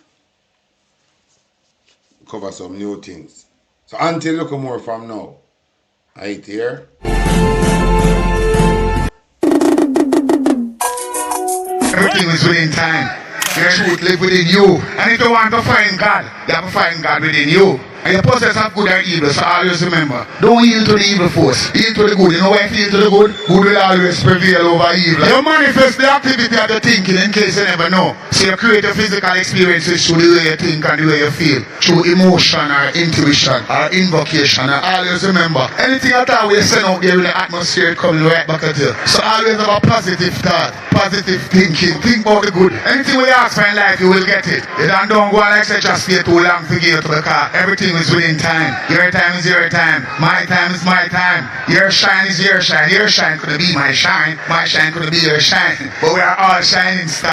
cover some new things. So until look more from now. Right here. Everything is within time. Your truth live within you. And if you want to find God, you have to find God within you. And you possess of good and evil, so always remember, don't yield to the evil force, yield to the good. You know why you yield to the good? Good will always prevail over evil. You manifest the activity of the thinking in case you never know. So you create your physical experiences through the way you think and the way you feel. Through emotion or intuition or invocation. And always remember, anything at all we send out there in the atmosphere comes right back at you. So always have a positive thought, positive thinking. Think about the good. Anything we ask for in life, you will get it. You don't go and like say just stay too long to get to the car. Everything Everything is within time. Your time is your time. My time is my time. Your shine is your shine. Your shine could be my shine. My shine could be your shine. But we are all shining stars.